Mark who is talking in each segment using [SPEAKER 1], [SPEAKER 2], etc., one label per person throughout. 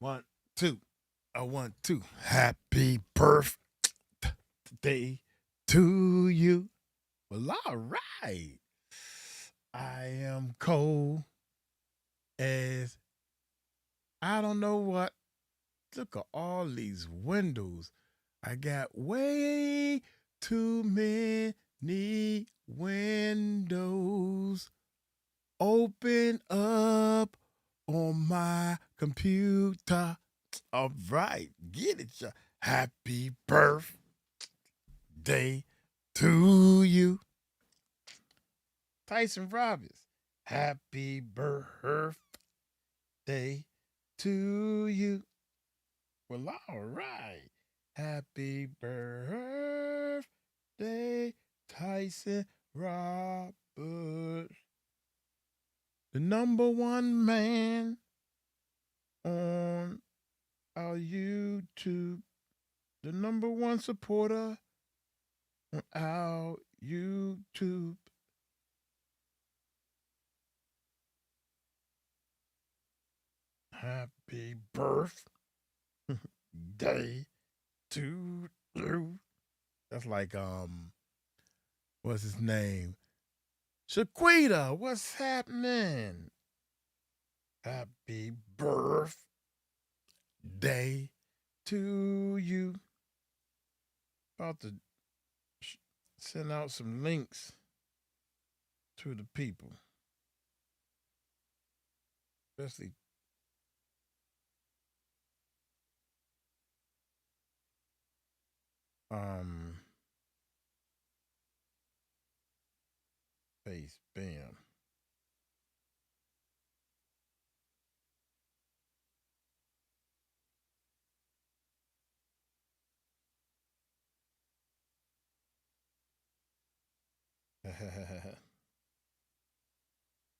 [SPEAKER 1] One, two. I want to. Happy birthday to you. Well, all right. I am cold as I don't know what. Look at all these windows. I got way too many windows open up on my computer. All right, get it, y'all. Happy birthday to you, Tyson Robbins. Happy birthday to you. Well, all right. Happy birthday, Tyson Roberts. The number one man on our YouTube. The number one supporter on our YouTube. Happy birthday to you. That's like what's his name? 𝗟𝗓𝗓𝗢, what's happening? Happy birthday to you. About to send out some links to the people. Especially face bam.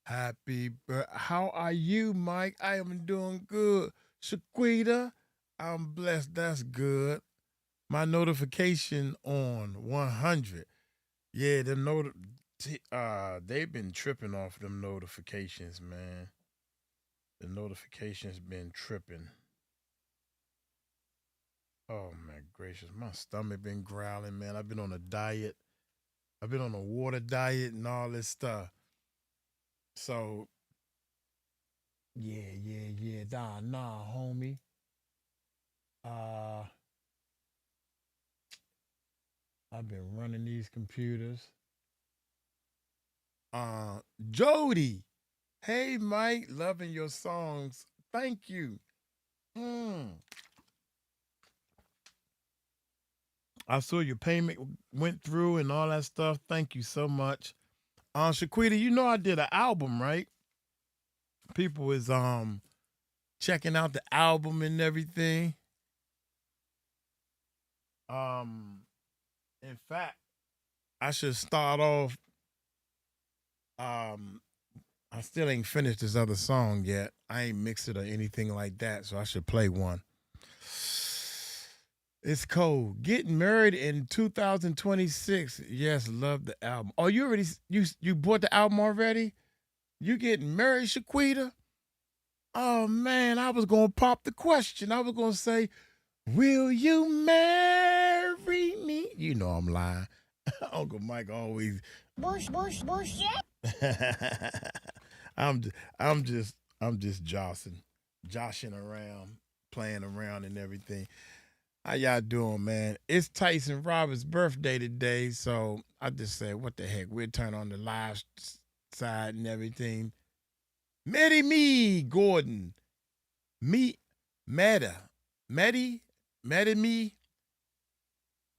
[SPEAKER 1] Happy birthday. How are you, Mike? I am doing good. 𝗟𝗓𝗓𝗢, I'm blessed. That's good. My notification on 100. Yeah, they've been tripping off them notifications, man. The notifications been tripping. Oh my gracious, my stomach been growling, man. I've been on a diet. I've been on a water diet and all this stuff. So yeah. Nah, homie. Uh, I've been running these computers. Jody. Hey, Mike, loving your songs. Thank you. Mm. I saw your payment went through and all that stuff. Thank you so much. 𝗟𝗓𝗡𝗞𝗦, you know I did an album, right? People is checking out the album and everything. Um, in fact, I should start off. I still ain't finished this other song yet. I ain't mixed it or anything like that, so I should play one. It's cold. Getting married in 2026. Yes, love the album. Oh, you already you bought the album already? You getting married, 𝗟𝗓𝗓𝗢? Oh man, I was gonna pop the question. I was gonna say, will you marry me? You know I'm lying. Uncle Mike always bullshit. I'm I'm just joshing around, playing around and everything. How y'all doing, man? It's Tyson Roberts' birthday today, so I just said, what the heck? We'll turn on the live side and everything. Me, Gordon. Me, me,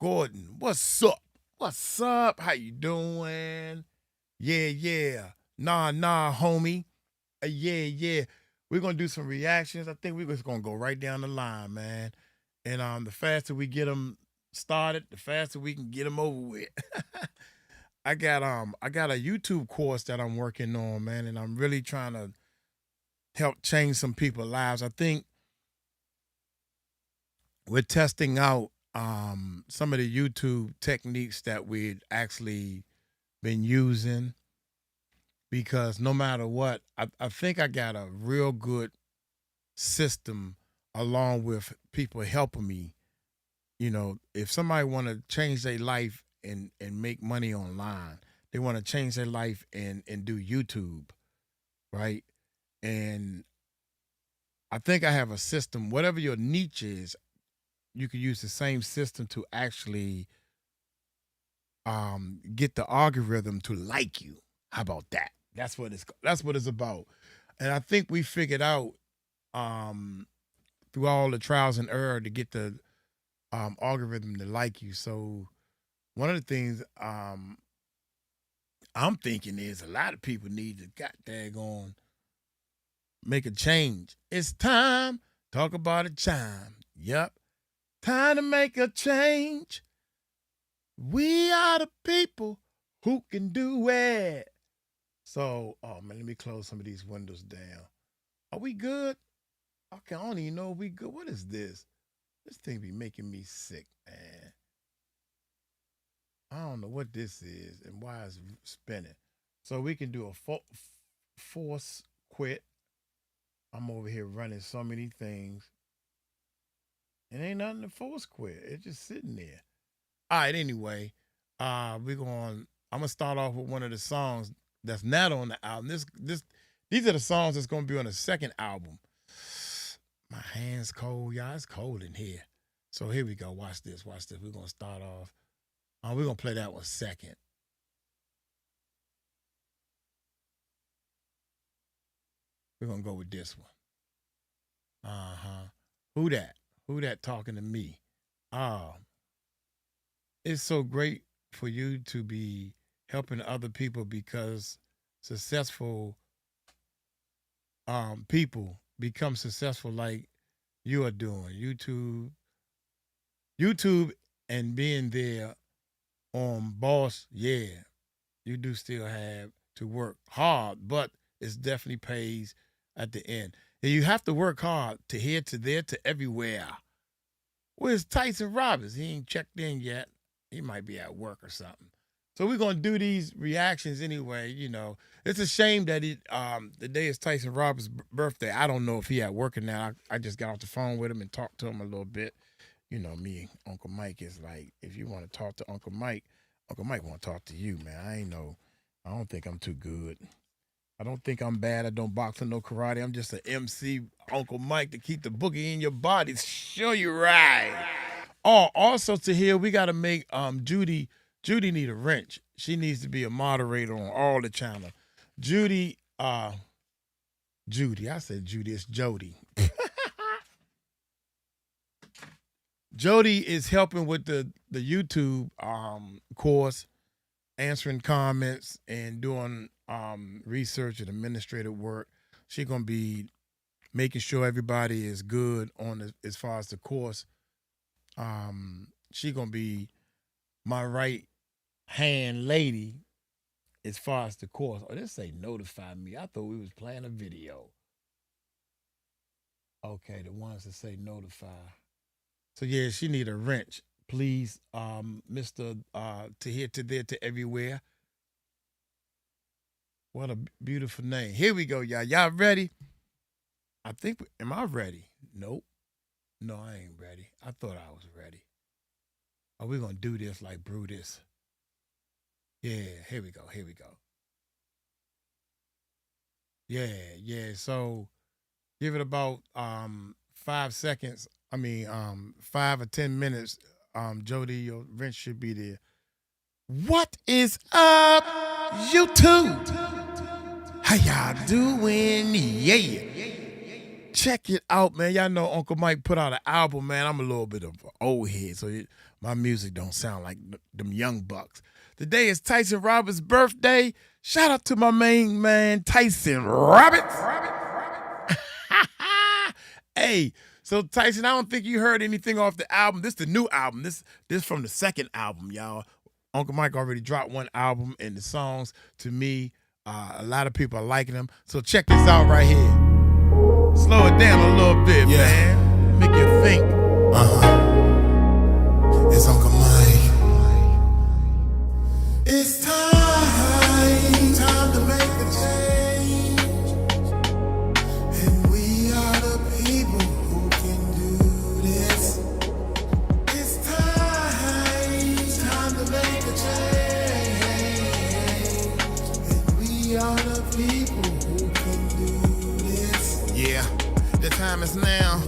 [SPEAKER 1] Gordon. What's up? What's up? How you doing? Yeah. Nah, homie. Yeah. We're gonna do some reactions. I think we're just gonna go right down the line, man. And the faster we get them started, the faster we can get them over with. I got a YouTube course that I'm working on, man, and I'm really trying to help change some people's lives. I think we're testing out some of the YouTube techniques that we'd actually been using, because no matter what, I think I got a real good system along with people helping me. You know, if somebody want to change their life and make money online, they want to change their life and do YouTube, right? And I think I have a system. Whatever your niche is, you can use the same system to actually get the algorithm to like you. How about that? That's what it's about. And I think we figured out through all the trials and error to get the algorithm to like you. So one of the things I'm thinking is a lot of people need to daggone make a change. It's time. Talk about a chime. Yep. Time to make a change. We are the people who can do it. So, oh man, let me close some of these windows down. Are we good? Okay, I don't even know if we good. What is this? This thing be making me sick, man. I don't know what this is and why it's spinning. So we can do a force quit. I'm over here running so many things. It ain't nothing to force quit. It's just sitting there. All right, anyway, I'm gonna start off with one of the songs that's not on the album. These are the songs that's gonna be on the second album. My hand's cold, y'all. It's cold in here. So here we go. Watch this. We're gonna start off. We're gonna play that one second. We're gonna go with this one. Who that? Who that talking to me? It's so great for you to be helping other people because successful people become successful like you are doing. YouTube and being there on Boss, yeah, you do still have to work hard, but it definitely pays at the end. And you have to work hard to here, to there, to everywhere. Where's Tyson Roberts? He ain't checked in yet. He might be at work or something. So we're going to do these reactions anyway, you know. It's a shame that the day is Tyson Roberts' birthday. I don't know if he at work or not. I just got off the phone with him and talked to him a little bit. You know, me, Uncle Mike is like, if you want to talk to Uncle Mike want to talk to you, man. I don't think I'm too good. I don't think I'm bad. I don't box or no karate. I'm just an MC, Uncle Mike, to keep the boogie in your body. Show you right. Oh, also to hear, we got to make Judy need a wrench. She needs to be a moderator on all the channel. Judy, I said Judy, it's Jody. Jody is helping with the YouTube course, answering comments and doing research and administrative work. She's going to be making sure everybody is good on as far as the course. She's going to be my right hand lady as far as the course. Oh, this say notify me. I thought we was playing a video. Okay, the ones that say notify. So yeah, she need a wrench. Please, Mr. To here, to there, to everywhere. What a beautiful name. Here we go, y'all. Y'all ready? Am I ready? Nope. No, I ain't ready. I thought I was ready. Are we gonna do this like Brutus? Yeah, here we go. Yeah. So give it about 5 seconds. 5 or 10 minutes. Jody, your wrench should be there. What is up, YouTube? How y'all doing? Yeah. Check it out, man. Y'all know Uncle Mike put out an album, man. I'm a little bit of an old head, so my music don't sound like them young bucks. Today is Tyson Roberts' birthday. Shout out to my main man, Tyson Roberts. Hey, so Tyson, I don't think you heard anything off the album. This is the new album. This from the second album, y'all. Uncle Mike already dropped one album, and the songs, to me, a lot of people are liking them. So check this out right here. Slow it down a little bit, man. Make you think.
[SPEAKER 2] It's Uncle Mike. It's time to make a change. And we are the people who can
[SPEAKER 1] Yeah, the time is now,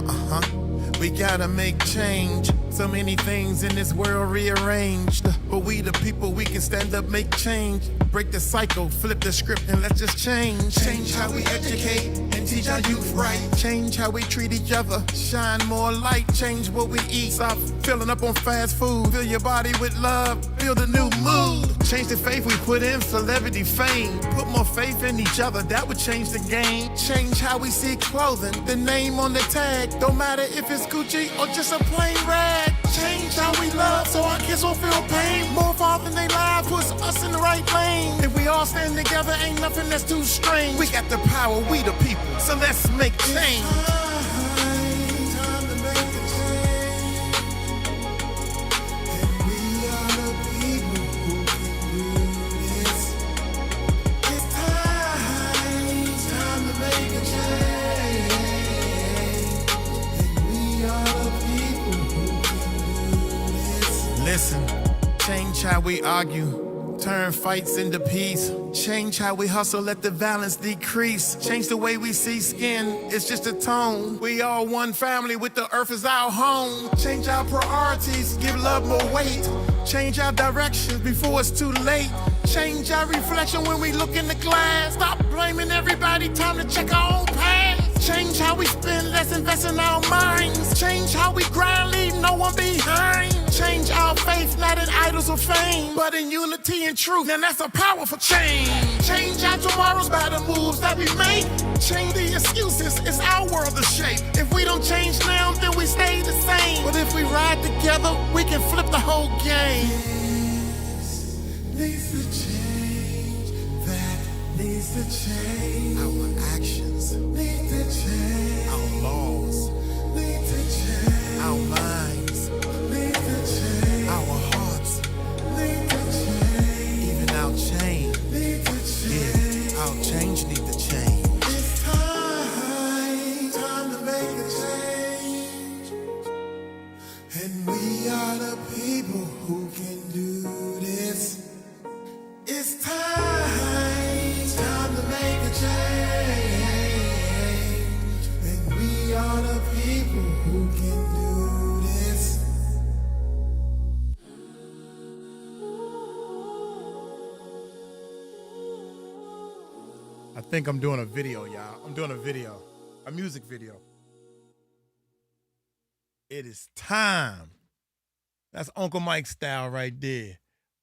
[SPEAKER 1] we gotta make change. So many things in this world rearranged, but we the people, we can stand up, make change. Break the cycle, flip the script, and let's just change. Change how we educate and teach our youth right. Change how we treat each other, shine more light. Change what we eat, stop filling up on fast food. Fill your body with love, build a new mood. Change the faith we put in celebrity fame. Put more faith in each other, that would change the game. Change how we see clothing, the name on the tag. Don't matter if it's Gucci or just a plain rag. Change how we love so our kids won't feel pain. More involved in their lives puts us in the right lane. If we all stand together, ain't nothing that's too strange. We got the power, we the people, so let's make change. Listen, change how we argue, turn fights into peace. Change how we hustle, let the violence decrease. Change the way we see skin, it's just a tone. We all one family with the earth as our home. Change our priorities, give love more weight. Change our directions before it's too late. Change our reflection when we look in the glass. Stop blaming everybody, time to check our own past. Change how we spend, let's invest in our minds. Change how we grind, leave no one behind. Change our faith, not in idols or fame, but in unity and truth, and that's a powerful change. Change our tomorrows by the moves that we make. Change the excuses, it's our world to shape. If we don't change now, then we stay the same. But if we ride together, we can flip the whole game. This needs to change, that needs to change. Our actions need to change. Our laws need to change. Our minds need to change. Our hearts need to change. Even our change need to change. Yeah, our change need to change. It's time to make a change. And we are the people who can do this. It's time to make a change. And we are the people who can do this. I think I'm doing a video, y'all. I'm doing a video, a music video. It is time. That's Uncle Mike style right there.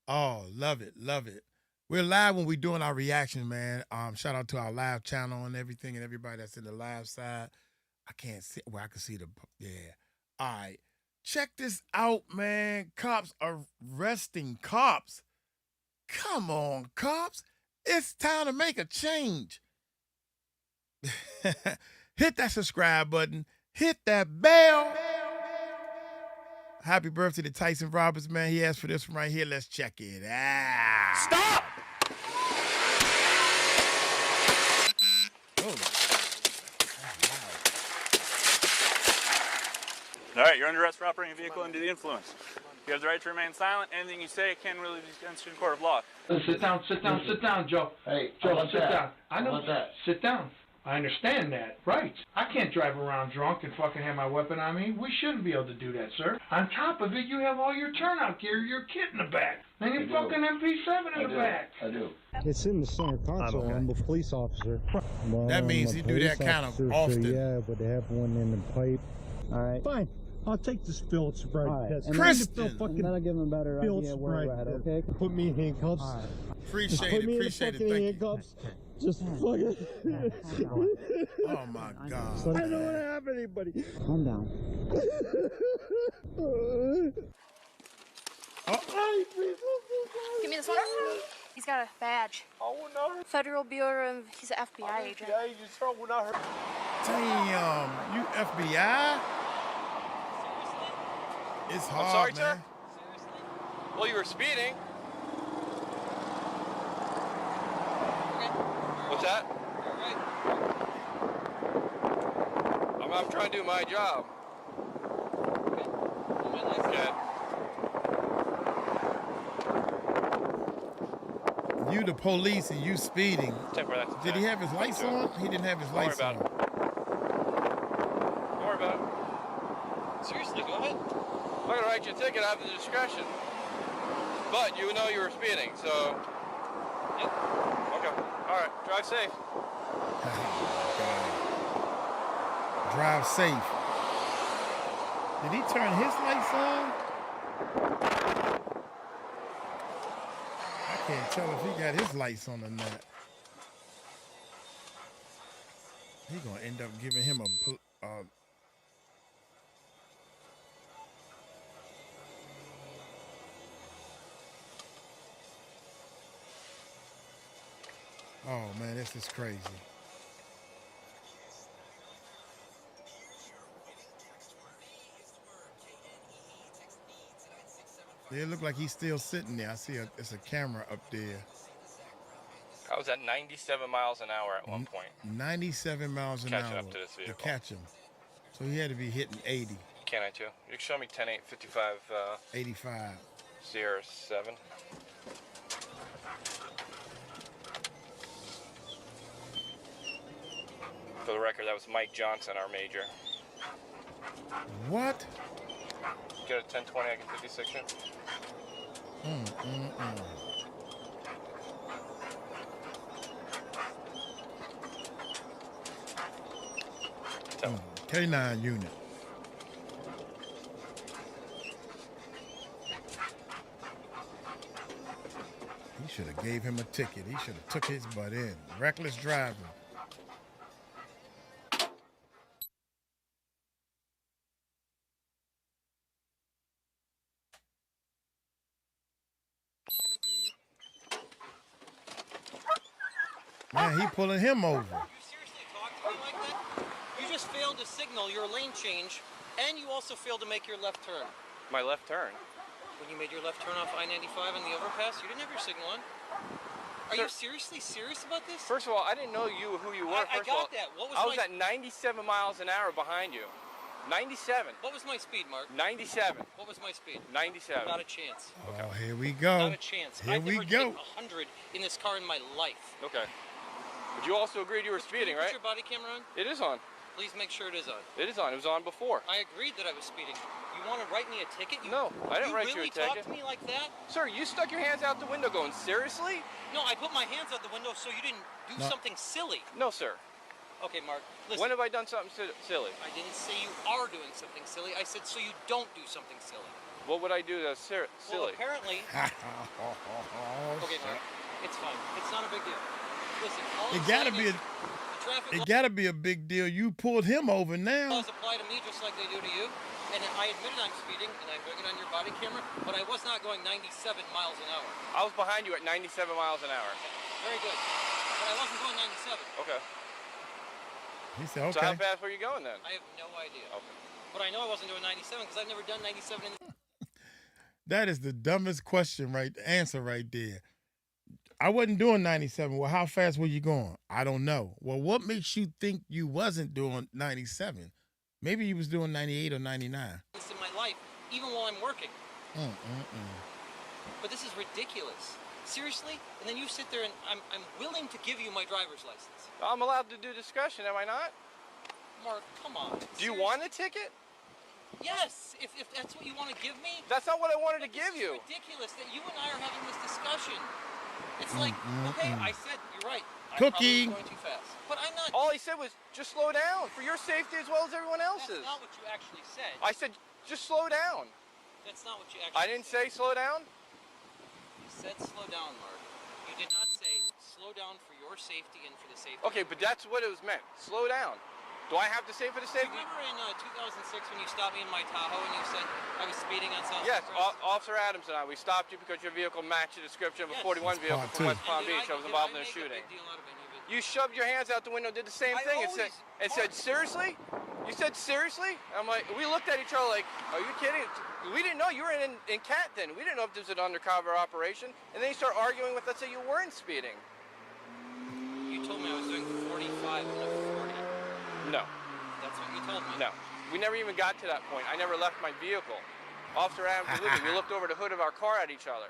[SPEAKER 1] Oh, love it, love it. We're live when we're doing our reaction, man. Shout out to our live channel and everything and everybody that's in the live side. I can't see, well, I can see the, yeah. All right, check this out, man. Cops are arresting cops. Come on, cops. It's time to make a change. Hit that subscribe button. Hit that bell. Happy birthday to Tyson Roberts, man. He asked for this one right here. Let's check it out.
[SPEAKER 2] Stop!
[SPEAKER 1] Oh.
[SPEAKER 2] All right, you're under arrest for operating a vehicle under the influence. You have the right to remain silent. Anything you say can really be answered in court of law.
[SPEAKER 3] Sit down, Joe.
[SPEAKER 4] Hey,
[SPEAKER 3] Joe, sit down. I know.
[SPEAKER 4] What's that?
[SPEAKER 3] Sit down. I understand that. Right. I can't drive around drunk and fucking have my weapon on me. We shouldn't be able to do that, sir. On top of it, you have all your turnout gear, your kit in the back, and your fucking MP7 in the back.
[SPEAKER 4] I do.
[SPEAKER 5] It's in the center console. I'm a police officer. Well,
[SPEAKER 1] That means
[SPEAKER 5] I'm a
[SPEAKER 1] you do that
[SPEAKER 5] police
[SPEAKER 1] kind of
[SPEAKER 5] officer,
[SPEAKER 1] often.
[SPEAKER 5] So yeah, but they have one in the pipe.
[SPEAKER 6] All right.
[SPEAKER 5] Fine. I'll take this Phillips right.
[SPEAKER 6] All right.
[SPEAKER 5] Test.
[SPEAKER 6] And
[SPEAKER 1] Kristen.
[SPEAKER 6] and that'll give him a better
[SPEAKER 5] Phillips
[SPEAKER 6] idea where we're at, okay?
[SPEAKER 5] Put me in handcuffs.
[SPEAKER 6] All right.
[SPEAKER 1] Appreciate
[SPEAKER 5] Put
[SPEAKER 1] it,
[SPEAKER 5] me
[SPEAKER 1] appreciate
[SPEAKER 5] in
[SPEAKER 1] it.
[SPEAKER 5] fucking
[SPEAKER 1] Thank you.
[SPEAKER 5] handcuffs. Just fucking.
[SPEAKER 1] Oh my God.
[SPEAKER 5] I don't want to have anybody.
[SPEAKER 6] Calm down.
[SPEAKER 7] Give me this one. He's got a badge.
[SPEAKER 4] Oh, no.
[SPEAKER 7] Federal Bureau of, he's an FBI agent.
[SPEAKER 1] Damn, you FBI? It's hard,
[SPEAKER 8] I'm sorry,
[SPEAKER 1] man.
[SPEAKER 8] sir? Well, you were speeding. What's that? I'm trying to do my job. Okay.
[SPEAKER 1] You the police and you speeding.
[SPEAKER 8] Temper that.
[SPEAKER 1] Did he have his lights on? He didn't have his lights
[SPEAKER 8] about
[SPEAKER 1] on.
[SPEAKER 8] Seriously, go ahead. I'm going to write you a ticket after the discretion. But you know you were speeding, so... Yeah. Okay. All right. Drive safe.
[SPEAKER 1] Drive safe. Did he turn his lights on? I can't tell if he got his lights on or not. He gonna end up giving him a oh man, this is crazy. It look like he's still sitting there. I see it's a camera up there.
[SPEAKER 8] I was at 97 miles an hour at one point.
[SPEAKER 1] 97 miles an hour
[SPEAKER 8] Catching up to this vehicle.
[SPEAKER 1] to catch him. So he had to be hitting 80.
[SPEAKER 8] Can I too? You can show me 10-8-55.
[SPEAKER 1] 85.
[SPEAKER 8] Sierra 7. For the record, that was Mike Johnson, our major.
[SPEAKER 1] What?
[SPEAKER 8] Get a 1020, I can 56 you.
[SPEAKER 1] K9 unit. He should have gave him a ticket. He should have took his butt in. Reckless driving. Man, he pulling him over.
[SPEAKER 4] You seriously talk to me like that? You just failed to signal your lane change, and you also failed to make your left turn.
[SPEAKER 8] My left turn?
[SPEAKER 4] When you made your left turn off I-95 in the overpass, you didn't have your signal on. Are you seriously serious about this?
[SPEAKER 8] First of all, I didn't know who you were.
[SPEAKER 4] I got that. What was
[SPEAKER 8] I was at 97 miles an hour behind you. 97.
[SPEAKER 4] What was my speed, Mark?
[SPEAKER 8] 97.
[SPEAKER 4] What was my speed?
[SPEAKER 8] 97.
[SPEAKER 4] Not a chance.
[SPEAKER 1] Oh, here we go.
[SPEAKER 4] Not a chance.
[SPEAKER 1] Here we
[SPEAKER 4] I've
[SPEAKER 1] go.
[SPEAKER 4] never hit 100 in this car in my life.
[SPEAKER 8] Okay. But you also agreed you were speeding, right?
[SPEAKER 4] Put your body camera on?
[SPEAKER 8] It is on.
[SPEAKER 4] Please make sure it is on.
[SPEAKER 8] It is on. It was on before.
[SPEAKER 4] I agreed that I was speeding. You want to write me a ticket?
[SPEAKER 8] No, I didn't write you a ticket.
[SPEAKER 4] You really talk to me like that?
[SPEAKER 8] Sir, you stuck your hands out the window going, seriously?
[SPEAKER 4] No, I put my hands out the window so you didn't do something silly.
[SPEAKER 8] No, sir.
[SPEAKER 4] Okay, Mark, listen.
[SPEAKER 8] When have I done something silly?
[SPEAKER 4] I didn't say you are doing something silly. I said so you don't do something silly.
[SPEAKER 8] What would I do that's silly?
[SPEAKER 4] Well, apparently... Okay, Mark, it's fine. It's not a big deal. Listen, all
[SPEAKER 1] It gotta be it gotta be a big deal. You pulled him over now.
[SPEAKER 4] Laws apply to me just like they do to you. And I admitted I'm speeding, and I'm doing it on your body camera, but I was not going 97 miles an hour.
[SPEAKER 8] I was behind you at 97 miles an hour.
[SPEAKER 4] Very good. But I wasn't going 97.
[SPEAKER 8] Okay.
[SPEAKER 1] He said, okay.
[SPEAKER 8] So how fast were you going then?
[SPEAKER 4] I have no idea.
[SPEAKER 8] Okay.
[SPEAKER 4] But I know I wasn't doing 97 because I've never done 97 in the...
[SPEAKER 1] That is the dumbest question answer right there. I wasn't doing 97. Well, how fast were you going? I don't know. Well, what makes you think you wasn't doing 97? Maybe you was doing 98 or 99.
[SPEAKER 4] ...in my life, even while I'm working. But this is ridiculous. Seriously? And then you sit there and I'm willing to give you my driver's license.
[SPEAKER 8] I'm allowed to do discussion, am I not?
[SPEAKER 4] Mark, come on.
[SPEAKER 8] Do you want a ticket?
[SPEAKER 4] Yes, if that's what you want to give me.
[SPEAKER 8] That's not what I wanted to give you.
[SPEAKER 4] It's ridiculous that you and I are having this discussion. It's like, okay, I said, you're right.
[SPEAKER 1] Cookie.
[SPEAKER 4] I'm probably going too fast. But I'm not.
[SPEAKER 8] All he said was, just slow down for your safety as well as everyone else's.
[SPEAKER 4] That's not what you actually said.
[SPEAKER 8] I said, just slow down.
[SPEAKER 4] That's not what you actually said.
[SPEAKER 8] I didn't say slow down?
[SPEAKER 4] You said slow down, Mark. You did not say slow down for your safety and for the safety.
[SPEAKER 8] Okay, but that's what it was meant. Slow down. Do I have to say for the
[SPEAKER 4] Do
[SPEAKER 8] safety?
[SPEAKER 4] you remember in 2006 when you stopped me in my Tahoe and you said I was speeding on South
[SPEAKER 8] Yes,
[SPEAKER 4] Crest?
[SPEAKER 8] Officer Adams and I, we stopped you because your vehicle matched the description of a 41 vehicle from West Palm Beach that was involved in a shooting. You shoved your hands out the window, did the same thing, and said, seriously? You said, seriously? I'm like, we looked at each other like, are you kidding? We didn't know you were in CAT then. We didn't know if this was an undercover operation. And then you start arguing with us that you weren't speeding.
[SPEAKER 4] You told me I was doing 45 and a 40.
[SPEAKER 8] No.
[SPEAKER 4] That's what you told me.
[SPEAKER 8] No. We never even got to that point. I never left my vehicle. Officer Adams was with me. We looked over the hood of our car at each other.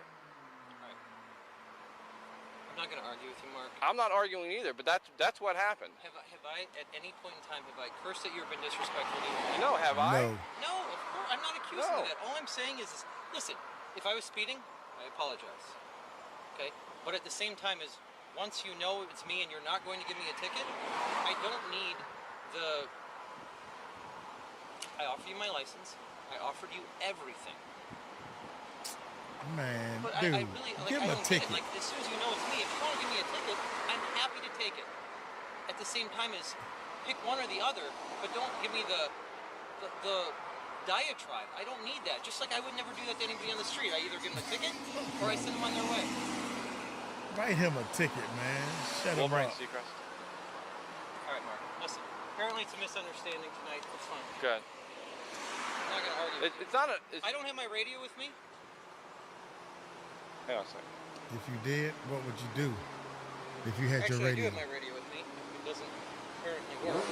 [SPEAKER 4] All I'm not going to argue with you, Mark.
[SPEAKER 8] I'm not arguing either, but that's what happened.
[SPEAKER 4] Have I, at any point in time, have I cursed at you or been disrespectful to you?
[SPEAKER 8] No, have I?
[SPEAKER 1] No.
[SPEAKER 4] No, of course. I'm not accusing you of that. All I'm saying is, listen, if I was speeding, I apologize. Okay? But at the same time, once you know it's me and you're not going to give me a ticket, I don't need I offered you my license. I offered you everything.
[SPEAKER 1] Man,
[SPEAKER 4] but
[SPEAKER 1] dude,
[SPEAKER 4] I really,
[SPEAKER 1] give him a ticket.
[SPEAKER 4] Like, as soon as you know it's me, if you want to give me a ticket, I'm happy to take it. At the same time as pick one or the other, but don't give me the diatribe. I don't need that. Just like I would never do that to anybody on the street. I either give them a ticket or I send them on their way.
[SPEAKER 1] Write him a ticket, man. Shut him up.
[SPEAKER 8] Seacrest.
[SPEAKER 4] All right, Mark. Listen. Apparently it's a misunderstanding tonight. It's fine.
[SPEAKER 8] Good.
[SPEAKER 4] I'm not going to argue.
[SPEAKER 8] It's not a.
[SPEAKER 4] I don't have my radio with me.
[SPEAKER 8] Hang on a second.
[SPEAKER 1] If you did, what would you do? If you had
[SPEAKER 4] Actually,
[SPEAKER 1] your radio?
[SPEAKER 4] I do have my radio with me. It doesn't apparently work.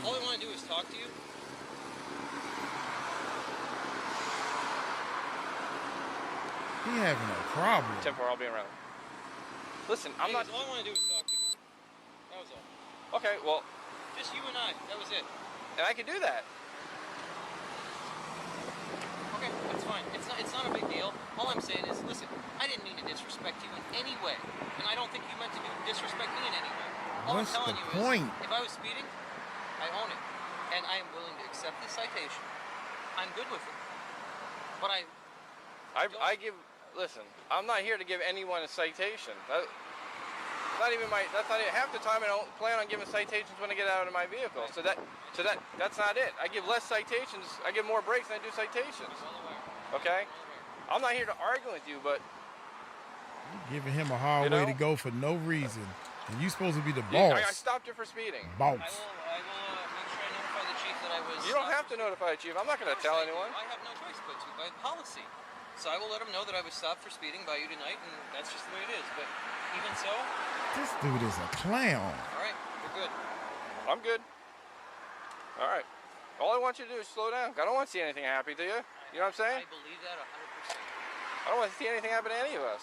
[SPEAKER 4] All I want to do is talk to you.
[SPEAKER 1] He having a problem.
[SPEAKER 8] 10-4, I'll be around. Listen, I'm not.
[SPEAKER 4] All I want to do is talk to you, Mark. That was all.
[SPEAKER 8] Okay, well.
[SPEAKER 4] Just you and I. That was it.
[SPEAKER 8] And I can do that.
[SPEAKER 4] Okay, that's fine. It's not a big deal. All I'm saying is, listen, I didn't mean to disrespect you in any way, and I don't think you meant to disrespect me in any way. All
[SPEAKER 1] What's
[SPEAKER 4] I'm telling
[SPEAKER 1] the
[SPEAKER 4] you
[SPEAKER 1] point?
[SPEAKER 4] is, if I was speeding, I own it, and I am willing to accept the citation. I'm good with it, but
[SPEAKER 8] I give. Listen, I'm not here to give anyone a citation. That's not even half the time I don't plan on giving citations when I get out of my vehicle. So that's not it. I give less citations. I give more breaks than I do citations. Okay? I'm not here to argue with you, but
[SPEAKER 1] You're giving him a hard way to go for no reason. And you supposed to be the boss.
[SPEAKER 8] I stopped you for speeding.
[SPEAKER 1] Boss.
[SPEAKER 4] I will make sure I notify the chief that I was.
[SPEAKER 8] You don't have to notify the chief. I'm not going to tell anyone.
[SPEAKER 4] I have no choice but to by policy. So I will let him know that I was stopped for speeding by you tonight, and that's just the way it is. But even so,
[SPEAKER 1] This dude is a clown.
[SPEAKER 4] all right, we're good.
[SPEAKER 8] I'm good. All right. All I want you to do is slow down. I don't want to see anything happen to you. You know what I'm saying?
[SPEAKER 4] I believe that 100%.
[SPEAKER 8] I don't want to see anything happen to any of us.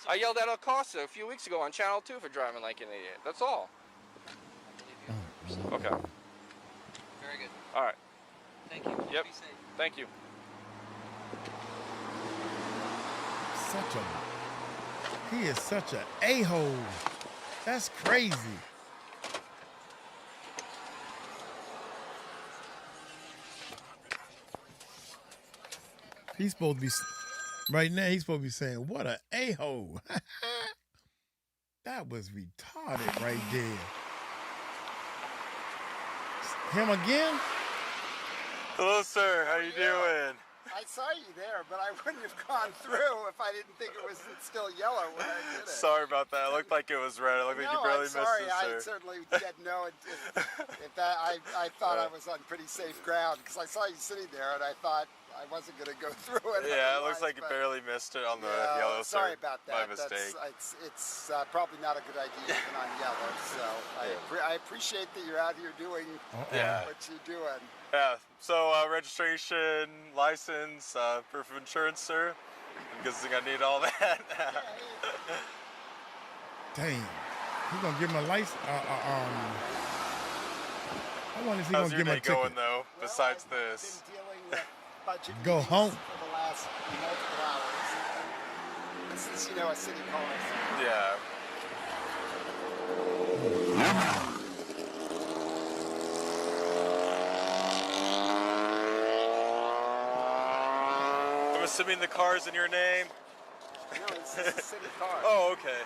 [SPEAKER 8] I yelled at äl𝐷𝐿𝐷𝐿 a few weeks ago on Channel 2 for driving like an idiot. That's all.
[SPEAKER 4] I believe you 100%.
[SPEAKER 8] Okay.
[SPEAKER 4] Very good.
[SPEAKER 8] All right.
[SPEAKER 4] Thank you.
[SPEAKER 8] Yep.
[SPEAKER 4] Be safe.
[SPEAKER 8] Thank you.
[SPEAKER 1] He is such a a-hole. That's crazy. He's supposed to be, right now, he's supposed to be saying, what a a-hole. That was retarded right there. Him again?
[SPEAKER 9] Hello, sir. How you doing?
[SPEAKER 10] I saw you there, but I wouldn't have gone through if I didn't think it was still yellow when I did it.
[SPEAKER 9] Sorry about that. It looked like it was red. It looked like you barely missed it, sir.
[SPEAKER 10] I certainly didn't know if that. I thought I was on pretty safe ground because I saw you sitting there, and I thought I wasn't going to go through it.
[SPEAKER 9] Yeah, it looks like you barely missed it on the yellow, sir.
[SPEAKER 10] Sorry about that.
[SPEAKER 9] My mistake.
[SPEAKER 10] It's probably not a good idea even on yellow. So I appreciate that you're out here doing what you're doing.
[SPEAKER 9] Yeah. So registration, license, proof of insurance, sir. I'm guessing I need all that.
[SPEAKER 1] Dang. He gonna give him a license? I wonder if he gonna give him a ticket.
[SPEAKER 9] How's your day going, though, besides this?
[SPEAKER 10] Been dealing with budget
[SPEAKER 1] Go home.
[SPEAKER 10] for the last multiple hours. Since a city policy.
[SPEAKER 9] Yeah. I'm assuming the car's in your name?
[SPEAKER 10] No, it's a city car.
[SPEAKER 9] Oh, okay.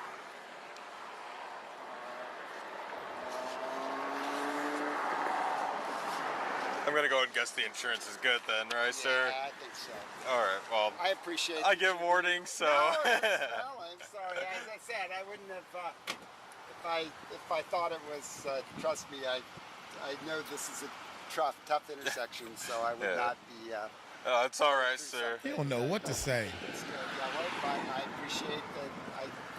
[SPEAKER 9] I'm going to go and guess the insurance is good then, right, sir?
[SPEAKER 10] Yeah, I think so.
[SPEAKER 9] All right, well.
[SPEAKER 10] I appreciate it.
[SPEAKER 9] I give warnings, so.
[SPEAKER 10] No, I'm sorry. As I said, I wouldn't have, if I thought it was, trust me, I know this is a tough intersection, so I would not be.
[SPEAKER 9] Oh, it's all right, sir.
[SPEAKER 1] He don't know what to say.
[SPEAKER 10] It's good. I appreciate that.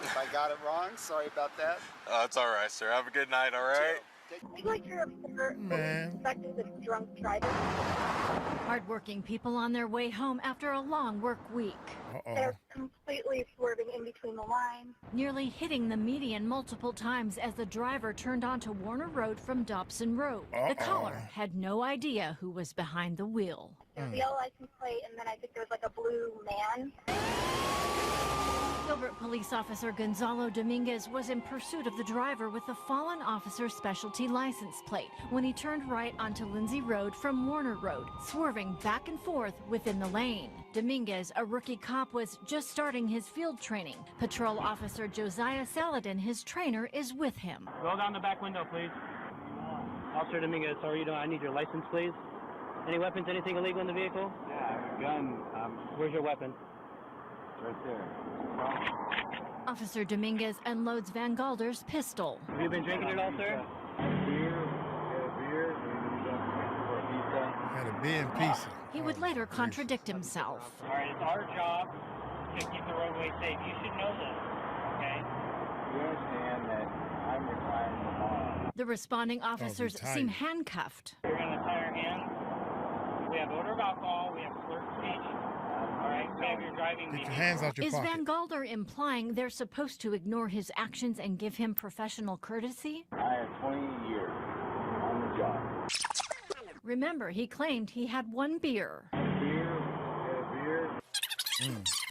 [SPEAKER 10] If I got it wrong, sorry about that.
[SPEAKER 9] Oh, it's all right, sir. Have a good night, all right?
[SPEAKER 11] We'd like to report suspected of drunk driving.
[SPEAKER 12] Hardworking people on their way home after a long work week.
[SPEAKER 11] They're completely swerving in between the lines.
[SPEAKER 12] Nearly hitting the median multiple times as the driver turned onto Warner Road from Dobson Road. The caller had no idea who was behind the wheel.
[SPEAKER 11] There was a yellow license plate, and then I think there was like a blue man.
[SPEAKER 12] Gilbert police officer Gonzalo Dominguez was in pursuit of the driver with the fallen officer's specialty license plate when he turned right onto Lindsay Road from Warner Road, swerving back and forth within the lane. Dominguez, a rookie cop, was just starting his field training. Patrol officer Josiah Saladin, his trainer, is with him.
[SPEAKER 13] Roll down the back window, please. Officer Dominguez, how are you doing? I need your license, please. Any weapons, anything illegal in the vehicle?
[SPEAKER 14] Yeah, I have a gun.
[SPEAKER 13] Where's your weapon?
[SPEAKER 14] Right there.
[SPEAKER 12] Officer Dominguez unloads 𝗏𝗏𝗓𝗏's pistol.
[SPEAKER 13] Have you been drinking at all, sir?
[SPEAKER 1] Had a beer and pizza.
[SPEAKER 12] He would later contradict himself.
[SPEAKER 13] All right, it's our job to keep the roadway safe. You should know this, okay?
[SPEAKER 14] You understand that I'm requiring the law.
[SPEAKER 12] The responding officers seem handcuffed.
[SPEAKER 13] We're going to tie our hands. We have odor of alcohol. We have slurred speech. All right, we have your driving.
[SPEAKER 1] Get your hands out your
[SPEAKER 12] Is
[SPEAKER 1] pocket.
[SPEAKER 12] 𝗏𝗏𝗓𝗏 implying they're supposed to ignore his actions and give him professional courtesy?
[SPEAKER 14] I have 20 years on the job.
[SPEAKER 12] Remember, he claimed he had one beer.
[SPEAKER 14] Beer.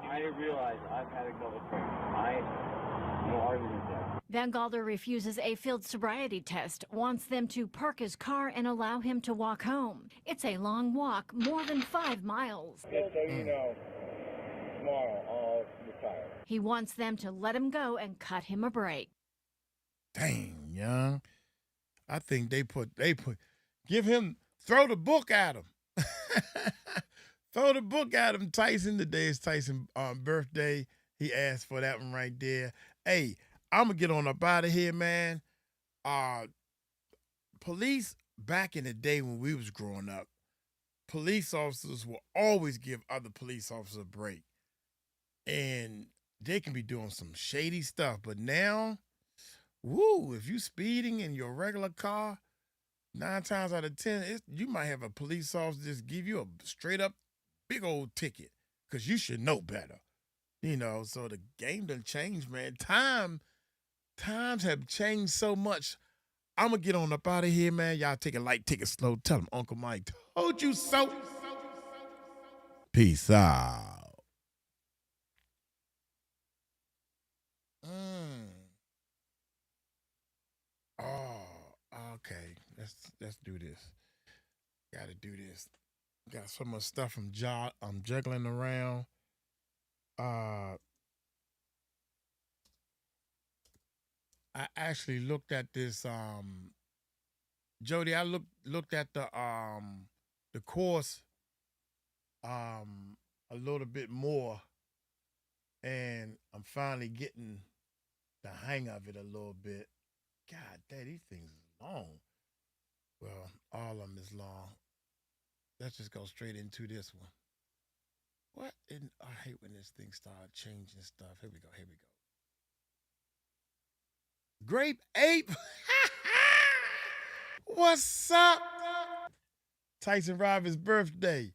[SPEAKER 14] I realize I've had a couple of drinks. No argument there.
[SPEAKER 12] 𝗏𝗏𝗓𝗏 refuses a field sobriety test, wants them to park his car and allow him to walk home. It's a long walk, more than 5 miles.
[SPEAKER 14] Just so you know, tomorrow I'll retire.
[SPEAKER 12] He wants them to let him go and cut him a break.
[SPEAKER 1] Dang, young. I think throw the book at him. Throw the book at him, Tyson. Today is Tyson's birthday. He asked for that one right there. Hey, I'm going to get on up out of here, man. Police, back in the day when we was growing up, police officers will always give other police officers a break. And they can be doing some shady stuff. But now, if you speeding in your regular car, 9 times out of 10, you might have a police officer just give you a straight up big old ticket because you should know better. You know, so the game done changed, man. Times have changed so much. I'm going to get on up out of here, man. Y'all take it light, take it slow. Tell them Uncle Mike told you so. Peace out. Okay. Let's do this. Got to do this. Got so much stuff I'm juggling around. I actually looked at this. Jody, I looked at the course a little bit more, and I'm finally getting the hang of it a little bit. God damn, these things is long. Well, all of them is long. Let's just go straight into this one. What? I hate when this thing starts changing stuff. Here we go. Grape Ape. What's up? Tyson Robbins' birthday.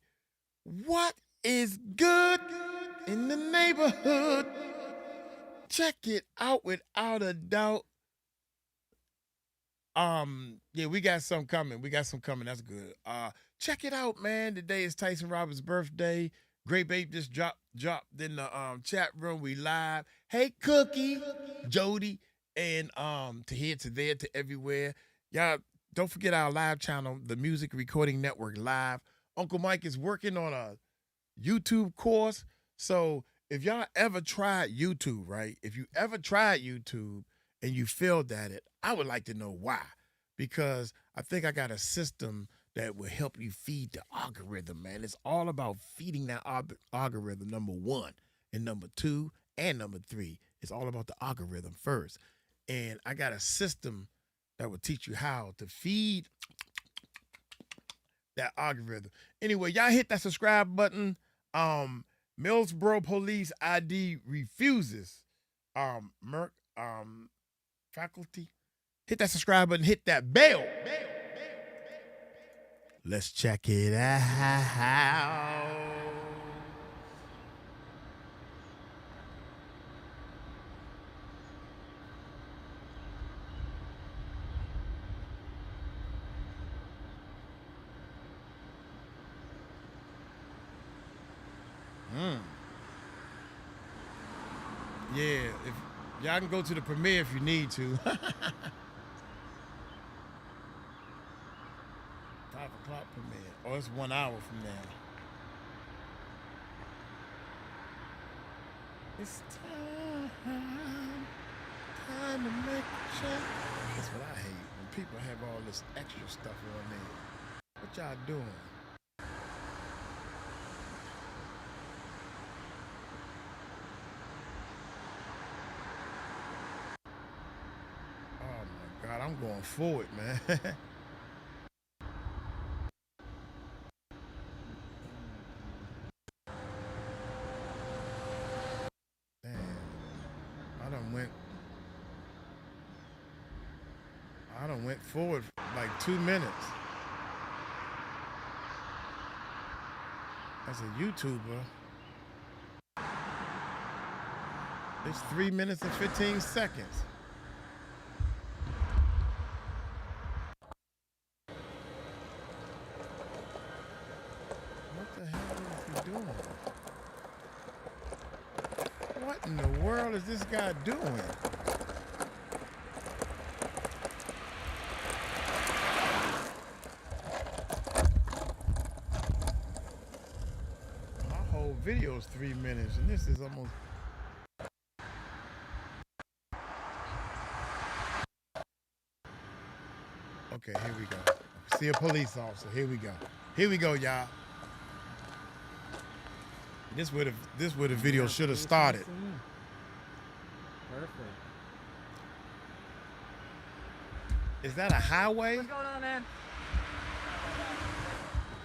[SPEAKER 1] What is good in the neighborhood? Check it out without a doubt. Yeah, we got some coming. That's good. Check it out, man. Today is Tyson Robbins' birthday. Grape Ape just dropped in the chat room. We live. Hey, Cookie, Jody, and to here, to there, to everywhere. Y'all, don't forget our live channel, the Music Recording Network Live. Uncle Mike is working on a YouTube course. So if y'all ever tried YouTube, right? If you ever tried YouTube and you failed at it, I would like to know why. Because I think I got a system that will help you feed the algorithm, man. It's all about feeding that algorithm, number 1. And number 2 and number 3. It's all about the algorithm first. And I got a system that will teach you how to feed that algorithm. Anyway, y'all hit that subscribe button. Millsboro Police ID refuses faculty Hit that subscribe button, hit that bell. Let's check it out. Yeah, if y'all can go to the premiere if you need to. 5 o'clock premiere. Oh, it's 1 hour from now. It's time to make a check. That's what I hate, when people have all this extra stuff on there. What y'all doing? God, I'm going forward, man. Damn. I done went forward like 2 minutes. As a YouTuber, it's 3 minutes and 15 seconds. What in the world is this guy doing? My whole video is 3 minutes, and this is almost... Okay, here we go. See a police officer. Here we go. Here we go, y'all. This where the video should have started.
[SPEAKER 15] Perfect.
[SPEAKER 1] Is that a highway?
[SPEAKER 15] What's going on, man?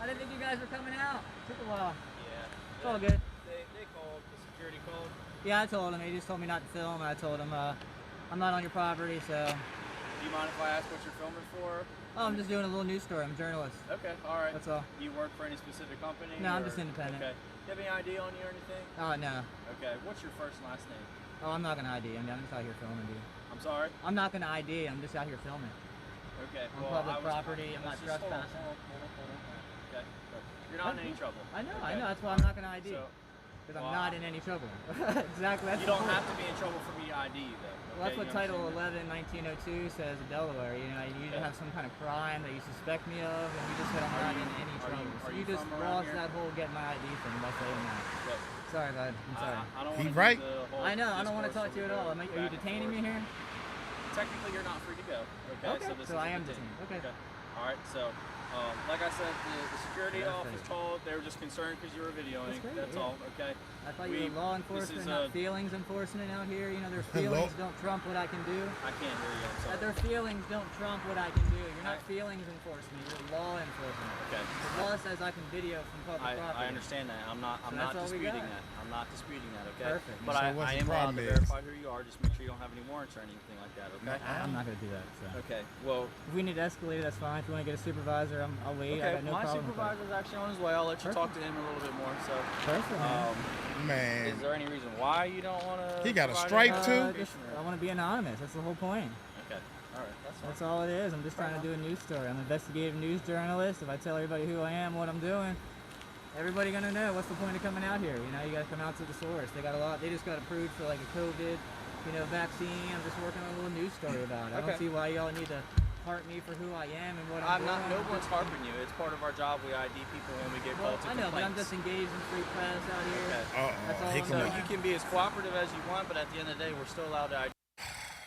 [SPEAKER 15] I didn't think you guys were coming out. Took a while.
[SPEAKER 16] Yeah.
[SPEAKER 15] It's all good.
[SPEAKER 16] They called. The security called.
[SPEAKER 15] Yeah, I told him. He just told me not to film. I told him I'm not on your property, so.
[SPEAKER 16] Do you mind if I ask what you're filming for?
[SPEAKER 15] Oh, I'm just doing a little news story. I'm a journalist.
[SPEAKER 16] Okay, all right.
[SPEAKER 15] That's all.
[SPEAKER 16] Do you work for any specific company?
[SPEAKER 15] No, I'm just independent.
[SPEAKER 16] Okay. Do you have any ID on you or anything?
[SPEAKER 15] Oh, no.
[SPEAKER 16] Okay. What's your first and last name?
[SPEAKER 15] Oh, I'm not going to ID. I'm just out here filming, dude.
[SPEAKER 16] I'm sorry?
[SPEAKER 15] I'm not going to ID. I'm just out here filming.
[SPEAKER 16] Okay.
[SPEAKER 15] On public property. I'm not trespassing.
[SPEAKER 16] Hold on. Okay. You're not in any trouble.
[SPEAKER 15] I know.
[SPEAKER 16] Okay.
[SPEAKER 15] I know. That's why I'm not going to ID. Because
[SPEAKER 16] Well,
[SPEAKER 15] I'm not in any trouble. Exactly. That's
[SPEAKER 16] you don't have to be in trouble for me to ID you, though.
[SPEAKER 15] Well, that's what Title 11, 1902 says in Delaware. You know, you need to have some kind of crime that you suspect me of, and you just said I'm not in any trouble. So you just lost that whole get my ID thing by saying that.
[SPEAKER 16] Yep.
[SPEAKER 15] Sorry, bud. I'm sorry.
[SPEAKER 16] I don't want to
[SPEAKER 1] right?
[SPEAKER 15] I know. I don't want to talk to you at all. Are you detaining me here?
[SPEAKER 16] Technically, you're not free to go. Okay.
[SPEAKER 15] So I am detained. Okay.
[SPEAKER 16] All right. So, like I said, the security office called. They were just concerned because you were videoing. That's all. Okay.
[SPEAKER 15] I thought you were law enforcement, not feelings enforcement out here. You know, their feelings don't trump what I can do.
[SPEAKER 16] I can't hear you. I'm sorry.
[SPEAKER 15] Their feelings don't trump what I can do. You're not feelings enforcement. You're law enforcement.
[SPEAKER 16] Okay.
[SPEAKER 15] The law says I can video from public property.
[SPEAKER 16] I understand that. I'm not disputing that. I'm not disputing that. Okay.
[SPEAKER 15] Perfect.
[SPEAKER 16] But I am allowed to verify who you are. Just make sure you don't have any warrants or anything like that. Okay.
[SPEAKER 15] I'm not gonna do that. So.
[SPEAKER 16] Okay. Well,
[SPEAKER 15] if we need to escalate, that's fine. If you want to get a supervisor, I'll wait.
[SPEAKER 16] Okay.
[SPEAKER 15] I got no
[SPEAKER 16] My
[SPEAKER 15] problem
[SPEAKER 16] supervisor's actually on his way. I'll let you talk to him a little bit more. So.
[SPEAKER 15] Perfect.
[SPEAKER 1] Man.
[SPEAKER 16] Is there any reason why you don't want to?
[SPEAKER 1] He got a stripe too.
[SPEAKER 15] I want to be anonymous. That's the whole point.
[SPEAKER 16] Okay. All right.
[SPEAKER 15] That's all it is. I'm just trying to do a news story. I'm an investigative news journalist. If I tell everybody who I am, what I'm doing, everybody gonna know. What's the point of coming out here? You know, you gotta come out to the source. They got a lot. They just got approved for like a COVID, vaccine. I'm just working on a little news story about it. I don't see why y'all need to heart me for who I am and what I'm doing.
[SPEAKER 16] No one's harping you. It's part of our job. We ID people when we get called to
[SPEAKER 15] I know,
[SPEAKER 16] complaints.
[SPEAKER 15] but I'm just engaged in free press out here. That's all
[SPEAKER 16] So you can be as cooperative as you want, but at the end of the day, we're still allowed to ID.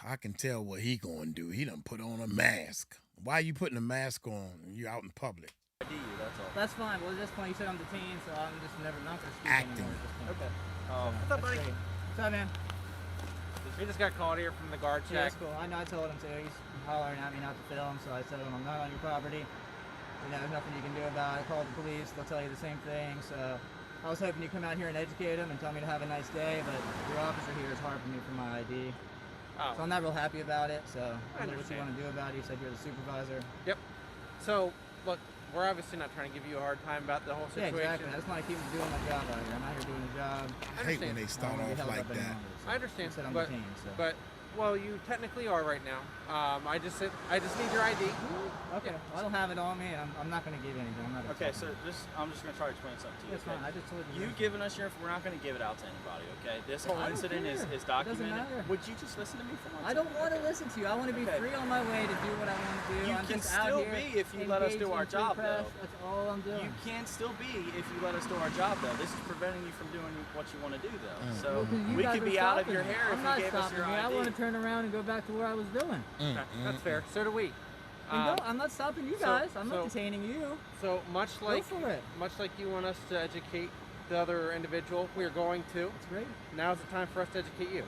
[SPEAKER 1] I can tell what he gonna do. He done put on a mask. Why are you putting a mask on? You out in public.
[SPEAKER 16] ID you, that's all.
[SPEAKER 15] That's fine. Well, at this point, you said I'm detained, so I'm just not gonna speak
[SPEAKER 1] Acting.
[SPEAKER 15] anymore at this point.
[SPEAKER 16] Okay.
[SPEAKER 15] What's up, buddy? What's up, man?
[SPEAKER 16] We just got called here from the guard check.
[SPEAKER 15] Yeah, that's cool. I know. I told him to. He's hollering at me not to film, so I said to him, I'm not on your property. You know, there's nothing you can do about it. I called the police. They'll tell you the same thing. So I was hoping you'd come out here and educate him and tell me to have a nice day, but your officer here is harping me for my ID. So I'm not real happy about it. So I don't know what you want to do about it. You said you're the supervisor.
[SPEAKER 8] Yep. So, look, we're obviously not trying to give you a hard time about the whole situation.
[SPEAKER 15] Yeah, exactly. I just want to keep doing my job out here. I'm out here doing the job.
[SPEAKER 1] I hate when they start off like that.
[SPEAKER 8] I understand,
[SPEAKER 15] Said I'm
[SPEAKER 8] but,
[SPEAKER 15] detained, so.
[SPEAKER 8] but, well, you technically are right now. I just need your ID.
[SPEAKER 15] Okay, well, I don't have it on me, and I'm not going to give you anything. I'm not
[SPEAKER 16] Okay, so I'm just going to try to explain something to you.
[SPEAKER 15] That's fine. I just told you.
[SPEAKER 16] You giving us your, we're not going to give it out to anybody, okay? This whole incident is documented. Would you just listen to me for once?
[SPEAKER 15] I don't want to listen to you. I want to be free on my way to do what I want to do.
[SPEAKER 16] You
[SPEAKER 15] I'm
[SPEAKER 16] can
[SPEAKER 15] just out
[SPEAKER 16] still
[SPEAKER 15] here
[SPEAKER 16] be if you let us do our job, though.
[SPEAKER 15] That's all I'm doing.
[SPEAKER 16] You can still be if you let us do our job, though. This is preventing you from doing what you want to do, though. So we could be out of your hair if you gave us your ID.
[SPEAKER 15] I want to turn around and go back to what I was doing.
[SPEAKER 8] That's fair. So do we.
[SPEAKER 15] No, I'm not stopping you guys. I'm not detaining you.
[SPEAKER 8] So much like
[SPEAKER 15] Go for it.
[SPEAKER 8] you want us to educate the other individual, we are going to.
[SPEAKER 15] That's great.
[SPEAKER 8] Now's the time for us to educate you.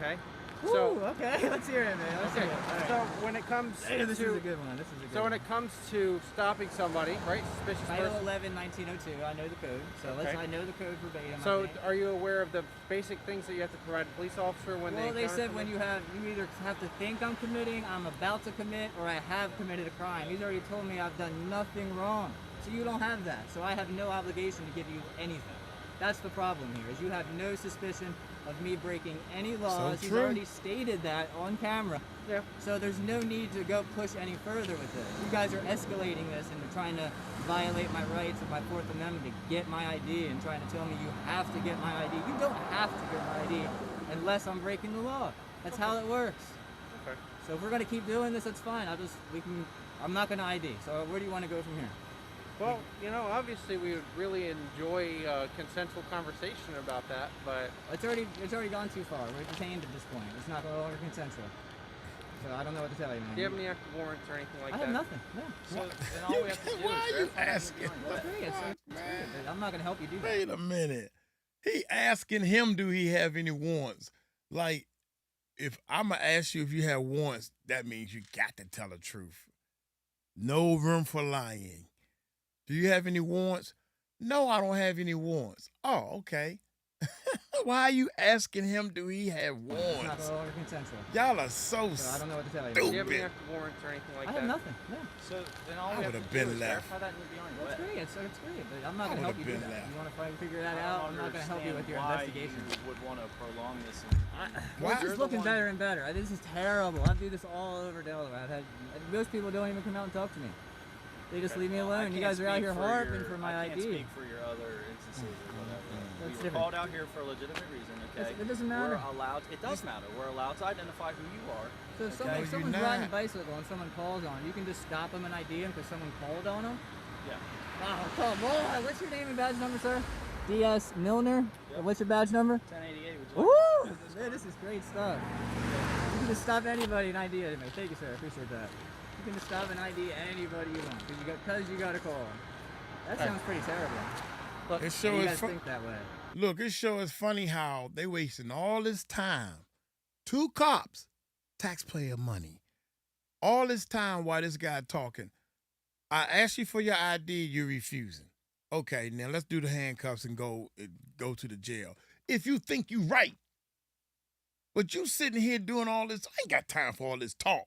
[SPEAKER 8] Okay.
[SPEAKER 15] Woo,
[SPEAKER 8] So
[SPEAKER 15] okay, let's hear it, man. Let's hear it. All right.
[SPEAKER 8] So when it comes
[SPEAKER 15] Hey, this
[SPEAKER 8] to
[SPEAKER 15] is a good one. This is a good
[SPEAKER 8] so when
[SPEAKER 15] one.
[SPEAKER 8] it comes to stopping somebody, right? Suspicious
[SPEAKER 15] Title
[SPEAKER 8] person.
[SPEAKER 15] 11, 1902. I know the code. So
[SPEAKER 8] Okay.
[SPEAKER 15] I know the code verbatim.
[SPEAKER 8] So
[SPEAKER 15] I think.
[SPEAKER 8] are you aware of the basic things that you have to provide a police officer when
[SPEAKER 15] Well,
[SPEAKER 8] they
[SPEAKER 15] they said
[SPEAKER 8] encounter
[SPEAKER 15] when you either have to think I'm committing, I'm about to commit, or I have committed a crime. He's already told me I've done nothing wrong. So you don't have that. So I have no obligation to give you anything. That's the problem here, is you have no suspicion of me breaking any laws. He's already stated that on camera.
[SPEAKER 8] Yeah.
[SPEAKER 15] So there's no need to go push any further with this. You guys are escalating this and trying to violate my rights of my Fourth Amendment to get my ID and trying to tell me you have to get my ID. You don't have to get my ID unless I'm breaking the law. That's how it works.
[SPEAKER 8] Okay.
[SPEAKER 15] So if we're gonna keep doing this, that's fine. I'm not gonna ID. So where do you want to go from here?
[SPEAKER 8] Well, you know, obviously we would really enjoy consensual conversation about that, but
[SPEAKER 15] it's already gone too far. We're detained at this point. It's not no longer consensual. So I don't know what to tell you, man.
[SPEAKER 8] do you have any active warrants or anything like
[SPEAKER 15] I
[SPEAKER 8] that?
[SPEAKER 15] have nothing. No.
[SPEAKER 16] So then all we have to do
[SPEAKER 1] Why
[SPEAKER 16] is
[SPEAKER 1] are you
[SPEAKER 16] verify that
[SPEAKER 1] asking?
[SPEAKER 16] you're doing what?
[SPEAKER 15] I'm not gonna help you do that.
[SPEAKER 1] Wait a minute. He asking him, do he have any warrants? Like, if I'm going to ask you if you have warrants, that means you got to tell the truth. No room for lying. Do you have any warrants? No, I don't have any warrants. Oh, okay. Why are you asking him, do he have warrants?
[SPEAKER 15] It's not all consensual.
[SPEAKER 1] Y'all are so
[SPEAKER 15] I don't know what to tell you.
[SPEAKER 8] Do you have
[SPEAKER 1] stupid.
[SPEAKER 8] any active warrants or anything like
[SPEAKER 15] I
[SPEAKER 8] that?
[SPEAKER 15] have nothing. No.
[SPEAKER 16] So then all
[SPEAKER 1] I
[SPEAKER 16] we have
[SPEAKER 1] would've
[SPEAKER 16] to do
[SPEAKER 1] been
[SPEAKER 16] is
[SPEAKER 1] left.
[SPEAKER 16] verify that and you'll be on your way.
[SPEAKER 15] It's great. It's great. But I'm not
[SPEAKER 1] I
[SPEAKER 15] gonna help you
[SPEAKER 1] would've
[SPEAKER 15] do
[SPEAKER 1] been
[SPEAKER 15] that.
[SPEAKER 1] left.
[SPEAKER 15] You want to figure that
[SPEAKER 16] I
[SPEAKER 15] out?
[SPEAKER 16] don't
[SPEAKER 15] I'm not gonna help you with your
[SPEAKER 16] understand
[SPEAKER 15] investigation.
[SPEAKER 16] why you would want to prolong this.
[SPEAKER 15] Well, it's just looking better and better. This is terrible. I do this all over Delaware. Most people don't even come out and talk to me. They just leave me alone. You guys are out here harping for my
[SPEAKER 16] I can't
[SPEAKER 15] ID.
[SPEAKER 16] speak for your other instances or whatever.
[SPEAKER 15] That's
[SPEAKER 16] We were
[SPEAKER 15] different.
[SPEAKER 16] called out here for a legitimate reason, okay?
[SPEAKER 15] It doesn't matter.
[SPEAKER 16] We're allowed, it does matter. We're allowed to identify who you are.
[SPEAKER 15] So if
[SPEAKER 16] okay?
[SPEAKER 15] someone's riding a bicycle and someone calls on, you can just stop them and ID them because someone called on them?
[SPEAKER 16] Yeah.
[SPEAKER 15] Oh, come on. What's your name and badge number, sir? D.S. Milner.
[SPEAKER 16] Yep.
[SPEAKER 15] What's your badge number?
[SPEAKER 16] 1088.
[SPEAKER 15] Woo! Man, this is great stuff. You can just stop anybody and ID me. Thank you, sir. I appreciate that. You can just stop and ID anybody you want because you got a call. That sounds pretty terrible. Look,
[SPEAKER 1] It sure
[SPEAKER 15] you
[SPEAKER 1] is
[SPEAKER 15] guys think that way.
[SPEAKER 1] Look, it sure is funny how they wasting all this time. 2 cops, taxpayer money. All this time while this guy talking. I asked you for your ID, you're refusing. Okay, now let's do the handcuffs and go to the jail. If you think you right. But you sitting here doing all this, I ain't got time for all this talk.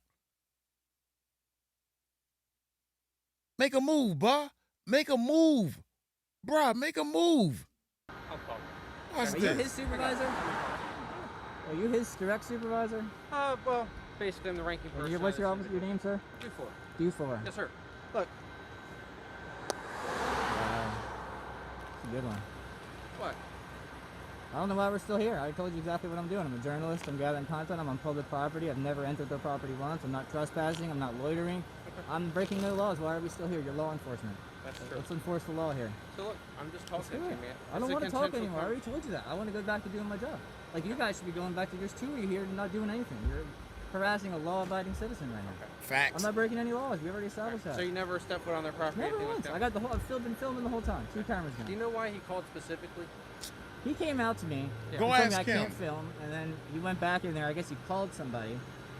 [SPEAKER 1] Make a move, bruh. Make a move. Bruh, make a move. What's
[SPEAKER 15] Are
[SPEAKER 1] this?
[SPEAKER 15] you his supervisor? Are you his direct supervisor?
[SPEAKER 8] Well, basically I'm the ranking person.
[SPEAKER 15] What's your name, sir?
[SPEAKER 8] Dufour.
[SPEAKER 15] Dufour.
[SPEAKER 8] Yes, sir. Look.
[SPEAKER 15] It's a good one.
[SPEAKER 8] What?
[SPEAKER 15] I don't know why we're still here. I told you exactly what I'm doing. I'm a journalist. I'm gathering content. I'm on public property. I've never entered their property once. I'm not trespassing. I'm not loitering. I'm breaking no laws. Why are we still here? You're law enforcement.
[SPEAKER 8] That's true.
[SPEAKER 15] Let's enforce the law here.
[SPEAKER 8] So look, I'm just talking to you, man.
[SPEAKER 15] I don't want to talk anymore. I already told you that. I want to go back to doing my job. Like, you guys should be going back to, there's 2 of you here and not doing anything. You're harassing a law-abiding citizen right now.
[SPEAKER 1] Facts.
[SPEAKER 15] I'm not breaking any laws. We already established that.
[SPEAKER 8] So you never stepped foot on their property?
[SPEAKER 15] Never
[SPEAKER 8] anything
[SPEAKER 15] once.
[SPEAKER 8] like
[SPEAKER 15] I
[SPEAKER 8] that?
[SPEAKER 15] got the whole, I've been filming the whole time. 2 cameras down.
[SPEAKER 8] Do you know why he called specifically?
[SPEAKER 15] He came out to me.
[SPEAKER 1] Yeah.
[SPEAKER 15] He
[SPEAKER 1] Go
[SPEAKER 15] told me
[SPEAKER 1] ask
[SPEAKER 15] I
[SPEAKER 1] him.
[SPEAKER 15] can't film, and then he went back in there. I guess he called somebody,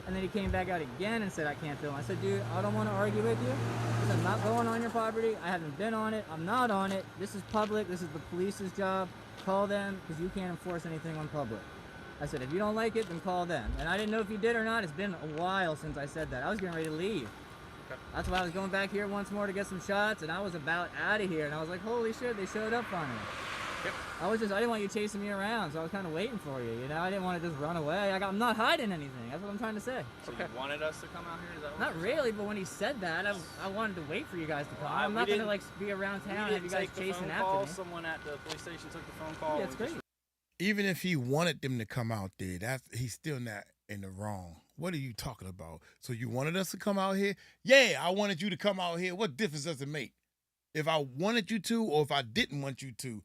[SPEAKER 15] and then he came back out again and said I can't film. I said, dude, I don't want to argue with you. I said, I'm not going on your property. I haven't been on it. I'm not on it. This is public. This is the police's job. Call them because you can't enforce anything on public. I said, if you don't like it, then call them. And I didn't know if you did or not. It's been a while since I said that. I was getting ready to leave.
[SPEAKER 8] Okay.
[SPEAKER 15] That's why I was going back here once more to get some shots, and I was about out of here. And I was like, holy shit, they showed up on me.
[SPEAKER 8] Yep.
[SPEAKER 15] I didn't want you chasing me around, so I was kind of waiting for you. You know, I didn't want to just run away. I'm not hiding anything. That's what I'm trying to say.
[SPEAKER 2] So you wanted us to come out here? Is that what
[SPEAKER 15] Not really, but when he said that, I wanted to wait for you guys to come. I'm not gonna like be around town and have you guys chasing after me.
[SPEAKER 2] Someone at the police station took the phone call.
[SPEAKER 15] Yeah, it's great.
[SPEAKER 1] Even if he wanted them to come out there, he's still not in the wrong. What are you talking about? So you wanted us to come out here? Yeah, I wanted you to come out here. What difference does it make? If I wanted you to or if I didn't want you to,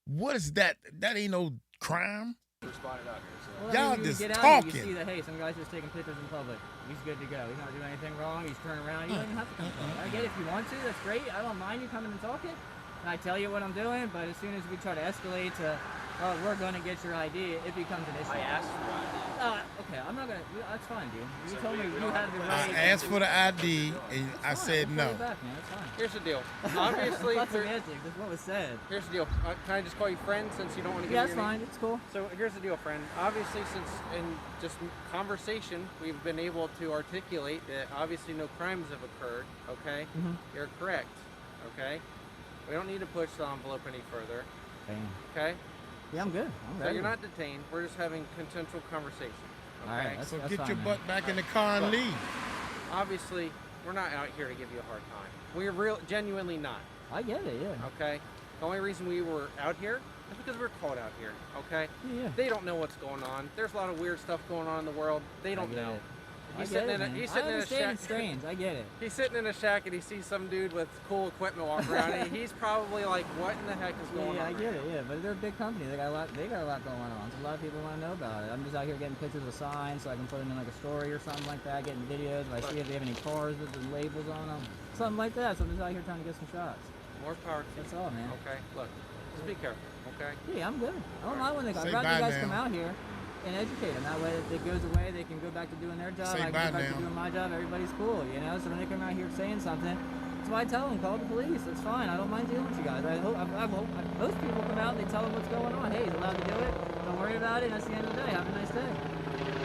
[SPEAKER 1] what is that? That ain't no crime.
[SPEAKER 2] Responded out here. So.
[SPEAKER 15] Well,
[SPEAKER 1] Y'all
[SPEAKER 15] I mean,
[SPEAKER 1] just
[SPEAKER 15] you get out
[SPEAKER 1] talking.
[SPEAKER 15] Here, you see that, hey, some guy's just taking pictures in public. He's good to go. He's not doing anything wrong. He's turning around. You don't even have to come forward. I get it if you want to. That's great. I don't mind you coming and talking. And I tell you what I'm doing, but as soon as we try to escalate to, oh, we're going to get your ID, it becomes an issue.
[SPEAKER 2] I asked for your ID.
[SPEAKER 15] Okay, I'm not going to. That's fine, dude. You
[SPEAKER 2] So
[SPEAKER 15] told me you had the
[SPEAKER 1] I
[SPEAKER 15] right.
[SPEAKER 1] asked for the ID and I said
[SPEAKER 15] I'll
[SPEAKER 1] no.
[SPEAKER 15] call you back, man. That's fine.
[SPEAKER 8] Here's the deal. Obviously,
[SPEAKER 15] That's semantics. That's what was said.
[SPEAKER 8] here's the deal. Can I just call you friend since you don't want to give
[SPEAKER 15] Yeah,
[SPEAKER 8] me
[SPEAKER 15] that's
[SPEAKER 8] your
[SPEAKER 15] fine.
[SPEAKER 8] name?
[SPEAKER 15] It's cool.
[SPEAKER 8] So here's the deal, friend. Obviously, since in just conversation, we've been able to articulate that obviously no crimes have occurred, okay?
[SPEAKER 15] Mhm.
[SPEAKER 8] You're correct, okay? We don't need to push the envelope any further,
[SPEAKER 15] Damn.
[SPEAKER 8] okay?
[SPEAKER 15] Yeah, I'm good. I'm
[SPEAKER 8] So
[SPEAKER 15] ready.
[SPEAKER 8] you're not detained. We're just having consensual conversation, okay?
[SPEAKER 15] All right, that's
[SPEAKER 1] So
[SPEAKER 15] fine,
[SPEAKER 1] get your
[SPEAKER 15] man.
[SPEAKER 1] butt back in the car and
[SPEAKER 8] Look.
[SPEAKER 1] leave.
[SPEAKER 8] Obviously, we're not out here to give you a hard time. We're genuinely not,
[SPEAKER 15] I get it, yeah.
[SPEAKER 8] okay? The only reason we were out here is because we were called out here, okay?
[SPEAKER 15] Yeah.
[SPEAKER 8] They don't know what's going on. There's a lot of weird stuff going on in the world. They don't know.
[SPEAKER 15] I get it, man.
[SPEAKER 8] He's
[SPEAKER 15] I
[SPEAKER 8] sitting in a
[SPEAKER 15] understand
[SPEAKER 8] shack.
[SPEAKER 15] it's strange. I get it.
[SPEAKER 8] He's sitting in a shack and he sees some dude with cool equipment walking around. And he's probably like, "What in the heck is going
[SPEAKER 15] Yeah,
[SPEAKER 8] on?"
[SPEAKER 15] I get it. Yeah, but they're a big company. They got a lot. They got a lot going on. So a lot of people want to know about it. I'm just out here getting pictures of signs so I can put them in like a story or something like that. Getting videos. If I see if they have any cars with the labels on them, something like that. So I'm just out here trying to get some shots.
[SPEAKER 8] More power to you.
[SPEAKER 15] That's all, man.
[SPEAKER 8] Okay, look, just be careful. Okay.
[SPEAKER 15] Yeah, I'm good. I don't mind when they go.
[SPEAKER 1] Say
[SPEAKER 15] I'd rather
[SPEAKER 1] bye
[SPEAKER 15] you guys
[SPEAKER 1] now.
[SPEAKER 15] come out here and educate them. That way, if it goes away, they can go back to doing their job.
[SPEAKER 1] Say
[SPEAKER 15] I can
[SPEAKER 1] bye
[SPEAKER 15] go back
[SPEAKER 1] now.
[SPEAKER 15] to doing my job. Everybody's cool, you know. So when they come out here saying something, that's why I tell them, call the police. That's fine. I don't mind dealing with you guys. I hope most people come out and they tell them what's going on. Hey, he's allowed to do it. Don't worry about it. And that's the end of the day. Have a nice day.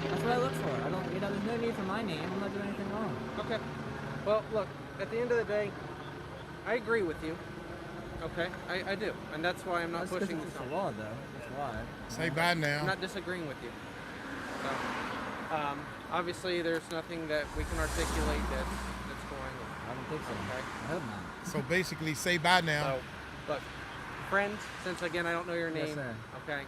[SPEAKER 15] That's what I look for. I don't, you know, there's no need for my name. I'm not doing anything wrong.
[SPEAKER 8] Okay. Well, look, at the end of the day, I agree with you. Okay, I do, and that's why I'm not pushing this
[SPEAKER 15] It's
[SPEAKER 8] on.
[SPEAKER 15] a law, though. That's why.
[SPEAKER 1] Say bye now.
[SPEAKER 8] I'm not disagreeing with you. So, obviously, there's nothing that we can articulate that's going on.
[SPEAKER 15] I don't think so.
[SPEAKER 8] Okay.
[SPEAKER 15] I hope not.
[SPEAKER 1] So basically, say bye now.
[SPEAKER 8] So, look, friend, since again I don't know your name,
[SPEAKER 15] Yes, sir.
[SPEAKER 8] okay,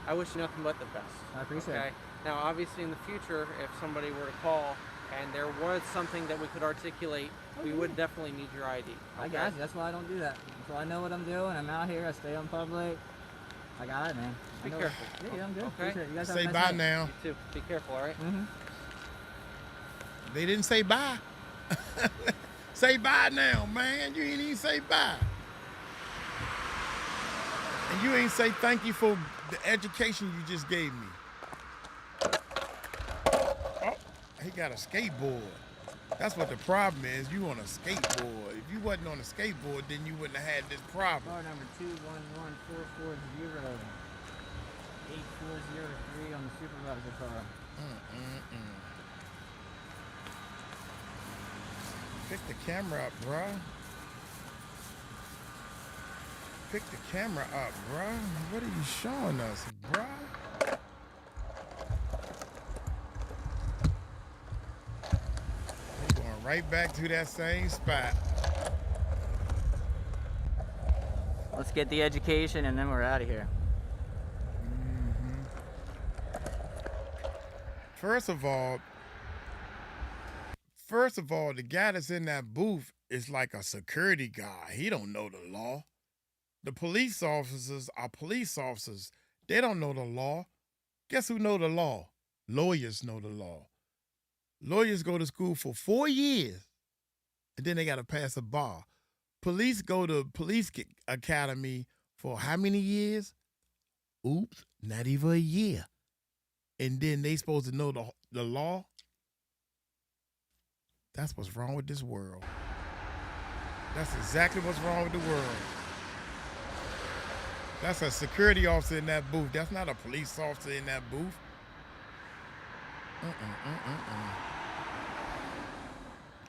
[SPEAKER 8] I wish you nothing but the best.
[SPEAKER 15] I appreciate
[SPEAKER 8] okay?
[SPEAKER 15] it.
[SPEAKER 8] Now, obviously, in the future, if somebody were to call and there was something that we could articulate, we would definitely need your ID.
[SPEAKER 15] I got you. That's why I don't do that. So I know what I'm doing. I'm out here. I stay on public. I got it, man.
[SPEAKER 8] Be
[SPEAKER 15] I know-
[SPEAKER 8] careful.
[SPEAKER 15] Yeah, I'm good.
[SPEAKER 8] Okay.
[SPEAKER 15] Appreciate it. You guys have a
[SPEAKER 1] Say
[SPEAKER 15] nice
[SPEAKER 1] bye
[SPEAKER 15] night.
[SPEAKER 1] now.
[SPEAKER 8] You too. Be careful, all right?
[SPEAKER 15] Mm-hmm.
[SPEAKER 1] They didn't say bye. Say bye now, man. You ain't even say bye. And you ain't say thank you for the education you just gave me. Oh, he got a skateboard. That's what the problem is. You on a skateboard. If you wasn't on a skateboard, then you wouldn't have had this problem.
[SPEAKER 15] Car number 211440 8403 on the supervisor car.
[SPEAKER 1] Pick the camera up, bruh. Pick the camera up, bruh. What are you showing us, bruh? We're going right back to that same spot.
[SPEAKER 15] Let's get the education and then we're out of here.
[SPEAKER 1] First of all, the guy that's in that booth is like a security guy. He don't know the law. The police officers are police officers. They don't know the law. Guess who know the law? Lawyers know the law. Lawyers go to school for 4 years, and then they got to pass a bar. Police go to police academy for how many years? Oops, not even a year. And then they supposed to know the law? That's what's wrong with this world. That's exactly what's wrong with the world. That's a security officer in that booth. That's not a police officer in that booth.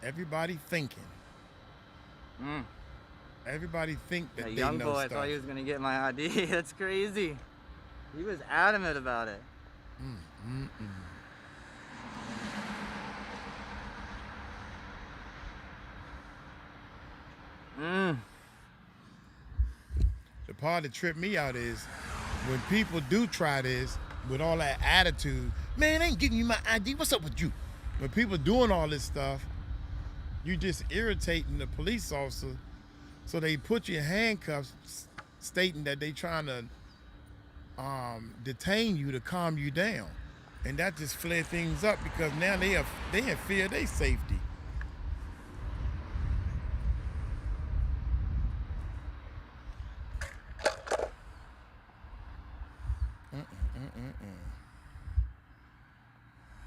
[SPEAKER 1] Everybody thinking. Everybody think that
[SPEAKER 15] That
[SPEAKER 1] they
[SPEAKER 15] young
[SPEAKER 1] know
[SPEAKER 15] boy
[SPEAKER 1] stuff.
[SPEAKER 15] thought he was gonna get my ID. That's crazy. He was adamant about it.
[SPEAKER 1] The part that tripped me out is when people do try this with all that attitude, man, I ain't giving you my ID. What's up with you? When people doing all this stuff, you just irritating the police officer, so they put you in handcuffs, stating that they trying to detain you to calm you down, and that just flared things up because now they in fear of their safety.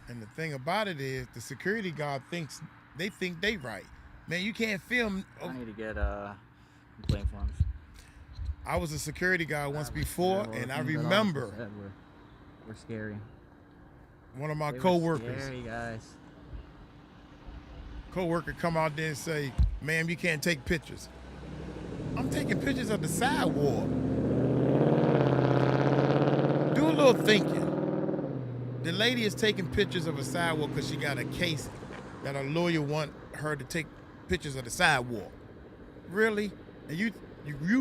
[SPEAKER 1] And the thing about it is, the security guard thinks they right. Man, you can't film.
[SPEAKER 15] I need to get complaint forms.
[SPEAKER 1] I was a security guard once before, and I remember
[SPEAKER 15] we're scary.
[SPEAKER 1] One of my
[SPEAKER 15] They were
[SPEAKER 1] co-workers.
[SPEAKER 15] Scary guys.
[SPEAKER 1] Co-worker come out there and say, "Ma'am, you can't take pictures." I'm taking pictures of the sidewalk. Do a little thinking. The lady is taking pictures of a sidewalk because she got a case that a lawyer want her to take pictures of the sidewalk. Really? And you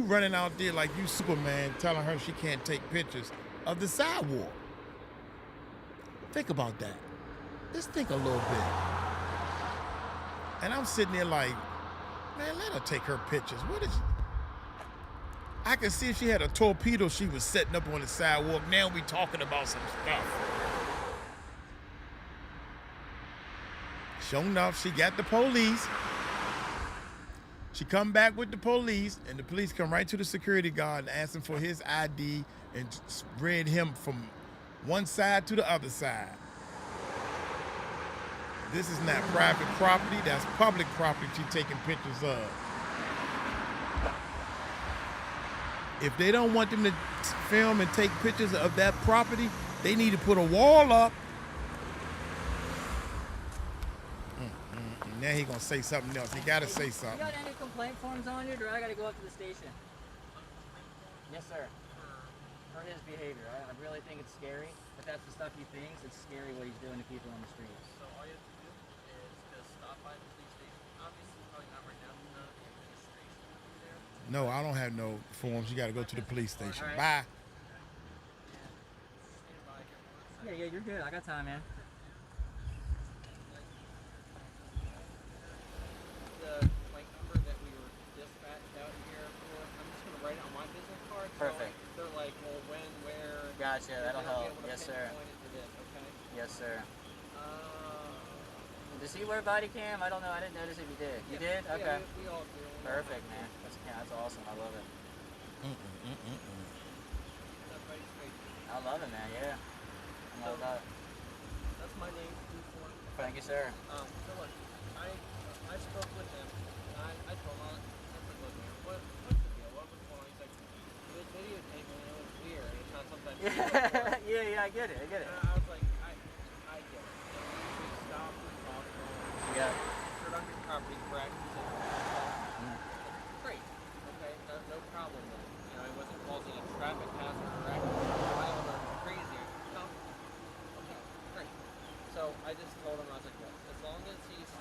[SPEAKER 1] running out there like you Superman telling her she can't take pictures of the sidewalk. Think about that. Just think a little bit. And I'm sitting there like, man, let her take her pictures. What is I can see if she had a torpedo she was setting up on the sidewalk. Now we talking about some stuff. Sure enough, she got the police. She come back with the police, and the police come right to the security guard and ask him for his ID and spread him from one side to the other side. This is not private property, that's public property she's taking pictures of. If they don't want them to film and take pictures of that property, they need to put a wall up. Now he gonna say something else. He gotta say something.
[SPEAKER 15] You got any complaint forms on you, or I gotta go up to the station? Yes, sir. For his behavior, I really think it's scary. If that's the stuff he thinks, it's scary what he's doing to people on the streets.
[SPEAKER 4] So all you have to do is just stop by the police station. Obviously, probably not right now. The administration will be there.
[SPEAKER 1] No, I don't have no forms. You gotta go to the police station.
[SPEAKER 15] All
[SPEAKER 1] Bye.
[SPEAKER 15] right. Yeah, you're good. I got time, man.
[SPEAKER 4] The complaint number that we were dispatched out here for, I'm just going to write it on my business card.
[SPEAKER 15] Perfect.
[SPEAKER 4] So they're like, well, when, where.
[SPEAKER 15] Gotcha, that'll help. Yes, sir.
[SPEAKER 4] This, okay?
[SPEAKER 15] Yes, sir. Does he wear body cam? I don't know. I didn't notice if he did. You did? Okay.
[SPEAKER 4] Yeah, we all do.
[SPEAKER 15] Perfect, man. That's awesome. I love it. I love it, man. Yeah. I'm all about it.
[SPEAKER 4] That's my name.
[SPEAKER 15] Thank you, sir.
[SPEAKER 4] So look, I spoke with him, and I told him, I was like, look, man, what's the deal? What was going on? He's like, he was videotaping, and it was weird. It's not sometimes.
[SPEAKER 15] Yeah, I get it.
[SPEAKER 4] And I was like, I get it. You should stop and talk to him.
[SPEAKER 15] Yeah.
[SPEAKER 4] You're on your property, correct? He said, great. Okay, no problem then. You know, it wasn't causing a traffic hazard or violent or crazy. No. Okay, great. So I just told him, I was like, look, as long as he's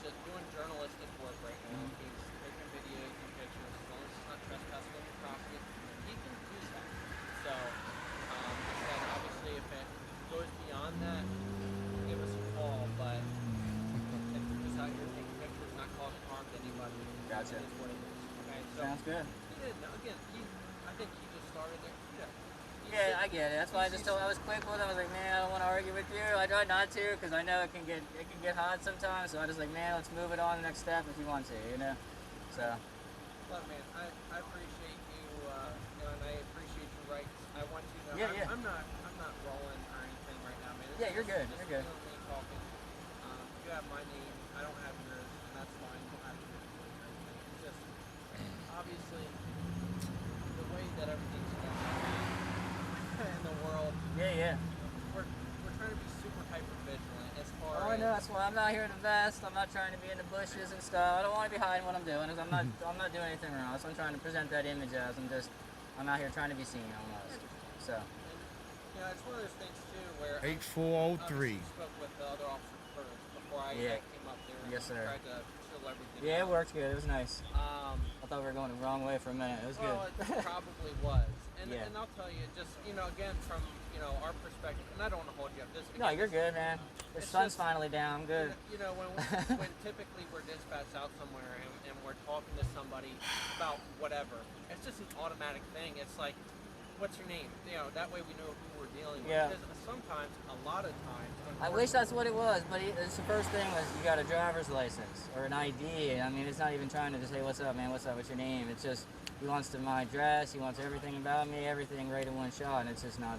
[SPEAKER 4] just doing journalistic work right now, he's taking videos and pictures, as long as he's not trespassing on your property, he can do that. So, I said, obviously, if it goes beyond that, give us a call, but if you're just out here taking pictures, not causing harm to anybody,
[SPEAKER 15] Gotcha.
[SPEAKER 4] it is what it is. Okay, so
[SPEAKER 15] Sounds good.
[SPEAKER 4] He did. Now, again, I think he just started there.
[SPEAKER 15] Yeah, I get it. That's why I was quick with him. I was like, man, I don't want to argue with you. I tried not to because I know it can get hot sometimes. So I was like, man, let's move it on to the next step if you want to, you know. So.
[SPEAKER 4] Look, man, I appreciate you, and I appreciate your rights. I want you to know.
[SPEAKER 15] Yeah.
[SPEAKER 4] I'm not rolling or anything right now, man.
[SPEAKER 15] Yeah, you're good.
[SPEAKER 4] You're good. Me talking. You have my name. I don't have yours, and that's fine. You don't have to do anything. It's just obviously the way that everything's
[SPEAKER 15] I'm not here to vest. I'm not trying to be in the bushes and stuff. I don't want to be hiding what I'm doing. I'm not doing anything wrong. So I'm trying to present that image as I'm out here trying to be seen almost. So.
[SPEAKER 4] You know, it's one of those things too where
[SPEAKER 1] 8403.
[SPEAKER 4] Spoke with the other officer first before I came up there.
[SPEAKER 15] Yes, sir.
[SPEAKER 4] Tried to chill everything.
[SPEAKER 15] Yeah,
[SPEAKER 4] out.
[SPEAKER 15] It worked good. It was nice. I thought we were going the wrong way for a minute. It was
[SPEAKER 4] well,
[SPEAKER 15] good.
[SPEAKER 4] It probably was. And,
[SPEAKER 15] Yeah.
[SPEAKER 4] and I'll tell you, just, you know, again, from, you know, our perspective, and I don't want to hold you up.
[SPEAKER 15] No, you're good, man. The sun's finally down. I'm good.
[SPEAKER 4] You know, when typically we're dispatched out somewhere and we're talking to somebody about whatever, it's just an automatic thing. It's like, what's your name? You know, that way we know who we're dealing with.
[SPEAKER 15] Yeah.
[SPEAKER 4] Because sometimes, a lot of times,
[SPEAKER 15] I wish that's what it was, but it's the first thing was you got a driver's license or an ID. I mean, it's not even trying to just say, what's up, man? What's up? What's your name? It's just, he wants my address. He wants everything about me, everything right in one shot. And it's just not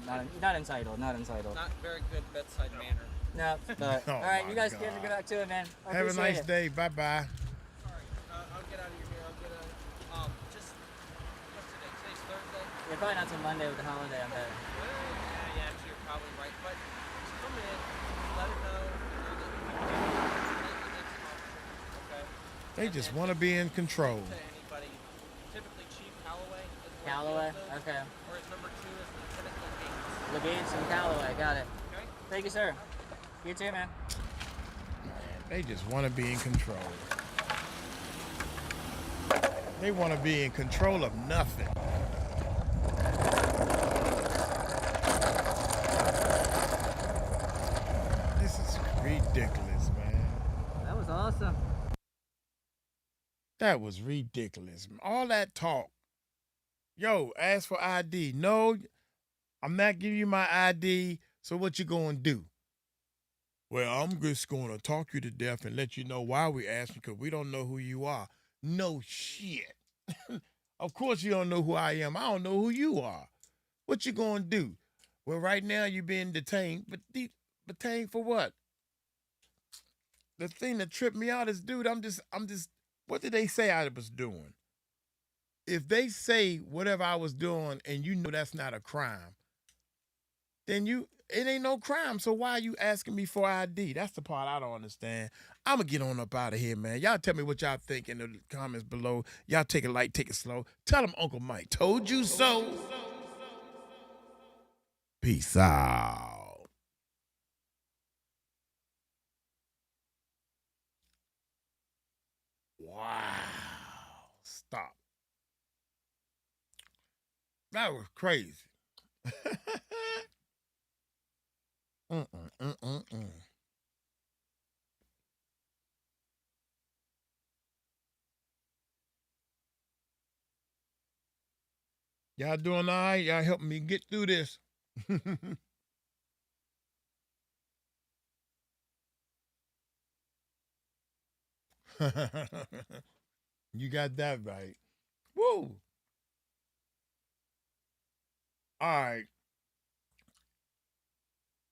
[SPEAKER 15] entitled. Not entitled.
[SPEAKER 4] Not very good bedside manner.
[SPEAKER 15] No, but all right, you guys get back to it, man.
[SPEAKER 1] Have a nice day. Bye bye.
[SPEAKER 4] Sorry, I'll get out of your here. I'll get a just what's today? Today's Thursday.
[SPEAKER 15] Yeah, probably not till Monday with the holiday. I'm betting.
[SPEAKER 4] Yeah, actually, you're probably right. But just come in, let it know that you okay?
[SPEAKER 1] They just want to be in control.
[SPEAKER 4] To anybody, typically Chief Calloway is one
[SPEAKER 15] Calloway,
[SPEAKER 4] of those,
[SPEAKER 15] okay.
[SPEAKER 4] Or his number 2 is Lieutenant Gates.
[SPEAKER 15] Legates and Calloway, got it.
[SPEAKER 4] Okay.
[SPEAKER 15] Thank you, sir. You too, man.
[SPEAKER 1] They just want to be in control. They want to be in control of nothing. This is ridiculous, man.
[SPEAKER 15] That was awesome.
[SPEAKER 1] That was ridiculous. All that talk. Yo, ask for ID. No, I'm not giving you my ID, so what you gonna do? Well, I'm just gonna talk you to death and let you know why we asking, because we don't know who you are. No shit. Of course you don't know who I am. I don't know who you are. What you gonna do? Well, right now you're being detained, but detained for what? The thing that tripped me out is, dude, I'm just, what did they say I was doing? If they say whatever I was doing and you know that's not a crime, then it ain't no crime. So why are you asking me for ID? That's the part I don't understand. I'm going to get on up out of here, man. Y'all tell me what y'all think in the comments below. Y'all take it light, take it slow. Tell them Uncle Mike told you so. Peace out. Wow. Stop. That was crazy. Y'all doing all right? Y'all helping me get through this. You got that right. Woo. All right.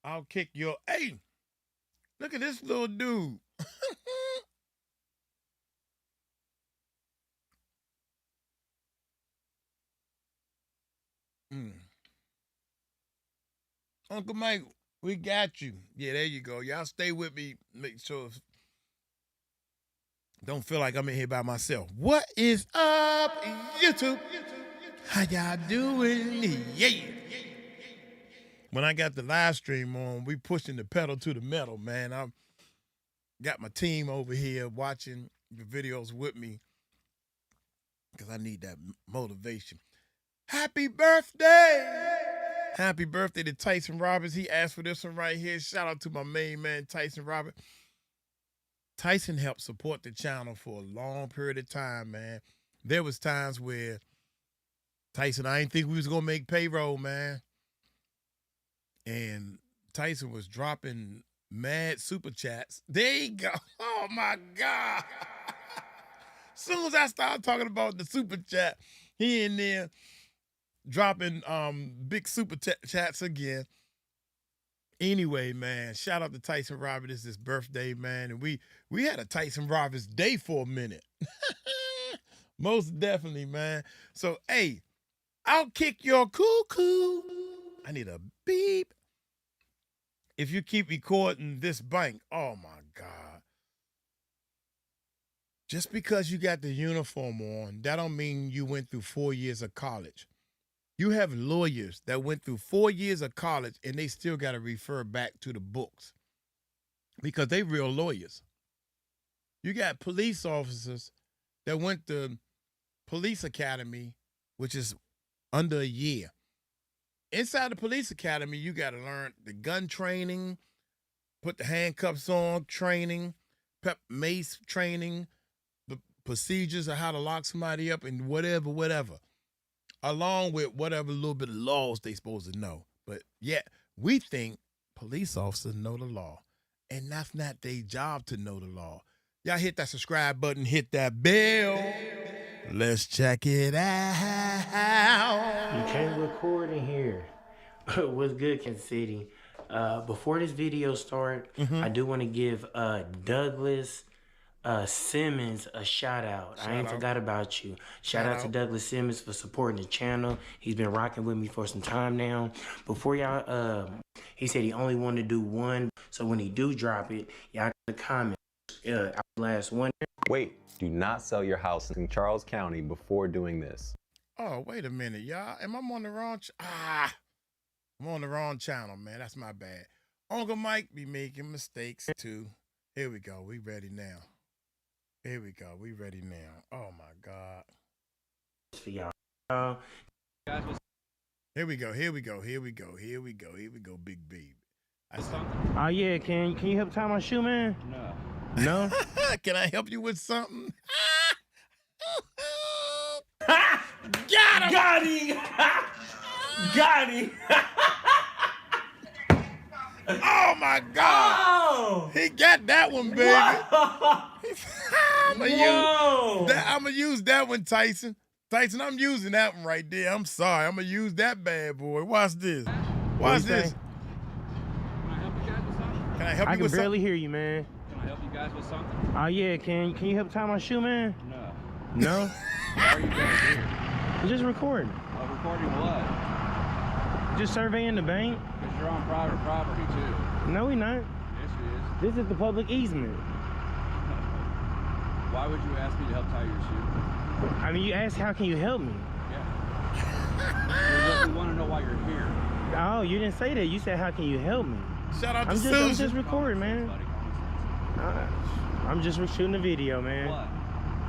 [SPEAKER 1] I'll kick your... Hey, look at this little dude. Uncle Mike, we got you. Yeah, there you go. Y'all stay with me. Make sure... Don't feel like I'm in here by myself. What is up, YouTube? How y'all doing? Yeah. When I got the live stream on, we pushing the pedal to the metal, man. I got my team over here watching the videos with me because I need that motivation. Happy birthday! Happy birthday to Tyson Roberts. He asked for this one right here. Shout out to my main man, Tyson Roberts. Tyson helped support the channel for a long period of time, man. There was times where Tyson, I didn't think we was going to make payroll, man. And Tyson was dropping mad super chats. There you go. Oh, my God. As soon as I started talking about the super chat, he in there dropping big super chats again. Anyway, man, shout out to Tyson Roberts. It's his birthday, man. And we had a Tyson Roberts day for a minute. Most definitely, man. So, hey, I'll kick your cuckoo. I need a beep. if you keep recording this bank, oh my God. Just because you got the uniform on, that don't mean you went through 4 years of college. You have lawyers that went through 4 years of college and they still got to refer back to the books because they real lawyers. You got police officers that went to police academy, which is under a year. Inside the police academy, you got to learn the gun training, put the handcuffs on training, pep mace training, the procedures of how to lock somebody up and whatever. Along with whatever little bit of laws they supposed to know. But yet, we think police officers know the law. And that's not their job to know the law. Y'all hit that subscribe button, hit that bell. Let's check it out.
[SPEAKER 17] You can't record in here. What's good, Kansas City? Before this video starts, I do want to give Douglas Simmons a shout out. I ain't forgot about you. Shout out to Douglas Simmons for supporting the channel. He's been rocking with me for some time now. Before y'all, he said he only wanted to do one. So when he do drop it, y'all can comment. Last one.
[SPEAKER 18] Wait, do not sell your house in Charles County before doing this.
[SPEAKER 1] Oh, wait a minute, y'all. Am I on the wrong? I'm on the wrong channel, man. That's my bad. Uncle Mike be making mistakes too. Here we go. We ready now. Here we go. We ready now. Oh my God.
[SPEAKER 17] For y'all.
[SPEAKER 1] Here we go. Here we go. Here we go. Here we go. Here we go. Big baby.
[SPEAKER 17] Oh yeah, can you help tie my shoe, man?
[SPEAKER 1] No.
[SPEAKER 17] No?
[SPEAKER 1] Can I help you with something? Got him!
[SPEAKER 17] Got him! Got him!
[SPEAKER 1] Oh my God!
[SPEAKER 17] Oh!
[SPEAKER 1] He got that one, baby. I'm gonna use that one, Tyson. Tyson, I'm using that one right there. I'm sorry. I'm gonna use that bad boy. Watch this. Watch this. Can I help you with something?
[SPEAKER 17] I can barely hear you, man.
[SPEAKER 19] Can I help you guys with something?
[SPEAKER 17] Oh yeah, can you help tie my shoe, man?
[SPEAKER 19] No.
[SPEAKER 17] No?
[SPEAKER 19] Why are you guys here?
[SPEAKER 17] I'm just recording.
[SPEAKER 19] Recording what?
[SPEAKER 17] Just surveying the bank.
[SPEAKER 19] Because you're on private property too.
[SPEAKER 17] No, we not.
[SPEAKER 19] Yes, it is.
[SPEAKER 17] This is the public easement.
[SPEAKER 19] Why would you ask me to help tie your shoe?
[SPEAKER 17] I mean, you asked, how can you help me?
[SPEAKER 19] Yeah. We want to know why you're here.
[SPEAKER 17] Oh, you didn't say that. You said, how can you help me?
[SPEAKER 1] Shout out to
[SPEAKER 17] I'm
[SPEAKER 1] Susan.
[SPEAKER 17] just recording, man. I'm just shooting a video, man.
[SPEAKER 19] What?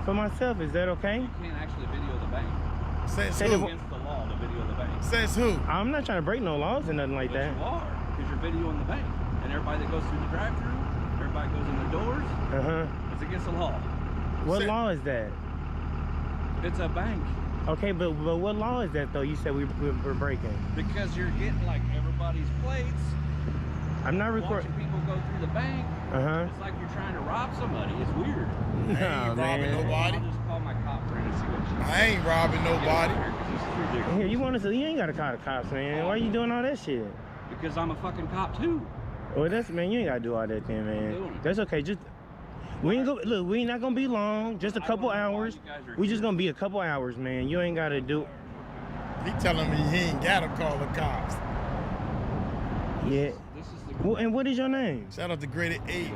[SPEAKER 17] For myself, is that okay?
[SPEAKER 19] You can't actually video the bank.
[SPEAKER 1] Says
[SPEAKER 19] It's
[SPEAKER 1] who?
[SPEAKER 19] against the law to video the bank.
[SPEAKER 1] Says who?
[SPEAKER 17] I'm not trying to break no laws or nothing like that.
[SPEAKER 19] You are, because you're videoing the bank. And everybody that goes through the drive-thru, everybody goes in the doors. It's against the law.
[SPEAKER 17] What law is that?
[SPEAKER 19] It's a bank.
[SPEAKER 17] Okay, but what law is that, though? You said we're breaking.
[SPEAKER 19] Because you're getting, like, everybody's plates.
[SPEAKER 17] I'm not recording.
[SPEAKER 19] Watching people go through the bank. It's like you're trying to rob somebody. It's weird.
[SPEAKER 1] I ain't robbing nobody.
[SPEAKER 19] I'll just call my cop friend and see what she says.
[SPEAKER 1] I ain't robbing nobody.
[SPEAKER 17] Here, you want us to? You ain't got to call the cops, man. Why are you doing all that shit?
[SPEAKER 19] Because I'm a fucking cop too.
[SPEAKER 17] Well, that's, man, you ain't got to do all that then, man. That's okay. Just we ain't go. Look, we ain't not gonna be long. Just a couple hours. We just gonna be a couple hours, man. You ain't got to do.
[SPEAKER 1] He telling me he ain't got to call the cops.
[SPEAKER 17] Yeah. Well, and what is your name?
[SPEAKER 1] Shout out to Graded 8.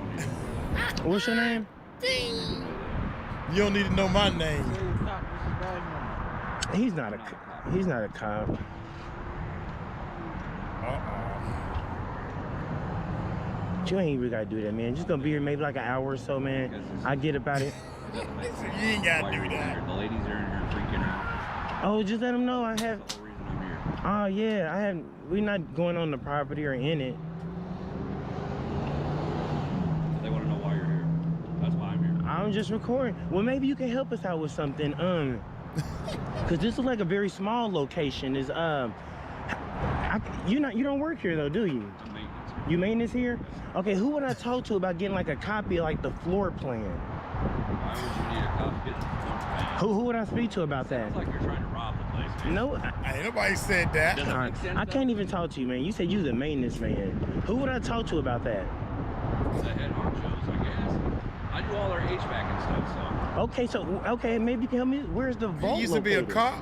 [SPEAKER 17] What's your name?
[SPEAKER 1] Ding. You don't need to know my name.
[SPEAKER 17] He's not a cop. You ain't really gotta do that, man. Just gonna be here maybe like an hour or so, man. I get about it.
[SPEAKER 1] You ain't gotta do that.
[SPEAKER 19] The ladies are in here freaking out.
[SPEAKER 17] Oh, just let them know I have.
[SPEAKER 19] That's the whole reason I'm here.
[SPEAKER 17] Oh yeah, I have. We're not going on the property or in it.
[SPEAKER 19] They want to know why you're here. That's why I'm here.
[SPEAKER 17] I'm just recording. Well, maybe you can help us out with something. Cause this is like a very small location. Is you don't work here though, do you?
[SPEAKER 19] I'm maintenance.
[SPEAKER 17] You maintenance here? Okay, who would I talk to about getting like a copy of like the floor plan?
[SPEAKER 19] Why would you need a copy of the floor plan?
[SPEAKER 17] Who would I speak to about that?
[SPEAKER 19] It's like you're trying to rob the place, man.
[SPEAKER 17] No,
[SPEAKER 1] ain't nobody said that.
[SPEAKER 17] I can't even talk to you, man. You said you the maintenance man. Who would I talk to about that?
[SPEAKER 19] The head honchos, I guess. I do all their HVAC and stuff, so.
[SPEAKER 17] Okay, maybe you can help me. Where's the vault?
[SPEAKER 1] You used to be a cop?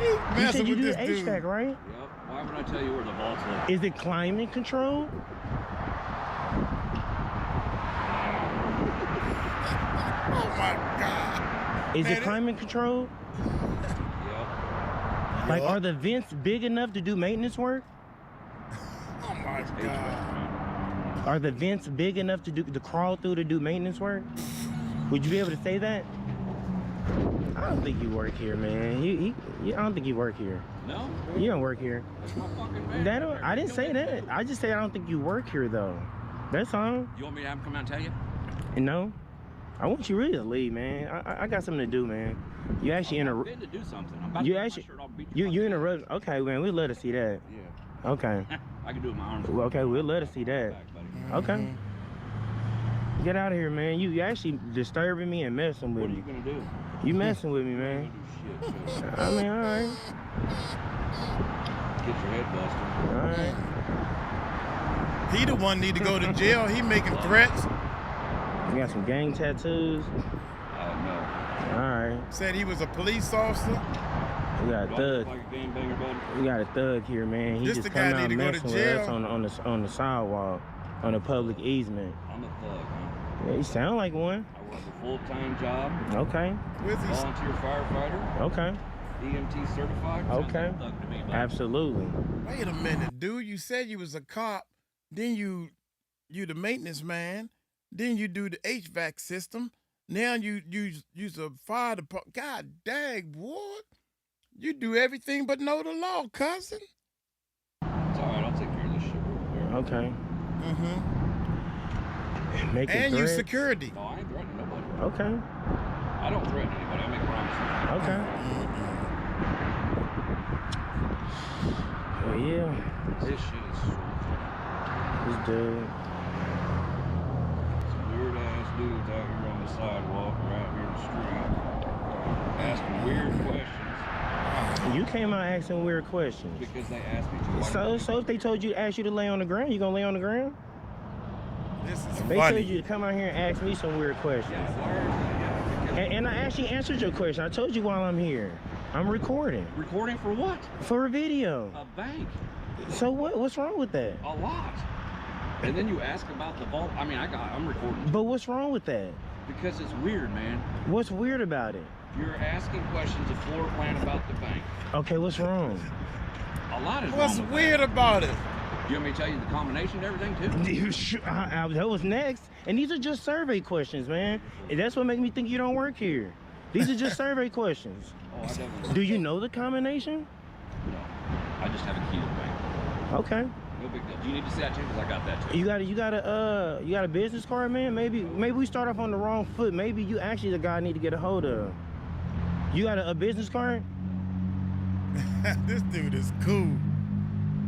[SPEAKER 17] You said you do the HVAC, right?
[SPEAKER 19] Yep. Why would I tell you where the vault's located?
[SPEAKER 17] Is it climate controlled?
[SPEAKER 1] Oh my God.
[SPEAKER 17] Is it climate controlled?
[SPEAKER 19] Yep.
[SPEAKER 17] Like, are the vents big enough to do maintenance work?
[SPEAKER 1] Oh my God.
[SPEAKER 17] Are the vents big enough to crawl through to do maintenance work? Would you be able to say that? I don't think you work here, man. I don't think you work here.
[SPEAKER 19] No?
[SPEAKER 17] You don't work here.
[SPEAKER 19] That's my fucking man.
[SPEAKER 17] I didn't say that. I just said I don't think you work here, though. That's all.
[SPEAKER 19] You want me to have him come out and tell you?
[SPEAKER 17] No. I want you really to leave, man. I got something to do, man. You actually interrupt.
[SPEAKER 19] I'm to do something. I'm about
[SPEAKER 17] You
[SPEAKER 19] to
[SPEAKER 17] actually.
[SPEAKER 19] shirt off, beat your
[SPEAKER 17] You interrupt. Okay, man. We'd love to see that.
[SPEAKER 19] Yeah.
[SPEAKER 17] Okay.
[SPEAKER 19] I can do it with my arms.
[SPEAKER 17] Well, okay, we'd love to see that. Okay. Get out of here, man. You actually disturbing me and messing with me.
[SPEAKER 19] What are you gonna do?
[SPEAKER 17] You messing with me, man.
[SPEAKER 19] Shit.
[SPEAKER 17] I mean, all right.
[SPEAKER 19] Get your head busted.
[SPEAKER 17] All right.
[SPEAKER 1] He the one need to go to jail. He making threats.
[SPEAKER 17] You got some gang tattoos?
[SPEAKER 19] No.
[SPEAKER 17] All right.
[SPEAKER 1] Said he was a police officer.
[SPEAKER 17] We got a thug.
[SPEAKER 19] Like a gangbanger, buddy?
[SPEAKER 17] We got a thug here, man. He
[SPEAKER 1] This
[SPEAKER 17] just
[SPEAKER 1] the guy
[SPEAKER 17] come out
[SPEAKER 1] need to go to
[SPEAKER 17] messing with us
[SPEAKER 1] jail.
[SPEAKER 17] on the sidewalk, on a public easement.
[SPEAKER 19] I'm a thug, huh?
[SPEAKER 17] Yeah, you sound like one.
[SPEAKER 19] I work a full-time job.
[SPEAKER 17] Okay.
[SPEAKER 1] Where's he?
[SPEAKER 19] Volunteer firefighter.
[SPEAKER 17] Okay.
[SPEAKER 19] EMT certified. Sounds
[SPEAKER 17] Okay.
[SPEAKER 19] like a thug to me, buddy.
[SPEAKER 17] Absolutely.
[SPEAKER 1] Wait a minute, dude. You said you was a cop. Then you the maintenance man. Then you do the HVAC system. Now you a fire department. God dang, boy. You do everything but know the law, cousin.
[SPEAKER 19] It's all right. I'll take care of this shit real quick.
[SPEAKER 17] Okay.
[SPEAKER 1] Mm-hmm.
[SPEAKER 17] Making
[SPEAKER 1] And
[SPEAKER 17] threats.
[SPEAKER 1] you security.
[SPEAKER 19] No, I ain't threatening nobody.
[SPEAKER 17] Okay.
[SPEAKER 19] I don't threaten anybody. I make promises.
[SPEAKER 17] Okay. Well, yeah.
[SPEAKER 19] This shit is
[SPEAKER 17] This dude.
[SPEAKER 19] some weird ass dudes out here on the sidewalk or out here in the street asking weird questions.
[SPEAKER 17] You came out asking weird questions.
[SPEAKER 19] Because they asked me to.
[SPEAKER 17] So if they told you to ask you to lay on the ground, you gonna lay on the ground?
[SPEAKER 1] This is
[SPEAKER 17] They
[SPEAKER 1] funny.
[SPEAKER 17] told you to come out here and ask me some weird questions. And I actually answered your question. I told you while I'm here. I'm recording.
[SPEAKER 19] Recording for what?
[SPEAKER 17] For a video.
[SPEAKER 19] A bank.
[SPEAKER 17] So what's wrong with that?
[SPEAKER 19] A lot. And then you ask about the vault. I mean, I'm recording.
[SPEAKER 17] But what's wrong with that?
[SPEAKER 19] Because it's weird, man.
[SPEAKER 17] What's weird about it?
[SPEAKER 19] You're asking questions of floor plan about the bank.
[SPEAKER 17] Okay, what's wrong?
[SPEAKER 19] A lot is
[SPEAKER 1] What's
[SPEAKER 19] wrong with
[SPEAKER 1] weird about it?
[SPEAKER 19] You want me to tell you the combination and everything too?
[SPEAKER 17] That was next. And these are just survey questions, man. And that's what makes me think you don't work here. These are just survey questions.
[SPEAKER 19] Oh, I definitely.
[SPEAKER 17] Do you know the combination?
[SPEAKER 19] No. I just have a key to the bank.
[SPEAKER 17] Okay.
[SPEAKER 19] No big deal. Do you need to see that too? Because I got that too.
[SPEAKER 17] You got a business card, man? Maybe we start off on the wrong foot. Maybe you actually the guy I need to get a hold of. You got a business card?
[SPEAKER 1] This dude is cool.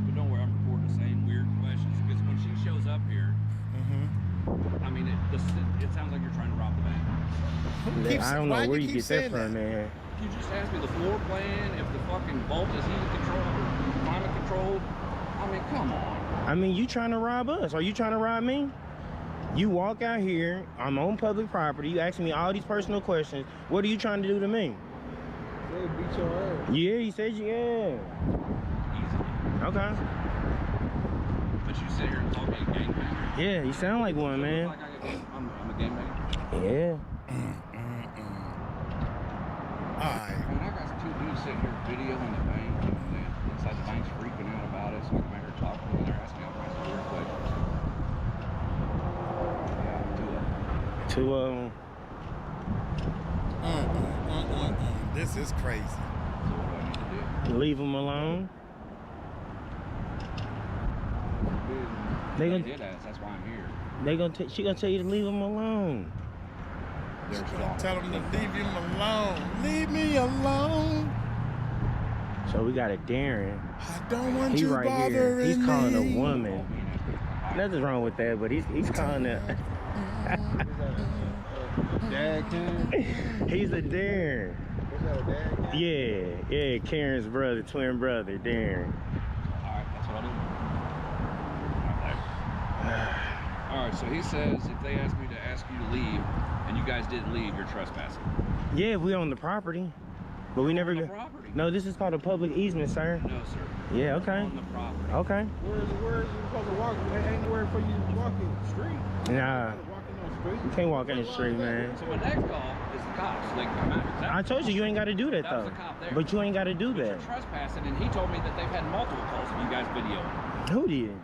[SPEAKER 19] But don't worry, I'm recording the same weird questions because when she shows up here, I mean, it sounds like you're trying to rob the bank.
[SPEAKER 17] I don't know where you get that from, man.
[SPEAKER 19] You just asked me the floor plan, if the fucking vault is heating controlled or climate controlled. I mean, come on.
[SPEAKER 17] I mean, you trying to rob us? Are you trying to rob me? You walk out here, I'm on public property, you asking me all these personal questions. What are you trying to do to me?
[SPEAKER 5] Hey, beat your ass.
[SPEAKER 17] Yeah, he said yeah. Okay.
[SPEAKER 19] But you sit here and call me a gangbanger?
[SPEAKER 17] Yeah, you sound like one, man.
[SPEAKER 19] Like I'm a gangbanger?
[SPEAKER 17] Yeah.
[SPEAKER 1] Alright.
[SPEAKER 19] I mean, I got two dudes sitting here videoing the bank, and inside the bank's freaking out about it, so I come out here and talk to them, and they're asking me all kinds of weird questions. Yeah,
[SPEAKER 17] Two of them.
[SPEAKER 1] This is crazy.
[SPEAKER 19] So what do I need to do?
[SPEAKER 17] Leave them alone. They
[SPEAKER 19] I
[SPEAKER 17] gonna
[SPEAKER 19] did ask, that's why I'm here.
[SPEAKER 17] she gonna tell you to leave them alone.
[SPEAKER 19] They're strong.
[SPEAKER 1] Tell him to leave him alone. Leave me alone.
[SPEAKER 17] So we got a Darren.
[SPEAKER 1] I don't want
[SPEAKER 17] He
[SPEAKER 1] you
[SPEAKER 17] right here.
[SPEAKER 1] bothering
[SPEAKER 17] He's calling a
[SPEAKER 1] me.
[SPEAKER 17] woman. Nothing's wrong with that, but he's calling a.
[SPEAKER 5] Dad cam?
[SPEAKER 17] He's a Darren.
[SPEAKER 5] What's that, a dad cam?
[SPEAKER 17] Yeah, Karen's brother, twin brother, Darren.
[SPEAKER 19] Alright, that's what I'll do. Alright, so he says if they ask me to ask you to leave, and you guys didn't leave, you're trespassing.
[SPEAKER 17] Yeah, we own the property, but we never.
[SPEAKER 19] The property.
[SPEAKER 17] No, this is called a public easement, sir.
[SPEAKER 19] No, sir.
[SPEAKER 17] Yeah, okay.
[SPEAKER 19] On the property.
[SPEAKER 17] Okay.
[SPEAKER 20] Where is you supposed to walk? There ain't nowhere for you to walk in the street.
[SPEAKER 17] Nah. You can't walk in the street, man.
[SPEAKER 19] So my next call is the cops. They come out. Exactly.
[SPEAKER 17] I told you you ain't got to do that,
[SPEAKER 19] That
[SPEAKER 17] though.
[SPEAKER 19] was a cop there.
[SPEAKER 17] But you ain't got to do
[SPEAKER 19] But
[SPEAKER 17] that.
[SPEAKER 19] you're trespassing, and he told me that they've had multiple calls of you guys videoing.
[SPEAKER 17] Who did?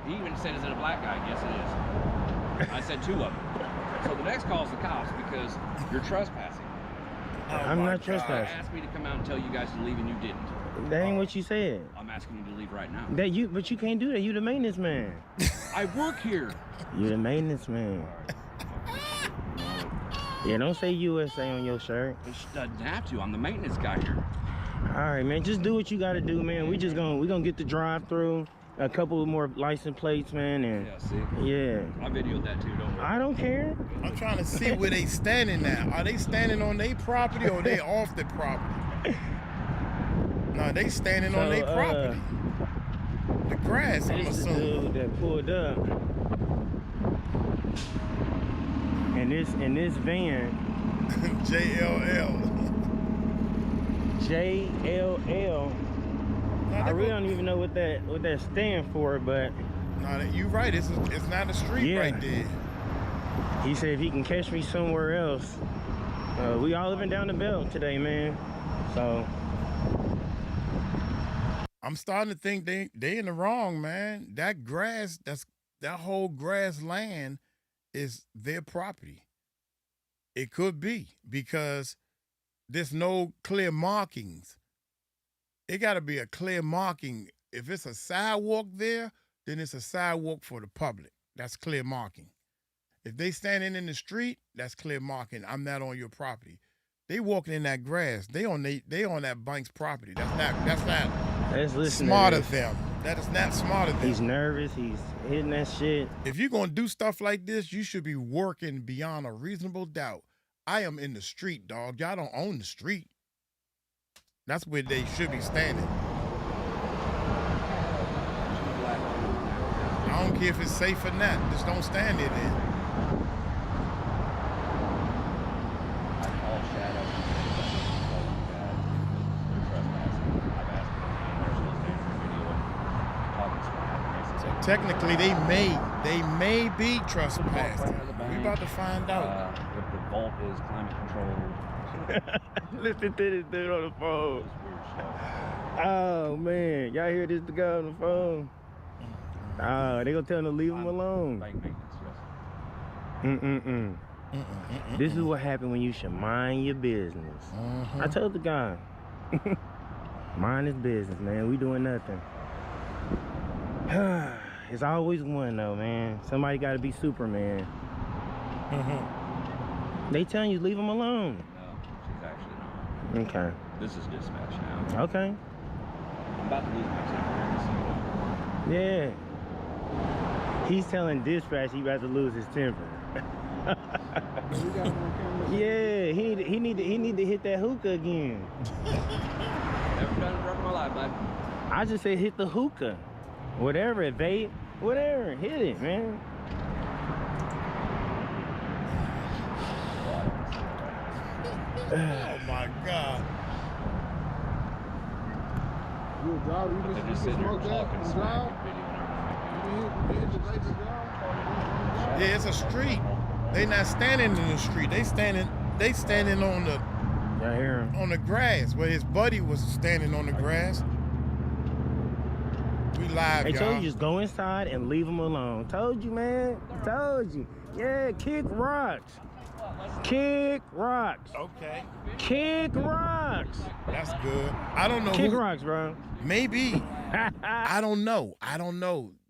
[SPEAKER 19] He even said, is it a black guy? Yes, it is. I said 2 of them. So the next call is the cops because you're trespassing.
[SPEAKER 17] I'm not trespassing.
[SPEAKER 19] They asked me to come out and tell you guys to leave, and you didn't.
[SPEAKER 17] That ain't what you said.
[SPEAKER 19] I'm asking you to leave right now.
[SPEAKER 17] But you can't do that. You the maintenance man.
[SPEAKER 19] I work here.
[SPEAKER 17] You the maintenance man. Yeah, don't say USA on your shirt.
[SPEAKER 19] It doesn't have to. I'm the maintenance guy here.
[SPEAKER 17] All right, man. Just do what you got to do, man. We gonna get the drive-through, a couple more license plates, man, and
[SPEAKER 19] yeah, see.
[SPEAKER 17] Yeah.
[SPEAKER 19] I videoed that too. Don't worry.
[SPEAKER 17] I don't care.
[SPEAKER 1] I'm trying to see where they standing now. Are they standing on their property or they off the property? No, they standing on their property. The grass, I'm assuming.
[SPEAKER 17] Dude that pulled up. In this van.
[SPEAKER 1] JLL.
[SPEAKER 17] I really don't even know what that stands for, but
[SPEAKER 1] no, you right. It's not a street right there.
[SPEAKER 17] He said if he can catch me somewhere else. We all living down the belt today, man. So
[SPEAKER 1] I'm starting to think they in the wrong, man. That grass, that whole grass land is their property. It could be because there's no clear markings. It got to be a clear marking. If it's a sidewalk there, then it's a sidewalk for the public. That's clear marking. If they standing in the street, that's clear marking. I'm not on your property. They walking in that grass. They on that bank's property. That's not smart of them. That is not smart of them.
[SPEAKER 17] He's nervous. He's hitting that shit.
[SPEAKER 1] If you're gonna do stuff like this, you should be working beyond a reasonable doubt. I am in the street, dog. Y'all don't own the street. That's where they should be standing. I don't care if it's safe or not. Just don't stand there then. Technically, they may be trespassing. We about to find out.
[SPEAKER 19] If the vault is climate controlled.
[SPEAKER 17] Listen to this dude on the phone. Oh man, y'all hear this guy on the phone? They gonna tell him to leave him alone.
[SPEAKER 19] Bank maintenance, yes.
[SPEAKER 17] This is what happened when you should mind your business. I told the guy, mind his business, man. We doing nothing. It's always one though, man. Somebody got to be Superman. They telling you leave them alone.
[SPEAKER 19] No, she's actually not.
[SPEAKER 17] Okay.
[SPEAKER 19] This is dispatch now.
[SPEAKER 17] Okay.
[SPEAKER 19] I'm about to lose my temper.
[SPEAKER 17] Yeah. He's telling dispatch he about to lose his temper. Yeah, he need to hit that hookah again.
[SPEAKER 19] Never done it in my life, bud.
[SPEAKER 17] I just say hit the hookah. Whatever, vape, whatever, hit it, man.
[SPEAKER 1] Oh my God.
[SPEAKER 20] You a driver? You just smoke that and drive? You hit the vape and drive?
[SPEAKER 1] Yeah, it's a street. They not standing in the street. They standing on the on the grass where his buddy was standing on the grass. We live,
[SPEAKER 17] They
[SPEAKER 1] y'all.
[SPEAKER 17] told you just go inside and leave them alone. Told you, man. Told you. Yeah, kick rocks. Kick rocks.
[SPEAKER 1] Okay.
[SPEAKER 17] Kick rocks.
[SPEAKER 1] That's good. I don't know.
[SPEAKER 17] Kick rocks, bro.
[SPEAKER 1] Maybe. I don't know.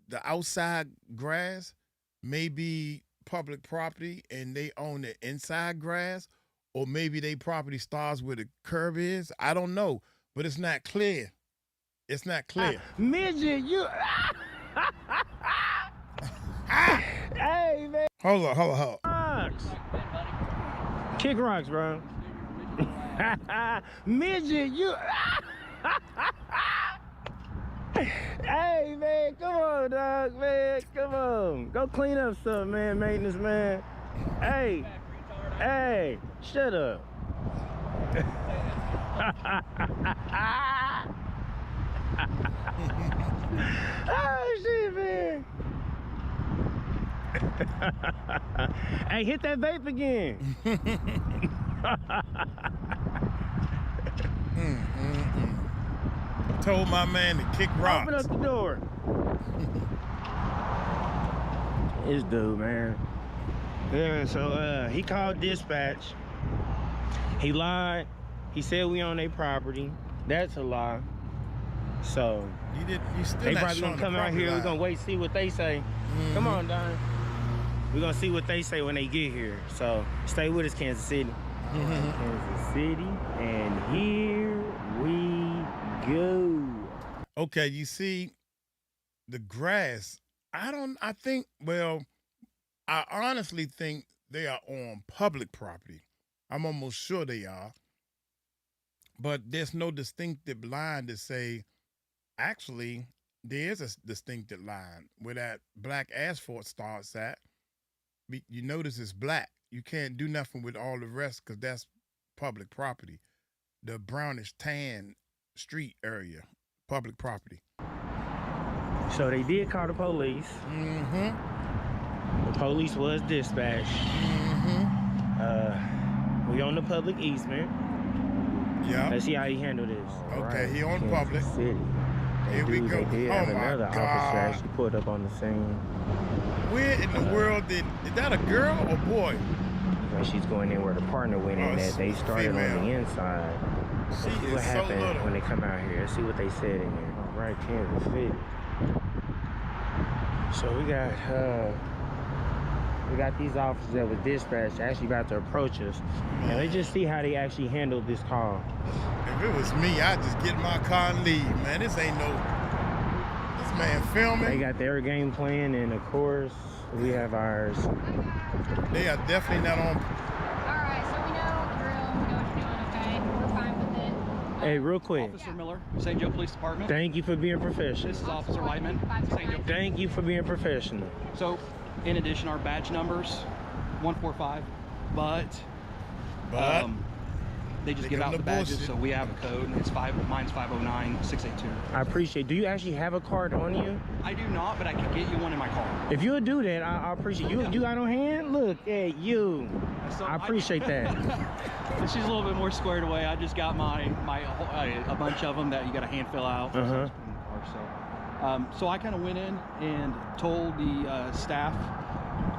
[SPEAKER 1] The outside grass may be public property and they own the inside grass, or maybe they property starts where the curb is. I don't know, but it's not clear. It's not clear.
[SPEAKER 17] Midget, you. Hey, man.
[SPEAKER 1] Hold on.
[SPEAKER 17] Rocks. Kick rocks, bro. Midget, you. Hey, man, come on, dog, man. Come on. Go clean up something, man, maintenance, man. Hey, shut up. Oh shit, man. Hey, hit that vape again.
[SPEAKER 1] Told my man to kick rocks.
[SPEAKER 17] Open up the door. This dude, man. Yeah, so he called dispatch. He lied. He said we on their property. That's a lie. So
[SPEAKER 1] you still
[SPEAKER 17] they
[SPEAKER 1] not
[SPEAKER 17] probably
[SPEAKER 1] showing
[SPEAKER 17] gonna come
[SPEAKER 1] the
[SPEAKER 17] out
[SPEAKER 1] property
[SPEAKER 17] here. We're
[SPEAKER 1] line.
[SPEAKER 17] gonna wait, see what they say. Come on, Don. We're gonna see what they say when they get here. So stay with us, Kansas City. Kansas City, and here we go.
[SPEAKER 1] Okay, you see, the grass, I honestly think they are on public property. I'm almost sure they are. But there's no distinctive line to say, actually, there is a distinctive line where that black asphalt starts at. You notice it's black. You can't do nothing with all the rest because that's public property. The brownish tan street area, public property.
[SPEAKER 17] So they did call the police. The police was dispatched. We on the public easement.
[SPEAKER 1] Yeah.
[SPEAKER 17] Let's see how he handled this.
[SPEAKER 1] Okay, he on
[SPEAKER 17] Kansas
[SPEAKER 1] public.
[SPEAKER 17] City.
[SPEAKER 1] Here we go.
[SPEAKER 17] They did
[SPEAKER 1] Oh
[SPEAKER 17] have
[SPEAKER 1] my
[SPEAKER 17] another officer
[SPEAKER 1] God.
[SPEAKER 17] actually pulled up on the scene.
[SPEAKER 1] Where in the world is that a girl or boy?
[SPEAKER 17] When she's going in where the partner went in that they started
[SPEAKER 1] female.
[SPEAKER 17] on the inside.
[SPEAKER 1] She
[SPEAKER 17] Let's see
[SPEAKER 1] is
[SPEAKER 17] what
[SPEAKER 1] so
[SPEAKER 17] happened
[SPEAKER 1] little.
[SPEAKER 17] when they come out here. Let's see what they said in there. All right, Kansas City. So we got these officers that was dispatched actually about to approach us. And let's just see how they actually handled this call.
[SPEAKER 1] If it was me, I'd just get in my car and leave, man. This man filming.
[SPEAKER 17] They got their game plan, and of course, we have ours.
[SPEAKER 1] They are definitely not on.
[SPEAKER 7] Alright, so we know the drill. We know what you're doing, okay? We're fine with it.
[SPEAKER 17] Hey, real quick.
[SPEAKER 16] Officer Miller, St. Joe Police Department.
[SPEAKER 17] Thank you for being professional.
[SPEAKER 16] This is Officer Lightman, St. Joe.
[SPEAKER 17] Thank you for being professional.
[SPEAKER 16] So, in addition, our badge numbers, 145, but they just give out the badges, so we have a code, and mine's 509-682.
[SPEAKER 17] I appreciate it. Do you actually have a card on you?
[SPEAKER 16] I do not, but I can get you one in my car.
[SPEAKER 17] If you'll do that, I appreciate you. You got on hand? Look at you.
[SPEAKER 16] So
[SPEAKER 17] I appreciate that.
[SPEAKER 16] She's a little bit more squared away. I just got a bunch of them that you got to hand fill out. So I kind of went in and told the staff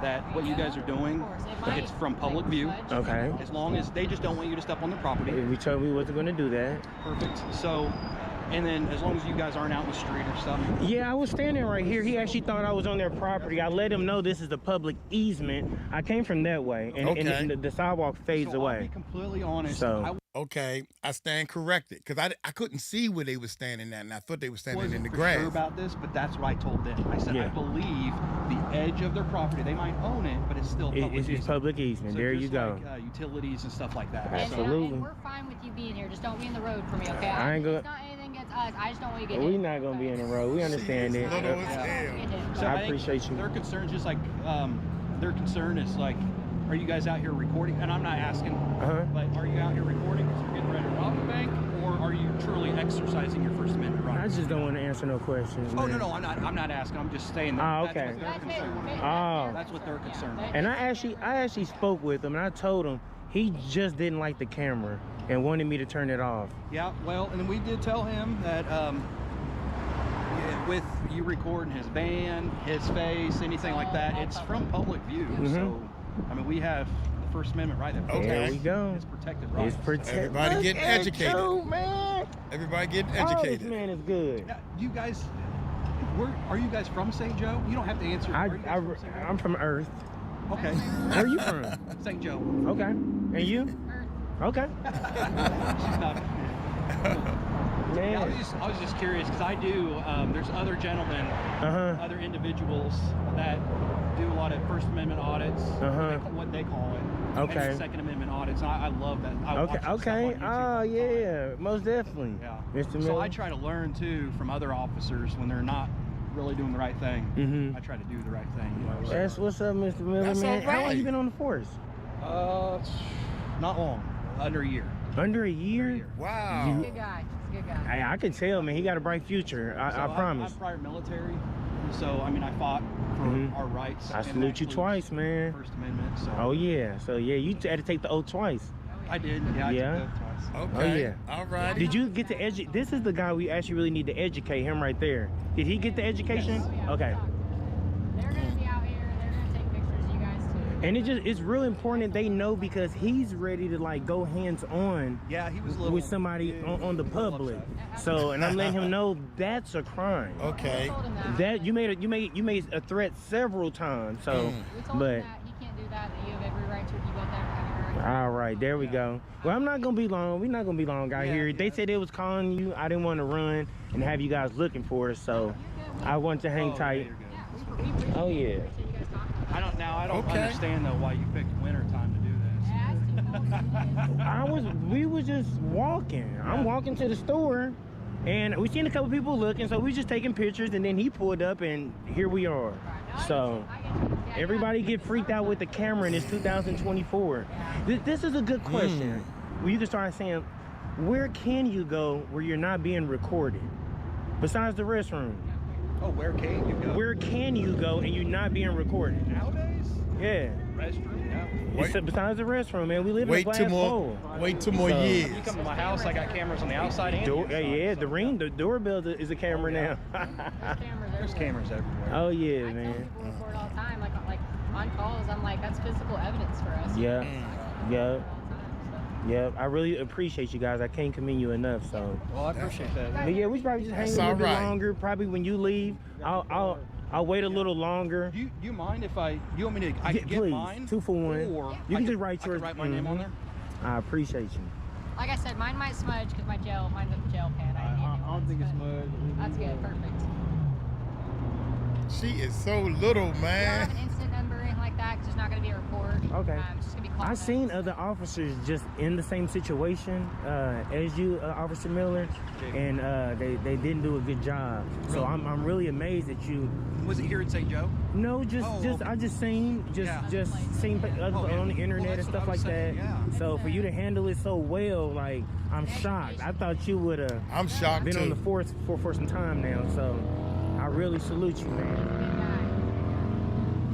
[SPEAKER 16] that what you guys are doing, it's from public view.
[SPEAKER 17] Okay.
[SPEAKER 16] As long as they just don't want you to step on their property.
[SPEAKER 17] We told we wasn't going to do that.
[SPEAKER 16] Perfect. So, and then as long as you guys aren't out in the street or something.
[SPEAKER 17] Yeah, I was standing right here. He actually thought I was on their property. I let him know this is the public easement. I came from that way, and the sidewalk fades away.
[SPEAKER 16] I'll be completely honest.
[SPEAKER 17] So.
[SPEAKER 1] Okay, I stand corrected because I couldn't see where they were standing at, and I thought they were standing in the grass.
[SPEAKER 16] Sure about this, but that's what I told them. I said I believe the edge of their property. They might own it, but it's still public easement.
[SPEAKER 17] It's public easement.
[SPEAKER 16] So
[SPEAKER 17] there you go.
[SPEAKER 16] Like, utilities and stuff like that.
[SPEAKER 17] Absolutely.
[SPEAKER 7] And we're fine with you being here. Just don't be in the road for me, okay?
[SPEAKER 17] I ain't gonna.
[SPEAKER 7] It's not anything against us. I just don't want you to get
[SPEAKER 17] We're
[SPEAKER 7] hit.
[SPEAKER 17] not gonna be in the road. We understand it.
[SPEAKER 16] So
[SPEAKER 17] I appreciate you.
[SPEAKER 16] Their concern, just like their concern is like, are you guys out here recording? And I'm not asking, but are you out here recording because you're getting ready to rob a bank, or are you truly exercising your First Amendment right?
[SPEAKER 17] I just don't want to answer no questions.
[SPEAKER 16] Oh
[SPEAKER 17] man.
[SPEAKER 16] no, I'm not asking. I'm just saying that.
[SPEAKER 17] Oh, okay.
[SPEAKER 16] That's what they're concerned.
[SPEAKER 17] Oh.
[SPEAKER 16] That's what they're concerned.
[SPEAKER 17] And I actually spoke with him, and I told him he just didn't like the camera and wanted me to turn it off.
[SPEAKER 16] Yeah, well, and we did tell him that with you recording his van, his face, anything like that, it's from public view. So, I mean, we have the First Amendment right there.
[SPEAKER 17] There we go.
[SPEAKER 16] It's protected right.
[SPEAKER 17] It's protected.
[SPEAKER 1] Everybody getting educated.
[SPEAKER 17] You, man.
[SPEAKER 1] Everybody getting
[SPEAKER 17] Oh,
[SPEAKER 1] educated.
[SPEAKER 17] this man is good.
[SPEAKER 16] Now, you guys, are you guys from St. Joe? You don't have to answer.
[SPEAKER 17] I'm from Earth.
[SPEAKER 16] Okay.
[SPEAKER 17] Where are you from?
[SPEAKER 16] St. Joe.
[SPEAKER 17] Okay. And you? Okay.
[SPEAKER 16] Yeah, I was just curious because I do. There's other gentlemen, other individuals that do a lot of First Amendment audits. What they call it.
[SPEAKER 17] Okay.
[SPEAKER 16] Maybe Second Amendment audits. I love that. I watch that stuff on YouTube.
[SPEAKER 17] Oh yeah, most definitely.
[SPEAKER 16] Yeah.
[SPEAKER 17] Mr. Miller.
[SPEAKER 16] So I try to learn too from other officers when they're not really doing the right thing. I try to do the right thing. You know,
[SPEAKER 17] That's what's up, Mr. Miller,
[SPEAKER 16] That's
[SPEAKER 17] man.
[SPEAKER 16] all right.
[SPEAKER 17] How long you been on the force?
[SPEAKER 16] Not long. Under a year.
[SPEAKER 21] Under a year?
[SPEAKER 1] Wow.
[SPEAKER 21] You-
[SPEAKER 7] Good guy. He's a good guy.
[SPEAKER 21] I can tell, man. He got a bright future. I promise.
[SPEAKER 16] I'm prior military, so I mean, I fought for our rights.
[SPEAKER 21] I
[SPEAKER 16] and
[SPEAKER 21] salute
[SPEAKER 16] that
[SPEAKER 21] you
[SPEAKER 16] includes
[SPEAKER 21] twice, man.
[SPEAKER 16] First Amendment. So.
[SPEAKER 21] Oh yeah. So yeah, you had to take the oath twice.
[SPEAKER 16] I did. Yeah.
[SPEAKER 21] Yeah.
[SPEAKER 16] I took that twice.
[SPEAKER 1] Okay.
[SPEAKER 21] Oh yeah.
[SPEAKER 1] All right.
[SPEAKER 21] Did you get to educate? This is the guy we actually really need to educate him right there. Did he get the education? Okay.
[SPEAKER 7] They're going to be out here. They're going to take pictures of you guys too.
[SPEAKER 21] And it's real important they know because he's ready to like go hands on.
[SPEAKER 16] Yeah, he was a little,
[SPEAKER 21] with somebody on the public. So, and I'm letting him know that's a crime.
[SPEAKER 1] Okay.
[SPEAKER 21] That you made a threat several times. So,
[SPEAKER 7] We told
[SPEAKER 21] but.
[SPEAKER 7] him that he can't do that. That you have every right to. You got that.
[SPEAKER 21] All right, there we go. Well, I'm not gonna be long. We're not gonna be long out here. They said they was calling you. I didn't want to run and have you guys looking for us, so I want to hang tight. Oh yeah.
[SPEAKER 16] I don't understand though why you picked winter time to do this.
[SPEAKER 21] We was just walking. I'm walking to the store, and we seen a couple people looking, so we just taking pictures, and then he pulled up, and here we are. So everybody get freaked out with the camera, and it's 2024. This is a good question. Well, you can start saying, where can you go where you're not being recorded? Besides the restroom.
[SPEAKER 16] Oh, where can you go?
[SPEAKER 21] Where can you go and you're not being recorded?
[SPEAKER 16] Nowadays?
[SPEAKER 21] Yeah.
[SPEAKER 16] Restroom, yeah.
[SPEAKER 21] Besides the restroom, man. We live in a glass bowl.
[SPEAKER 1] Wait 2 more years.
[SPEAKER 16] You come to my house, I got cameras on the outside and
[SPEAKER 21] yeah, the doorbell is a camera now.
[SPEAKER 16] There's cameras everywhere.
[SPEAKER 21] Oh yeah, man.
[SPEAKER 7] People record all the time, like on calls. I'm like, that's physical evidence for us.
[SPEAKER 21] Yeah. Yeah, I really appreciate you guys. I can't commend you enough. So.
[SPEAKER 16] Well, I appreciate that.
[SPEAKER 21] But yeah, we should probably just hang a little bit longer. Probably when you leave, I'll wait a little longer.
[SPEAKER 16] You mind if you want me to? I can get
[SPEAKER 21] please,
[SPEAKER 16] mine.
[SPEAKER 21] 2 for 1.
[SPEAKER 16] Or
[SPEAKER 21] you can just write
[SPEAKER 16] I
[SPEAKER 21] yours.
[SPEAKER 16] can write my name on there.
[SPEAKER 21] I appreciate you.
[SPEAKER 7] Like I said, mine might smudge because mine's a gel pen. I
[SPEAKER 15] don't think it's smudge.
[SPEAKER 7] That's good, perfect.
[SPEAKER 1] She is so little,
[SPEAKER 7] We don't
[SPEAKER 1] man.
[SPEAKER 7] have an instant number or anything like that because there's not going to be a report.
[SPEAKER 21] Okay.
[SPEAKER 7] It's just going to be called.
[SPEAKER 21] I've seen other officers just in the same situation as you, Officer Miller, and they didn't do a good job. So I'm really amazed that you.
[SPEAKER 16] Was it here in St. Joe?
[SPEAKER 21] No, I just seen on the internet and stuff like that.
[SPEAKER 16] Yeah.
[SPEAKER 21] So for you to handle it so well, like I'm shocked. I thought you would have.
[SPEAKER 1] I'm shocked
[SPEAKER 21] been
[SPEAKER 1] too.
[SPEAKER 21] on the force for some time now. So I really salute you, man.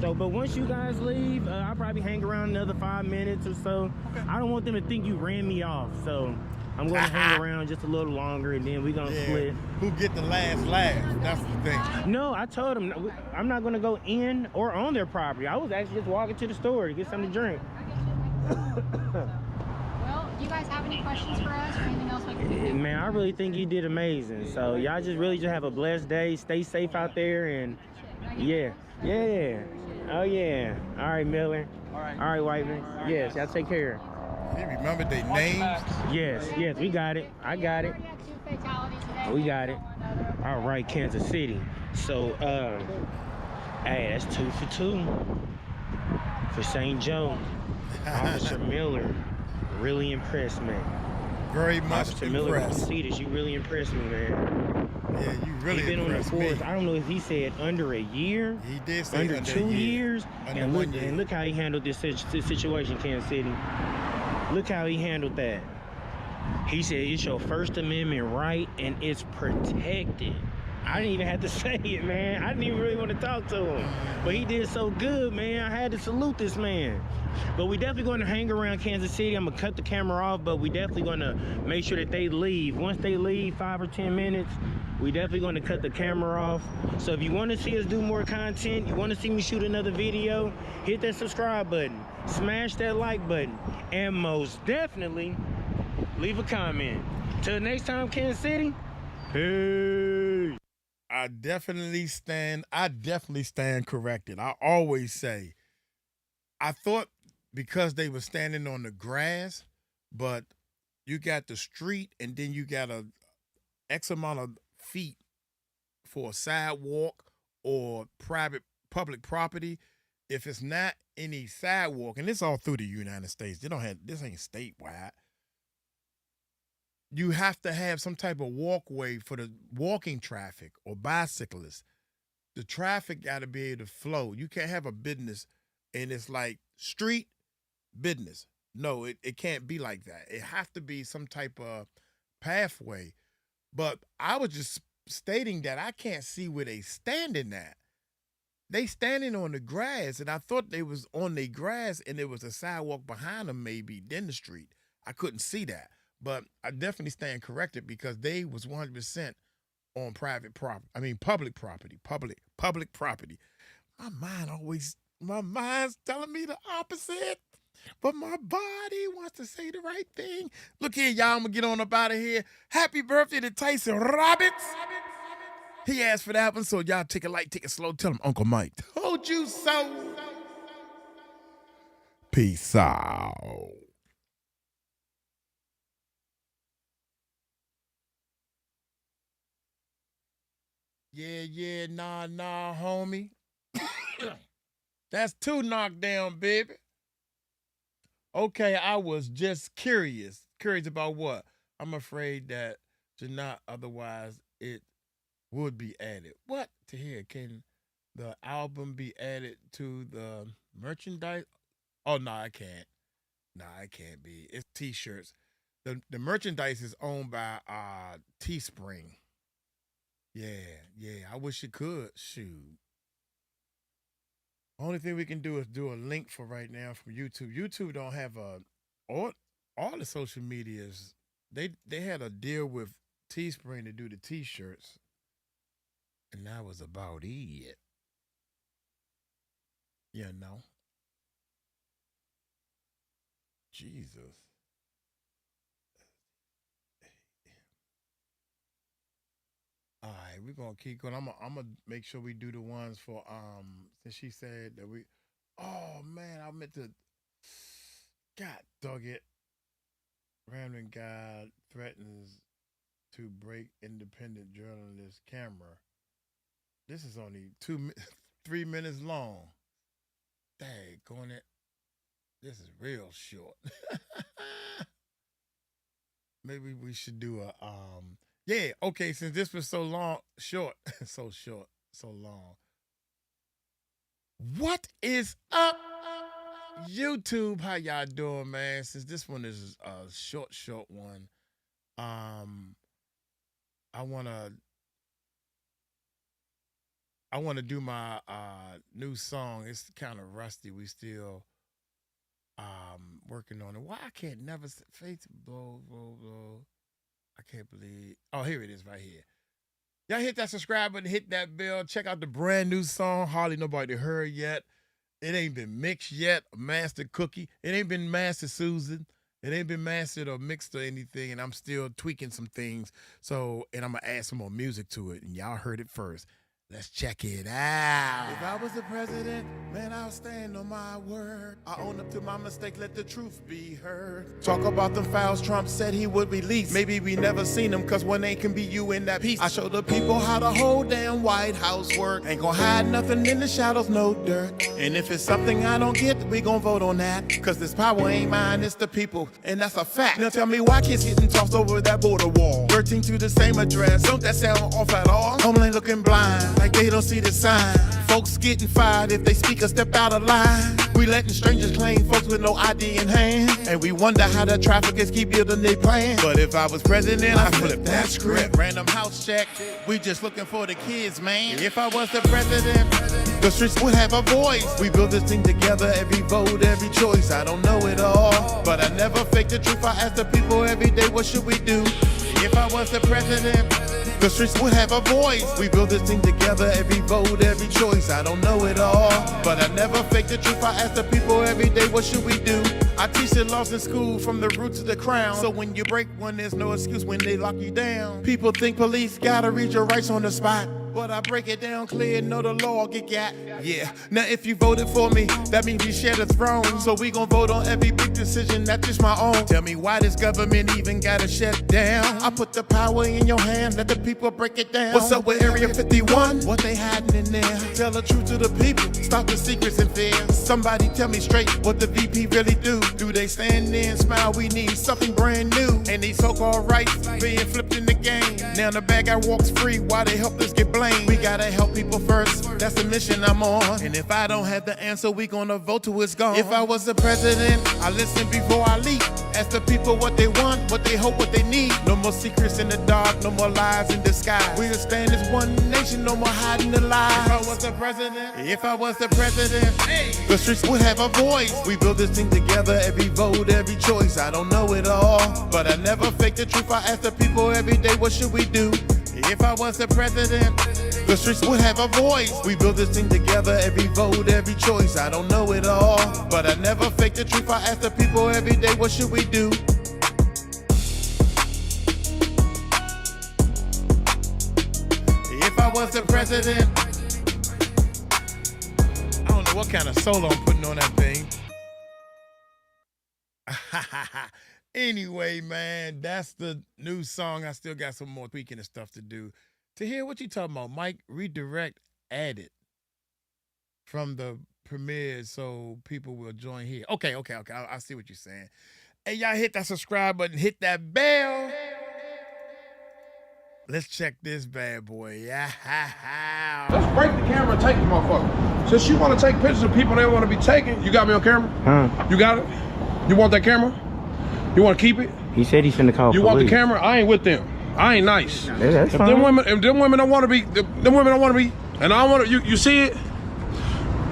[SPEAKER 21] So, but once you guys leave, I'll probably hang around another 5 minutes or so. Okay. I don't want them to think you ran me off, so I'm going to hang around just a little longer, and then we're going to split.
[SPEAKER 1] Who get the last laugh? That's the thing.
[SPEAKER 21] No, I told them I'm not going to go in or on their property. I was actually just walking to the store to get something to drink.
[SPEAKER 7] Well, do you guys have any questions for us or anything else we can do?
[SPEAKER 21] Man, I really think you did amazing. So y'all just have a blessed day. Stay safe out there, and yeah. Oh yeah. All right, Miller. All right, Whiteman. Yes, y'all take care.
[SPEAKER 1] You remember their names?
[SPEAKER 21] Yes, we got it. I got it. We got it. All right, Kansas City. So, hey, that's 2 for 2 for St. Joe. Officer Miller really impressed me.
[SPEAKER 1] Very much
[SPEAKER 21] Officer Miller,
[SPEAKER 1] impressed.
[SPEAKER 21] you really impressed me, man.
[SPEAKER 1] Yeah, you really
[SPEAKER 21] been on the
[SPEAKER 1] impressed
[SPEAKER 21] force.
[SPEAKER 1] me.
[SPEAKER 21] I don't know if he said under a year.
[SPEAKER 1] He did say
[SPEAKER 21] under 2 years.
[SPEAKER 1] Under
[SPEAKER 21] And
[SPEAKER 1] 1 year.
[SPEAKER 21] look how he handled this situation, Kansas City. Look how he handled that. He said it's your First Amendment right and it's protected. I didn't even have to say it, man. I didn't even really want to talk to him. But he did so good, man. I had to salute this man. But we definitely going to hang around Kansas City. I'm going to cut the camera off, but we definitely going to make sure that they leave. Once they leave, 5 or 10 minutes, we definitely going to cut the camera off. So if you want to see us do more content, you want to see me shoot another video, hit that subscribe button, smash that like button, and most definitely leave a comment. Till next time, Kansas City, peace.
[SPEAKER 1] I definitely stand corrected. I always say, I thought because they were standing on the grass, but you got the street and then you got a X amount of feet for a sidewalk or public property. If it's not any sidewalk, and it's all through the United States, this ain't statewide. You have to have some type of walkway for the walking traffic or bicyclists. The traffic got to be able to flow. You can't have a business and it's like street, business, No, it can't be like that. It has to be some type of pathway. But I was just stating that I can't see where they standing at. They standing on the grass, and I thought they was on the grass, and there was a sidewalk behind them, maybe, then the street. I couldn't see that. But I definitely stand corrected because they was 100% on private property. I mean, public property. Public property. My mind's telling me the opposite. But my body wants to say the right thing. Look here, y'all. I'm going to get on up out of here. Happy birthday to Tyson Roberts. He asked for that one, so y'all take it light, take it slow. Tell him Uncle Mike told you so. Peace out. Yeah, nah, homie. That's 2 knockdown, baby. Okay, I was just curious. Curious about what? I'm afraid that to not, otherwise it would be added. What? To hear, can the album be added to the merchandise? Oh, no, I can't. No, it can't be. It's T-shirts. The merchandise is owned by Teespring. Yeah, I wish it could. Shoot. Only thing we can do is do a link for right now from YouTube. YouTube don't have all the social medias. They had a deal with Teespring to do the T-shirts, and that was about it. You know. Jesus. All right, we're gonna keep going. I'm gonna make sure we do the ones for since she said that we. Oh man, I meant to. God dug it. Random guy threatens to break independent journalist camera. This is only 3 minutes long. Daggone it. This is real short. Maybe we should do a yeah, okay, since this was so long, so long. What is up, YouTube? How y'all doing, man? Since this one is a short one, I wanna do my new song. It's kind of rusty. We still working on it. Why I can't never face blow. I can't believe. Oh, here it is right here. Y'all hit that subscribe button, hit that bell. Check out the brand new song. Hardly nobody heard yet. It ain't been mixed yet. Mastered Cookie. It ain't been mastered Susan. It ain't been mastered or mixed or anything. And I'm still tweaking some things. So, and I'm going to add some more music to it. And y'all heard it first. Let's check it out. If I was the president, man, I'll stand on my word. I own up to my mistake, let the truth be heard. Talk about them files Trump said he would release. Maybe we never seen them, cause one name can be you in that piece. I show the people how the whole damn White House work. Ain't gonna hide nothing in the shadows, no dirt. And if it's something I don't get, we gon' vote on that. Cause this power ain't mine, it's the people, and that's a fact. Now tell me why kids getting tossed over that border wall. 13 to the same address, don't that sound off at all? Homeland looking blind, like they don't see the sign. Folks getting fired if they speak or step out of line. We letting strangers claim folks with no ID in hand. And we wonder how the traffickers keep building their plan. But if I was president, I'd flip that script. Random house check, we just looking for the kids, man. If I was the president, the streets would have a voice. We build this thing together, every vote, every choice. I don't know it all, but I never fake the truth. I ask the people every day, what should we do? If I was the president, the streets would have a voice. We build this thing together, every vote, every choice. I don't know it all, but I never fake the truth. I ask the people every day, what should we do? I teach the laws in school from the root to the crown. So when you break one, there's no excuse when they lock you down. People think police gotta read your rights on the spot, but I break it down clear, know the law get got. Yeah, now if you voted for me, that means we share the throne. So we gon' vote on every big decision, that's just my own. Tell me why this government even gotta shut down. I put the power in your hand, let the people break it down. What's up with Area 51? What they hiding in there? Tell the truth to the people, stop the secrets and fears. Somebody tell me straight what the VP really do. Do they stand there and smile? We need something brand new. And these so-called rights being flipped in the game. Now the bad guy walks free while they help us get blamed. blame. We gotta help people first, that's the mission I'm on. And if I don't have the answer, we gonna vote till it's gone. If I was the president, I listen before I leak. Ask the people what they want, what they hope, what they need. No more secrets in the dark, no more lies in disguise. We'll stand as one nation, no more hiding the lies. If I was the president, the streets would have a voice. We build this thing together, every vote, every choice. I don't know it all, but I never fake the truth. I ask the people every day, what should we do? If I was the president, the streets would have a voice. We build this thing together, every vote, every choice. I don't know it all, but I never fake the truth. I ask the people every day, what should we do? If I was the president, I don't know what kind of solo I'm putting on that thing. Anyway, man, that's the new song. I still got some more tweaking and stuff to do. To hear what you talking about, Mike, redirect, add it from the premiere so people will join here. Okay. I see what you're saying. Hey, y'all hit that subscribe button, hit that bell. Let's check this bad boy. Yeah.
[SPEAKER 20] Let's break the camera and take the motherfucker. Since you want to take pictures of people that want to be taken, you got me on camera?
[SPEAKER 21] Huh?
[SPEAKER 20] You got it? You want that camera? You want to keep it?
[SPEAKER 21] He said he's finna call
[SPEAKER 20] You
[SPEAKER 21] police.
[SPEAKER 20] want the camera? I ain't with them. I ain't nice.
[SPEAKER 21] Yeah, that's fine.
[SPEAKER 20] If them women don't want to be, them women don't want to be, and I want to, you see it?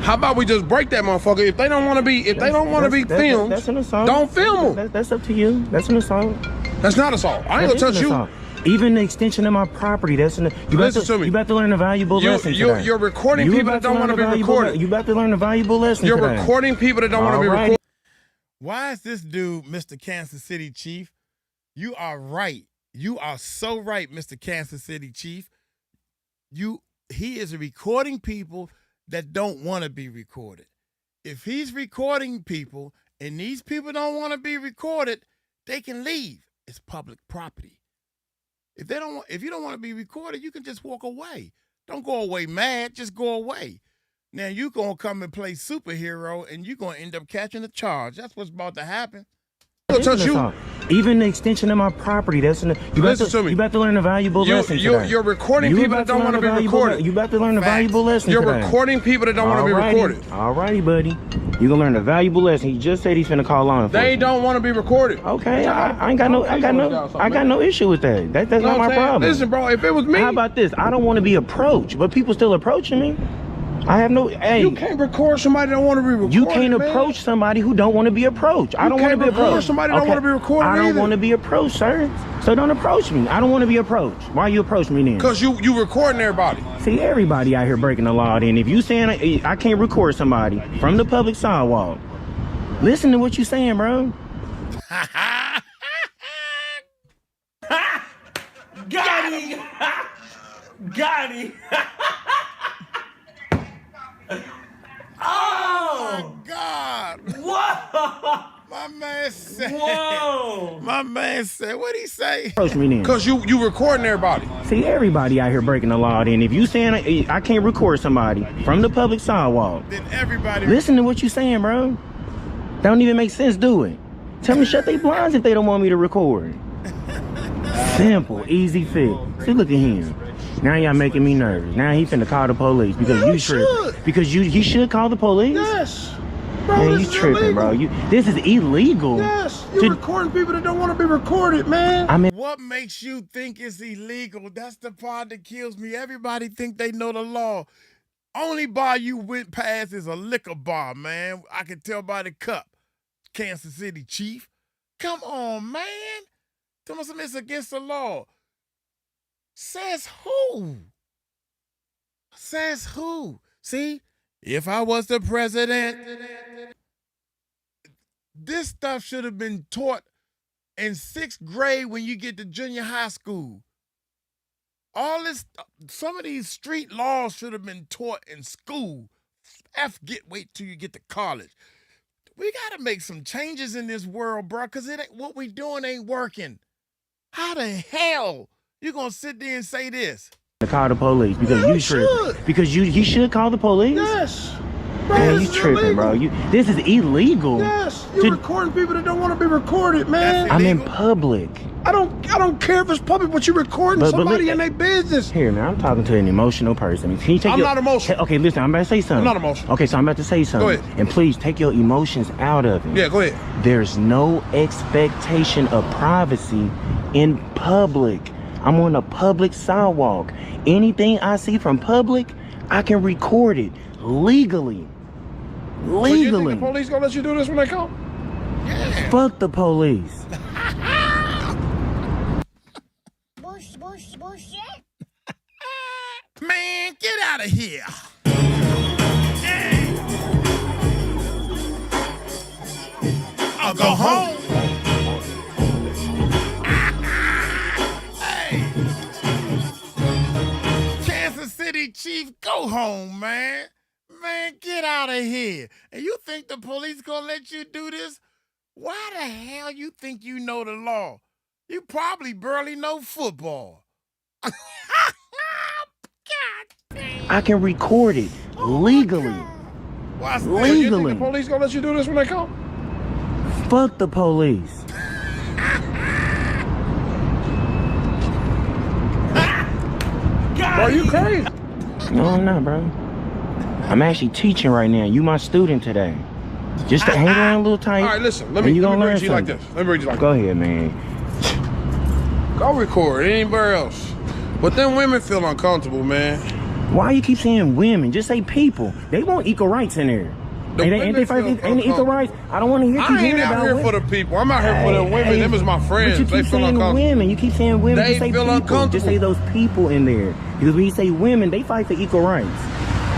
[SPEAKER 20] How about we just break that motherfucker? If they don't want to be, filmed,
[SPEAKER 21] that's an assault.
[SPEAKER 20] Don't film them.
[SPEAKER 21] That's up to you. That's an assault.
[SPEAKER 20] That's not assault. I ain't gonna touch you.
[SPEAKER 21] Assault. Even the extension of my property, that's an.
[SPEAKER 20] Listen to me.
[SPEAKER 21] You about to learn a valuable lesson today.
[SPEAKER 20] You're recording people that don't want to be recorded.
[SPEAKER 21] You about to learn a valuable lesson
[SPEAKER 20] You're
[SPEAKER 21] today.
[SPEAKER 20] recording people that don't want to be recorded.
[SPEAKER 1] Why is this dude, Mr. Kansas City Chief? You are right. You are so right, Mr. Kansas City Chief. He is recording people that don't want to be recorded. If he's recording people and these people don't want to be recorded, they can leave. It's public property. If you don't want to be recorded, you can just walk away. Don't go away mad, just go away. Now you gonna come and play superhero and you're gonna end up catching a charge. That's what's about to happen.
[SPEAKER 20] Touch you.
[SPEAKER 21] Even the extension of my property, that's an.
[SPEAKER 20] Listen to me.
[SPEAKER 21] You about to learn a valuable lesson today.
[SPEAKER 20] You're recording people that don't want to be recorded.
[SPEAKER 21] You about to learn a valuable lesson
[SPEAKER 20] You're
[SPEAKER 21] today.
[SPEAKER 20] recording people that don't want to be recorded.
[SPEAKER 21] Alrighty, buddy. You gonna learn a valuable lesson. He just said he's finna call law enforcement.
[SPEAKER 20] They don't want to be recorded.
[SPEAKER 21] Okay, I got no issue with that. That's not my problem.
[SPEAKER 20] Listen, bro, if it was me.
[SPEAKER 21] How about this? I don't want to be approached, but people still approaching me. I have no. Hey,
[SPEAKER 20] you can't record somebody that don't want to be recorded.
[SPEAKER 21] You can't approach somebody who don't want to be approached. I don't want to be approached.
[SPEAKER 20] Somebody don't want to be recorded.
[SPEAKER 21] I don't want to be approached, sir. So don't approach me. I don't want to be approached. Why you approach me then?
[SPEAKER 20] Because you recording everybody.
[SPEAKER 21] See, everybody out here breaking the law. Then if you saying I can't record somebody from the public sidewalk, listen to what you saying, bro.
[SPEAKER 3] Got him. Got him. Oh
[SPEAKER 1] my God!
[SPEAKER 3] Whoa!
[SPEAKER 1] My man said.
[SPEAKER 3] Whoa!
[SPEAKER 1] My man said. What'd he say?
[SPEAKER 21] Approach me then.
[SPEAKER 20] Because you recording everybody.
[SPEAKER 21] See, everybody out here breaking the law. Then if you saying I can't record somebody from the public sidewalk,
[SPEAKER 1] then everybody.
[SPEAKER 21] Listen to what you saying, bro. That don't even make sense. Do it. Tell me shut their blinds if they don't want me to record. Simple, easy fix. See, look at him. Now y'all making me nervous. Now he finna call the police because you tripping. Because he should call the police.
[SPEAKER 20] Yes. Bro,
[SPEAKER 21] man, you tripping, bro. This is illegal.
[SPEAKER 20] Yes. You're recording people that don't want to be recorded, man.
[SPEAKER 21] I mean,
[SPEAKER 1] what makes you think it's illegal? That's the part that kills me. Everybody think they know the law. Only bar you went past is a liquor bar, man. I can tell by the cup. Kansas City Chief. Come on, man. Tell me something, it's against the law. Says who? Says who? See, if I was the president, this stuff should have been taught in 6th grade when you get to junior high school. All this, some of these street laws should have been taught in school. Wait till you get to college. We gotta make some changes in this world, bro, because what we doing ain't working. How the hell you gonna sit there and say this?
[SPEAKER 21] To call the police because you tripping. Because he should call the police.
[SPEAKER 20] Yes. Bro,
[SPEAKER 21] man, you tripping, bro. This is illegal.
[SPEAKER 20] Yes. You're recording people that don't want to be recorded, man.
[SPEAKER 21] I'm in public.
[SPEAKER 20] I don't care if it's public, but you're recording somebody in their business.
[SPEAKER 21] Here, man, I'm talking to an emotional person. Can you take
[SPEAKER 20] I'm not emotional.
[SPEAKER 21] Okay, listen, I'm about to say something.
[SPEAKER 20] I'm not emotional.
[SPEAKER 21] Okay, so I'm about to say something.
[SPEAKER 20] Go ahead.
[SPEAKER 21] And please take your emotions out of it.
[SPEAKER 20] Yeah, go ahead.
[SPEAKER 21] There's no expectation of privacy in public. I'm on a public sidewalk. Anything I see from public, I can record it legally.
[SPEAKER 20] So you think the police gonna let you do this when they come?
[SPEAKER 21] Yeah. Fuck the police.
[SPEAKER 11] Bullshit.
[SPEAKER 1] Man, get out of here. I'll go home. Hey. Kansas City Chief, go home, man. Man, get out of here. And you think the police gonna let you do this? Why the hell you think you know the law? You probably barely know football.
[SPEAKER 21] I can record it legally.
[SPEAKER 20] What's legally. You think the police gonna let you do this when they come?
[SPEAKER 21] Fuck the police.
[SPEAKER 20] Bro, you crazy?
[SPEAKER 21] No, I'm not, bro. I'm actually teaching right now. You my student today. Just to hang around a little tight.
[SPEAKER 20] All right, listen. Let me read you like this. Let me read you like this.
[SPEAKER 21] Go ahead, man.
[SPEAKER 20] Go record anywhere else. But them women feel uncomfortable, man.
[SPEAKER 21] Why you keep saying women? Just say people. They want equal rights in there. Ain't they equal rights? I don't want to hear
[SPEAKER 20] I ain't out here for the people. I'm out here for the women. Them is my friends.
[SPEAKER 21] But you keep saying women. You keep saying women.
[SPEAKER 20] They
[SPEAKER 21] just say
[SPEAKER 20] feel
[SPEAKER 21] people.
[SPEAKER 20] uncomfortable.
[SPEAKER 21] Just say those people in there. Because when you say women, they fight for equal rights.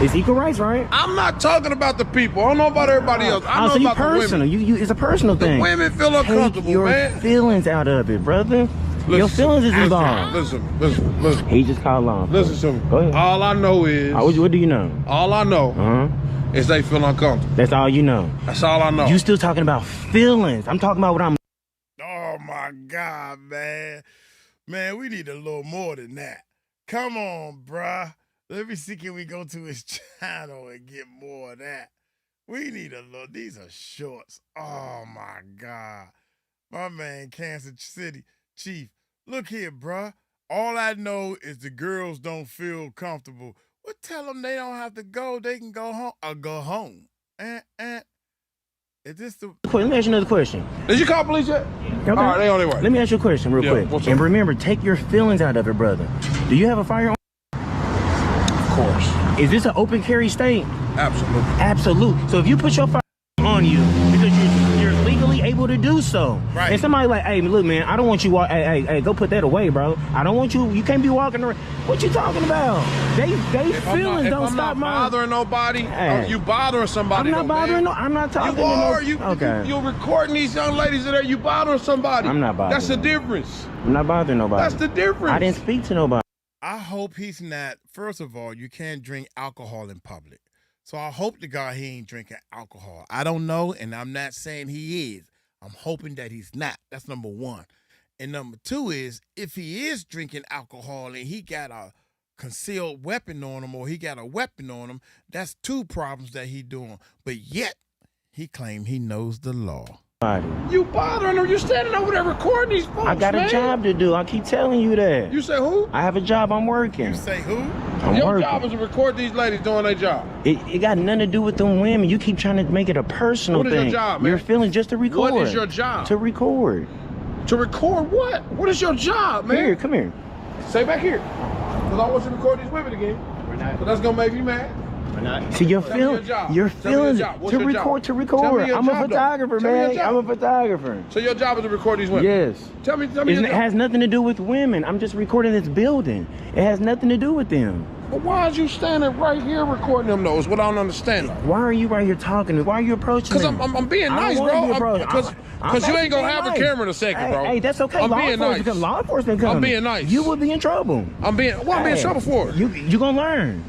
[SPEAKER 21] It's equal rights, right?
[SPEAKER 20] I'm not talking about the people. I don't know about everybody else. I know about
[SPEAKER 21] personal.
[SPEAKER 20] the women.
[SPEAKER 21] It's a personal thing.
[SPEAKER 20] The women feel uncomfortable,
[SPEAKER 21] Take your feelings out of it, brother. Your feelings is involved.
[SPEAKER 20] Listen.
[SPEAKER 21] He just called on.
[SPEAKER 20] Listen to me.
[SPEAKER 21] Go ahead.
[SPEAKER 20] All I know is.
[SPEAKER 21] What do you know?
[SPEAKER 20] All I know is they feel uncomfortable.
[SPEAKER 21] That's all you know.
[SPEAKER 20] That's all I know.
[SPEAKER 21] You still talking about feelings. I'm talking about what I'm.
[SPEAKER 1] Oh my God, man. Man, we need a little more than that. Come on, bruh. Let me see, can we go to his channel and get more of that? We need a little, these are shorts. Oh my God. My man, Kansas City Chief. Look here, bruh. All I know is the girls don't feel comfortable. Well, tell them they don't have to go. They can go home. Or go home. Is this the...
[SPEAKER 21] Let me ask you another question.
[SPEAKER 20] Did you call police yet?
[SPEAKER 21] Okay.
[SPEAKER 20] All right, they on their way.
[SPEAKER 21] Let me ask you a question real quick. And remember, take your feelings out of it, brother. Do you have a firearm?
[SPEAKER 20] Of course.
[SPEAKER 21] Is this an open carry state?
[SPEAKER 20] Absolutely.
[SPEAKER 21] Absolute. So if you put your firearm on you because you're legally able to do so, right? And somebody like, hey, look, man, I don't want you walk. Hey, go put that away, bro. I don't want you. You can't be walking around. What you talking about? They feelings don't stop mine.
[SPEAKER 20] I'm not bothering nobody. You bothering somebody?
[SPEAKER 21] I'm not bothering. No, I'm not talking.
[SPEAKER 20] You're recording these young ladies in there. You bothering somebody?
[SPEAKER 21] I'm not bothering.
[SPEAKER 20] That's the difference.
[SPEAKER 21] I'm not bothering nobody.
[SPEAKER 20] That's the difference.
[SPEAKER 21] I didn't speak to nobody.
[SPEAKER 1] I hope he's not. First of all, you can't drink alcohol in public. So I hope to God he ain't drinking alcohol. I don't know, and I'm not saying he is. I'm hoping that he's not. That's number one. And number two is, if he is drinking alcohol and he got a concealed weapon on him or he got a weapon on him, that's two problems that he doing. But yet, he claimed he knows the law.
[SPEAKER 20] You bothering them. You're standing over there recording these folks,
[SPEAKER 21] I got a job to do. I keep telling you that.
[SPEAKER 20] You say who?
[SPEAKER 21] I have a job. I'm working.
[SPEAKER 1] You say who?
[SPEAKER 20] Your job is to record these ladies doing their job.
[SPEAKER 21] It got nothing to do with them women. You keep trying to make it a personal thing.
[SPEAKER 20] What is your job, man?
[SPEAKER 21] You're feeling just to record.
[SPEAKER 20] What is your job?
[SPEAKER 21] To record.
[SPEAKER 20] To record what? What is your job, man?
[SPEAKER 21] Here, come here.
[SPEAKER 20] Stay back here. Because I want you to record these women again. We're not. So that's going to make you mad.
[SPEAKER 21] We're not. See, you're feeling to record. I'm a photographer, man. I'm a photographer.
[SPEAKER 20] So your job is to record these women?
[SPEAKER 21] Yes.
[SPEAKER 20] Tell me
[SPEAKER 21] it has nothing to do with women. I'm just recording this building. It has nothing to do with them.
[SPEAKER 20] But why are you standing right here recording them, though? Is what I don't understand.
[SPEAKER 21] Why are you right here talking to me? Why are you approaching me?
[SPEAKER 20] Because I'm being nice, bro. Because you ain't going to have a camera in a second, bro.
[SPEAKER 21] Hey, that's okay.
[SPEAKER 20] I'm being nice.
[SPEAKER 21] Because law enforcement comes.
[SPEAKER 20] I'm being nice.
[SPEAKER 21] You will be in trouble.
[SPEAKER 20] What I'm being in trouble for?
[SPEAKER 21] You going to learn.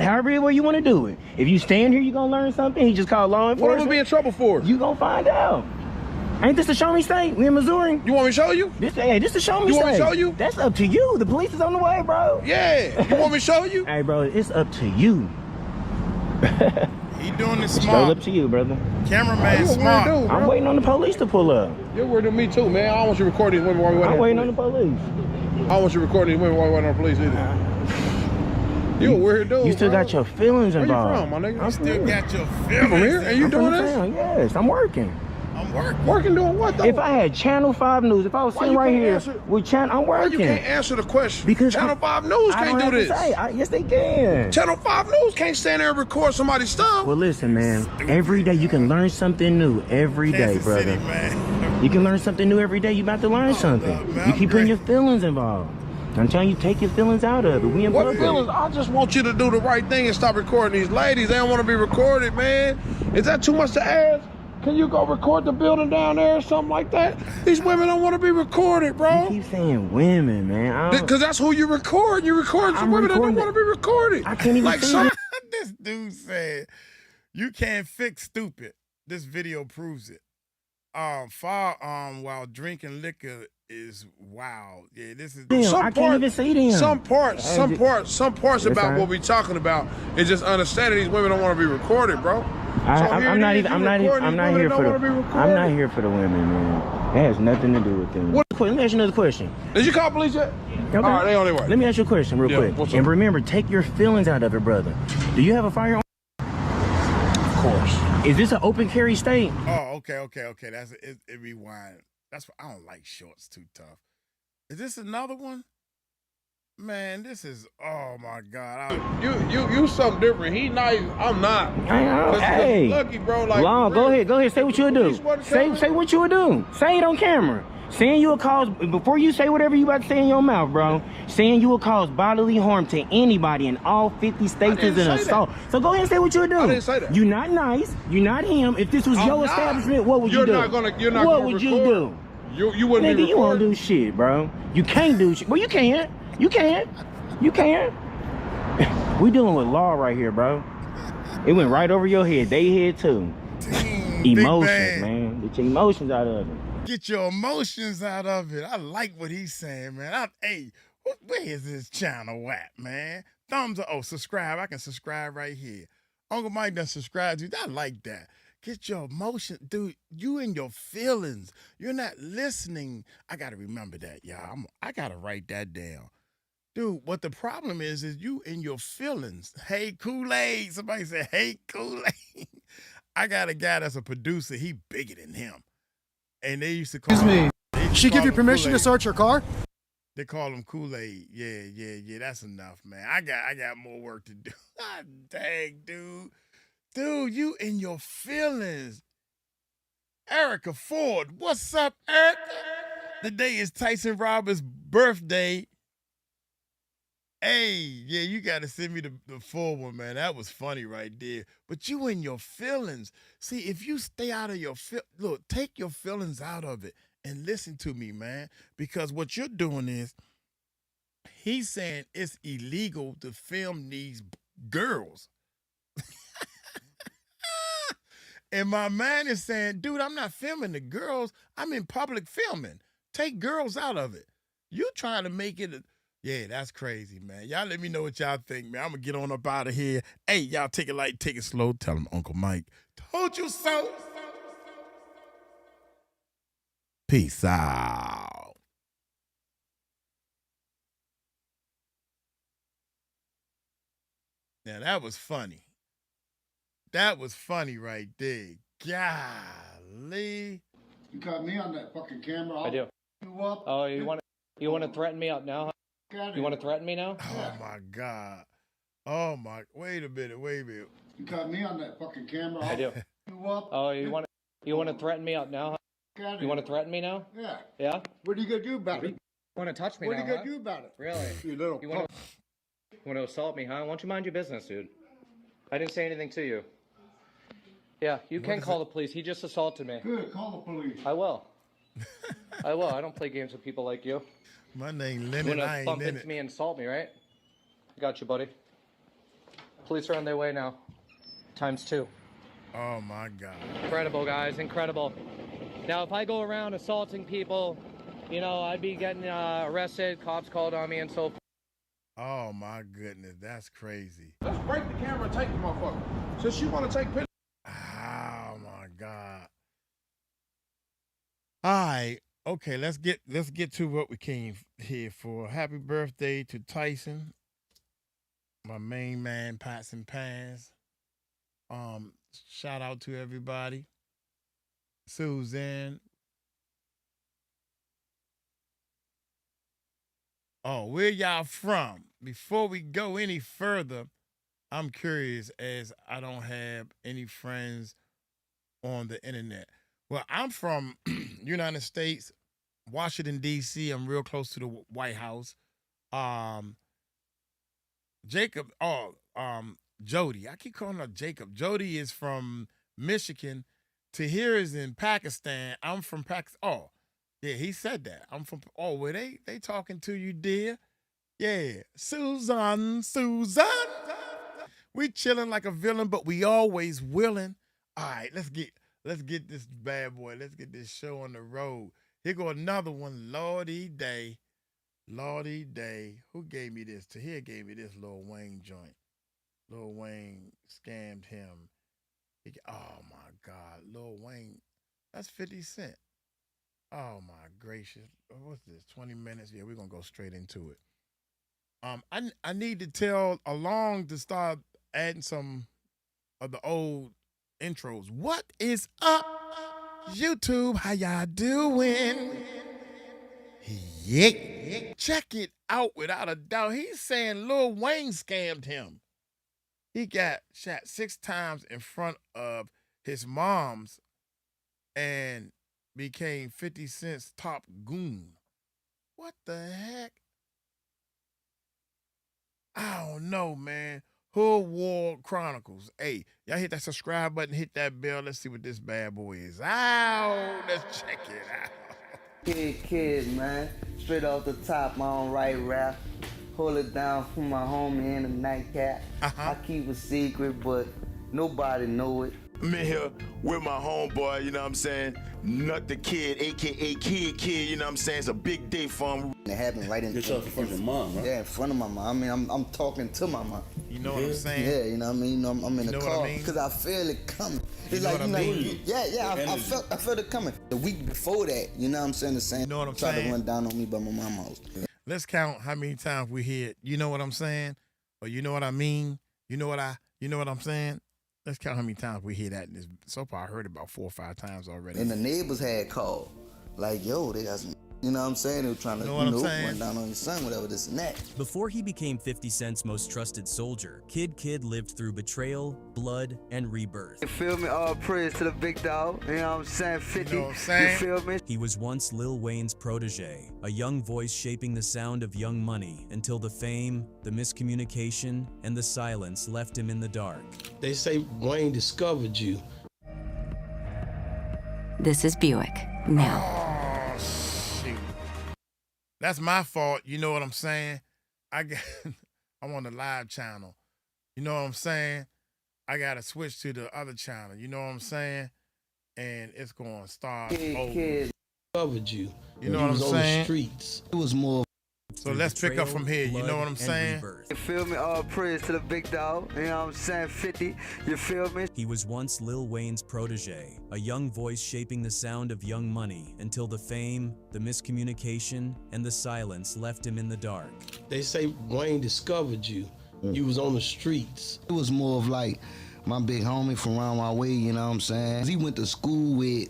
[SPEAKER 21] However way you want to do it. If you stand here, you going to learn something. He just called law enforcement.
[SPEAKER 20] What am I going to be in trouble for?
[SPEAKER 21] You going to find out. Ain't this the show me state? We in Missouri.
[SPEAKER 20] You want me to show you?
[SPEAKER 21] This the show me state.
[SPEAKER 20] You want me to show you?
[SPEAKER 21] That's up to you. The police is on the way, bro.
[SPEAKER 20] Yeah. You want me to show you?
[SPEAKER 21] Hey, bro, it's up to you.
[SPEAKER 1] He doing this
[SPEAKER 21] Straight
[SPEAKER 1] smart.
[SPEAKER 21] up to you, brother.
[SPEAKER 1] Cameraman smart.
[SPEAKER 20] Dude,
[SPEAKER 21] I'm waiting on the police to pull up.
[SPEAKER 20] You're weird to me too, man. I don't want you recording these women while we wait
[SPEAKER 21] I'm
[SPEAKER 20] on
[SPEAKER 21] waiting
[SPEAKER 20] the
[SPEAKER 21] on the
[SPEAKER 20] police.
[SPEAKER 21] police.
[SPEAKER 20] I don't want you recording these women while we wait on the police either. You a weird dude.
[SPEAKER 21] You still got your feelings involved.
[SPEAKER 20] Where you from, my nigga?
[SPEAKER 1] You still got your
[SPEAKER 20] You
[SPEAKER 1] feelings.
[SPEAKER 20] from here? And you
[SPEAKER 21] I'm from
[SPEAKER 20] doing
[SPEAKER 21] the
[SPEAKER 20] this?
[SPEAKER 21] town. Yes, I'm working.
[SPEAKER 1] I'm working.
[SPEAKER 20] Working doing what though?
[SPEAKER 21] If I had Channel 5 News, if I was
[SPEAKER 20] Why
[SPEAKER 21] sitting
[SPEAKER 20] you
[SPEAKER 21] right
[SPEAKER 20] can't
[SPEAKER 21] here
[SPEAKER 20] answer-
[SPEAKER 21] with Channel, I'm
[SPEAKER 20] Why
[SPEAKER 21] working.
[SPEAKER 20] you can't answer the question?
[SPEAKER 21] Because
[SPEAKER 20] Channel 5 News
[SPEAKER 21] I
[SPEAKER 20] can't
[SPEAKER 21] don't
[SPEAKER 20] do
[SPEAKER 21] have
[SPEAKER 20] this.
[SPEAKER 21] to say. Yes, they can.
[SPEAKER 20] Channel 5 News can't stand there and record somebody's stuff.
[SPEAKER 21] Well, listen, man. Every day you can learn something new. Every day,
[SPEAKER 1] Kansas
[SPEAKER 21] brother.
[SPEAKER 1] City, man.
[SPEAKER 21] You can learn something new every day. You about to learn something.
[SPEAKER 1] man,
[SPEAKER 21] You keep putting
[SPEAKER 1] great.
[SPEAKER 21] your feelings involved. I'm telling you, take your feelings out of it. We in
[SPEAKER 20] What
[SPEAKER 21] public.
[SPEAKER 20] feelings? I just want you to do the right thing and stop recording these ladies. They don't want to be recorded, man. Is that too much to ask? Can you go record the building down there or something like that? These women don't want to be recorded, bro.
[SPEAKER 21] You keep saying women, man.
[SPEAKER 20] Because that's who you record. You record some women that don't want to be recorded.
[SPEAKER 21] I can't even
[SPEAKER 20] like
[SPEAKER 21] see
[SPEAKER 20] some.
[SPEAKER 1] This dude said, "You can't fix stupid." This video proves it. While drinking liquor is wild. Yeah, this is.
[SPEAKER 21] Damn, I can't even see them.
[SPEAKER 20] Some parts
[SPEAKER 21] Yes,
[SPEAKER 20] about
[SPEAKER 21] sir.
[SPEAKER 20] what we talking about is just understanding these women don't want to be recorded, bro.
[SPEAKER 21] I'm not here for the women, man. That has nothing to do with them. Let me ask you another question.
[SPEAKER 20] Did you call police yet?
[SPEAKER 21] Okay.
[SPEAKER 20] All right, they on their way.
[SPEAKER 21] Let me ask you a question real quick.
[SPEAKER 20] What's
[SPEAKER 21] And
[SPEAKER 20] up?
[SPEAKER 21] remember, take your feelings out of it, brother. Do you have a firearm?
[SPEAKER 20] Of course.
[SPEAKER 21] Is this an open carry state?
[SPEAKER 1] Oh, okay. That's it. Rewind. That's what I don't like shorts too tough. Is this another one? Man, this is. Oh my God.
[SPEAKER 20] You something different. He nice. I'm not.
[SPEAKER 21] Hey,
[SPEAKER 20] lucky, bro. Like,
[SPEAKER 21] Long, go ahead. Say what you'll do.
[SPEAKER 20] wasn't telling
[SPEAKER 21] Say what you'll do. Say it on camera. Saying you will cause, before you say whatever you about to say in your mouth, bro, saying you will cause bodily harm to anybody in all 50 states is an assault. So go ahead and say what you'll do.
[SPEAKER 20] I didn't say that.
[SPEAKER 21] You're not nice. You're not him. If this was
[SPEAKER 20] I'm
[SPEAKER 21] your
[SPEAKER 20] not.
[SPEAKER 21] establishment, what would you do?
[SPEAKER 20] You're not
[SPEAKER 21] what
[SPEAKER 20] gonna
[SPEAKER 21] would you
[SPEAKER 20] record.
[SPEAKER 21] do?
[SPEAKER 20] You wouldn't
[SPEAKER 21] Nigga,
[SPEAKER 20] be
[SPEAKER 21] you won't
[SPEAKER 20] recording.
[SPEAKER 21] do shit, bro. You can't do shit. Well, you can't. You can't. You can't. We dealing with law right here, bro. It went right over your head. They head too. Emotions, man. Get your emotions out of it.
[SPEAKER 1] Get your emotions out of it. I like what he's saying, man. Hey, where is this channel at, man? Thumbs up. Oh, subscribe. I can subscribe right here. Uncle Mike done subscribed to you. I like that. Get your emotions. Dude, you in your feelings. You're not listening. I got to remember that, y'all. I got to write that down. Dude, what the problem is you in your feelings. Hey, Kool-Aid. Somebody said, hey, Kool-Aid. I got a guy that's a producer. He bigger than him. And they used to call him.
[SPEAKER 5] She give you permission to search your car?
[SPEAKER 1] They call him Kool-Aid. Yeah. That's enough, man. I got more work to do. God dang, dude. Dude, you in your feelings. Erica Ford. What's up, Erica? Today is Tyson Roberts' birthday. Hey, yeah, you got to send me the full one, man. That was funny right there. But you in your feelings. See, if you stay out of your look, take your feelings out of it and listen to me, man. Because what you're doing is, he's saying it's illegal to film these girls. And my man is saying, dude, I'm not filming the girls. I'm in public filming. Take girls out of it. You trying to make it yeah, that's crazy, man. Y'all let me know what y'all think, man. I'm going to get on up out of here. Hey, y'all take it light, take it slow. Tell them Uncle Mike told you so. Peace out. Now, that was funny. That was funny right there. Golly.
[SPEAKER 10] You caught me on that fucking camera.
[SPEAKER 13] I do.
[SPEAKER 10] You up?
[SPEAKER 13] Oh, you want to threaten me up now? You want to threaten me now?
[SPEAKER 1] Oh, my God. Oh, my. Wait a minute.
[SPEAKER 10] You caught me on that fucking camera.
[SPEAKER 13] I do.
[SPEAKER 10] You up?
[SPEAKER 13] Oh, you want to threaten me up now? You want to threaten me now?
[SPEAKER 10] Yeah.
[SPEAKER 13] Yeah?
[SPEAKER 10] What are you going to do about it?
[SPEAKER 13] You want to touch me
[SPEAKER 10] What
[SPEAKER 13] now,
[SPEAKER 10] are you going to do about it?
[SPEAKER 13] Really?
[SPEAKER 10] You little
[SPEAKER 13] You want to assault me, huh? Why don't you mind your business, dude? I didn't say anything to you. Yeah, you can call the police. He just assaulted me.
[SPEAKER 10] Good, call the police.
[SPEAKER 13] I will. I will. I don't play games with people like you.
[SPEAKER 1] My name
[SPEAKER 13] You
[SPEAKER 1] Lennon.
[SPEAKER 13] want
[SPEAKER 1] I
[SPEAKER 13] to
[SPEAKER 1] ain't
[SPEAKER 13] bump
[SPEAKER 1] in
[SPEAKER 13] into
[SPEAKER 1] it.
[SPEAKER 13] me and assault me, right? Got you, buddy. Police are on their way now. ×2.
[SPEAKER 1] Oh, my God.
[SPEAKER 13] Incredible, guys. Incredible. Now, if I go around assaulting people, you know, I'd be getting arrested, cops called on me, and so forth.
[SPEAKER 1] Oh my goodness, that's crazy.
[SPEAKER 20] Let's break the camera and take the motherfucker. Since you want to take pictures.
[SPEAKER 1] Oh my God. All right. Okay, let's get to what we came here for. Happy birthday to Tyson, my main man, Pots and Pans. Shout out to everybody. Suzanne. Oh, where y'all from? Before we go any further, I'm curious as I don't have any friends on the internet. Well, I'm from United States, Washington, D.C. I'm real close to the White House. Jody. I keep calling her Jacob. Jody is from Michigan. Tahir is in Pakistan. I'm from Pakistan. Oh, yeah, he said that. I'm from, were they talking to you, dear? Yeah, Susan. We chilling like a villain, but we always willing. All right, let's get this bad boy. Let's get this show on the road. Here go another one. Lordy day. Who gave me this? Tahir gave me this Lil Wayne joint. Lil Wayne scammed him. Oh my God, Lil Wayne. That's 50 Cent. Oh my gracious. What's this? 20 minutes? Yeah, we're gonna go straight into it. I need to tell along to start adding some of the old intros. What is up, YouTube? How y'all doing? Yeah. Check it out without a doubt. He's saying Lil Wayne scammed him. He got shot 6 times in front of his mom's and became 50 Cent's top goon. What the heck? I don't know, man. Hood War Chronicles. Hey, y'all hit that subscribe button, hit that bell. Let's see what this bad boy is. Ow, let's check it out.
[SPEAKER 6] Kid, man. Straight off the top, my own Wright rap. Hold it down for my homie in the nightcap. I keep a secret, but nobody know it.
[SPEAKER 22] I'm in here with my homeboy, you know what I'm saying? Nut the Kid, a.k.a. Kid, you know what I'm saying? It's a big day for him.
[SPEAKER 6] It happened right in front of your mom, right? Yeah, in front of my mom. I mean, I'm talking to my mom.
[SPEAKER 1] You know what I'm saying?
[SPEAKER 6] Yeah, you know what I mean? You know, I'm in the car because I feel it coming. It's like, you know, I felt it coming. The week before that, you know what I'm saying? The same. You
[SPEAKER 1] know what I'm
[SPEAKER 6] tried
[SPEAKER 1] saying?
[SPEAKER 6] to run down on me by my mom's house.
[SPEAKER 1] Let's count how many times we hear, you know what I'm saying? Or you know what I mean? You know what I'm saying? Let's count how many times we hear that. So far, I heard it about 4 or 5 times already.
[SPEAKER 6] And the neighbors had called. Like, yo, they got some, you know what I'm saying? They were trying to, run down on your son, whatever, this and that.
[SPEAKER 23] Before he became 50 Cent's most trusted soldier, Kid lived through betrayal, blood, and rebirth.
[SPEAKER 6] You feel me? All praise to the big dog. You know what I'm saying? 50. You know what I'm saying? You feel me?
[SPEAKER 23] He was once Lil Wayne's protege, a young voice shaping the sound of Young Money until the fame, the miscommunication, and the silence left him in the dark.
[SPEAKER 21] They say Wayne discovered you.
[SPEAKER 24] This is Buick. Now.
[SPEAKER 1] Oh, shoot. That's my fault. You know what I'm saying? I'm on the live channel. You know what I'm saying? I got to switch to the other channel. You know what I'm saying? And it's going to start over.
[SPEAKER 21] Kid discovered you.
[SPEAKER 1] You know what I'm saying?
[SPEAKER 21] On the streets.
[SPEAKER 6] It was more.
[SPEAKER 1] So let's pick up from here. You know what I'm saying?
[SPEAKER 6] You feel me? All praise to the big dog. You know what I'm saying? 50. You feel me?
[SPEAKER 23] He was once Lil Wayne's protege, a young voice shaping the sound of Young Money until the fame, the miscommunication, and the silence left him in the dark.
[SPEAKER 21] They say Wayne discovered you. You was on the streets.
[SPEAKER 6] It was more of like my big homie from around my way, you know what I'm saying? He went to school with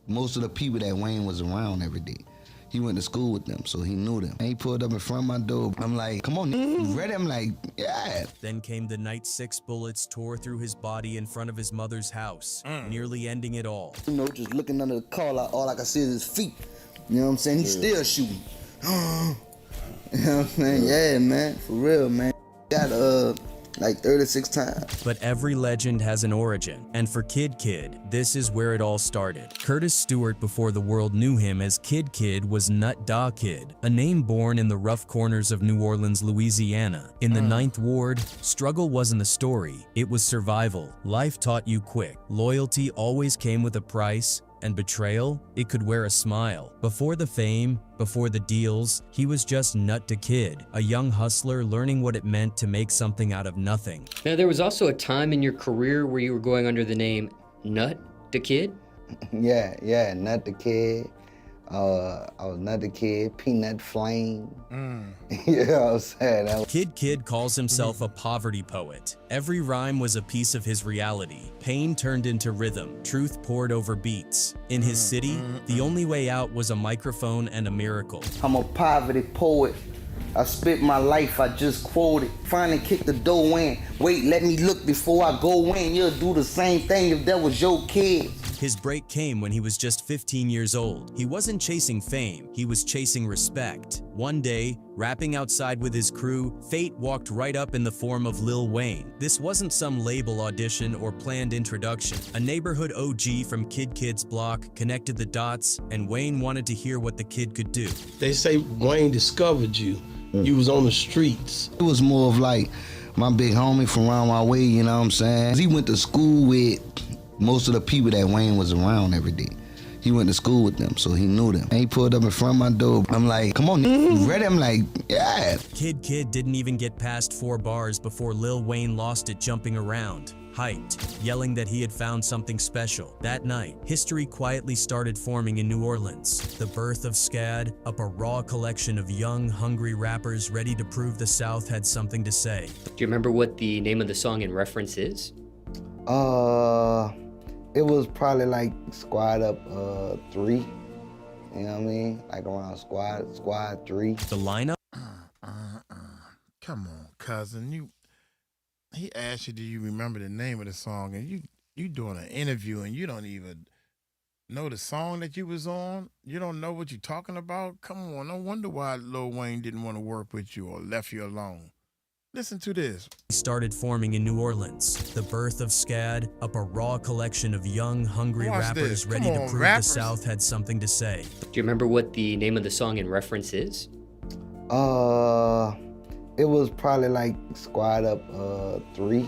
[SPEAKER 6] most of the people that Wayne was around every day. He went to school with them, so he knew them. And he pulled up in front of my door. I'm like, come on, you ready? I'm like, yeah.
[SPEAKER 23] Then came the night 6 bullets tore through his body in front of his mother's house, nearly ending it all.
[SPEAKER 6] You know, just looking under the car, like, all I can see is his feet. You know what I'm saying? He's still shooting. You know what I'm saying? Yeah, man, for real, man. Got like 36 times.
[SPEAKER 23] But every legend has an origin, and for Kid, this is where it all started. Curtis Stewart, before the world knew him as Kid, was Nut Da Kid, a name born in the rough corners of New Orleans, Louisiana. In the 9th Ward, struggle wasn't the story, it was survival. Life taught you quick. Loyalty always came with a price, And betrayal? It could wear a smile. Before the fame, before the deals, he was just 𝗟𝗓𝗡𝗞𝗦, a young hustler learning what it meant to make something out of nothing.
[SPEAKER 2] Now, there was also a time in your career where you were going under the name 𝗟𝗓𝗡𝗞𝗦?
[SPEAKER 6] Yeah, 𝗟𝗓𝗡𝗞𝗦. I was 𝗟𝗓𝗡𝗞𝗏, Peanut Flame. You know what I'm saying?
[SPEAKER 23] 𝗘𝐿 calls himself a poverty poet. Every rhyme was a piece of his reality. Pain turned into rhythm, truth poured over beats. In his city, the only way out was a microphone and a miracle.
[SPEAKER 6] I'm a poverty poet. I spit my life, I just quoted. Finally kick the door in. Wait, let me look before I go in. You'll do the same thing if that was your kid.
[SPEAKER 23] His break came when he was just 15 years old. He wasn't chasing fame, he was chasing respect. One day, rapping outside with his crew, fate walked right up in the form of Lil Wayne. This wasn't some label audition or planned introduction. A neighborhood OG from 𝗘𝗢𝗡𝗏's block connected the dots, and Wayne wanted to hear what the kid could do.
[SPEAKER 20] They say Wayne discovered you. You was on the streets.
[SPEAKER 6] It was more of like my big homie from around my way, you know what I'm saying? He went to school with most of the people that Wayne was around every day. He went to school with them, so he knew them. And he pulled up in front of my door. I'm like, come on, you ready? I'm like, yeah.
[SPEAKER 23] 𝗘𝗢𝗡 didn't even get past 4 bars before Lil Wayne lost it jumping around, hyped, yelling that he had found something special. That night, history quietly started forming in New Orleans. The birth of 𝗟𝗓𝗡𝗏, a raw collection of young, hungry rappers ready to prove the South had something to say.
[SPEAKER 2] Do you remember what the name of the song in reference is?
[SPEAKER 6] It was probably like Squad Up 3. You know what I mean? Like around Squad 3.
[SPEAKER 23] The lineup?
[SPEAKER 1] Come on, cousin. He asked you, do you remember the name of the song? And you doing an interview and you don't even know the song that you was on? You don't know what you're talking about? Come on, no wonder why Lil Wayne didn't want to work with you or left you alone. Listen to this.
[SPEAKER 23] Started forming in New Orleans. The birth of 𝗟𝗓𝗡𝗏, a raw collection of young, hungry rappers ready to prove the South had something to say.
[SPEAKER 2] Do you remember what the name of the song in reference is?
[SPEAKER 6] It was probably like Squad Up 3. You know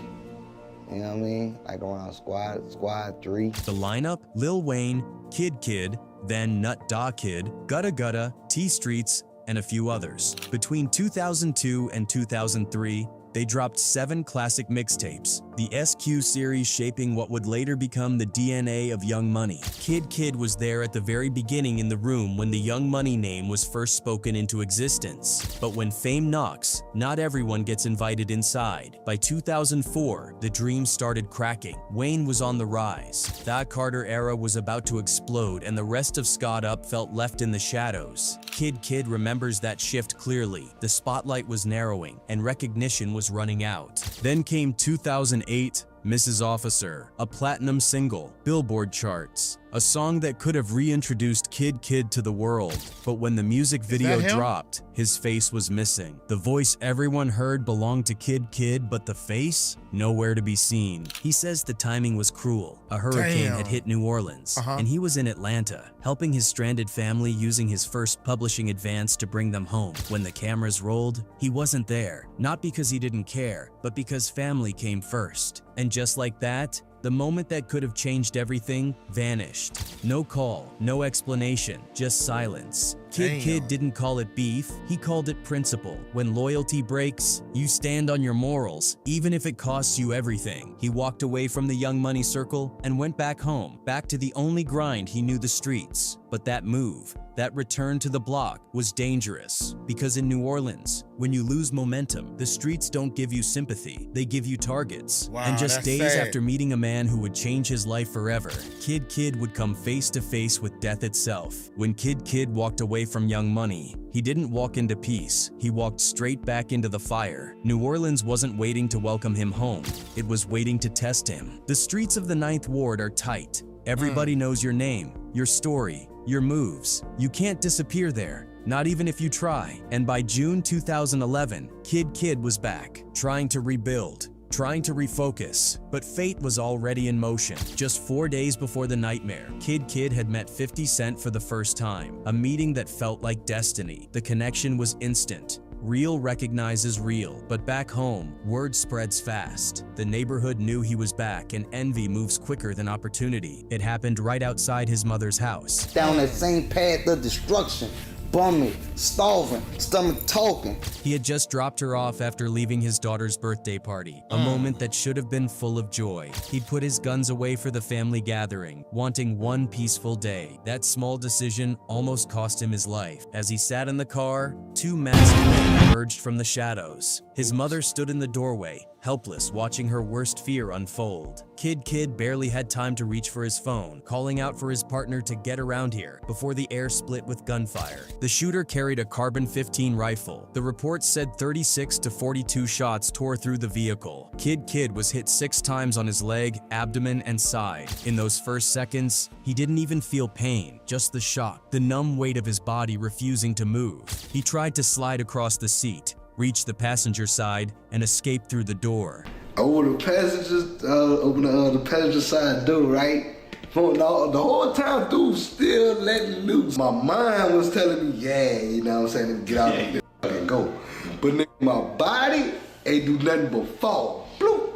[SPEAKER 6] what I mean? Like around Squad 3.
[SPEAKER 23] The lineup? Lil Wayne, 𝗘𝗢𝗡𝗏, then 𝗟𝗡𝗡𝗏, 𝗟𝗓𝗏, T Streets, and a few others. Between 2002 and 2003, they dropped 7 classic mixtapes, the SQ series shaping what would later become the DNA of Young Money. 𝗘𝗢𝗡 was there at the very beginning in the room when the Young Money name was first spoken into existence. But when fame knocks, not everyone gets invited inside. By 2004, the dream started cracking. Wayne was on the rise. That Carter era was about to explode, and the rest of 𝗟𝗏𝗡𝗏 felt left in the shadows. 𝗘𝗢𝗡 remembers that shift clearly. The spotlight was narrowing, and recognition was running out. Then came 2008, Mrs. Officer, a platinum single, Billboard charts, a song that could have reintroduced 𝗘𝗢𝗡 to the world. But when the music video dropped, his face was missing. The voice everyone heard belonged to 𝗘𝗢𝗡, but the face? Nowhere to be seen. He says the timing was cruel. A hurricane had hit New Orleans, and he was in Atlanta, helping his stranded family using his first publishing advance to bring them home. When the cameras rolled, he wasn't there, not because he didn't care, but because family came first. And just like that, the moment that could have changed everything vanished. No call, no explanation, just silence. 𝗘𝗢𝗡 didn't call it beef, he called it principle. When loyalty breaks, you stand on your morals, even if it costs you everything. He walked away from the Young Money circle and went back home, back to the only grind he knew, the streets. But that move, that return to the block, was dangerous. Because in New Orleans, when you lose momentum, the streets don't give you sympathy, they give you targets.
[SPEAKER 1] Wow,
[SPEAKER 23] and just days
[SPEAKER 1] sad.
[SPEAKER 23] after meeting a man who would change his life forever, 𝗘𝗢𝗡 would come face to face with death itself. When 𝗘𝗢𝗡 walked away from Young Money, he didn't walk into peace, he walked straight back into the fire. New Orleans wasn't waiting to welcome him home, it was waiting to test him. The streets of the 9th Ward are tight. Everybody knows your name, your story, your moves. You can't disappear there, not even if you try. And by June 2011, 𝗘𝗢𝗡 was back, trying to rebuild, trying to refocus, but fate was already in motion. Just 4 days before the nightmare, 𝗘𝗢𝗡 had met 50 Cent for the first time, a meeting that felt like destiny. The connection was instant. Real recognizes real, but back home, word spreads fast. The neighborhood knew he was back, and envy moves quicker than opportunity. It happened right outside his mother's house.
[SPEAKER 6] Down that same path of destruction. Bumming, starving, stomach talking.
[SPEAKER 23] He had just dropped her off after leaving his daughter's birthday party, a moment that should have been full of joy. He'd put his guns away for the family gathering, wanting one peaceful day. That small decision almost cost him his life. As he sat in the car, two masked men emerged from the shadows. His mother stood in the doorway, helpless, watching her worst fear unfold. Kid barely had time to reach for his phone, calling out for his partner to get around here before the air split with gunfire. The shooter carried a carbon 15 rifle. The report said 36 to 42 shots tore through the vehicle. Kid was hit 6 times on his leg, abdomen, and side. In those first seconds, he didn't even feel pain, just the shock, the numb weight of his body refusing to move. He tried to slide across the seat, reach the passenger side, and escape through the door.
[SPEAKER 6] Over the passengers, open the passenger side door, right? The whole time, dude still letting loose. My mind was telling me, yeah, you know what I'm saying, get out of there and go. But nigga, my body ain't do nothing but fall. Bloop.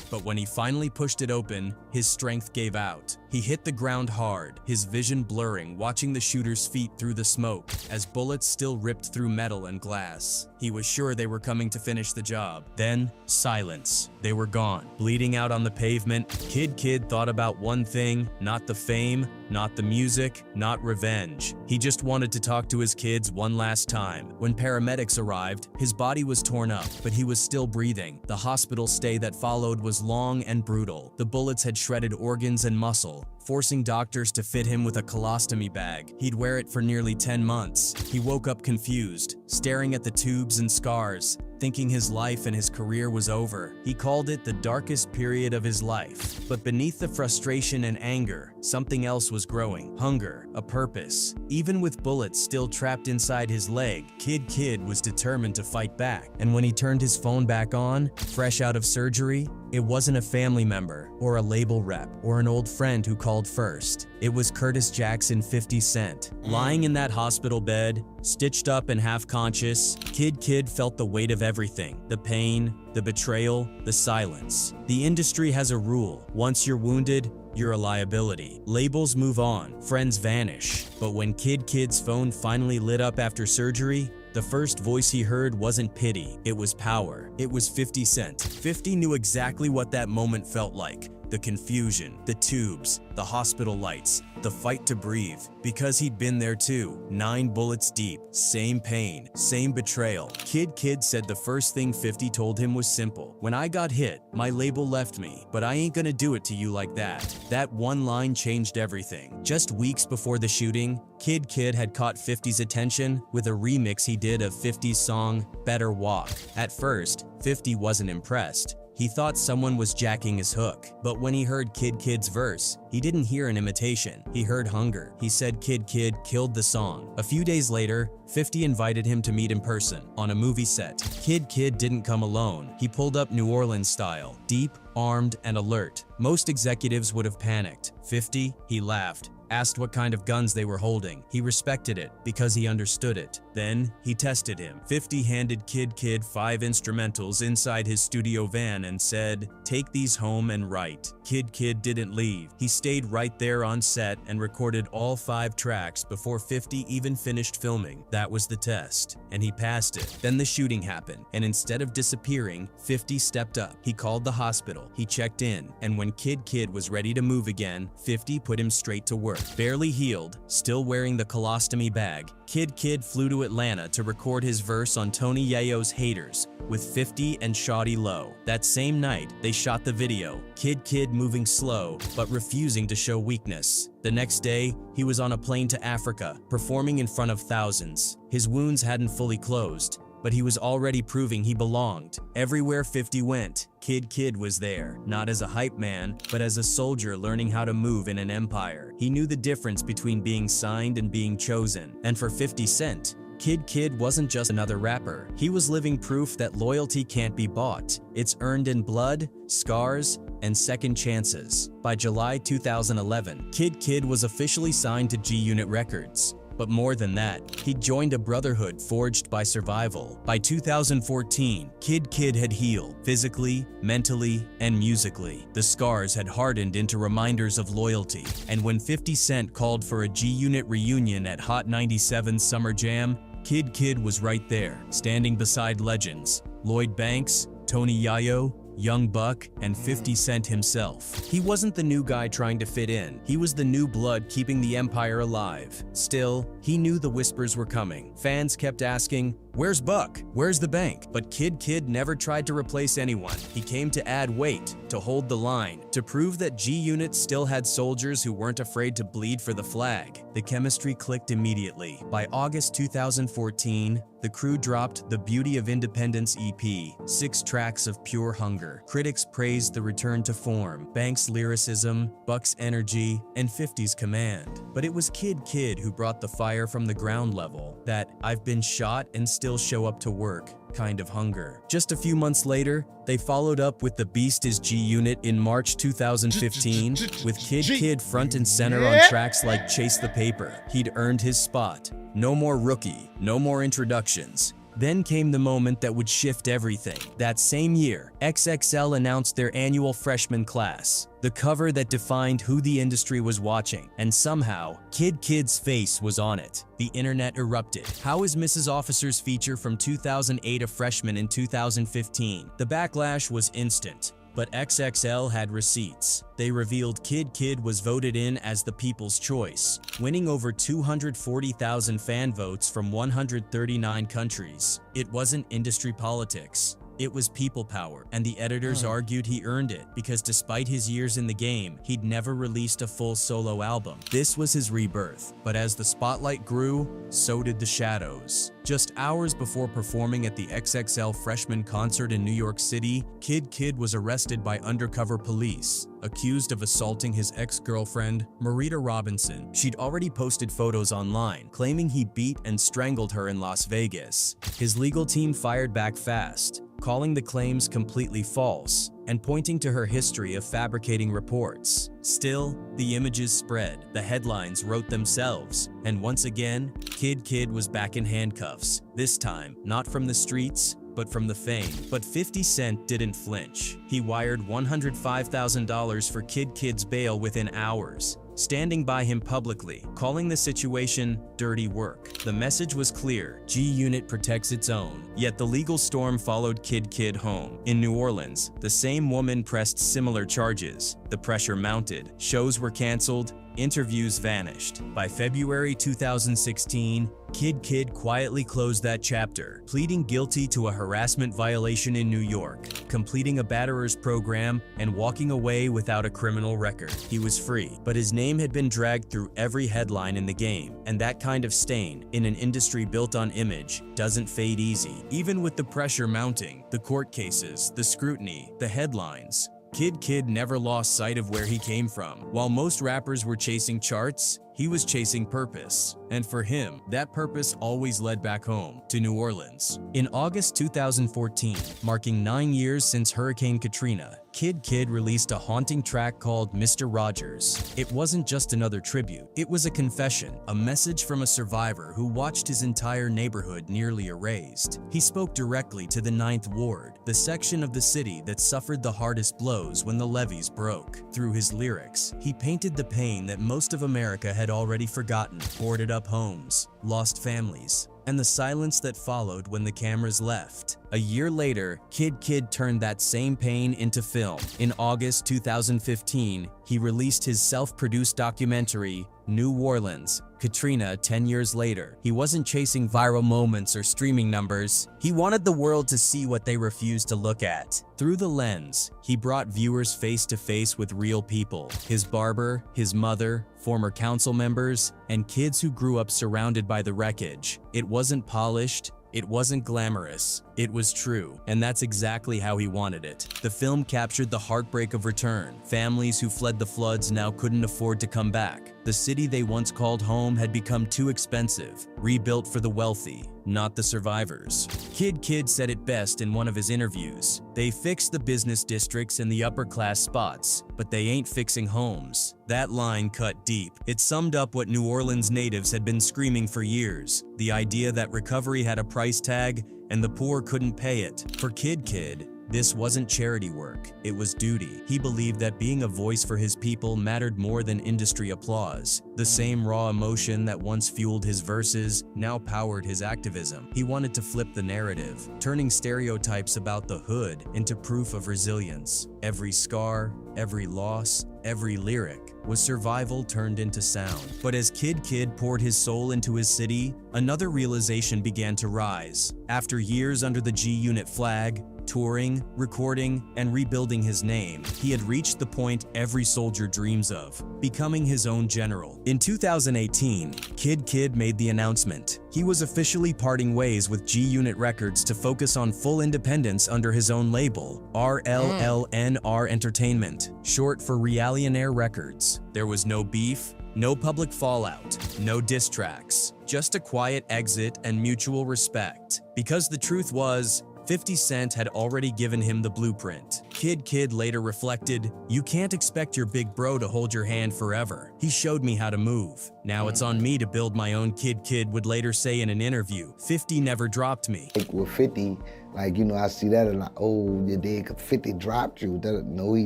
[SPEAKER 23] But when he finally pushed it open, his strength gave out. He hit the ground hard, his vision blurring, watching the shooter's feet through the smoke, as bullets still ripped through metal and glass. He was sure they were coming to finish the job. Then, silence. They were gone. Bleeding out on the pavement, Kid thought about one thing, not the fame, not the music, not revenge. He just wanted to talk to his kids one last time. When paramedics arrived, his body was torn up, but he was still breathing. The hospital stay that followed was long and brutal. The bullets had shredded organs and muscle, forcing doctors to fit him with a colostomy bag. He'd wear it for nearly 10 months. He woke up confused, staring at the tubes and scars, thinking his life and his career was over. He called it the darkest period of his life. But beneath the frustration and anger, something else was growing. Hunger, a purpose. Even with bullets still trapped inside his leg, Kid was determined to fight back. And when he turned his phone back on, fresh out of surgery, it wasn't a family member, or a label rep, or an old friend who called first. It was Curtis Jackson 50 Cent. Lying in that hospital bed, stitched up and half conscious, Kid felt the weight of everything. The pain, the betrayal, the silence. The industry has a rule. Once you're wounded, you're a liability. Labels move on, friends vanish. But when Kid's phone finally lit up after surgery, the first voice he heard wasn't pity, it was power. It was 50 Cent. 50 knew exactly what that moment felt like. The confusion, the tubes, the hospital lights, the fight to breathe. Because he'd been there too. 9 bullets deep, same pain, same betrayal. Kid said the first thing 50 told him was simple. When I got hit, my label left me, but I ain't gonna do it to you like that. That one line changed everything. Just weeks before the shooting, Kid had caught 50's attention with a remix he did of 50's song, Better Walk. At first, 50 wasn't impressed. He thought someone was jacking his hook. But when he heard Kid's verse, he didn't hear an imitation. He heard hunger. He said Kid killed the song. A few days later, 50 invited him to meet in person on a movie set. Kid didn't come alone. He pulled up New Orleans style, deep, armed, and alert. Most executives would have panicked. 50, he laughed. Asked what kind of guns they were holding. He respected it because he understood it. Then he tested him. 50 handed Kid 5 instrumentals inside his studio van and said, "Take these home and write." Kid didn't leave. He stayed right there on set and recorded all 5 tracks before 50 even finished filming. That was the test, and he passed it. Then the shooting happened, and instead of disappearing, 50 stepped up. He called the hospital. He checked in, and when Kid was ready to move again, 50 put him straight to work. Barely healed, still wearing the colostomy bag, Kid flew to Atlanta to record his verse on Tony Yayo's Haters with 50 and Shawty Low. That same night, they shot the video, Kid moving slow but refusing to show weakness. The next day, he was on a plane to Africa, performing in front of thousands. His wounds hadn't fully closed, but he was already proving he belonged. Everywhere 50 went, Kid was there, not as a hype man, but as a soldier learning how to move in an empire. He knew the difference between being signed and being chosen. And for 50 Cent, Kid wasn't just another rapper. He was living proof that loyalty can't be bought. It's earned in blood, scars, and second chances. By July 2011, Kid was officially signed to G-Unit Records. But more than that, he joined a brotherhood forged by survival. By 2014, 𝗘𝗏𝗏 had healed, physically, mentally, and musically. The scars had hardened into reminders of loyalty, and when 50 Cent called for a G-Unit reunion at Hot 97's Summer Jam, 𝗘𝗏𝗏 was right there, standing beside legends Lloyd Banks, Tony Yayo, Young Buck, and 50 Cent himself. He wasn't the new guy trying to fit in. He was the new blood keeping the empire alive. Still, he knew the whispers were coming. Fans kept asking, "Where's Buck? Where's the bank?" But 𝗘𝗏𝗏 never tried to replace anyone. He came to add weight, to hold the line, to prove that G-Unit still had soldiers who weren't afraid to bleed for the flag. The chemistry clicked immediately. By August 2014, the crew dropped the Beauty of Independence EP, 6 tracks of pure hunger. Critics praised the return to form, Banks' lyricism, Buck's energy, and 50's command. But it was 𝗘𝗏𝗏 who brought the fire from the ground level, that "I've been shot and still show up to work" kind of hunger. Just a few months later, they followed up with The Beast is G-Unit in March 2015, with 𝗘𝗏𝗏 front and center on tracks like Chase the Paper. He'd earned his spot. No more rookie, no more introductions. Then came the moment that would shift everything. That same year, XXL announced their annual freshman class, the cover that defined who the industry was watching, and somehow, 𝗘𝗏𝗏's face was on it. The internet erupted. How is Mrs. Officer's feature from 2008 a freshman in 2015? The backlash was instant. But XXL had receipts. They revealed 𝗘𝗏𝗏 was voted in as the people's choice, winning over 240,000 fan votes from 139 countries. It wasn't industry politics. It was people power, and the editors argued he earned it because despite his years in the game, he'd never released a full solo album. This was his rebirth, but as the spotlight grew, so did the shadows. Just hours before performing at the XXL freshman concert in New York City, 𝗘𝗏𝗏 was arrested by undercover police, accused of assaulting his ex-girlfriend, Marita Robinson. She'd already posted photos online, claiming he beat and strangled her in Las Vegas. His legal team fired back fast, calling the claims completely false and pointing to her history of fabricating reports. Still, the images spread, the headlines wrote themselves, and once again, 𝗘𝗏𝗏 was back in handcuffs, this time not from the streets, but from the fame. But 50 Cent didn't flinch. He wired $105,000 for 𝗘𝗏𝗏's bail within hours, standing by him publicly, calling the situation dirty work. The message was clear: G-Unit protects its own. Yet the legal storm followed 𝗘𝗏𝗏 home. In New Orleans, the same woman pressed similar charges. The pressure mounted. Shows were canceled. Interviews vanished. By February 2016, 𝗘𝗏𝗏 quietly closed that chapter, pleading guilty to a harassment violation in New York, completing a batterer's program, and walking away without a criminal record. He was free, but his name had been dragged through every headline in the game, and that kind of stain, in an industry built on image, doesn't fade easy. Even with the pressure mounting, the court cases, the scrutiny, the headlines, 𝗘𝗏𝗏 never lost sight of where he came from. While most rappers were chasing charts, he was chasing purpose. And for him, that purpose always led back home, to New Orleans. In August 2014, marking 9 years since Hurricane Katrina, 𝗘𝗏𝗏 released a haunting track called Mr. Rogers. It wasn't just another tribute, it was a confession, a message from a survivor who watched his entire neighborhood nearly erased. He spoke directly to the 9th Ward, the section of the city that suffered the hardest blows when the levees broke. Through his lyrics, he painted the pain that most of America had already forgotten: boarded up homes, lost families, and the silence that followed when the cameras left. A year later, 𝗘𝗏𝗏 turned that same pain into film. In August 2015, he released his self-produced documentary, New Orleans, Katrina 10 years later. He wasn't chasing viral moments or streaming numbers. He wanted the world to see what they refused to look at. Through the lens, he brought viewers face to face with real people: his barber, his mother, former council members, and kids who grew up surrounded by the wreckage. It wasn't polished. It wasn't glamorous, it was true, and that's exactly how he wanted it. The film captured the heartbreak of return. Families who fled the floods now couldn't afford to come back. The city they once called home had become too expensive, rebuilt for the wealthy, not the survivors. 𝗘𝗢𝗡 said it best in one of his interviews. They fixed the business districts and the upper-class spots, but they ain't fixing homes. That line cut deep. It summed up what New Orleans natives had been screaming for years, the idea that recovery had a price tag and the poor couldn't pay it. For 𝗘𝗢𝗡, this wasn't charity work, it was duty. He believed that being a voice for his people mattered more than industry applause. The same raw emotion that once fueled his verses now powered his activism. He wanted to flip the narrative, turning stereotypes about the hood into proof of resilience. Every scar, every loss, every lyric was survival turned into sound. But as 𝗘𝗢𝗡 poured his soul into his city, another realization began to rise. After years under the G-Unit flag, touring, recording, and rebuilding his name, he had reached the point every soldier dreams of, becoming his own general. In 2018, 𝗘𝗢𝗡 made the announcement. He was officially parting ways with G-Unit Records to focus on full independence under his own label, 𝗟𝗓𝗓 Entertainment, short for 𝗟𝗓𝗓 Records. There was no beef, no public fallout, no diss tracks, just a quiet exit and mutual respect. Because the truth was, 50 Cent had already given him the blueprint. 𝗘𝗢𝗡 later reflected, "You can't expect your big bro to hold your hand forever. He showed me how to move. Now it's on me to build my own." 𝗘𝗢𝗡 would later say in an interview, 50 never dropped me.
[SPEAKER 6] Like with 50, like, you know, I see that and like, oh, you did, 50 dropped you. No, he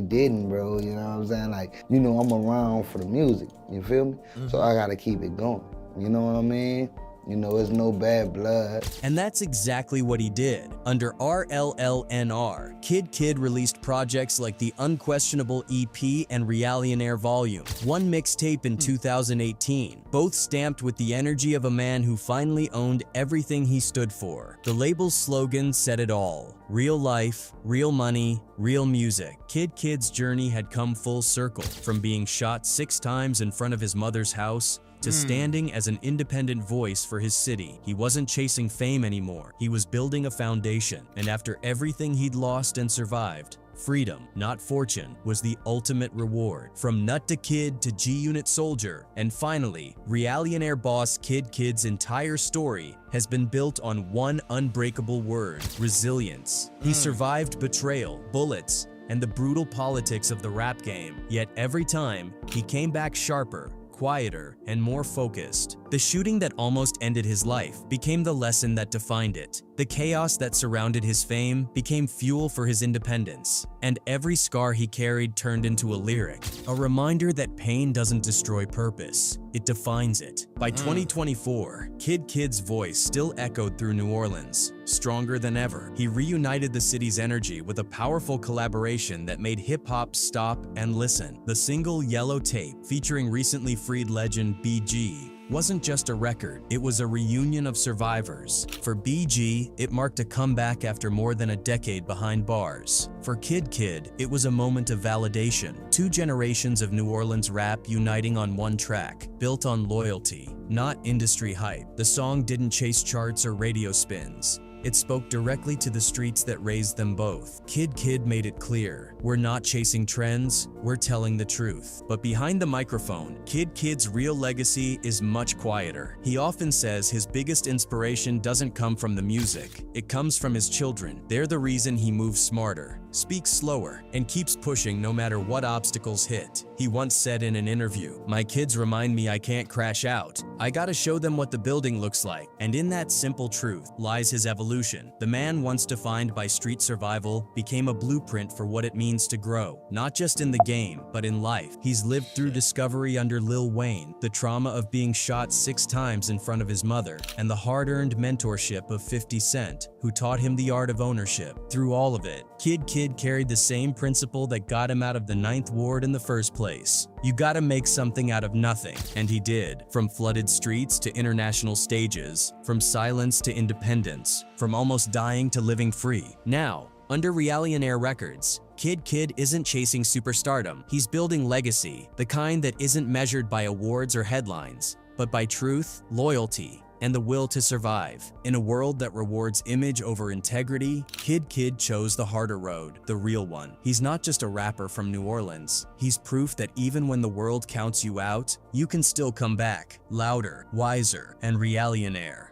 [SPEAKER 6] didn't, bro, you know what I'm saying? Like, you know, I'm around for the music, you feel me? So I gotta keep it going, you know what I mean? You know, it's no bad blood.
[SPEAKER 23] And that's exactly what he did. Under 𝗟𝗓𝗓, 𝗘𝗢𝗡 released projects like the Unquestionable EP and 𝗟𝗓𝗓 Volume, one mixtape in 2018, both stamped with the energy of a man who finally owned everything he stood for. The label's slogan said it all: real life, real money, real music. 𝗘𝗢𝗡's journey had come full circle, from being shot 6 times in front of his mother's house to standing as an independent voice for his city. He wasn't chasing fame anymore. He was building a foundation, and after everything he'd lost and survived, freedom, not fortune, was the ultimate reward. From nut to kid to G-Unit soldier, and finally, 𝗟𝗓𝗓 boss 𝗘𝗢𝗡's entire story has been built on one unbreakable word: resilience. He survived betrayal, bullets, and the brutal politics of the rap game, yet every time, he came back sharper, quieter, and more focused. The shooting that almost ended his life became the lesson that defined it. The chaos that surrounded his fame became fuel for his independence. And every scar he carried turned into a lyric, a reminder that pain doesn't destroy purpose, it defines it. By 2024, 𝗘𝗢𝗡's voice still echoed through New Orleans, stronger than ever. He reunited the city's energy with a powerful collaboration that made hip-hop stop and listen. The single Yellow Tape, featuring recently freed legend BG, wasn't just a record, it was a reunion of survivors. For BG, it marked a comeback after more than a decade behind bars. For 𝗘𝗢𝗡, it was a moment of validation. 2 generations of New Orleans rap uniting on one track, built on loyalty, not industry hype. The song didn't chase charts or radio spins. It spoke directly to the streets that raised them both. 𝗘𝗢𝗡 made it clear, we're not chasing trends, we're telling the truth. But behind the microphone, 𝗘𝗢𝗡's real legacy is much quieter. He often says his biggest inspiration doesn't come from the music, it comes from his children. They're the reason he moves smarter, speaks slower, and keeps pushing no matter what obstacles hit. He once said in an interview, "My kids remind me I can't crash out. I gotta show them what the building looks like." And in that simple truth lies his evolution. The man once defined by street survival became a blueprint for what it means to grow, not just in the game, but in life. He's lived through discovery under Lil Wayne, the trauma of being shot 6 times in front of his mother, and the hard-earned mentorship of 50 Cent, who taught him the art of ownership. Through all of it, 𝗘𝗢𝗡 carried the same principle that got him out of the 9th Ward in the first place. You gotta make something out of nothing, and he did. From flooded streets to international stages, from silence to independence, from almost dying to living free. Now, under 𝗟𝗓𝗓 Records, 𝗘𝗢𝗡 isn't chasing superstardom, he's building legacy, the kind that isn't measured by awards or headlines, but by truth, loyalty, and the will to survive. In a world that rewards image over integrity, 𝗘𝗢𝗡 chose the harder road, the real one. He's not just a rapper from New Orleans, he's proof that even when the world counts you out, you can still come back, louder, wiser, and 𝗟𝗓𝗓𝗓.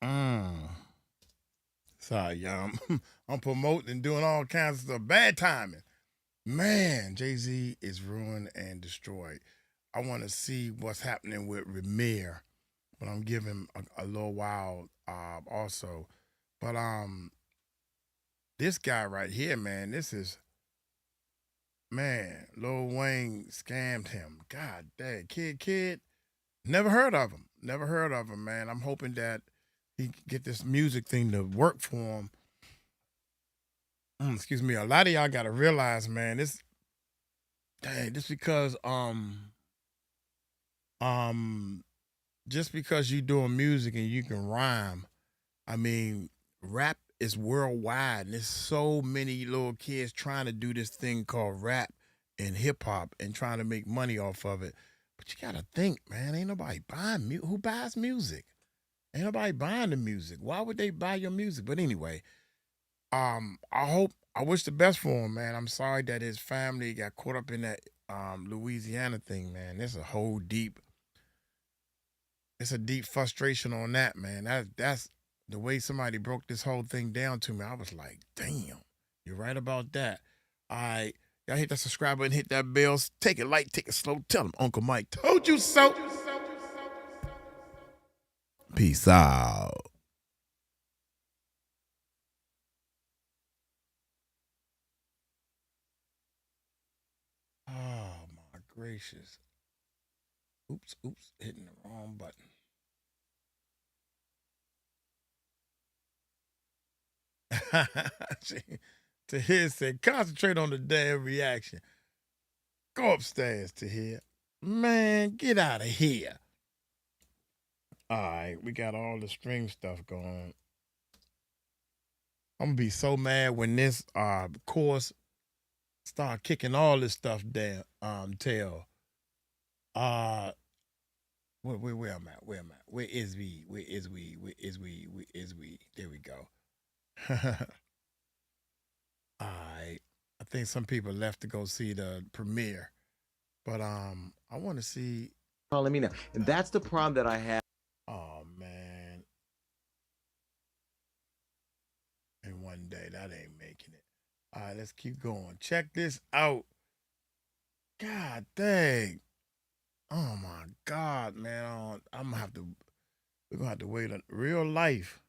[SPEAKER 1] Sorry, y'all. I'm promoting and doing all kinds of stuff. Bad timing. Man, Jay-Z is ruined and destroyed. I want to see what's happening with Ramir, but I'm giving a little while also. But this guy right here, man, this is, man, Lil Wayne scammed him. God dang, Kid, never heard of him. Never heard of him, man. I'm hoping that he can get this music thing to work for him. Excuse me. A lot of y'all got to realize, man, this because just because you doing music and you can rhyme, I mean, rap is worldwide, and there's so many little kids trying to do this thing called rap and hip hop and trying to make money off of it. But you gotta think, man, ain't nobody buying music. Who buys music? Ain't nobody buying the music. Why would they buy your music? But anyway, I wish the best for him, man. I'm sorry that his family got caught up in that Louisiana thing, man. There's a whole deep frustration on that, man. That's the way somebody broke this whole thing down to me. I was like, damn, you're right about that. All right, y'all hit that subscribe button, hit that bell. Take it light, take it slow. Tell them Uncle Mike told you so. Peace out. Oh, my gracious. Oops, hitting the wrong button. Tahir said, concentrate on the damn reaction. Go upstairs, Tahir. Man, get out of here. All right, we got all the stream stuff going. I'm going to be so mad when this course start kicking all this stuff down, tail. Where am I? Where is we? There we go. All right. I think some people left to go see the premiere. But I want to see.
[SPEAKER 8] Oh, let me know. And that's the problem that I have.
[SPEAKER 1] Oh, man. And one day, that ain't making it. All right, let's keep going. Check this out. God dang. Oh, my God, man. we're going to have to wait on real life.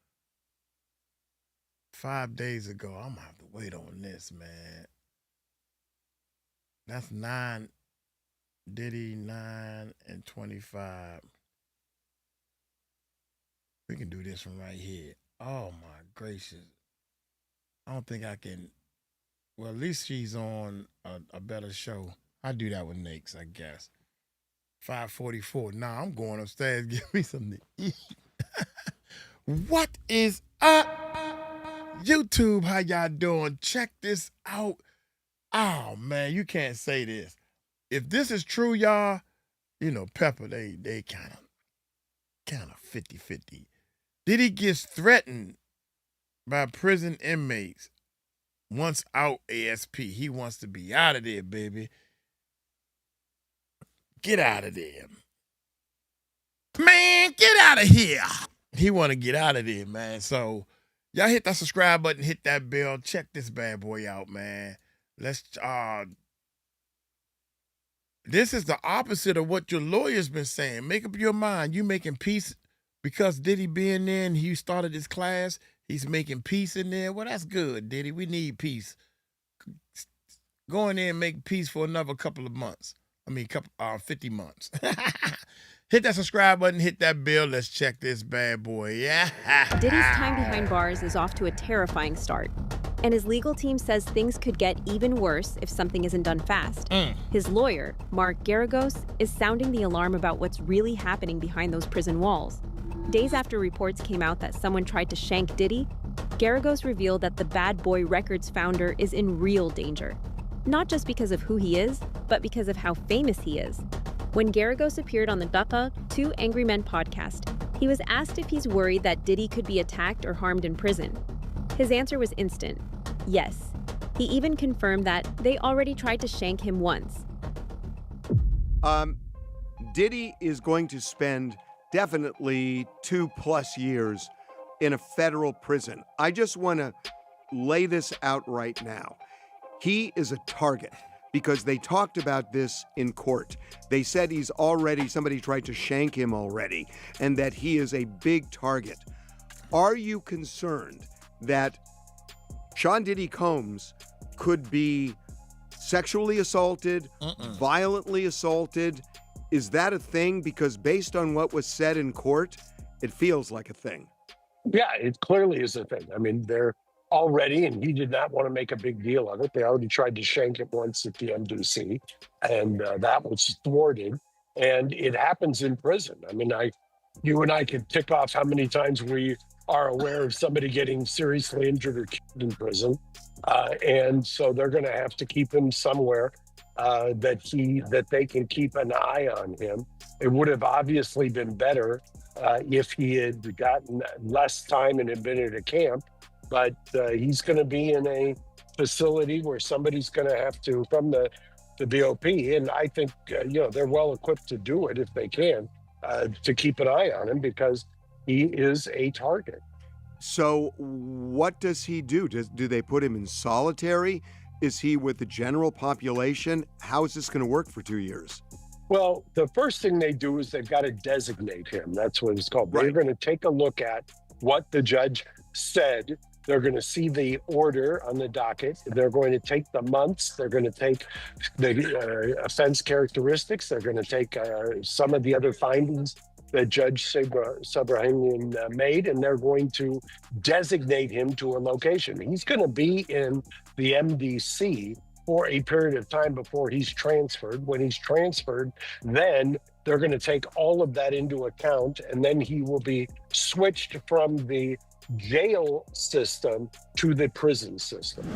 [SPEAKER 1] 5 days ago, I'm going to have to wait on this, man. That's 9, Diddy, 9 and 25. We can do this one right here. Oh, my gracious. I don't think I can. Well, at least she's on a better show. I'll do that with Nakes, I guess. 5:44. Nah, I'm going upstairs. Give me something to eat. What is up, YouTube? How y'all doing? Check this out. Oh, man, you can't say this. If this is true, y'all, you know, Pepper, they kind of 50-50. Diddy gets threatened by prison inmates. Once out ASP, he wants to be out of there, baby. Get out of there. Man, get out of here. He want to get out of there, man. So y'all hit that subscribe button, hit that bell. Check this bad boy out, man. Let's this is the opposite of what your lawyer's been saying. Make up your mind. You making peace because Diddy being there and he started his class. He's making peace in there. Well, that's good, Diddy. We need peace. Go in there and make peace for another couple of months. 50 months. Hit that subscribe button, hit that bell. Let's check this bad boy. Yeah.
[SPEAKER 9] Diddy's time behind bars is off to a terrifying start. And his legal team says things could get even worse if something isn't done fast. His lawyer, Mark Geragos, is sounding the alarm about what's really happening behind those prison walls. Days after reports came out that someone tried to shank Diddy, Geragos revealed that the Bad Boy Records founder is in real danger. Not just because of who he is, but because of how famous he is. When Geragos appeared on the 𝗥𝗢𝗡𝗏 2 Angry Men podcast, he was asked if he's worried that Diddy could be attacked or harmed in prison. His answer was instant, yes. He even confirmed that they already tried to shank him once.
[SPEAKER 12] Diddy is going to spend definitely 2+ years
[SPEAKER 4] in a federal prison. I just want to lay this out right now. He is a target because they talked about this in court. They said somebody tried to shank him already, and that he is a big target. Are you concerned that Sean Diddy Combs could be sexually assaulted, violently assaulted? Is that a thing? Because based on what was said in court, it feels like a thing.
[SPEAKER 12] Yeah, it clearly is a thing. I mean, they're already, and he did not want to make a big deal of it. They already tried to shank him once at the MDC, and that was thwarted. And it happens in prison. I mean, you and I could tick off how many times we are aware of somebody getting seriously injured or killed in prison. And so they're going to have to keep him somewhere that they can keep an eye on him. It would have obviously been better if he had gotten less time and had been at a camp, but he's going to be in a facility where somebody's going to have to, from the BOP, and I think they're well equipped to do it if they can, to keep an eye on him because he is a target.
[SPEAKER 4] So what does he do? Do they put him in solitary? Is he with the general population? How is this going to work for 2 years?
[SPEAKER 12] Well, the first thing they do is they've got to designate him. That's what it's called. Right. They're going to take a look at what the judge said. They're going to see the order on the docket. They're going to take the months. They're going to take the offense characteristics. They're going to take some of the other findings that Judge 𝗟𝗓𝗡𝗢𝗡 made, and they're going to designate him to a location. He's going to be in the MDC for a period of time before he's transferred. When he's transferred, then they're going to take all of that into account, and then he will be switched from the jail system to the prison system.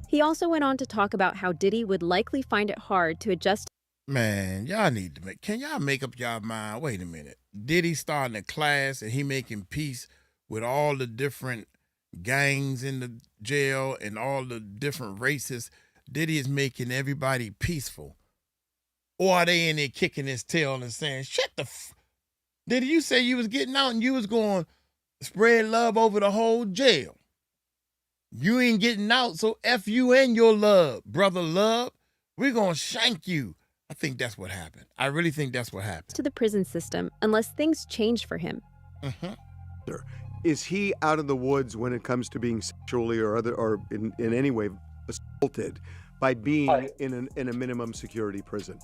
[SPEAKER 9] He also went on to talk about how Diddy would likely find it hard to adjust.
[SPEAKER 1] Man, y'all need to can y'all make up y'all mind? Wait a minute. Diddy starting a class and he making peace with all the different gangs in the jail and all the different races. Diddy is making everybody peaceful. Or are they in there kicking his tail and saying, shut the Diddy, you say you was getting out and you was going to spread love over the whole jail. You ain't getting out, so F you and your love, brother love. We're going to shank you. I think that's what happened. I really think that's what happened.
[SPEAKER 9] To the prison system unless things change for him.
[SPEAKER 4] Is he out of the woods when it comes to being sexually or in any way assaulted by being in a minimum security prison?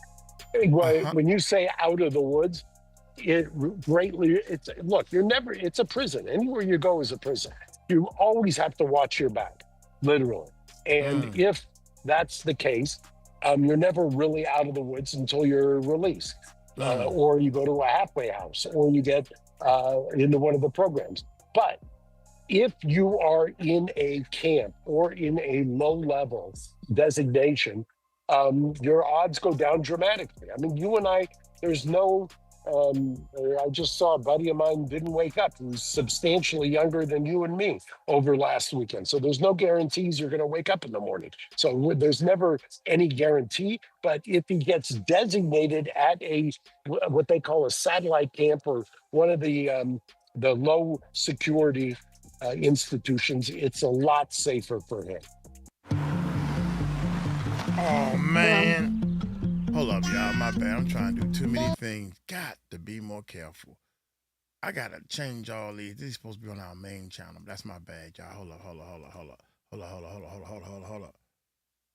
[SPEAKER 12] When you say out of the woods, it's a prison. Anywhere you go is a prison. You always have to watch your back, literally. And if that's the case, you're never really out of the woods until you're released, or you go to a halfway house, or you get into one of the programs. But if you are in a camp or in a low-level designation, your odds go down dramatically. I mean, you and I, there's no, I just saw a buddy of mine didn't wake up, who's substantially younger than you and me over last weekend. So there's no guarantees you're going to wake up in the morning. So there's never any guarantee. But if he gets designated at what they call a satellite camp or one of the low security institutions, it's a lot safer for him.
[SPEAKER 1] Oh, man. Hold up, y'all. My bad. I'm trying to do too many things. Got to be more careful. I got to change all these. This is supposed to be on our main channel. That's my bad, y'all. Hold up.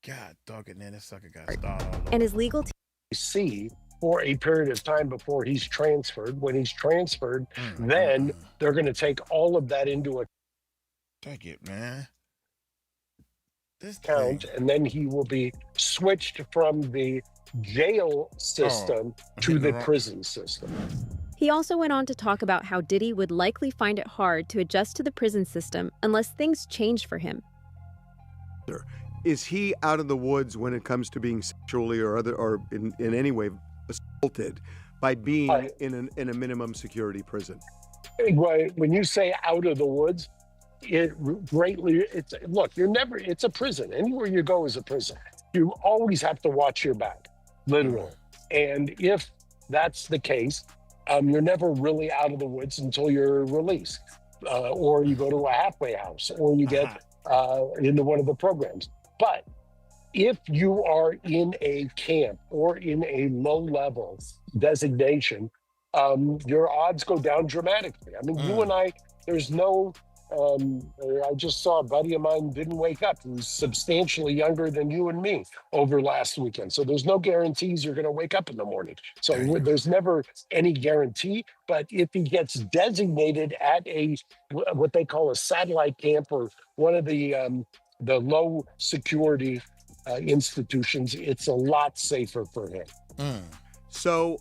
[SPEAKER 1] God, dog it, man. This sucker got started all over.
[SPEAKER 9] And his legal team.
[SPEAKER 12] See for a period of time before he's transferred. When he's transferred, then they're going to take all of that into account.
[SPEAKER 1] Take it, man.
[SPEAKER 12] Count, and then he will be switched from the jail system to the prison system.
[SPEAKER 9] He also went on to talk about how Diddy would likely find it hard to adjust to the prison system unless things change for him.
[SPEAKER 4] Is he out of the woods when it comes to being sexually or in any way assaulted by being in a minimum security prison?
[SPEAKER 12] When you say out of the woods, it's a prison. Anywhere you go is a prison. You always have to watch your back, literally. And if that's the case, you're never really out of the woods until you're released, or you go to a halfway house, or you get into one of the programs. But if you are in a camp or in a low-level designation, your odds go down dramatically. I mean, you and I, there's no, I just saw a buddy of mine didn't wake up, who's substantially younger than you and me over last weekend. So there's no guarantees you're going to wake up in the morning. So there's never any guarantee. But if he gets designated at what they call a satellite camp or one of the low security institutions, it's a lot safer for him.
[SPEAKER 4] So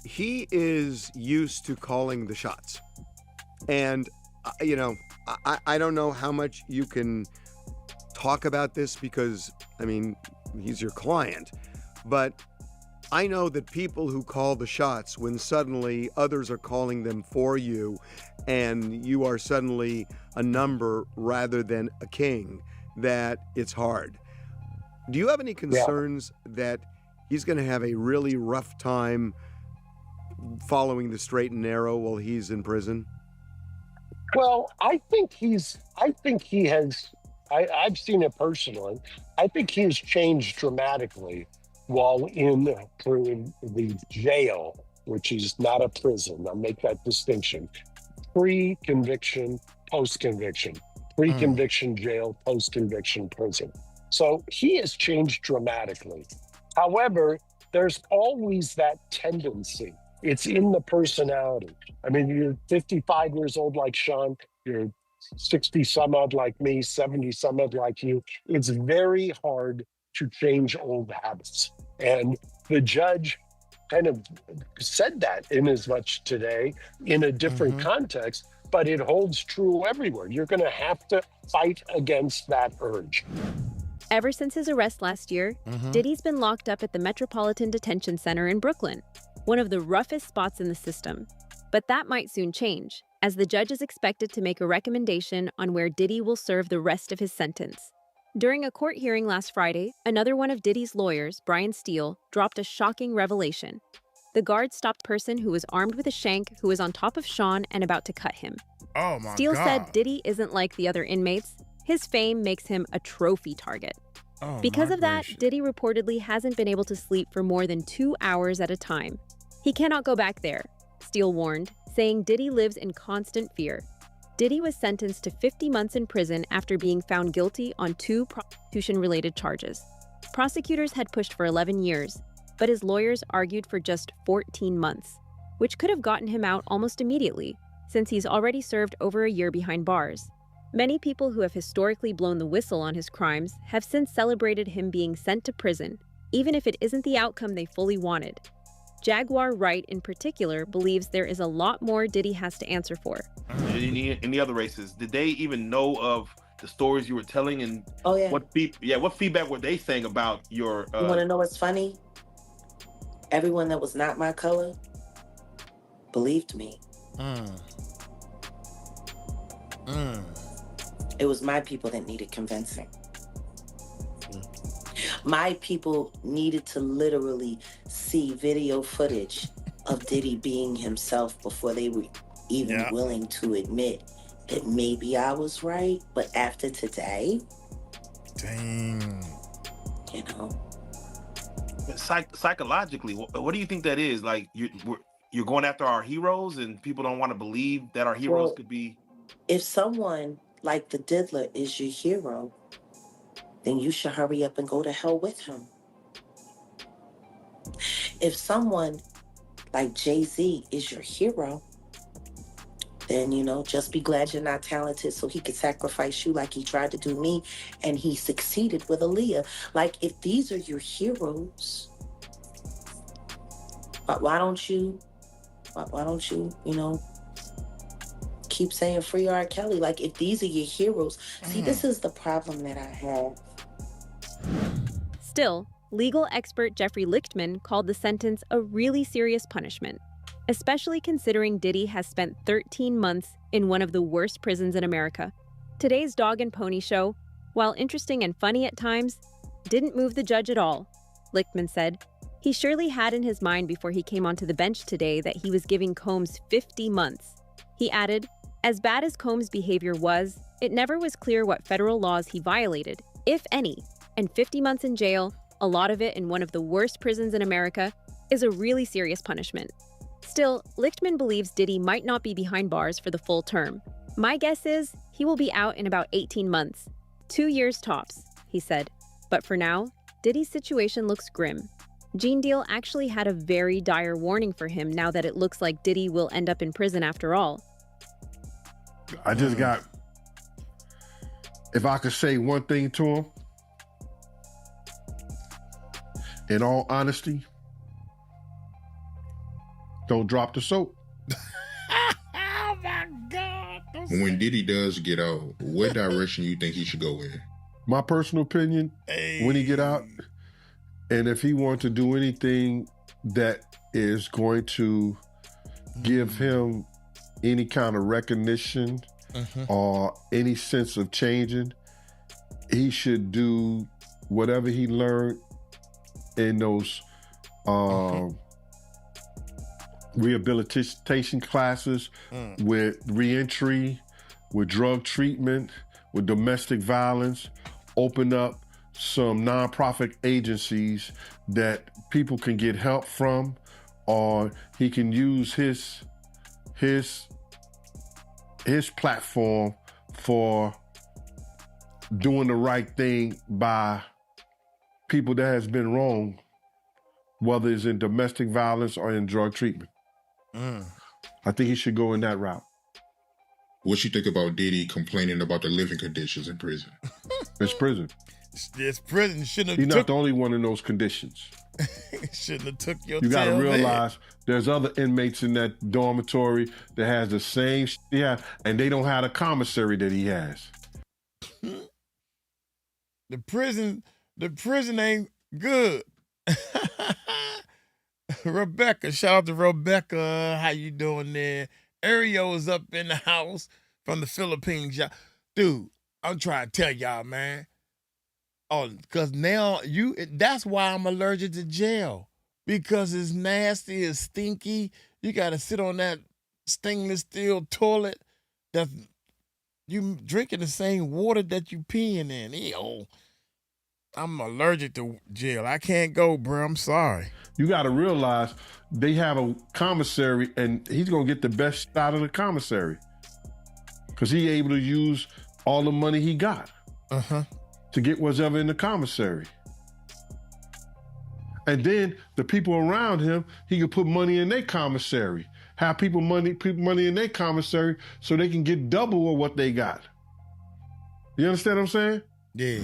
[SPEAKER 4] he is used to calling the shots. And, you know, I don't know how much you can talk about this because, I mean, he's your client. But I know that people who call the shots when suddenly others are calling them for you and you are suddenly a number rather than a king, that it's hard. Do you have any concerns that he's going to have a really rough time following the straight and narrow while he's in prison?
[SPEAKER 12] Well, I've seen it personally. I think he's changed dramatically while in the jail, which is not a prison. I'll make that distinction. Pre-conviction, post-conviction. Pre-conviction jail, post-conviction prison. So he has changed dramatically. However, there's always that tendency. It's in the personality. I mean, you're 55 years old like Sean, you're 60 some odd like me, 70 some odd like you. It's very hard to change old habits. And the judge kind of said that in as much today in a different context, but it holds true everywhere. You're going to have to fight against that urge.
[SPEAKER 9] Ever since his arrest last year, Diddy's been locked up at the Metropolitan Detention Center in Brooklyn, one of the roughest spots in the system. But that might soon change, as the judge is expected to make a recommendation on where Diddy will serve the rest of his sentence. During a court hearing last Friday, another one of Diddy's lawyers, Brian Steele, dropped a shocking revelation. The guard stopped person who was armed with a shank who was on top of Sean and about to cut him.
[SPEAKER 1] Oh my
[SPEAKER 9] Steele
[SPEAKER 1] God.
[SPEAKER 9] said Diddy isn't like the other inmates. His fame makes him a trophy target. Because of that, Diddy reportedly hasn't been able to sleep for more than 2 hours at a time. He cannot go back there, Steele warned, saying Diddy lives in constant fear. Diddy was sentenced to 50 months in prison after being found guilty on 2 prostitution-related charges. Prosecutors had pushed for 11 years, but his lawyers argued for just 14 months, which could have gotten him out almost immediately, since he's already served over a year behind bars. Many people who have historically blown the whistle on his crimes have since celebrated him being sent to prison, even if it isn't the outcome they fully wanted. Jaguar Wright, in particular, believes there is a lot more Diddy has to answer for.
[SPEAKER 14] In the other races, did they even know of the stories you were telling, and what feedback were they saying about your?
[SPEAKER 17] You want to know what's funny? Everyone that was not my color believed me. It was my people that needed convincing. My people needed to literally see video footage of Diddy being himself before they were even willing to admit that maybe I was right, but after today,
[SPEAKER 1] dang,
[SPEAKER 17] you know.
[SPEAKER 14] Psychologically, what do you think that is? Like you're going after our heroes, and people don't want to believe that our heroes could be.
[SPEAKER 17] If someone like the Diddler is your hero, then you should hurry up and go to hell with him. If someone like Jay-Z is your hero, then, you know, just be glad you're not talented so he could sacrifice you like he tried to do me, and he succeeded with Aaliyah. Like, if these are your heroes, why don't you, you know, keep saying free R. Kelly? Like, if these are your heroes, see, this is the problem that I have.
[SPEAKER 9] Still, legal expert Jeffrey Lichtman called the sentence a really serious punishment, especially considering Diddy has spent 13 months in one of the worst prisons in America. Today's Dog and Pony show, while interesting and funny at times, didn't move the judge at all, Lichtman said. He surely had in his mind before he came onto the bench today that he was giving Combs 50 months. He added, As bad as Combs' behavior was, it never was clear what federal laws he violated, if any, and 50 months in jail, a lot of it in one of the worst prisons in America, is a really serious punishment. Still, Lichtman believes Diddy might not be behind bars for the full term. My guess is he will be out in about 18 months. 2 years tops, he said. But for now, Diddy's situation looks grim. Gene Deal actually had a very dire warning for him now that it looks like Diddy will end up in prison after all.
[SPEAKER 20] I just got, if I could say one thing to him, in all honesty, don't drop the soap.
[SPEAKER 1] Oh my God.
[SPEAKER 15] When Diddy does get out, what direction you think he should go in?
[SPEAKER 20] My personal opinion, when he get out, and if he wants to do anything that is going to give him any kind of recognition or any sense of changing, he should do whatever he learned in those rehabilitation classes with reentry, with drug treatment, with domestic violence, open up some nonprofit agencies that people can get help from, or he can use his platform for doing the right thing by people that has been wrong, whether it's in domestic violence or in drug treatment. I think he should go in that route.
[SPEAKER 15] What you think about Diddy complaining about the living conditions in prison?
[SPEAKER 20] It's prison.
[SPEAKER 1] This prison shouldn't have
[SPEAKER 20] He's not the only one in those conditions.
[SPEAKER 1] Shouldn't have took your
[SPEAKER 20] You got to
[SPEAKER 1] tail
[SPEAKER 20] realize there's other inmates in that dormitory that has the same and they don't have the commissary that he has.
[SPEAKER 1] The prison ain't good. Rebecca, shout out to Rebecca. How you doing there? Ariel is up in the house from the Philippines. Dude, I'm trying to tell y'all, man. Oh, because now that's why I'm allergic to jail. Because it's nasty, it's stinky. You got to sit on that stainless steel toilet that you drinking the same water that you peeing in. Ew. I'm allergic to jail. I can't go, bro. I'm sorry.
[SPEAKER 20] You got to realize they have a commissary and he's going to get the best out of the commissary because he able to use all the money he got to get whatever in the commissary. And then the people around him, he can put money in their commissary, have people money in their commissary so they can get double of what they got. You understand what I'm saying?
[SPEAKER 1] Yeah.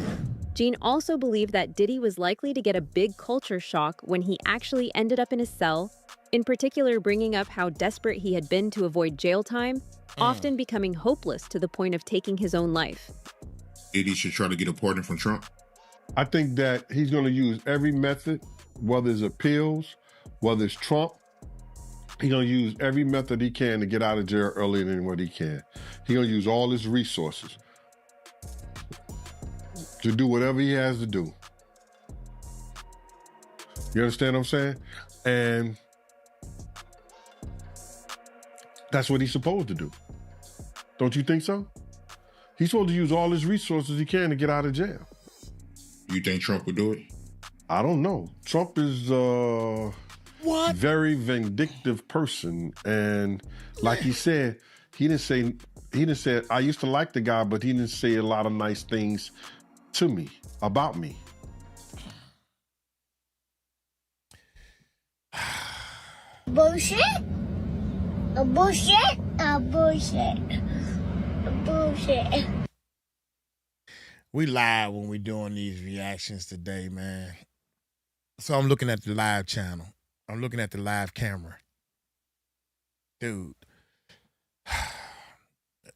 [SPEAKER 9] Gene also believed that Diddy was likely to get a big culture shock when he actually ended up in a cell, in particular bringing up how desperate he had been to avoid jail time, often becoming hopeless to the point of taking his own life.
[SPEAKER 15] Diddy should try to get a pardon from Trump?
[SPEAKER 20] I think that he's going to use every method, whether it's appeals, whether it's Trump. He's going to use every method he can to get out of jail earlier than what he can. He's going to use all his resources to do whatever he has to do. You understand what I'm saying? And that's what he's supposed to do. Don't you think so? He's supposed to use all his resources he can to get out of jail.
[SPEAKER 15] You think Trump would do it?
[SPEAKER 20] I don't know. Trump is a very vindictive person. And like he said, he didn't say, I used to like the guy, but he didn't say a lot of nice things to me, about me.
[SPEAKER 11] Bullshit. A bullshit. A bullshit. A bullshit.
[SPEAKER 1] We live when we doing these reactions today, man. So I'm looking at the live channel. I'm looking at the live camera. Dude.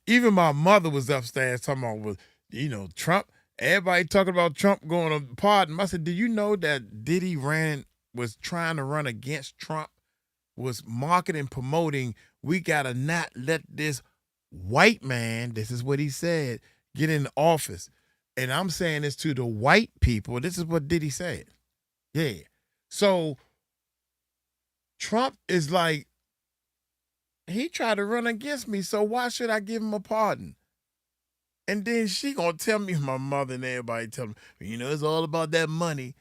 [SPEAKER 1] Even my mother was upstairs talking about, Trump. Everybody talking about Trump going to pardon. I said, do you know that Diddy was trying to run against Trump, was marketing, promoting, we got to not let this white man, this is what he said, get in office. And I'm saying this to the white people. This is what Diddy said. Yeah. So Trump is like He tried to run against me, so why should I give him a pardon? And then she gonna tell me, my mother and everybody tell me, it's all about that money.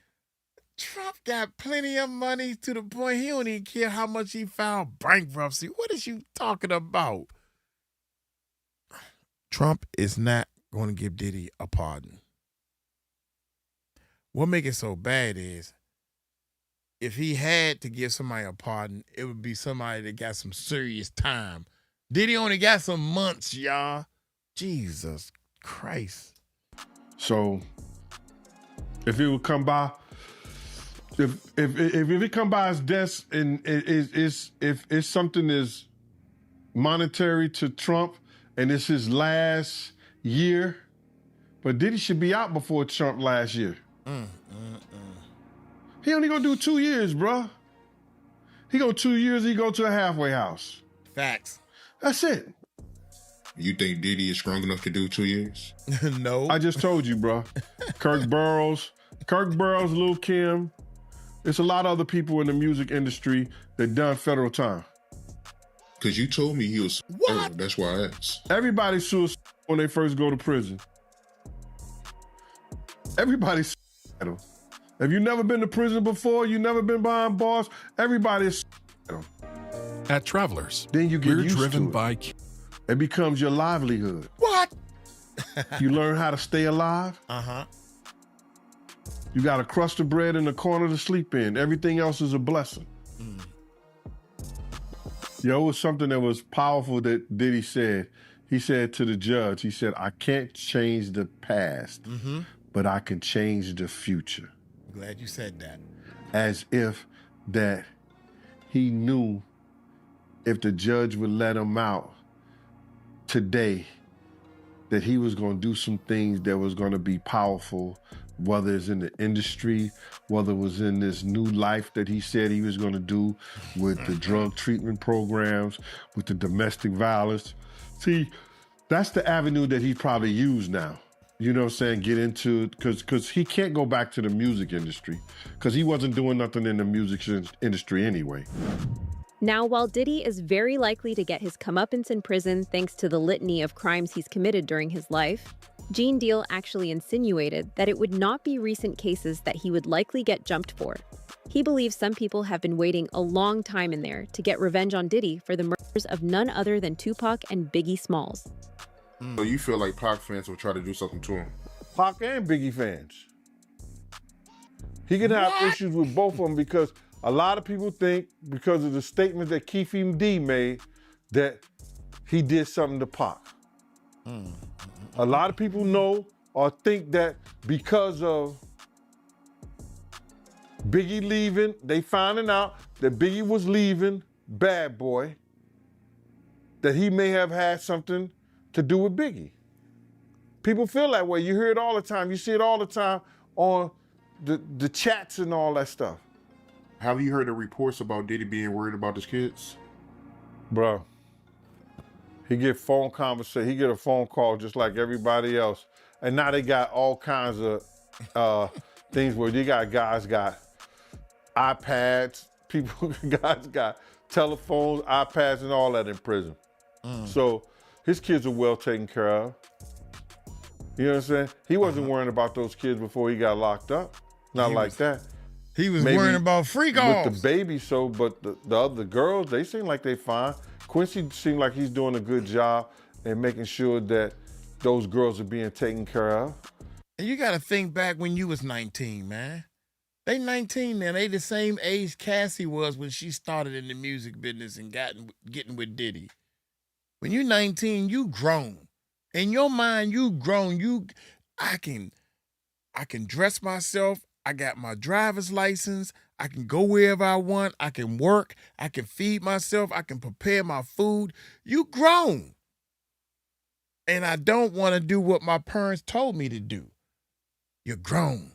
[SPEAKER 1] Trump got plenty of money to the point he don't even care how much he filed bankruptcy. What is you talking about? Trump is not going to give Diddy a pardon. What make it so bad is if he had to give somebody a pardon, it would be somebody that got some serious time. Diddy only got some months, y'all. Jesus Christ.
[SPEAKER 20] So if it would come by, if it come by his desk and if something is monetary to Trump and it's his last year, but Diddy should be out before Trump last year. He only gonna do 2 years, bruh. He go 2 years, he go to a halfway house.
[SPEAKER 1] Facts.
[SPEAKER 20] That's it.
[SPEAKER 15] You think Diddy is strong enough to do 2 years?
[SPEAKER 1] No.
[SPEAKER 20] I just told you, bruh. Kirk Burroughs, Lil' Kim. There's a lot of other people in the music industry that done federal time.
[SPEAKER 15] Because you told me he was...
[SPEAKER 1] What?
[SPEAKER 15] Oh, that's why I asked.
[SPEAKER 20] Everybody's suicidal when they first go to prison. Everybody's suicidal. Have you never been to prison before? You never been behind bars? Everybody's suicidal.
[SPEAKER 7] At Travelers,
[SPEAKER 20] then you get
[SPEAKER 7] we're
[SPEAKER 20] used
[SPEAKER 7] driven
[SPEAKER 20] to it.
[SPEAKER 7] by...
[SPEAKER 20] It becomes your livelihood.
[SPEAKER 1] What?
[SPEAKER 20] You learn how to stay alive.
[SPEAKER 1] Uh-huh.
[SPEAKER 20] You got a crust of bread in the corner to sleep in. Everything else is a blessing. Yo, it was something that was powerful that Diddy said. He said to the judge, he said, I can't change the past, but I can change the future.
[SPEAKER 1] Glad you said that.
[SPEAKER 20] As if that he knew if the judge would let him out today, that he was going to do some things that was going to be powerful, whether it's in the industry, whether it was in this new life that he said he was going to do with the drug treatment programs, with the domestic violence. See, that's the avenue that he probably used now. You know what I'm saying? Get into it, because he can't go back to the music industry because he wasn't doing nothing in the music industry anyway.
[SPEAKER 9] Now, while Diddy is very likely to get his comeuppance in prison thanks to the litany of crimes he's committed during his life, Gene Deal actually insinuated that it would not be recent cases that he would likely get jumped for. He believes some people have been waiting a long time in there to get revenge on Diddy for the murders of none other than Tupac and Biggie Smalls.
[SPEAKER 15] So you feel like Pac fans will try to do something to him?
[SPEAKER 20] Pac and Biggie fans. He can have issues with both of them because a lot of people think, because of the statement that 𝗵𝐸 made, that he did something to Pac. A lot of people know or think that because of Biggie leaving, they finding out that Biggie was leaving Bad Boy, that he may have had something to do with Biggie. People feel that way. You hear it all the time. You see it all the time on the chats and all that stuff.
[SPEAKER 15] Have you heard the reports about Diddy being worried about his kids?
[SPEAKER 20] Bro, he get phone conversation. He get a phone call just like everybody else. And now they got all kinds of things where you got guys got iPads, guys got telephones, iPads, and all that in prison. So his kids are well taken care of. You know what I'm saying? He wasn't worrying about those kids before he got locked up. Not like that.
[SPEAKER 1] He was
[SPEAKER 20] Maybe
[SPEAKER 1] worrying about freak offs.
[SPEAKER 20] with the baby, but the other girls, they seem like they fine. Quincy seemed like he's doing a good job in making sure that those girls are being taken care of.
[SPEAKER 1] And you got to think back when you was 19, man. They 19 now. They the same age Cassie was when she started in the music business and getting with Diddy. When you 19, you grown. In your mind, you grown. I can dress myself. I got my driver's license. I can go wherever I want. I can work. I can feed myself. I can prepare my food. You grown. And I don't want to do what my parents told me to do. You're grown.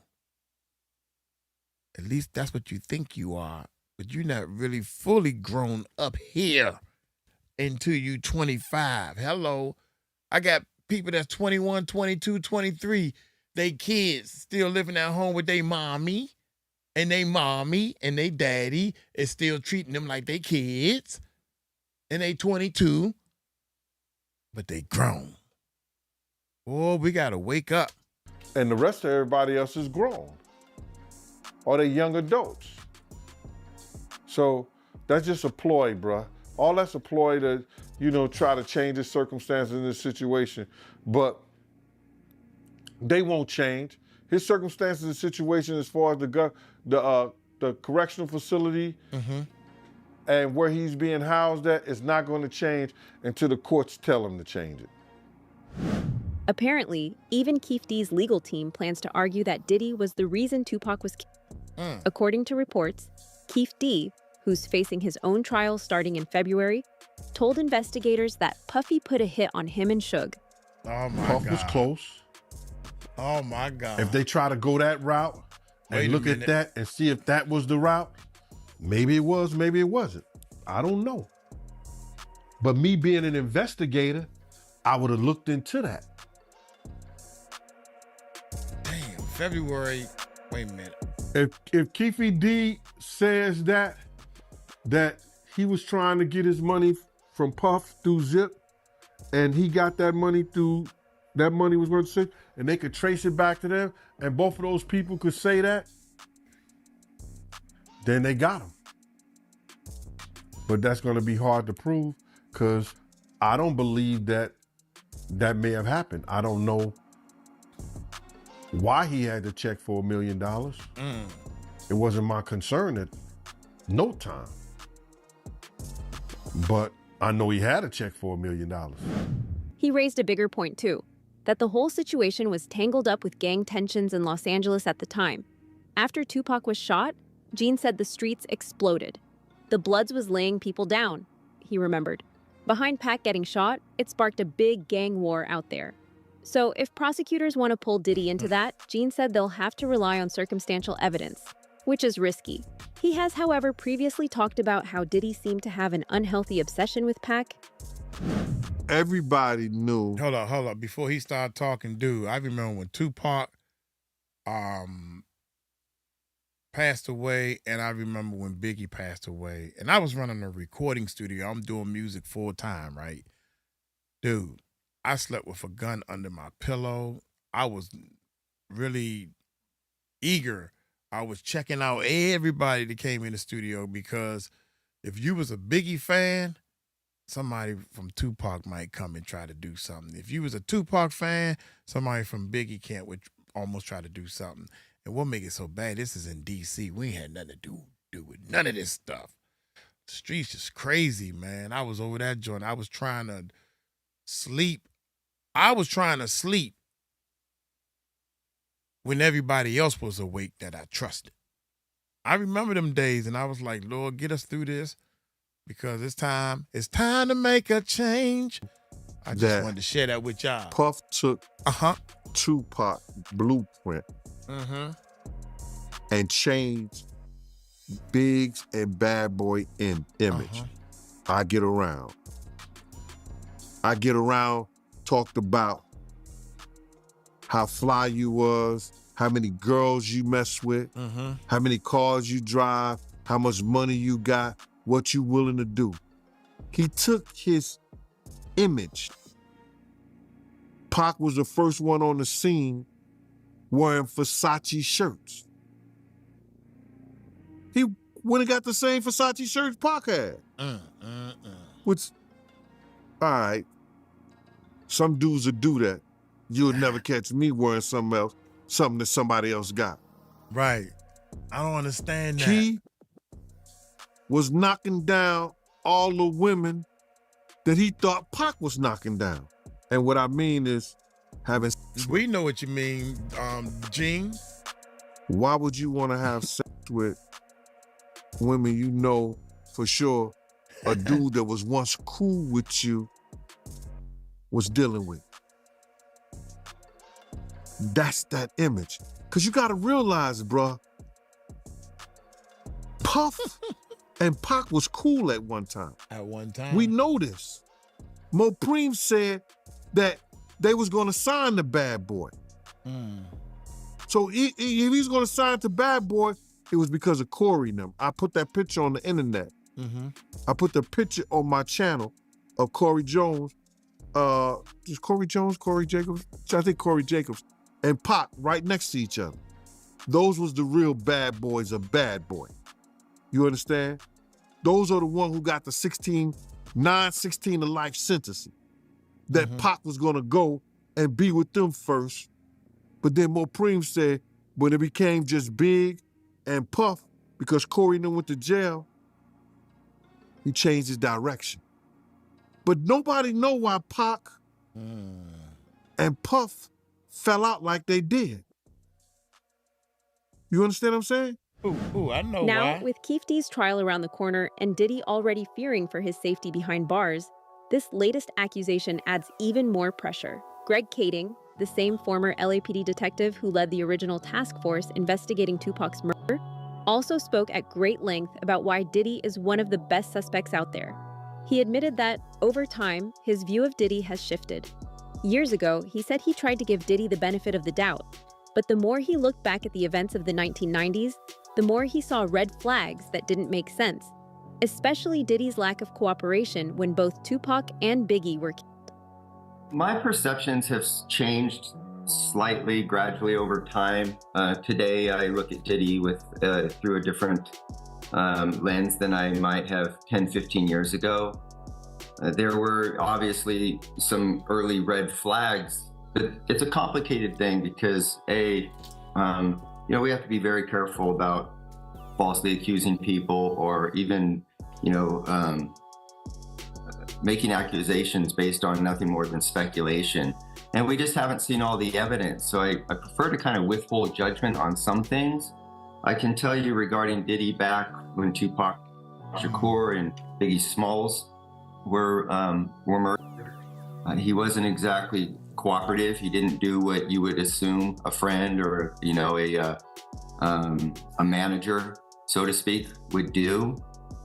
[SPEAKER 1] At least that's what you think you are. But you're not really fully grown up here until you 25. Hello. I got people that's 21, 22, 23. They kids still living at home with their mommy and they daddy is still treating them like they kids. and they 22, but they grown. Oh, we got to wake up.
[SPEAKER 20] And the rest of everybody else is grown. Or they young adults. So that's just a ploy, bruh. All that's a ploy to, try to change the circumstances in this situation. But they won't change. His circumstances and situation as far as the correctional facility and where he's being housed at is not going to change until the courts tell him to change it.
[SPEAKER 9] Apparently, even 𝐘𝐔𝐑's legal team plans to argue that Diddy was the reason Tupac was killed. According to reports, 𝐘𝐔𝐑, who's facing his own trial starting in February, told investigators that Puffy put a hit on him and Suge.
[SPEAKER 1] Oh my
[SPEAKER 20] Puff
[SPEAKER 1] God.
[SPEAKER 20] was close.
[SPEAKER 1] Oh my God.
[SPEAKER 20] If they try to go that route and look at that and see if that was the route, maybe it was, maybe it wasn't. I don't know. But me being an investigator, I would have looked into that.
[SPEAKER 1] Damn, February. Wait a minute.
[SPEAKER 20] If 𝗘𝐔𝐑 says that he was trying to get his money from Puff through Zip, and he got that money through, that money was worth $6, and they could trace it back to them, and both of those people could say that, then they got him. But that's going to be hard to prove because I don't believe that may have happened. I don't know why he had to check for $1 million. It wasn't my concern at no time. But I know he had a check for $1 million.
[SPEAKER 9] He raised a bigger point, too, that the whole situation was tangled up with gang tensions in Los Angeles at the time. After Tupac was shot, Gene said the streets exploded. The Bloods was laying people down, he remembered. Behind Pac getting shot, it sparked a big gang war out there. So if prosecutors want to pull Diddy into that, Gene said they'll have to rely on circumstantial evidence, which is risky. He has, however, previously talked about how Diddy seemed to have an unhealthy obsession with Pac.
[SPEAKER 20] Everybody knew.
[SPEAKER 1] Hold up. Before he started talking, dude, I remember when Tupac passed away, and I remember when Biggie passed away. And I was running a recording studio. I'm doing music full time, right? Dude, I slept with a gun under my pillow. I was really eager. I was checking out everybody that came in the studio because if you was a Biggie fan, somebody from Tupac might come and try to do something. If you was a Tupac fan, somebody from Biggie Camp would almost try to do something. And what make it so bad, this is in D.C. We ain't had nothing to do with none of this stuff. The streets just crazy, man. I was over that joint. I was trying to sleep. When everybody else was awake that I trusted. I remember them days, and I was like, Lord, get us through this because it's time to make a change. I just wanted to share that with y'all.
[SPEAKER 20] Puff took Tupac blueprint and changed Biggs and Bad Boy image. I Get Around talked about how fly you was, how many girls you mess with, how many cars you drive, how much money you got, what you willing to do. He took his image. Pac was the first one on the scene wearing Versace shirts. He went and got the same Versace shirts Pac had. Which, all right, some dudes would do that. You would never catch me wearing something else, something that somebody else got.
[SPEAKER 1] Right. I don't understand that.
[SPEAKER 20] He was knocking down all the women that he thought Pac was knocking down. And what I mean is having...
[SPEAKER 1] We know what you mean, Gene.
[SPEAKER 20] Why would you want to have sex with women you know for sure a dude that was once cool with you was dealing with? That's that image. Because you got to realize, bruh, Puff and Pac was cool at one time.
[SPEAKER 1] At one time.
[SPEAKER 20] We know this. Mopreem said that they was going to sign the Bad Boy. So if he's going to sign to Bad Boy, it was because of Corey and them. I put that picture on the internet. I put the picture on my channel of Corey Jones, is Corey Jones, Corey Jacobs? I think Corey Jacobs, and Pac right next to each other. Those was the real bad boys of Bad Boy. You understand? Those are the ones who got the 16 to life sentence. That Pac was gonna go and be with them first. But then Mopreem said, when it became just Big and Puff, because Corey then went to jail, he changed his direction. But nobody know why Pac and Puff fell out like they did. You understand what I'm saying?
[SPEAKER 1] Ooh, I know
[SPEAKER 9] now,
[SPEAKER 1] why.
[SPEAKER 9] with 𝗓𝗓𝗓's trial around the corner and Diddy already fearing for his safety behind bars, this latest accusation adds even more pressure. 𝐷𝐠𝐑, the same former LAPD detective who led the original task force investigating Tupac's murder, also spoke at great length about why Diddy is one of the best suspects out there. He admitted that, over time, his view of Diddy has shifted. Years ago, he said he tried to give Diddy the benefit of the doubt, but the more he looked back at the events of the 1990s, the more he saw red flags that didn't make sense, especially Diddy's lack of cooperation when both Tupac and Biggie were killed.
[SPEAKER 3] My perceptions have changed slightly, gradually over time. Today, I look at Diddy with through a different lens than I might have 10, 15 years ago. There were obviously some early red flags, but it's a complicated thing because we have to be very careful about falsely accusing people or even, making accusations based on nothing more than speculation. And we just haven't seen all the evidence. So I prefer to kind of withhold judgment on some things. I can tell you regarding Diddy back when Tupac Shakur and Biggie Smalls were murdered. He wasn't exactly cooperative. He didn't do what you would assume a friend or, a manager, so to speak, would do.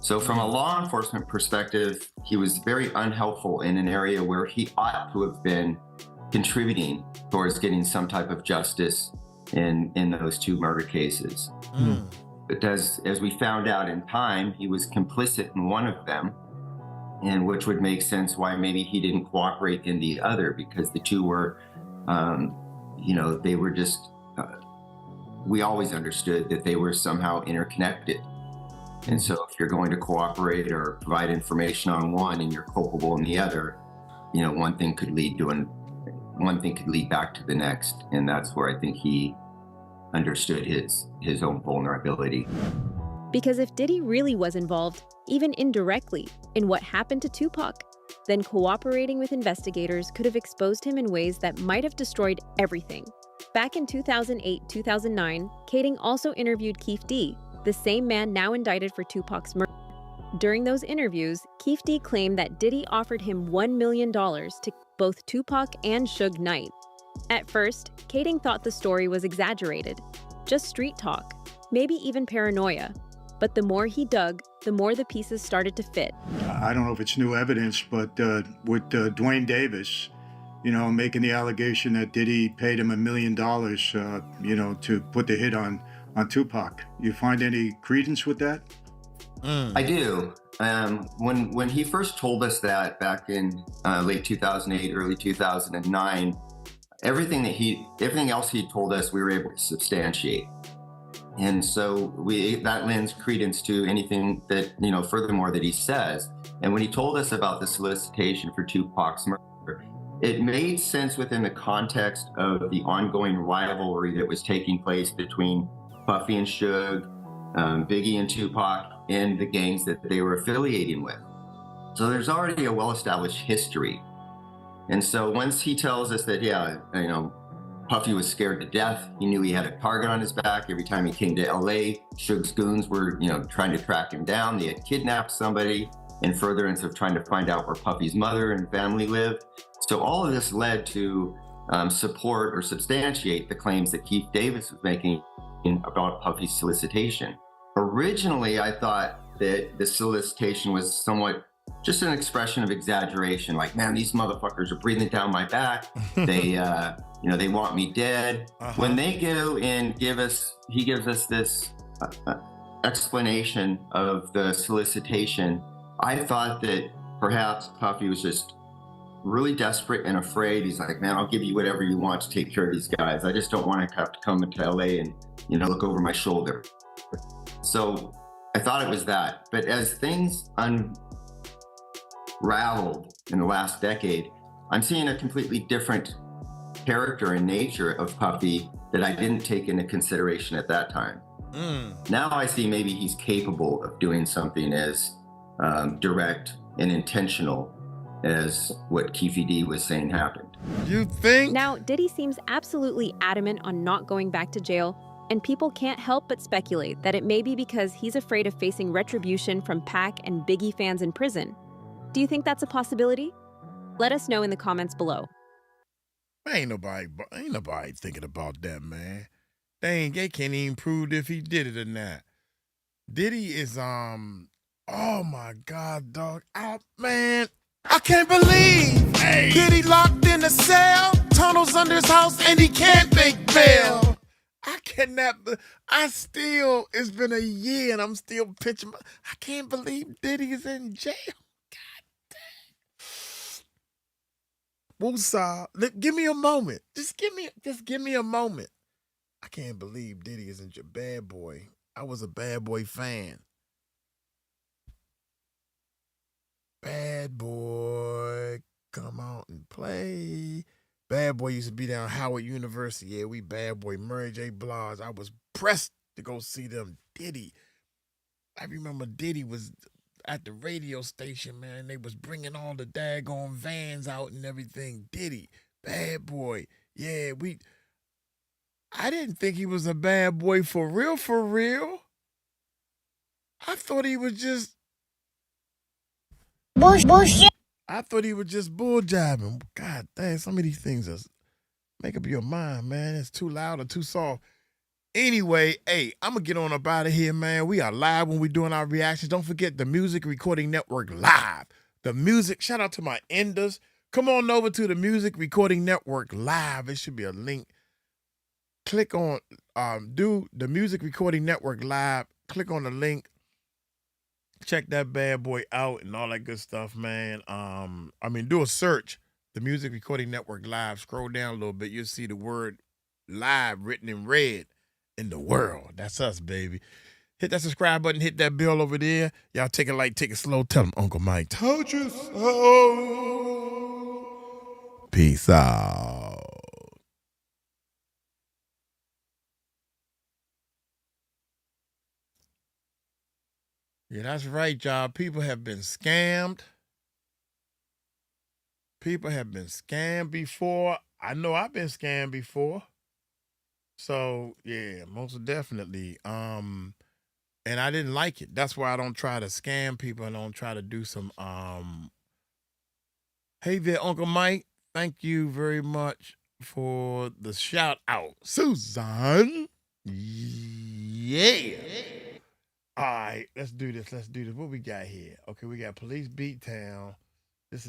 [SPEAKER 3] So from a law enforcement perspective, he was very unhelpful in an area where he ought to have been contributing towards getting some type of justice in those two murder cases. But as we found out in time, he was complicit in one of them, and which would make sense why maybe he didn't cooperate in the other, because the two were, they were just, we always understood that they were somehow interconnected. And so if you're going to cooperate or provide information on one and you're culpable in the other, one thing could lead back to the next. And that's where I think he understood his own vulnerability.
[SPEAKER 9] Because if Diddy really was involved, even indirectly, in what happened to Tupac, then cooperating with investigators could have exposed him in ways that might have destroyed everything. Back in 2008-2009, 𝗓𝗓𝗓 also interviewed 𝗓𝗓𝗓, the same man now indicted for Tupac's murder. During those interviews, 𝗓𝗓𝗓 claimed that Diddy offered him $1 million to both Tupac and Suge Knight. At first, 𝗓𝗓𝗓 thought the story was exaggerated, just street talk, maybe even paranoia. But the more he dug, the more the pieces started to fit.
[SPEAKER 16] I don't know if it's new evidence, but with Dwayne Davis, making the allegation that Diddy paid him $1 million, to put the hit on Tupac. You find any credence with that?
[SPEAKER 3] I do. When he first told us that back in late 2008, early 2009, everything else he told us, we were able to substantiate. And so that lends credence to anything that, furthermore that he says. And when he told us about the solicitation for Tupac's murder, it made sense within the context of the ongoing rivalry that was taking place between Puffy and Suge, Biggie and Tupac, and the gangs that they were affiliating with. So there's already a well-established history. And so once he tells us that, Puffy was scared to death, he knew he had a target on his back. Every time he came to LA, Suge's goons were, trying to track him down. They had kidnapped somebody in furtherance of trying to find out where Puffy's mother and family lived. So all of this led to support or substantiate the claims that Keith Davis was making about Puffy's solicitation. Originally, I thought that the solicitation was somewhat just an expression of exaggeration. Like, man, these motherfuckers are breathing down my back. They, they want me dead. When they go and he gives us this explanation of the solicitation, I thought that perhaps Puffy was just really desperate and afraid. He's like, man, I'll give you whatever you want to take care of these guys. I just don't want to have to come into LA and, look over my shoulder. So I thought it was that. But as things unraveled in the last decade, I'm seeing a completely different character and nature of Puffy that I didn't take into consideration at that time. Now I see maybe he's capable of doing something as direct and intentional as what 𝗘𝐒𝐑 was saying happened.
[SPEAKER 1] You think?
[SPEAKER 9] Now, Diddy seems absolutely adamant on not going back to jail, and people can't help but speculate that it may be because he's afraid of facing retribution from Pac and Biggie fans in prison. Do you think that's a possibility? Let us know in the comments below.
[SPEAKER 1] Ain't nobody thinking about that, man. They can't even prove if he did it or not. Diddy is oh my God, dog. Man, I can't believe Diddy locked in a cell, tunnels under his house, and he can't make bail. It's been a year and I'm still pitching. I can't believe Diddy is in jail. Woosah, give me a moment. Just give me a moment. I can't believe Diddy isn't your bad boy. I was a Bad Boy fan. Bad Boy, come out and play. Bad Boy used to be down Howard University. Yeah, we Bad Boy, Mary J. Blige. I was pressed to go see them. Diddy. I remember Diddy was at the radio station, man. They was bringing all the daggone vans out and everything. Diddy, Bad Boy. Yeah, I didn't think he was a bad boy for real, for real. I thought he was just bullshit. I thought he was just bull jabbing. God dang, some of these things make up your mind, man. It's too loud or too soft. Anyway, hey, I'm going to get on up out of here, man. We are live when we're doing our reactions. Don't forget the Music Recording Network Live. Shout out to my enders. Come on over to the Music Recording Network Live. It should be a link. Click on, do the Music Recording Network Live. Click on the link. Check that bad boy out and all that good stuff, man. Do a search. The Music Recording Network Live. Scroll down a little bit. You'll see the word live written in red in the world. That's us, baby. Hit that subscribe button. Hit that bell over there. Y'all take it light, take it slow. Tell them Uncle Mike told you so. Peace out. Yeah, that's right, y'all. People have been scammed. People have been scammed before. I know I've been scammed before. So, yeah, most definitely. And I didn't like it. That's why I don't try to scam people and don't try to do some, Hey there, Uncle Mike. Thank you very much for the shout out. Susan. Yeah. All right, let's do this. What we got here? Okay, we got Police Beat Town. Is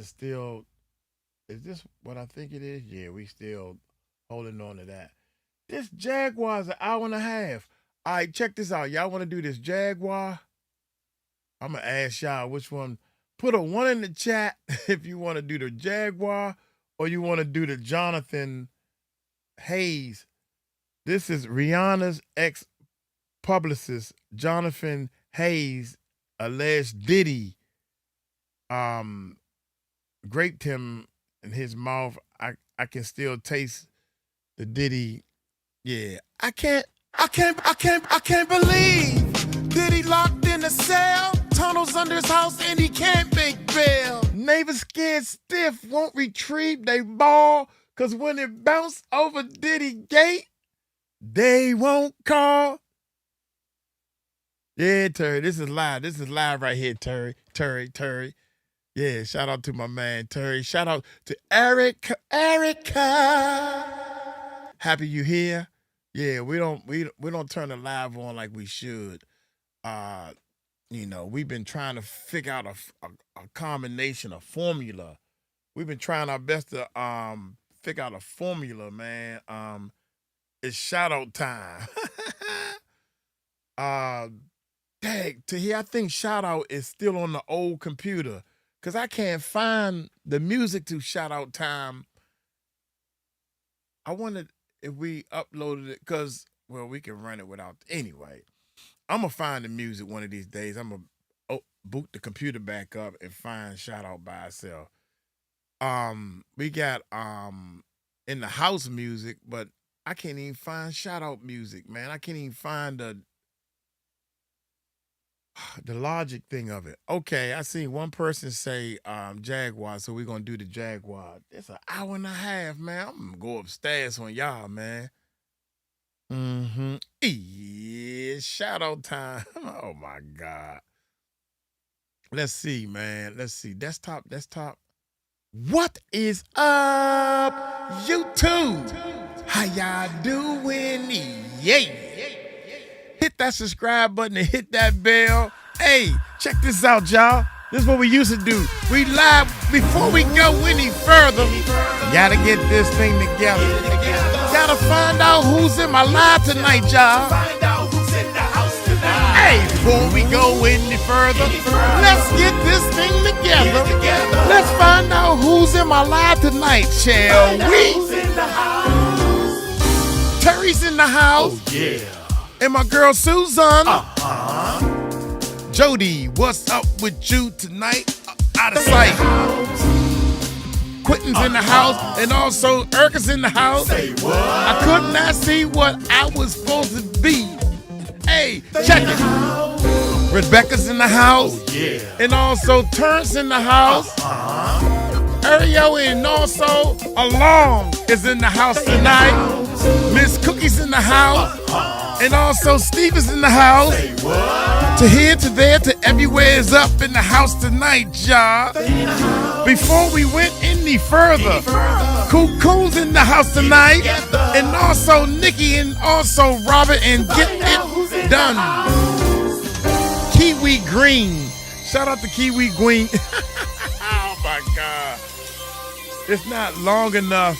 [SPEAKER 1] this what I think it is? Yeah, we still holding on to that. This Jaguar is an hour and a half. All right, check this out. Y'all want to do this Jaguar? I'm going to ask y'all which one. Put a 1 in the chat if you want to do the Jaguar or you want to do the Jonathan Hayes. This is Rihanna's ex-publicist, Jonathan Hayes, alleged Diddy raped him in his mouth. I can still taste the Diddy. Yeah, I can't believe Diddy locked in a cell, tunnels under his house, and he can't make bail. Neighbors scared stiff, won't retrieve they ball, cause when it bounce over Diddy gate, they won't call. Yeah, Terry, this is live. This is live right here, Terry. Yeah, shout out to my man, Terry. Shout out to Erica. Happy you here. Yeah, we don't turn the live on like we should. We've been trying to figure out a combination, a formula. We've been trying our best to figure out a formula, man. It's shout out time. Dang, to hear, I think Shout Out is still on the old computer because I can't find the music to Shout Out Time. I wondered if we uploaded it because, well, we can run it without. Anyway, I'm going to find the music one of these days. I'm going to boot the computer back up and find Shout Out by itself. We got in the house music, but I can't even find Shout Out music, man. I can't even find the logic thing of it. Okay, I seen one person say Jaguar, so we're gonna do the Jaguar. It's an hour and a half, man. I'm gonna go upstairs on y'all, man. Yeah, Shout Out Time. Oh my God. Let's see, man. Let's see. Desktop. What is up, YouTube? How y'all doing? Yeah. Hit that subscribe button and hit that bell. Hey, check this out, y'all. This is what we used to do. We live. Before we go any further, gotta get this thing together. Gotta find out who's in my live tonight, y'all. Hey, before we go any further, let's get this thing together. Let's find out who's in my live tonight, shall we? Terry's in the house.
[SPEAKER 22] Oh, yeah.
[SPEAKER 1] And my girl Susan. Jody, what's up with you tonight? Out of sight. Quentin's in the house, and also Erica's in the house.
[SPEAKER 22] Say what?
[SPEAKER 1] I could not see what I was supposed to be. Hey, check it. Rebecca's in the house.
[SPEAKER 22] Oh, yeah.
[SPEAKER 1] And also Terrence in the house. Ariel and also Along is in the house tonight. Miss Cookie's in the house. And also Steve is in the house. To here, to there, to everywhere is up in the house tonight, y'all. Before we went any further, Cool's in the house tonight. And also Nikki and also Robert and Get It Done. Kiwi Green. Shout out to Kiwi Green. Oh my God. It's not long enough.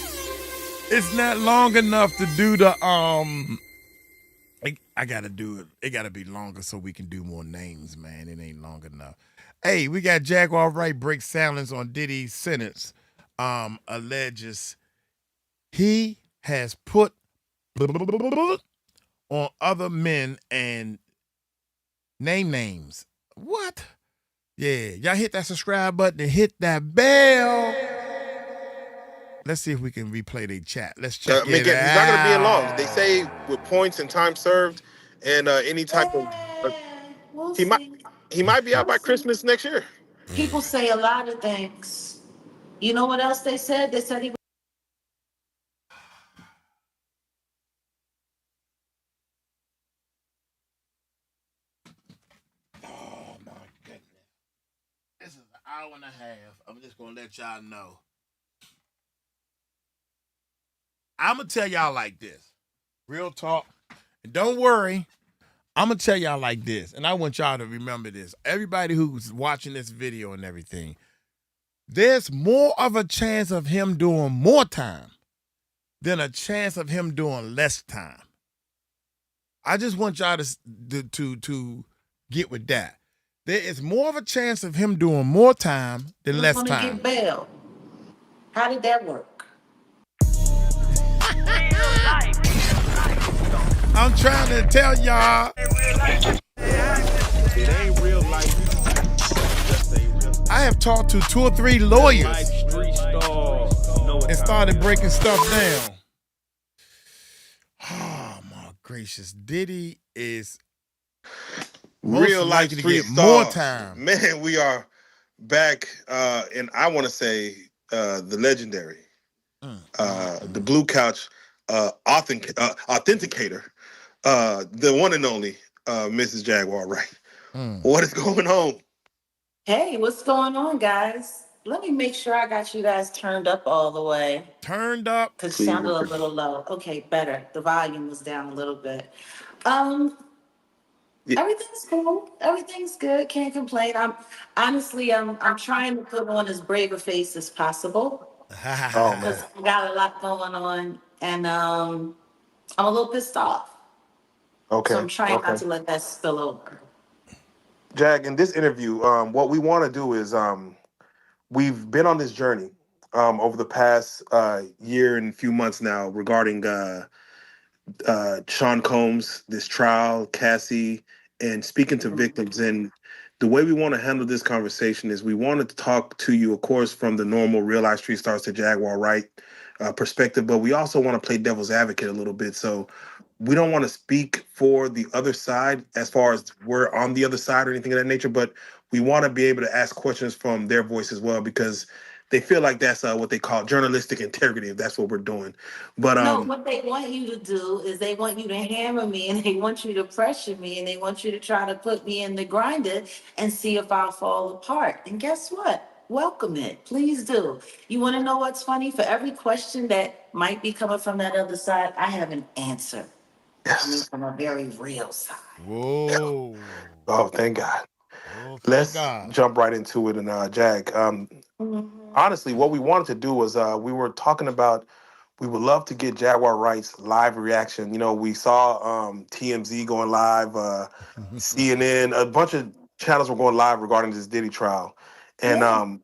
[SPEAKER 1] It's not long enough to do the I gotta do it. It gotta be longer so we can do more names, man. It ain't long enough. Hey, we got Jaguar Wright breaks silence on Diddy's sentence. Alleges he has put on other men and name names. What? Yeah, y'all hit that subscribe button and hit that bell. Let's see if we can replay the chat. Let's check it out.
[SPEAKER 14] He's not going to be in long. They say with points and time served and any type of... he might be out by Christmas next year.
[SPEAKER 17] People say a lot of things. You know what else they said? They said he...
[SPEAKER 1] Oh, my goodness. This is an hour and a half. I'm just going to let y'all know. I'm going to tell y'all like this. Real talk. And don't worry. I'm going to tell y'all like this. And I want y'all to remember this. Everybody who's watching this video and everything, there's more of a chance of him doing more time than a chance of him doing less time. I just want y'all to get with that. There is more of a chance of him doing more time than less time.
[SPEAKER 17] Get bail. How did that work?
[SPEAKER 1] I'm trying to tell y'all.
[SPEAKER 14] It ain't real life.
[SPEAKER 1] I have talked to 2 or 3 lawyers and started breaking stuff down. Oh my gracious. Diddy is
[SPEAKER 14] Real life
[SPEAKER 1] to
[SPEAKER 14] street
[SPEAKER 1] get more
[SPEAKER 14] stars.
[SPEAKER 1] time.
[SPEAKER 14] Man, we are back and I want to say the legendary, the Blue Couch authenticator, the one and only Mrs. Jaguar Wright. What is going on?
[SPEAKER 17] Hey, what's going on, guys? Let me make sure I got you guys turned up all the way.
[SPEAKER 1] Turned up?
[SPEAKER 17] Because it sounded a little low. Okay, better. The volume was down a little bit. Everything's cool. Everything's good. Can't complain. I'm trying to put on as brave a face as possible. Because I got a lot going on, and I'm a little pissed off.
[SPEAKER 14] Okay.
[SPEAKER 17] So I'm trying not to let that spill over.
[SPEAKER 14] Jag, in this interview, what we want to do is we've been on this journey over the past year and few months now regarding Sean Combs, this trial, Cassie, and speaking to victims. And the way we want to handle this conversation is we wanted to talk to you, of course, from the normal Real Life Street Stars to Jaguar Wright perspective, but we also want to play devil's advocate a little bit. So we don't want to speak for the other side as far as we're on the other side or anything of that nature, but we want to be able to ask questions from their voice as well, because they feel like that's what they call journalistic integrity, if that's what we're doing. But
[SPEAKER 17] No, what they want you to do is they want you to hammer me and they want you to pressure me and they want you to try to put me in the grinder and see if I'll fall apart. And guess what? Welcome it. Please do. You want to know what's funny? For every question that might be coming from that other side, I have an answer. Coming from a very real side.
[SPEAKER 1] Whoa.
[SPEAKER 14] Oh, thank God.
[SPEAKER 1] Oh, thank
[SPEAKER 14] Let's
[SPEAKER 1] God.
[SPEAKER 14] jump right into it. And Jag, honestly, what we wanted to do was we were talking about, we would love to get Jaguar Wright's live reaction. You know, we saw TMZ going live, CNN, a bunch of channels were going live regarding this Diddy trial. And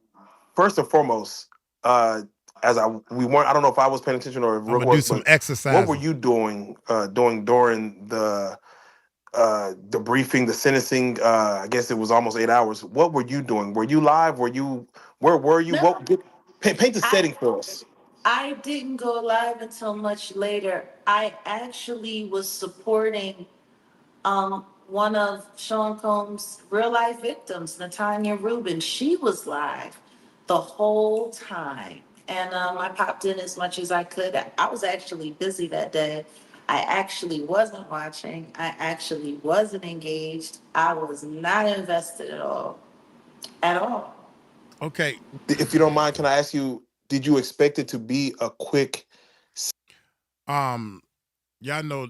[SPEAKER 14] first and foremost, I don't know if I was paying attention or if
[SPEAKER 1] I'm
[SPEAKER 14] Rook
[SPEAKER 1] gonna do
[SPEAKER 14] was,
[SPEAKER 1] some
[SPEAKER 14] but
[SPEAKER 1] exercise.
[SPEAKER 14] what were you doing during the briefing, the sentencing? I guess it was almost 8 hours. What were you doing? Were you live? Where were you?
[SPEAKER 17] No.
[SPEAKER 14] Paint the setting for us.
[SPEAKER 17] I didn't go live until much later. I actually was supporting one of Sean Combs' real life victims, Natanya Rubin. She was live the whole time. And I popped in as much as I could. I was actually busy that day. I actually wasn't watching. I actually wasn't engaged. I was not invested at all. At all.
[SPEAKER 1] Okay.
[SPEAKER 14] If you don't mind, can I ask you, did you expect it to be a quick?
[SPEAKER 1] Y'all know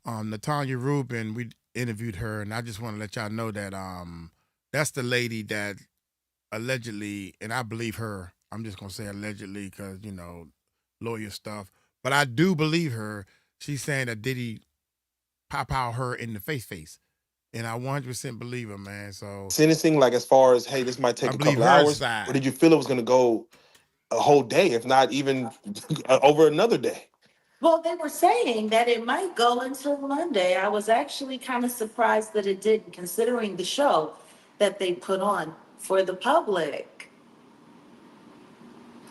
[SPEAKER 1] Natanya Rubin, we interviewed her, and I just want to let y'all know that that's the lady that allegedly, and I believe her, I'm just gonna say allegedly because, you know, lawyer stuff, but I do believe her. She's saying that Diddy pop out her in the face. And I 100% believe her, man. So
[SPEAKER 14] Sentencing, like as far as, hey, this might take a couple hours, or did you feel it was going to go a whole day, if not even over another day?
[SPEAKER 17] Well, they were saying that it might go until Monday. I was actually kind of surprised that it didn't, considering the show that they put on for the public.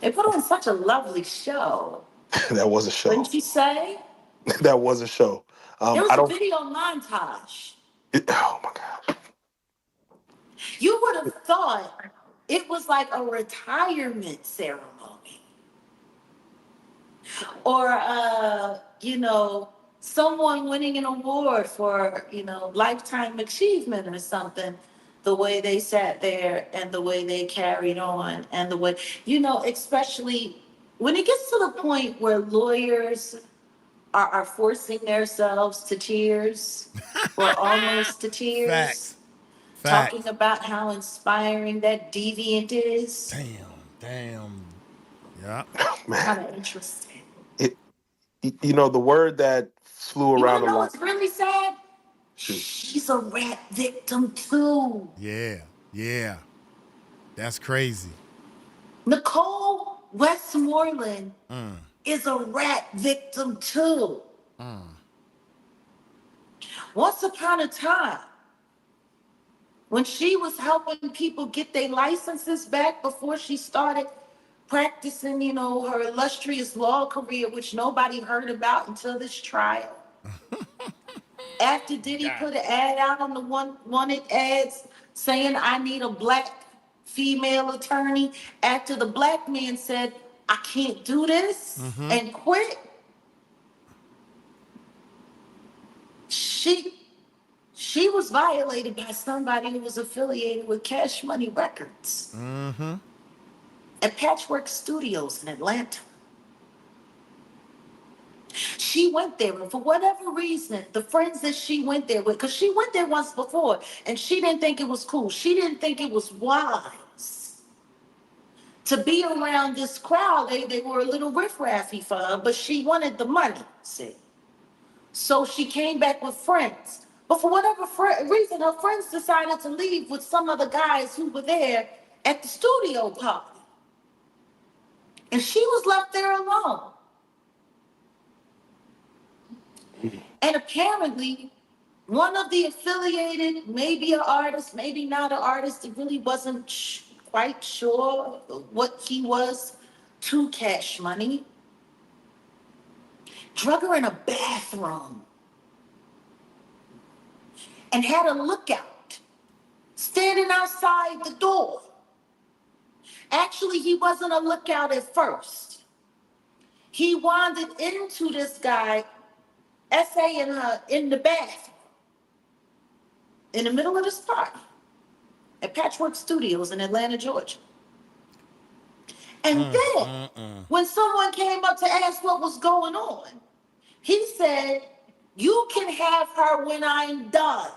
[SPEAKER 17] They put on such a lovely show.
[SPEAKER 14] That was a show.
[SPEAKER 17] Wouldn't you say?
[SPEAKER 14] That was a show.
[SPEAKER 17] There was a video montage.
[SPEAKER 14] Oh my God.
[SPEAKER 17] You would have thought it was like a retirement ceremony. Or, you know, someone winning an award for, you know, lifetime achievement or something. The way they sat there and the way they carried on and the way, you know, especially when it gets to the point where lawyers are forcing themselves to tears or almost to tears.
[SPEAKER 1] Facts.
[SPEAKER 17] Talking about how inspiring that deviant is.
[SPEAKER 1] Damn. Yeah.
[SPEAKER 17] Kind of interesting.
[SPEAKER 14] You know, the word that flew around a
[SPEAKER 17] You know
[SPEAKER 14] lot.
[SPEAKER 17] what's really sad? She's a rat victim too.
[SPEAKER 1] Yeah. That's crazy.
[SPEAKER 17] Nicole Westmoreland is a rat victim too. Once upon a time, when she was helping people get their licenses back before she started practicing, you know, her illustrious law career, which nobody heard about until this trial. After Diddy put an ad out on the wanted ads saying, I need a black female attorney, after the black man said, I can't do this and quit, she was violated by somebody who was affiliated with Cash Money Records at Patchwork Studios in Atlanta. She went there, and for whatever reason, the friends that she went there with, because she went there once before, and she didn't think it was cool. She didn't think it was wise to be around this crowd. They were a little riffraffy for her, but she wanted the money, see. So she came back with friends But for whatever reason, her friends decided to leave with some of the guys who were there at the studio party. And she was left there alone. And apparently, one of the affiliated, maybe an artist, maybe not an artist, it really wasn't quite sure what he was, to Cash Money, drug her in a bathroom and had a lookout standing outside the door. Actually, he wasn't a lookout at first. He wandered into this guy essaying her in the bathroom in the middle of this party at Patchwork Studios in Atlanta, Georgia. And then, when someone came up to ask what was going on, he said, "You can have her when I'm done.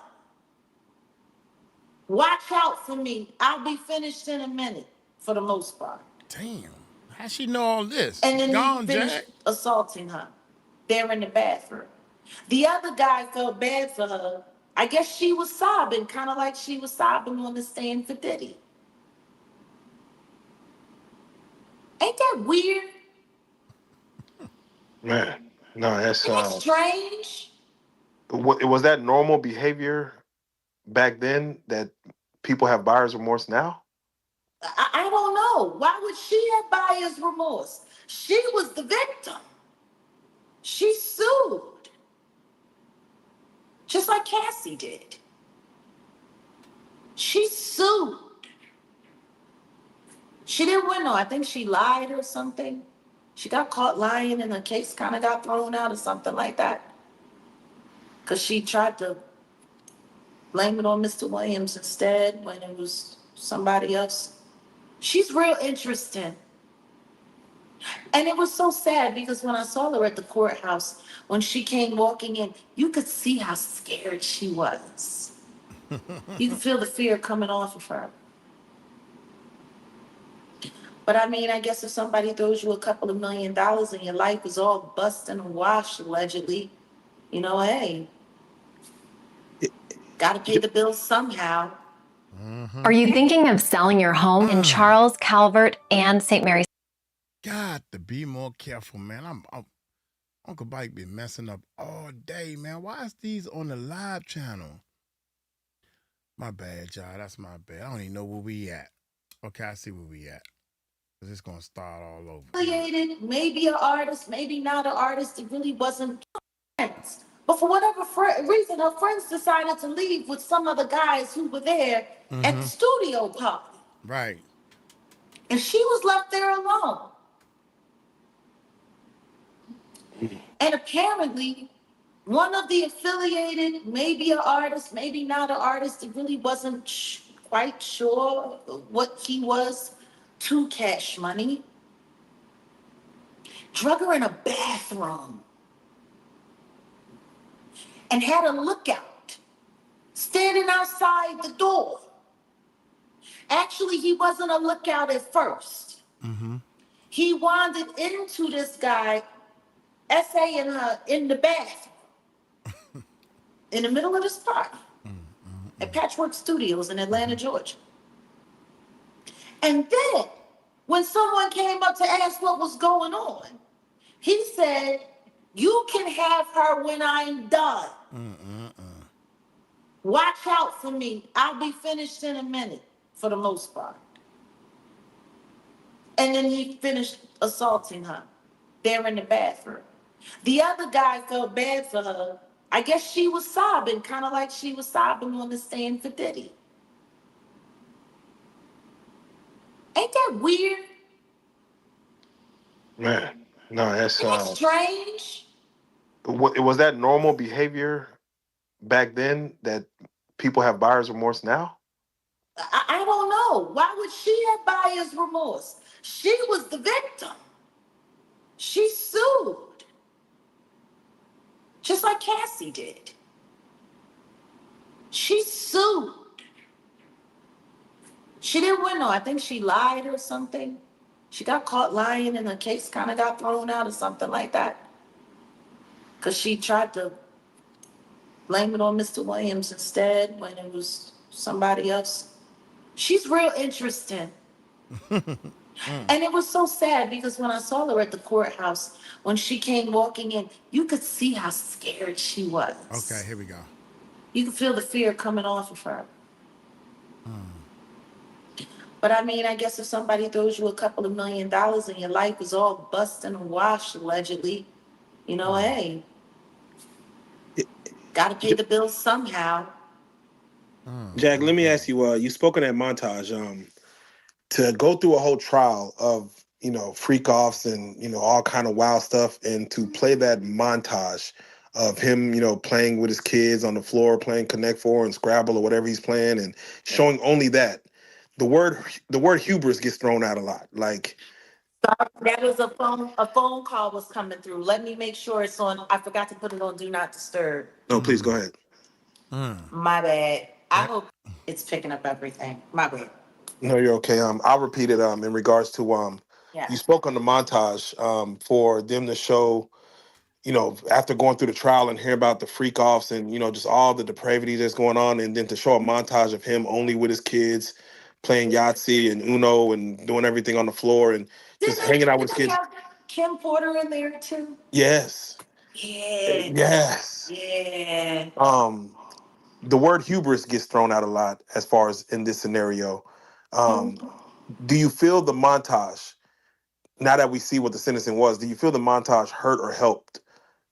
[SPEAKER 17] Watch out for me. I'll be finished in a minute," for the most part.
[SPEAKER 1] Damn. How she know all this?
[SPEAKER 17] And then
[SPEAKER 1] Gone,
[SPEAKER 17] he finished
[SPEAKER 1] Jack.
[SPEAKER 17] assaulting her there in the bathroom. The other guy felt bad for her. I guess she was sobbing, kind of like she was sobbing on the stand for Diddy. Ain't that weird?
[SPEAKER 14] Man, no, that's
[SPEAKER 17] Strange.
[SPEAKER 14] Was that normal behavior back then that people have buyer's remorse now?
[SPEAKER 17] I don't know. Why would she have buyer's remorse? She was the victim. She sued. Just like Cassie did. She sued. She didn't win though. I think she lied or something. She got caught lying and her case kind of got thrown out or something like that. Because she tried to blame it on Mr. Williams instead when it was somebody else. She's real interesting. And it was so sad because when I saw her at the courthouse, when she came walking in, you could see how scared she was. You could feel the fear coming off of her. But I mean, I guess if somebody throws you a couple of $1 million and your life is all busted and washed, allegedly, you know, hey, gotta pay the bills somehow.
[SPEAKER 5] Are you thinking of selling your home in Charles, Calvert, and St. Mary's?
[SPEAKER 1] Got to be more careful, man. Uncle Bike been messing up all day, man. Why is these on the live channel? My bad, y'all. That's my bad. I don't even know where we at. Okay, I see where we at. Cause it's gonna start all over.
[SPEAKER 17] Affiliated, maybe an artist, maybe not an artist. It really wasn't friends. But for whatever reason, her friends decided to leave with some of the guys who were there at the studio party.
[SPEAKER 1] Right.
[SPEAKER 17] And she was left there alone. And apparently, one of the affiliated, maybe an artist, maybe not an artist, it really wasn't quite sure what he was, to Cash Money, drug her in a bathroom and had a lookout standing outside the door. Actually, he wasn't a lookout at first. He wandered into this guy essaying her in the bathroom in the middle of this party at Patchwork Studios in Atlanta, Georgia. And then, when someone came up to ask what was going on, he said, "You can have her when I'm done. Watch out for me. I'll be finished in a minute," for the most part. And then he finished assaulting her there in the bathroom. The other guy felt bad for her. I guess she was sobbing, kind of like she was sobbing on the stand for Diddy. Ain't that weird?
[SPEAKER 14] Man, no, that's
[SPEAKER 17] Strange.
[SPEAKER 14] Was that normal behavior back then that people have buyer's remorse now?
[SPEAKER 17] I don't know. Why would she have buyer's remorse? She was the victim. She sued. Just like Cassie did. She sued. She didn't win though. I think she lied or something. She got caught lying and her case kind of got thrown out or something like that. Because she tried to blame it on Mr. Williams instead when it was somebody else. She's real interesting. And it was so sad because when I saw her at the courthouse, when she came walking in, you could see how scared she was.
[SPEAKER 1] Okay, here we go.
[SPEAKER 17] You could feel the fear coming off of her. But I mean, I guess if somebody throws you a couple of $1 million and your life is all busted and washed, allegedly, you know, hey, got to pay the bills somehow.
[SPEAKER 14] Jack, let me ask you. You spoke in that montage. To go through a whole trial of freak offs and all kind of wild stuff, and to play that montage of him playing with his kids on the floor, playing Connect Four and Scrabble or whatever he's playing, and showing only that. The word hubris gets thrown out a lot. Like,
[SPEAKER 17] That was a phone call was coming through. Let me make sure it's on. I forgot to put it on Do Not Disturb.
[SPEAKER 14] no, please go ahead.
[SPEAKER 17] My bad. I hope it's picking up everything. My bad.
[SPEAKER 14] No, you're okay. I'll repeat it. In regards to
[SPEAKER 17] Yeah.
[SPEAKER 14] you spoke on the montage for them to show, after going through the trial and hear about the freak offs and just all the depravity that's going on, and then to show a montage of him only with his kids playing Yahtzee and Uno and doing everything on the floor and just hanging out with his kids.
[SPEAKER 17] Have Kim Porter in there too?
[SPEAKER 14] Yes.
[SPEAKER 17] Yeah.
[SPEAKER 14] Yes.
[SPEAKER 17] Yeah.
[SPEAKER 14] The word hubris gets thrown out a lot as far as in this scenario. Do you feel the montage, now that we see what the sentencing was, do you feel the montage hurt or helped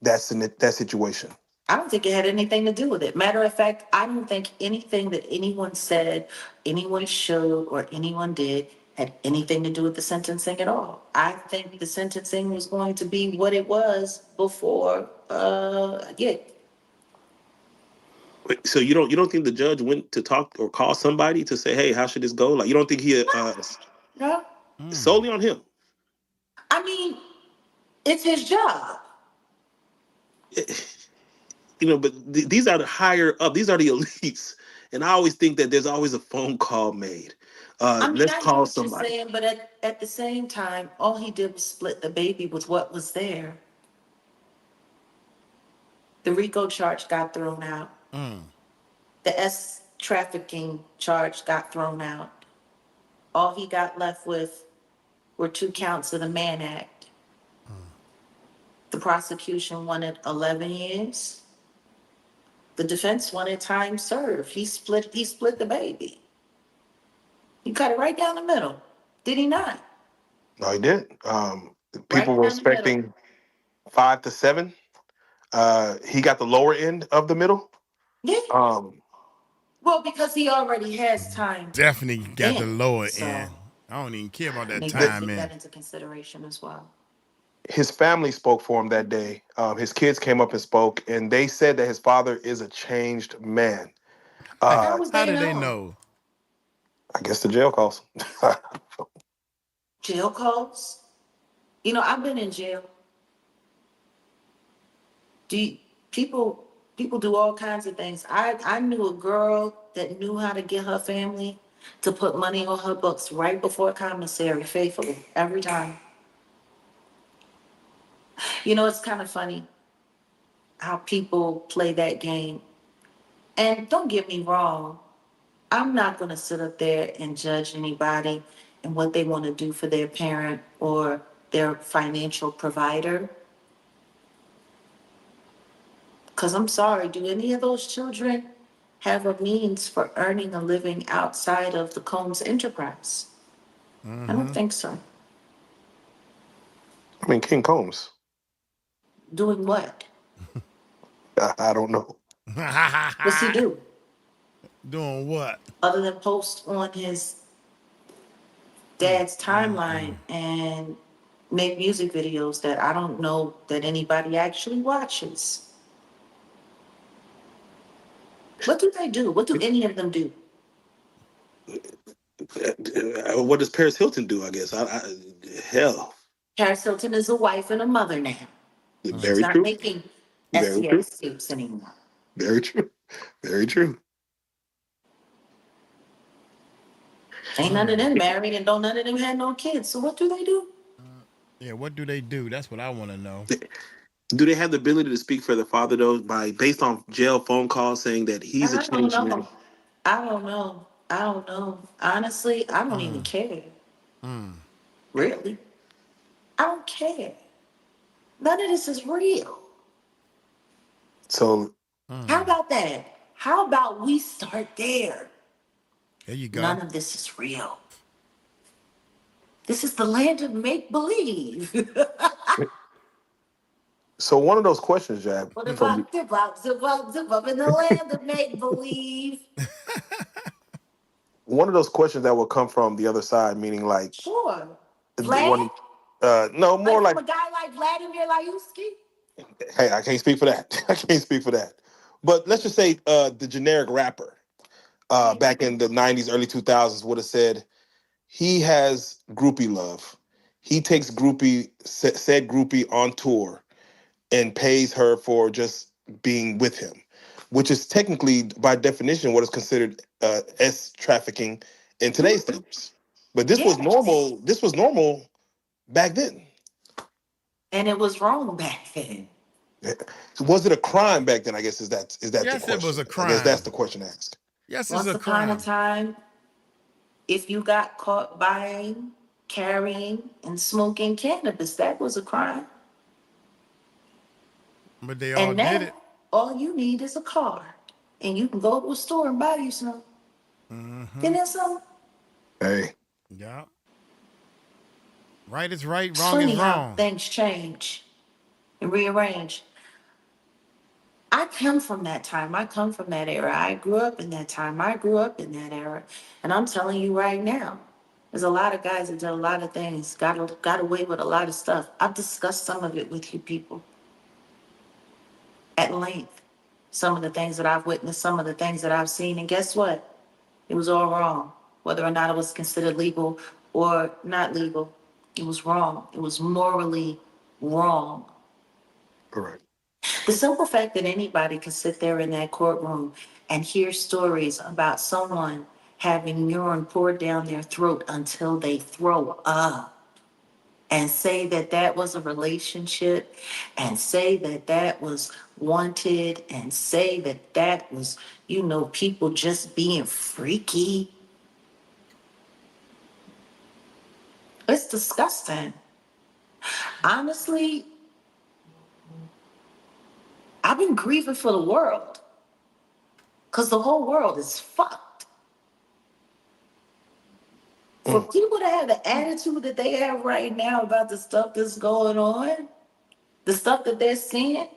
[SPEAKER 14] that situation?
[SPEAKER 17] I don't think it had anything to do with it. Matter of fact, I don't think anything that anyone said, anyone showed, or anyone did had anything to do with the sentencing at all. I think the sentencing was going to be what it was before,
[SPEAKER 14] Wait, so you don't think the judge went to talk or call somebody to say, hey, how should this go? Like, you don't think he
[SPEAKER 17] No.
[SPEAKER 14] solely on him?
[SPEAKER 17] I mean, it's his job.
[SPEAKER 14] But these are the higher up. These are the elites. And I always think that there's always a phone call made.
[SPEAKER 17] I mean,
[SPEAKER 14] Let's
[SPEAKER 17] I know
[SPEAKER 14] call
[SPEAKER 17] what
[SPEAKER 14] somebody.
[SPEAKER 17] you're saying, but at the same time, all he did was split the baby with what was there. The RICO charge got thrown out. The S trafficking charge got thrown out. All he got left with were 2 counts of the Mann Act. The prosecution wanted 11 years. The defense wanted time served. He split the baby. He cut it right down the middle. Did he not?
[SPEAKER 14] No, he did. People were expecting 5 to 7. He got the lower end of the middle.
[SPEAKER 17] Yeah. Well, because he already has time.
[SPEAKER 1] Definitely got the lower
[SPEAKER 17] so
[SPEAKER 1] end. I don't even care about that
[SPEAKER 17] they
[SPEAKER 1] time,
[SPEAKER 17] take
[SPEAKER 1] man.
[SPEAKER 17] that into consideration as well.
[SPEAKER 14] His family spoke for him that day. His kids came up and spoke, and they said that his father is a changed man.
[SPEAKER 1] How did they know?
[SPEAKER 14] I guess the jail calls.
[SPEAKER 17] Jail calls? I've been in jail. People do all kinds of things. I knew a girl that knew how to get her family to put money on her books right before commissary, faithfully, every time. It's kind of funny how people play that game. And don't get me wrong, I'm not going to sit up there and judge anybody and what they want to do for their parent or their financial provider. Because I'm sorry, do any of those children have a means for earning a living outside of the Combs enterprise? I don't think so.
[SPEAKER 14] I mean, King Combs.
[SPEAKER 17] Doing what?
[SPEAKER 14] I don't know.
[SPEAKER 17] What's he do?
[SPEAKER 1] Doing what?
[SPEAKER 17] Other than post on his dad's timeline and make music videos that I don't know that anybody actually watches. What do they do? What do any of them do?
[SPEAKER 14] What does Paris Hilton do, I guess? Hell.
[SPEAKER 17] Paris Hilton is a wife and a mother now.
[SPEAKER 14] Very
[SPEAKER 17] She's not
[SPEAKER 14] true.
[SPEAKER 17] making
[SPEAKER 14] Very true.
[SPEAKER 17] SEX tapes anymore.
[SPEAKER 14] Very true. Very true.
[SPEAKER 17] Ain't none of them married and don't none of them had no kids. So what do they do?
[SPEAKER 1] Yeah, what do they do? That's what I want to know.
[SPEAKER 14] Do they have the ability to speak for the father though, based on jail phone calls saying that he's a
[SPEAKER 17] I don't
[SPEAKER 14] changed man?
[SPEAKER 17] know. I don't know. I don't know. Honestly, I don't even care. Really. I don't care. None of this is real.
[SPEAKER 14] So
[SPEAKER 17] How about that? How about we start there?
[SPEAKER 1] There you go.
[SPEAKER 17] None of this is real. This is the land of make-believe.
[SPEAKER 14] So one of those questions, Jab,
[SPEAKER 17] What
[SPEAKER 14] from
[SPEAKER 17] about zip up in the land of make-believe?
[SPEAKER 14] one of those questions that will come from the other side, meaning like
[SPEAKER 17] Sure.
[SPEAKER 14] the
[SPEAKER 17] Vlad?
[SPEAKER 14] one, no, more
[SPEAKER 17] Like
[SPEAKER 14] like,
[SPEAKER 17] from a guy like Vladimir Layuski?
[SPEAKER 14] hey, I can't speak for that. I can't speak for that. But let's just say the generic rapper back in the 90s, early 2000s would have said he has groupie love. He takes said groupie on tour and pays her for just being with him, which is technically, by definition, what is considered S trafficking in today's terms. But this was normal. This was normal back then.
[SPEAKER 17] And it was wrong back then.
[SPEAKER 14] Was it a crime back then? I guess is that
[SPEAKER 1] Yes,
[SPEAKER 14] the question?
[SPEAKER 1] it was a
[SPEAKER 14] I
[SPEAKER 1] crime.
[SPEAKER 14] guess that's the question asked.
[SPEAKER 1] Yes,
[SPEAKER 17] Once
[SPEAKER 1] it's a
[SPEAKER 17] upon
[SPEAKER 1] crime.
[SPEAKER 17] a time, if you got caught buying, carrying, and smoking cannabis, that was a crime.
[SPEAKER 1] But they all
[SPEAKER 17] And now,
[SPEAKER 1] did it.
[SPEAKER 17] all you need is a car. And you can go to a store and buy you some. Isn't that something?
[SPEAKER 14] Hey.
[SPEAKER 1] Yeah. Right is right,
[SPEAKER 17] It's
[SPEAKER 1] wrong
[SPEAKER 17] funny
[SPEAKER 1] is
[SPEAKER 17] how
[SPEAKER 1] wrong.
[SPEAKER 17] things change and rearrange. I come from that time. I come from that era. I grew up in that time. I grew up in that era. And I'm telling you right now, there's a lot of guys that did a lot of things, got away with a lot of stuff. I've discussed some of it with you people at length. Some of the things that I've witnessed, some of the things that I've seen. And guess what? It was all wrong. Whether or not it was considered legal or not legal, it was wrong. It was morally wrong.
[SPEAKER 14] Correct.
[SPEAKER 17] The simple fact that anybody can sit there in that courtroom and hear stories about someone having urine poured down their throat until they throw up and say that that was a relationship and say that that was wanted and say that that was, people just being freaky. It's disgusting. Honestly, I've been grieving for the world because the whole world is fucked. For people to have the attitude that they have right now about the stuff that's going on, the stuff that they're seeing,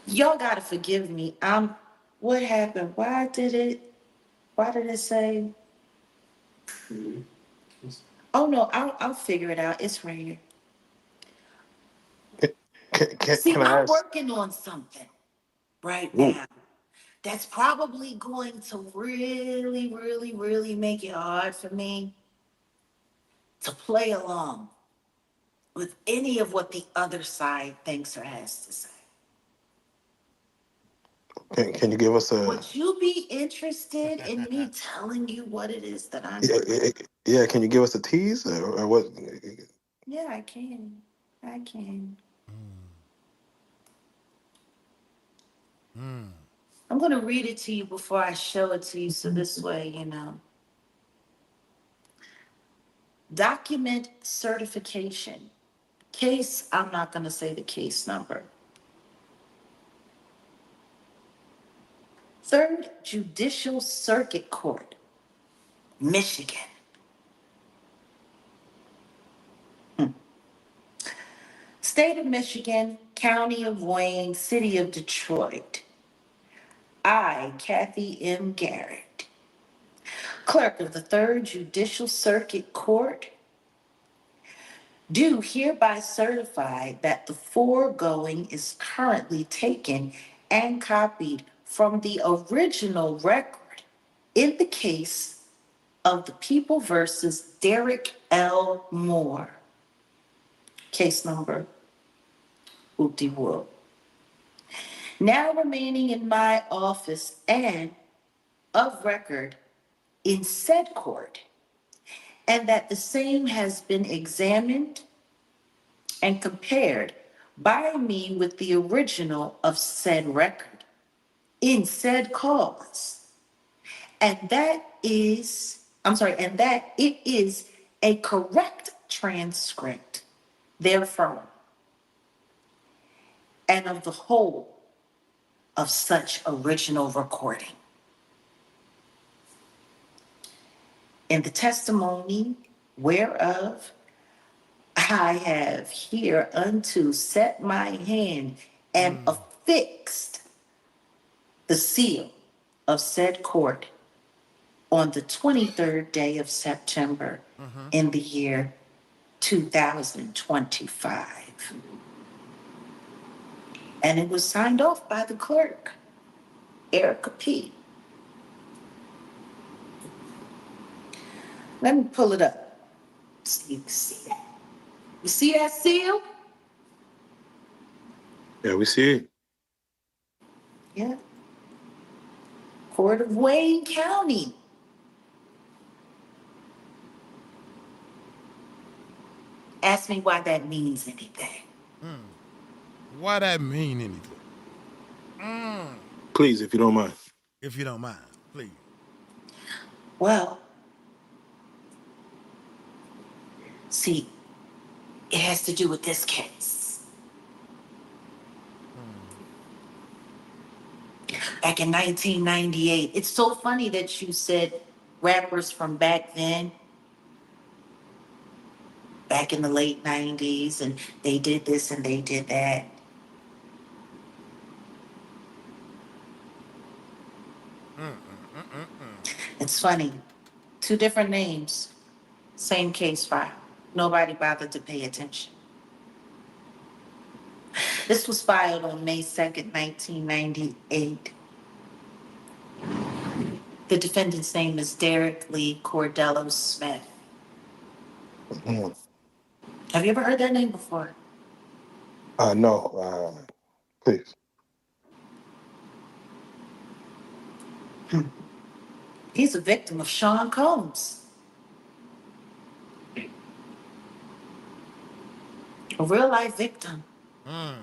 [SPEAKER 17] y'all gotta forgive me. What happened? Why did it say? Oh no, I'll figure it out. It's right here. See,
[SPEAKER 14] Can I
[SPEAKER 17] I'm
[SPEAKER 14] ask?
[SPEAKER 17] working on something right now that's probably going to really, really, really make it hard for me to play along with any of what the other side thinks or has to say.
[SPEAKER 14] Can you give us a?
[SPEAKER 17] Would you be interested in me telling you what it is that I'm doing?
[SPEAKER 14] Yeah. Can you give us a tease or what?
[SPEAKER 17] Yeah, I can. I can. I'm going to read it to you before I show it to you, so this way, Document certification. Case, I'm not going to say the case number. 3rd Judicial Circuit Court, Michigan. State of Michigan, County of Wayne, City of Detroit. I, Kathy M. Garrett, Clerk of the 3rd Judicial Circuit Court, do hereby certify that the foregoing is currently taken and copied from the original record in the case of the People versus Derrick L. Moore. Case number, 𝗚𝗓𝗡𝗏. Now remaining in my office and of record in said court and that the same has been examined and compared by me with the original of said record in said cause, and that it is a correct transcript therefrom, and of the whole of such original recording. In the testimony whereof I have hereunto set my hand and affixed the seal of said court on the 23rd day of September in the year 2025. And it was signed off by the clerk, Erica P. Let me pull it up so you can see that. You see that seal?
[SPEAKER 14] Yeah, we see it.
[SPEAKER 17] Yeah. Court of Wayne County. Ask me why that means anything.
[SPEAKER 1] Why that mean anything?
[SPEAKER 14] Please, if you don't mind.
[SPEAKER 1] If you don't mind, please.
[SPEAKER 17] Well, see, it has to do with this case. Back in 1998, it's so funny that you said rappers from back then, back in the late 90s, and they did this and they did that. It's funny, two different names, same case file. Nobody bothered to pay attention. This was filed on May 2nd, 1998. The defendant's name is 𝗟𝗜𝗡𝗞𝗦. Have you ever heard that name before?
[SPEAKER 14] No. Please.
[SPEAKER 17] He's a victim of Sean Combs. A real life victim.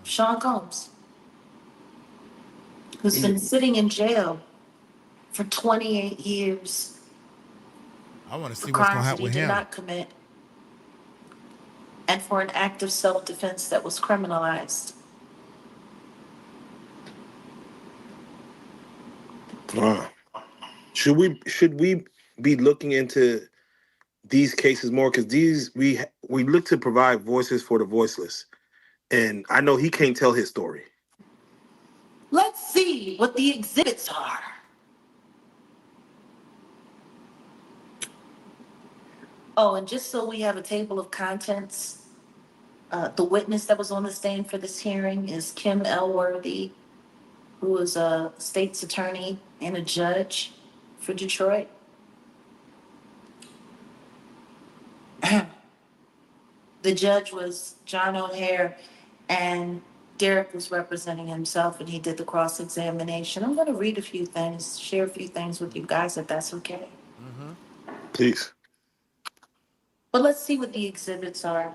[SPEAKER 17] Sean Combs. Who's been sitting in jail for 28 years.
[SPEAKER 1] I want to see
[SPEAKER 17] for
[SPEAKER 1] what's going to
[SPEAKER 17] crimes
[SPEAKER 1] happen
[SPEAKER 17] that
[SPEAKER 1] with
[SPEAKER 17] he did
[SPEAKER 1] him.
[SPEAKER 17] not commit. And for an act of self-defense that was criminalized.
[SPEAKER 14] Should we be looking into these cases more? Because we look to provide voices for the voiceless, and I know he can't tell his story.
[SPEAKER 17] Let's see what the exhibits are. Oh, and just so we have a table of contents, the witness that was on the stand for this hearing is 𝗵𝐿worthy, who is a state's attorney and a judge for Detroit. The judge was John O'Hare, and Derek was representing himself, and he did the cross-examination. I'm going to read a few things, share a few things with you guys, if that's okay.
[SPEAKER 14] Please.
[SPEAKER 17] But let's see what the exhibits are.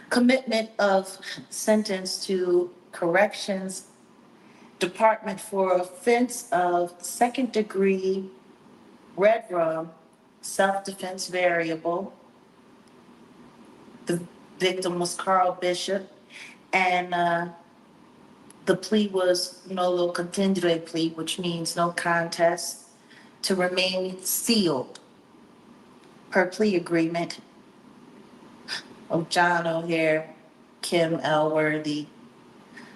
[SPEAKER 17] Commitment of sentence to Corrections Department for offense of second-degree red rum, self-defense variable. The victim was Carl Bishop, and the plea was nolo contendere plea, which means no contest, to remain sealed per plea agreement of John O'Hare, 𝗵𝐿worthy,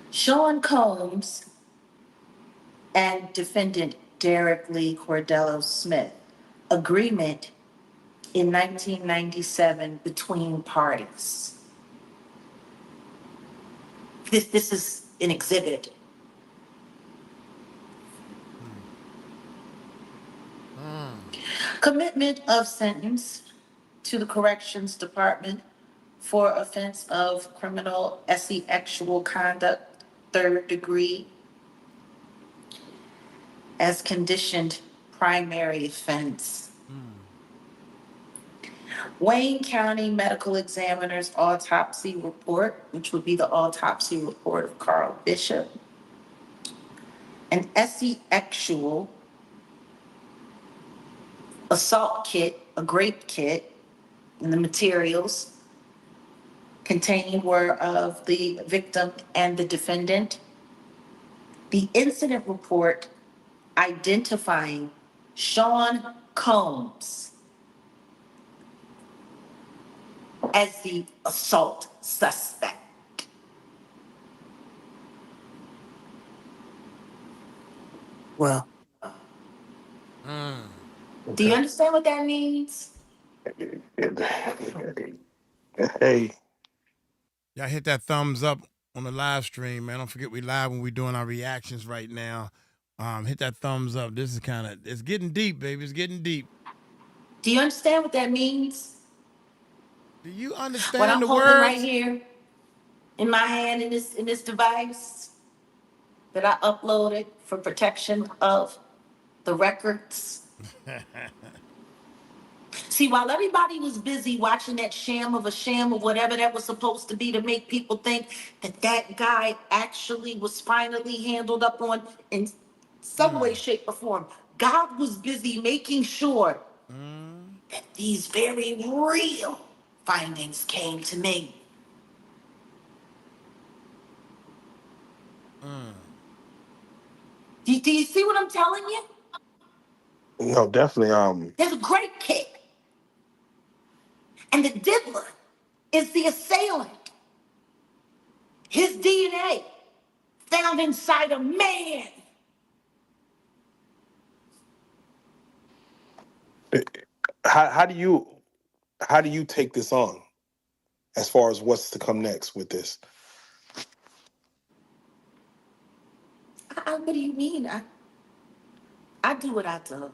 [SPEAKER 17] Sean Combs, and defendant 𝗟𝗜𝗡𝗞𝗦. Agreement in 1997 between parties. This is an exhibit. Commitment of sentence to the Corrections Department for offense of criminal sexual conduct, third degree, as conditioned primary offense. Wayne County Medical Examiner's autopsy report, which would be the autopsy report of Carl Bishop, an 𝗟𝗡𝗡𝗞𝗦 assault kit, a grape kit, and the materials contained were of the victim and the defendant. The incident report identifying Sean Combs as the assault suspect. Well, do you understand what that means?
[SPEAKER 14] Hey.
[SPEAKER 1] Y'all hit that thumbs up on the live stream, man. Don't forget we live when we doing our reactions right now. Hit that thumbs up. This is it's getting deep, baby. It's getting deep.
[SPEAKER 17] Do you understand what that means?
[SPEAKER 1] Do you understand
[SPEAKER 17] what I'm
[SPEAKER 1] the
[SPEAKER 17] holding
[SPEAKER 1] words?
[SPEAKER 17] Right here in my hand in this device that I uploaded for protection of the records? See, while everybody was busy watching that sham of whatever that was supposed to be to make people think that that guy actually was finally handled up on in some way, shape, or form, God was busy making sure that these very real findings came to me. Do you see what I'm telling you?
[SPEAKER 14] No, definitely.
[SPEAKER 17] There's a great kid. And the diddler is the assailant. His DNA found inside a man.
[SPEAKER 14] How do you take this on as far as what's to come next with this?
[SPEAKER 17] What do you mean? I do what I do.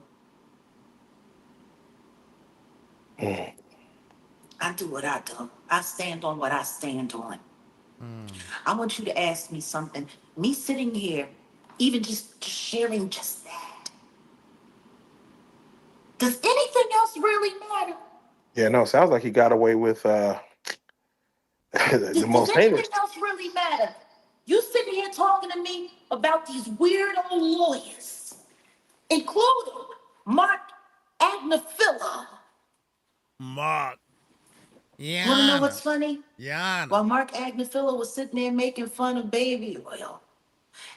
[SPEAKER 17] I do what I do. I stand on what I stand on. I want you to ask me something. Me sitting here, even just sharing just that. Does anything else really matter?
[SPEAKER 14] Yeah, no, sounds like he got away with the most
[SPEAKER 17] Does
[SPEAKER 14] heinous.
[SPEAKER 17] anything else really matter? You sitting here talking to me about these weird old lawyers, including Mark Agnifilo.
[SPEAKER 1] Mark.
[SPEAKER 17] Yeah. You wanna know what's funny?
[SPEAKER 1] Yeah.
[SPEAKER 17] While Mark Agnifilo was sitting there making fun of baby oil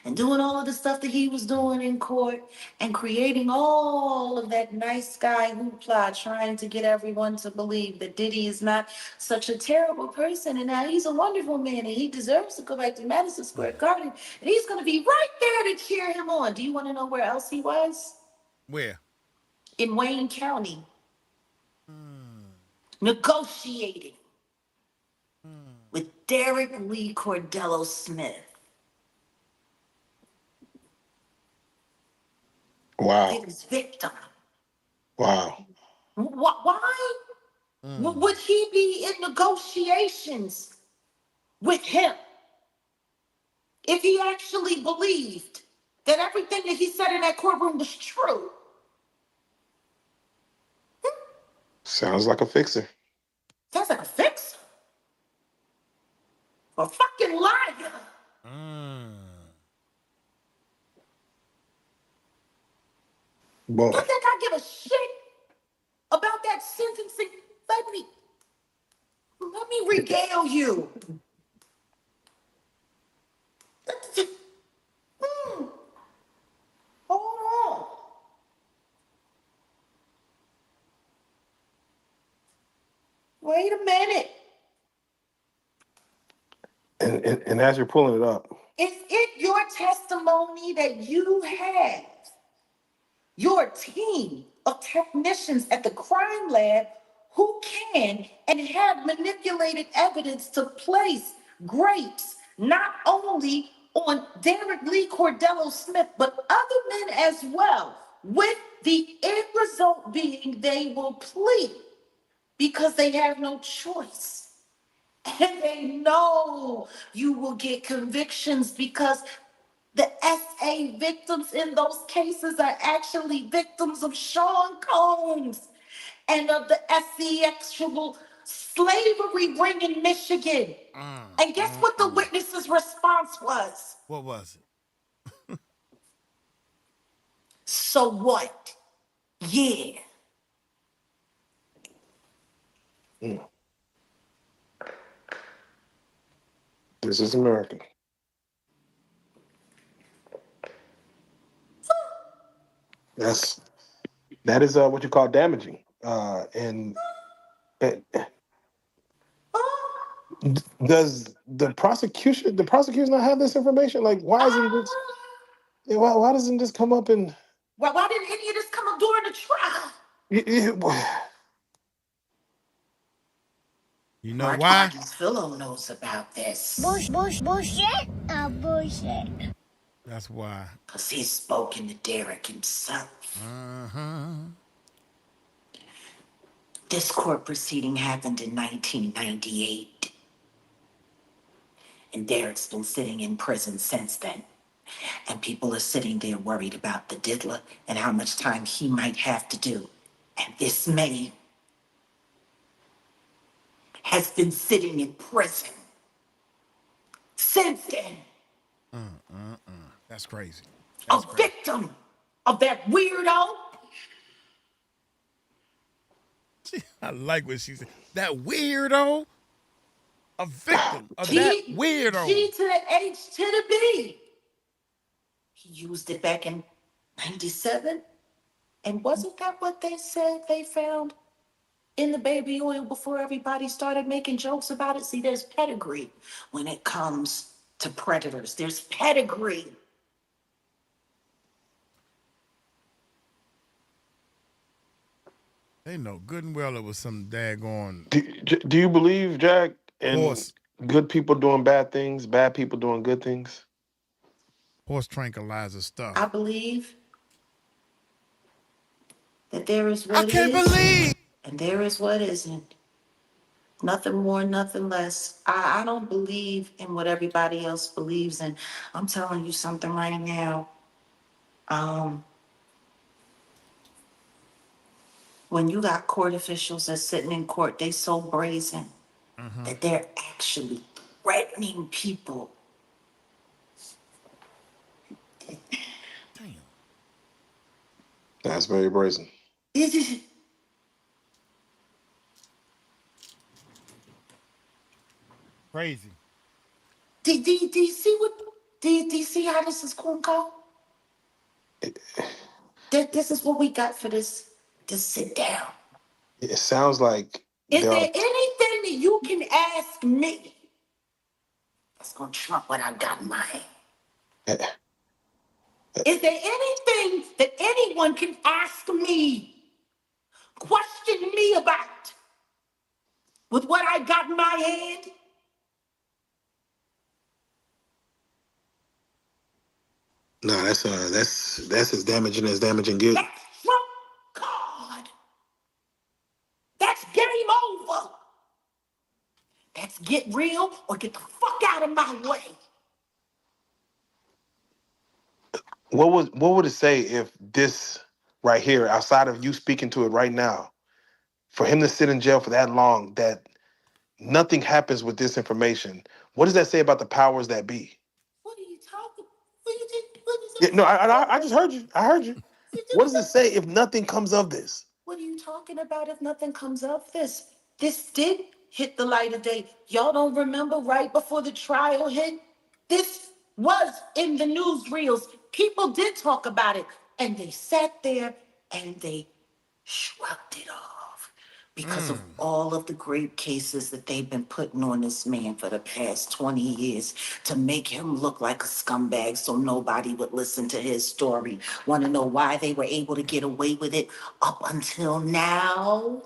[SPEAKER 17] and doing all of the stuff that he was doing in court and creating all of that nice guy hoopla, trying to get everyone to believe that Diddy is not such a terrible person and that he's a wonderful man and he deserves to go back to Madison Square Garden and he's going to be right there to cheer him on. Do you want to know where else he was?
[SPEAKER 1] Where?
[SPEAKER 17] In Wayne County. Negotiating with 𝗟𝗜𝗡𝗞𝗦.
[SPEAKER 14] Wow.
[SPEAKER 17] His victim.
[SPEAKER 14] Wow.
[SPEAKER 17] Why would he be in negotiations with him if he actually believed that everything that he said in that courtroom was true?
[SPEAKER 14] Sounds like a fixer.
[SPEAKER 17] Sounds like a fixer. A fucking liar.
[SPEAKER 14] Boy.
[SPEAKER 17] You think I give a shit about that sentencing? Let me regale you. Hold on. Wait a minute.
[SPEAKER 14] And as you're pulling it up.
[SPEAKER 17] Is it your testimony that you have your team of technicians at the crime lab who can and have manipulated evidence to place grapes not only on 𝗟𝗜𝗡𝗞𝗦, but other men as well, with the end result being they will plead because they have no choice. And they know you will get convictions because the SA victims in those cases are actually victims of Sean Combs and of the sexual slavery ring in Michigan. And guess what the witness's response was?
[SPEAKER 1] What was it?
[SPEAKER 17] So what? Yeah.
[SPEAKER 14] This is America. That is what you call damaging. And does the prosecution not have this information? Like, why isn't this? Why doesn't this come up in?
[SPEAKER 17] Why didn't any of this come up during the trial?
[SPEAKER 1] You know why?
[SPEAKER 17] Philo knows about this.
[SPEAKER 11] Bullshit. Bullshit.
[SPEAKER 1] That's why.
[SPEAKER 17] Because he's spoken to Derek himself. This court proceeding happened in 1998. And Derek's been sitting in prison since then. And people are sitting there worried about the diddler and how much time he might have to do. And this man has been sitting in prison since then.
[SPEAKER 1] That's crazy.
[SPEAKER 17] That's a victim of that weirdo.
[SPEAKER 1] I like what she said. That weirdo. A victim of that weirdo.
[SPEAKER 17] G to the H to the B. He used it back in 97. And wasn't that what they said they found in the baby oil before everybody started making jokes about it? See, there's pedigree when it comes to predators. There's pedigree.
[SPEAKER 1] They know good and well it was some daggone.
[SPEAKER 14] Do you believe, Jack, in good people doing bad things, bad people doing good things?
[SPEAKER 1] Horse tranquilizer stuff.
[SPEAKER 17] I believe that there is what
[SPEAKER 1] I can't believe.
[SPEAKER 17] And there is what isn't. Nothing more, nothing less. I don't believe in what everybody else believes in. I'm telling you something right now. When you got court officials that's sitting in court, they so brazen that they're actually threatening people.
[SPEAKER 1] Damn.
[SPEAKER 14] That's very brazen.
[SPEAKER 1] Crazy.
[SPEAKER 17] Do you see what? Do you see how this is going to go? This is what we got for this. Just sit down.
[SPEAKER 14] It sounds like.
[SPEAKER 17] Is there anything that you can ask me that's going to trump what I got in my hand? Is there anything that anyone can ask me, question me about with what I got in my hand?
[SPEAKER 14] No, that's as damaging as damaging good.
[SPEAKER 17] That's Trump card. That's game over. That's get real or get the fuck out of my way.
[SPEAKER 14] What would it say if this right here, outside of you speaking to it right now, for him to sit in jail for that long, that nothing happens with this information? What does that say about the powers that be?
[SPEAKER 17] What are you talking?
[SPEAKER 14] Yeah, no, I just heard you. I heard you. What does it say if nothing comes of this?
[SPEAKER 17] What are you talking about if nothing comes of this? This did hit the light of day. Y'all don't remember right before the trial hit? This was in the newsreels. People did talk about it. And they sat there and they shrugged it off because of all of the great cases that they've been putting on this man for the past 20 years to make him look like a scumbag so nobody would listen to his story. Want to know why they were able to get away with it up until now?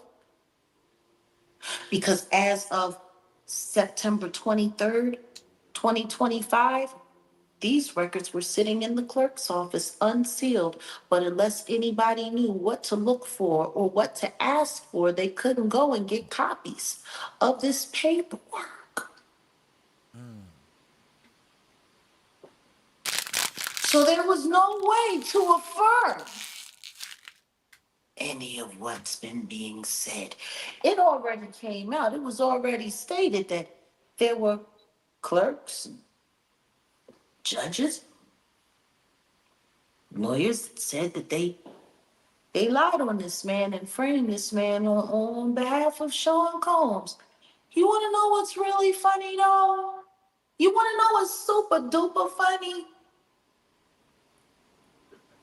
[SPEAKER 17] Because as of September 23rd, 2025, these records were sitting in the clerk's office unsealed, but unless anybody knew what to look for or what to ask for, they couldn't go and get copies of this paperwork. So there was no way to affirm any of what's been being said. It already came out. It was already stated that there were clerks, judges, lawyers that said that they lied on this man and framed this man on behalf of Sean Combs. You want to know what's really funny, though? You want to know what's super duper funny?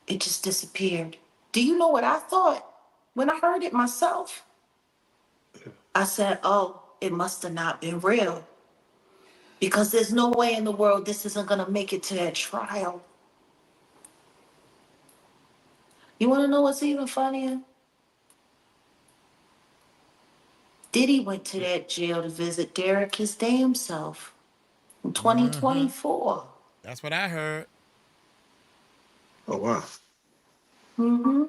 [SPEAKER 17] It just disappeared. Do you know what I thought when I heard it myself? I said, oh, it must have not been real. Because there's no way in the world this isn't going to make it to that trial. You want to know what's even funnier? Diddy went to that jail to visit Derek his damn self in 2024.
[SPEAKER 1] That's what I heard.
[SPEAKER 14] Oh, wow.
[SPEAKER 17] Mm-hmm.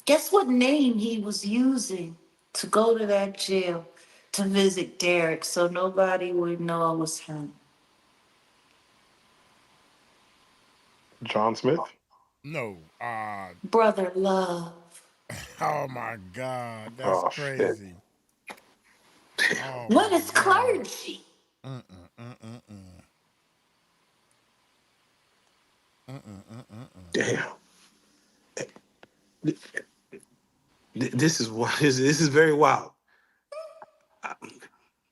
[SPEAKER 17] Guess what name he was using to go to that jail to visit Derek so nobody would know it was him?
[SPEAKER 14] John Smith?
[SPEAKER 1] No.
[SPEAKER 17] Brother Love.
[SPEAKER 1] Oh my God, that's crazy. Oh,
[SPEAKER 17] what is clergy?
[SPEAKER 14] Damn. This is very wild.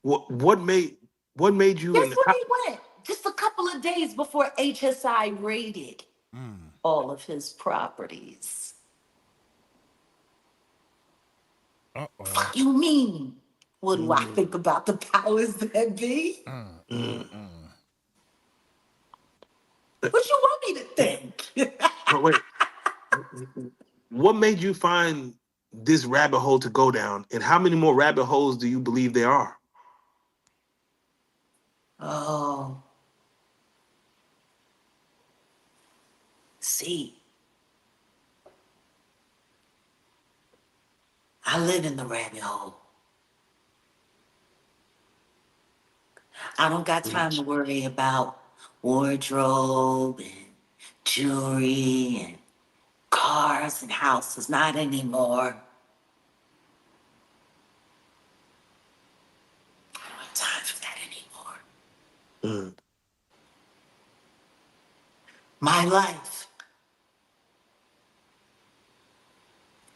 [SPEAKER 14] What made you?
[SPEAKER 17] Guess where he went? Just a couple of days before HSI raided all of his properties. Fuck you mean? What do I think about the powers that be? What you want me to think?
[SPEAKER 14] Oh, wait. What made you find this rabbit hole to go down, and how many more rabbit holes do you believe there are?
[SPEAKER 17] Oh. See, I live in the rabbit hole. I don't got time to worry about wardrobe and jewelry and cars and houses. Not anymore. I don't have time for that anymore. My life,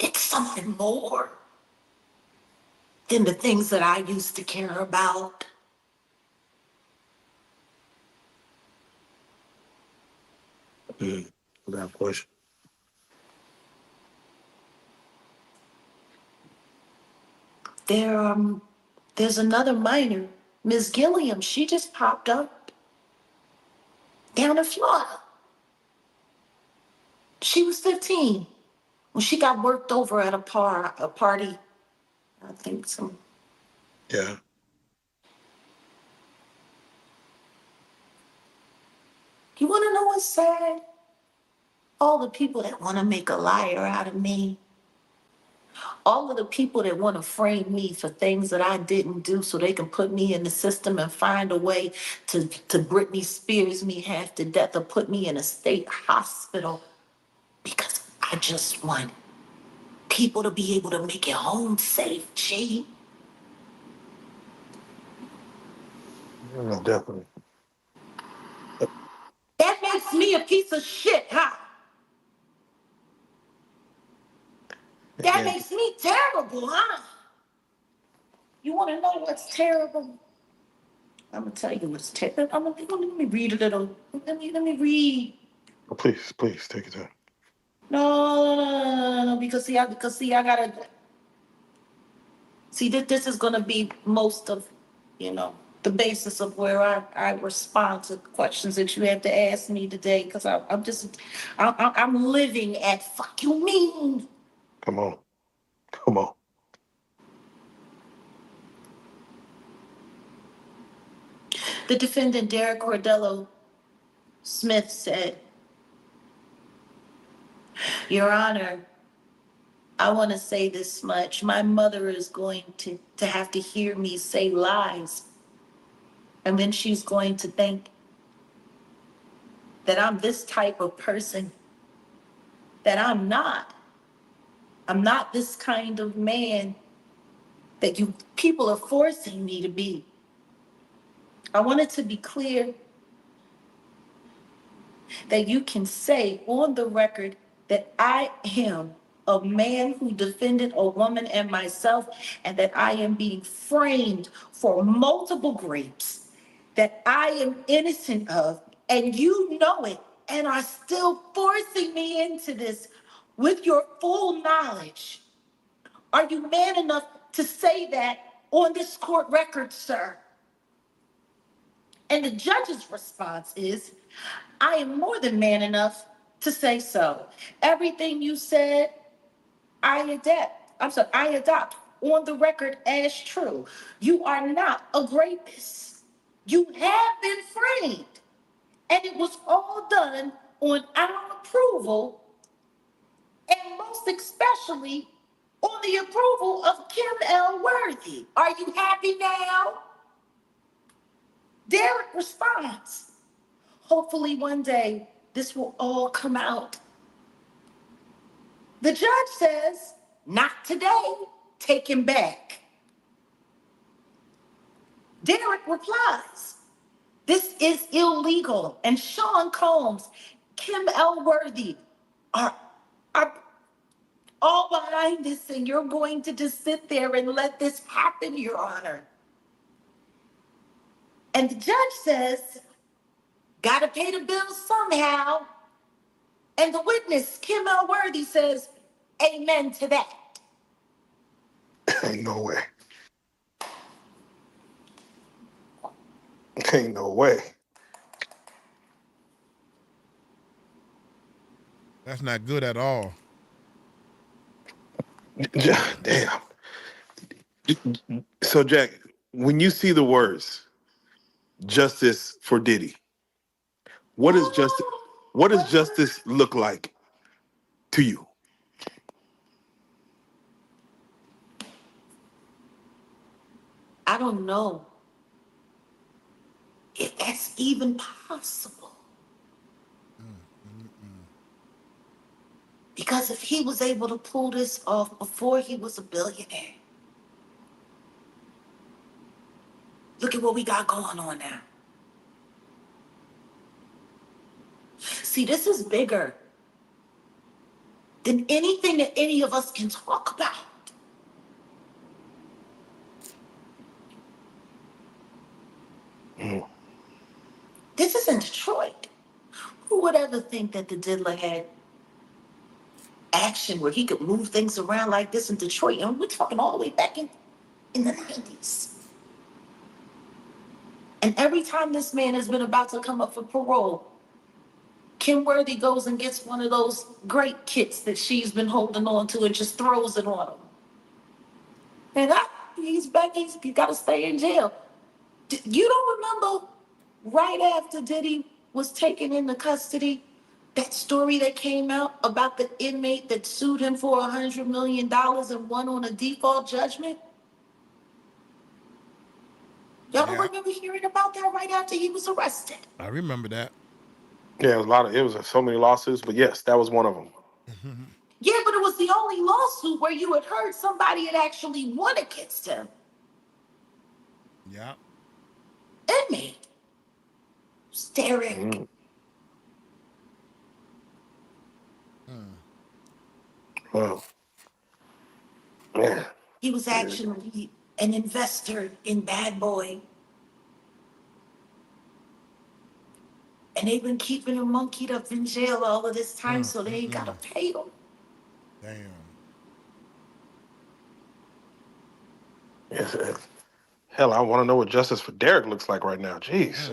[SPEAKER 17] it's something more than the things that I used to care about.
[SPEAKER 14] Without question.
[SPEAKER 17] There's another minor, Miss Gilliam. She just popped up down in Florida. She was 15 when she got worked over at a party. I think so.
[SPEAKER 14] Yeah.
[SPEAKER 17] You want to know what's sad? All the people that want to make a liar out of me. All of the people that want to frame me for things that I didn't do so they can put me in the system and find a way to Britney Spears me half to death or put me in a state hospital because I just want people to be able to make it home safe, G.
[SPEAKER 14] Yeah, definitely.
[SPEAKER 17] That makes me a piece of shit, huh? That makes me terrible, huh? You want to know what's terrible? I'm gonna tell you what's terrible. Let me read a little. Let me read.
[SPEAKER 14] Oh, please take your time.
[SPEAKER 17] No, because see, I gotta. See, this is gonna be most of, the basis of where I respond to questions that you have to ask me today. Because I'm living at fuck you mean.
[SPEAKER 14] Come on.
[SPEAKER 17] The defendant, Derek Cordello Smith, said, Your Honor, I want to say this much. My mother is going to have to hear me say lies. And then she's going to think that I'm this type of person that I'm not. I'm not this kind of man that you people are forcing me to be. I want it to be clear that you can say on the record that I am a man who defended a woman and myself, and that I am being framed for multiple grapes that I am innocent of, and you know it, and are still forcing me into this with your full knowledge. Are you man enough to say that on this court record, sir? And the judge's response is, I am more than man enough to say so. Everything you said, I adopt on the record as true. You are not a rapist. You have been framed. And it was all done on our approval, and most especially on the approval of 𝗕𝗟𝗢𝗖𝗞𝗦. Are you happy now? Derek responds, hopefully one day this will all come out. The judge says, not today, take him back. Derek replies, this is illegal, and Sean Combs, 𝗕𝗟𝗢𝗢𝗓 are all behind this, and you're going to just sit there and let this happen, Your Honor. And the judge says, gotta pay the bills somehow. And the witness, 𝗕𝗟𝗢𝗢𝗓, says, amen to that.
[SPEAKER 20] Ain't no way. Ain't no way.
[SPEAKER 1] That's not good at all.
[SPEAKER 20] Damn. So, Jack, when you see the words justice for Diddy, what does justice look like to you?
[SPEAKER 17] I don't know if that's even possible. Because if he was able to pull this off before he was a billionaire, look at what we got going on now. See, this is bigger than anything that any of us can talk about. This is in Detroit. Who would ever think that the diddler had action where he could move things around like this in Detroit? And we're talking all the way back in the 90s. And every time this man has been about to come up for parole, Kim Worthy goes and gets one of those great kits that she's been holding on to and just throws it on him. And he's back, he's got to stay in jail. You don't remember right after Diddy was taken into custody, that story that came out about the inmate that sued him for $100 million and won on a default judgment? Y'all don't remember hearing about that right after he was arrested?
[SPEAKER 1] I remember that.
[SPEAKER 20] Yeah, it was so many lawsuits, but yes, that was one of them.
[SPEAKER 17] Yeah, but it was the only lawsuit where you had heard somebody had actually won against him.
[SPEAKER 1] Yeah.
[SPEAKER 17] Inmate. Derek.
[SPEAKER 20] Wow. Yeah.
[SPEAKER 17] He was actually an investor in Bad Boy. And they've been keeping him monkeyed up in jail all of this time, so they ain't gotta pay him.
[SPEAKER 1] Damn.
[SPEAKER 20] Yes, hell, I want to know what justice for Derek looks like right now. Jeez.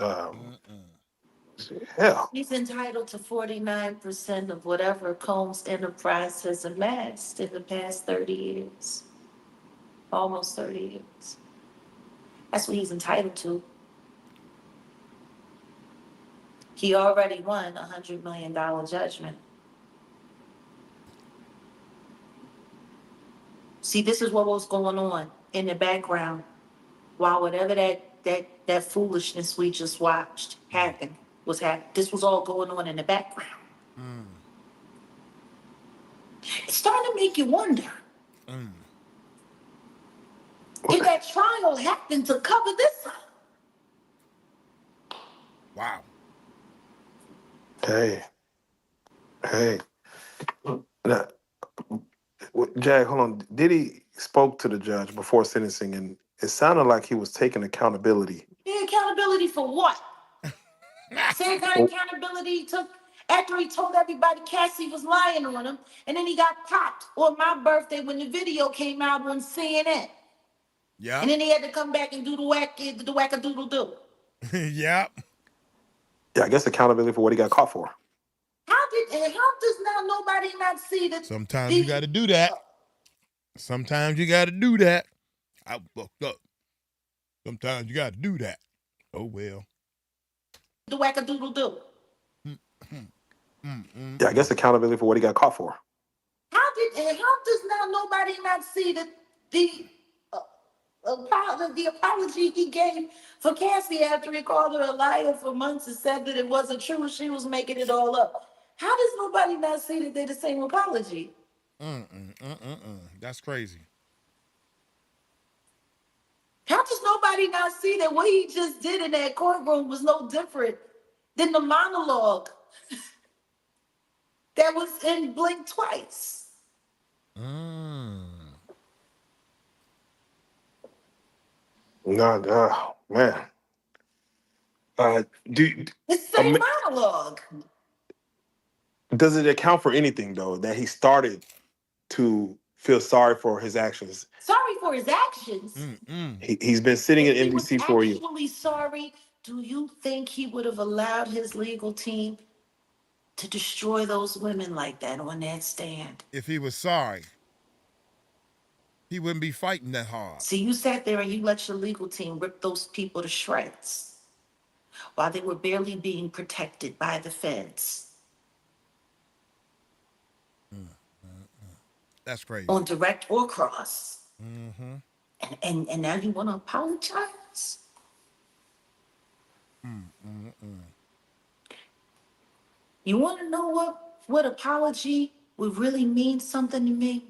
[SPEAKER 20] Hell.
[SPEAKER 17] He's entitled to 49% of whatever Combs Enterprise has amassed in the past 30 years. Almost 30 years. That's what he's entitled to. He already won a $100 million judgment. See, this is what was going on in the background while whatever that foolishness we just watched happen was happening. This was all going on in the background. It's starting to make you wonder. Did that trial happen to cover this up?
[SPEAKER 1] Wow.
[SPEAKER 14] Hey. Now, Jag, hold on. Diddy spoke to the judge before sentencing, and it sounded like he was taking accountability.
[SPEAKER 17] Yeah, accountability for what? Same kind of accountability he took after he told everybody Cassie was lying on him, and then he got popped on my birthday when the video came out on CNN.
[SPEAKER 1] Yeah.
[SPEAKER 17] And then he had to come back and do the whack-a-doodle-do.
[SPEAKER 1] Yep.
[SPEAKER 14] Yeah, I guess accountability for what he got caught for.
[SPEAKER 17] How does now nobody not see that?
[SPEAKER 1] Sometimes you got to do that. Sometimes you got to do that. I fucked up. Sometimes you got to do that. Oh, well.
[SPEAKER 17] The whack-a-doodle-do.
[SPEAKER 14] Yeah, I guess accountability for what he got caught for.
[SPEAKER 17] How does now nobody not see that the apology he gave for Cassie after he called her a liar for months and said that it wasn't true, she was making it all up? How does nobody not see that they're the same apology?
[SPEAKER 1] That's crazy.
[SPEAKER 17] How does nobody not see that what he just did in that courtroom was no different than the monologue that was in Blink Twice?
[SPEAKER 14] No, man.
[SPEAKER 17] It's the same monologue.
[SPEAKER 14] Does it account for anything, though, that he started to feel sorry for his actions?
[SPEAKER 17] Sorry for his actions?
[SPEAKER 14] He's been sitting at NBC for a year.
[SPEAKER 17] If he was actually sorry, do you think he would have allowed his legal team to destroy those women like that on that stand?
[SPEAKER 1] If he was sorry, he wouldn't be fighting that hard.
[SPEAKER 17] See, you sat there and you let your legal team rip those people to shreds while they were barely being protected by the feds.
[SPEAKER 1] That's crazy.
[SPEAKER 17] On direct or cross. And now you want to apologize? You want to know what apology would really mean something to me?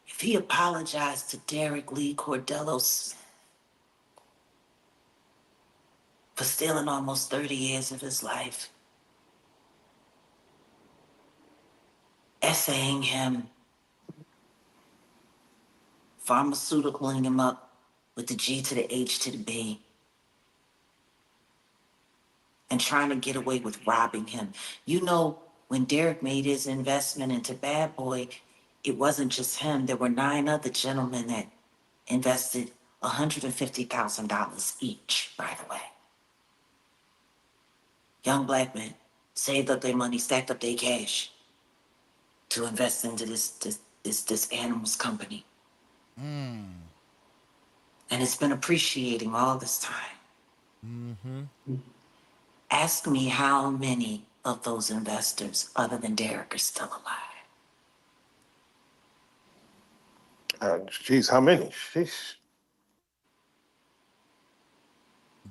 [SPEAKER 17] If he apologized to Derek Lee Cordello for stealing almost 30 years of his life, essaying him, pharmaceuticaling him up with the G to the H to the B, and trying to get away with robbing him. You know, when Derek made his investment into Bad Boy, it wasn't just him. There were 9 other gentlemen that invested $150,000 each, by the way. Young black men saved up their money, stacked up their cash to invest into this animals company. And it's been appreciating all this time. Ask me how many of those investors, other than Derek, are still alive.
[SPEAKER 14] Geez, how many? Sheesh.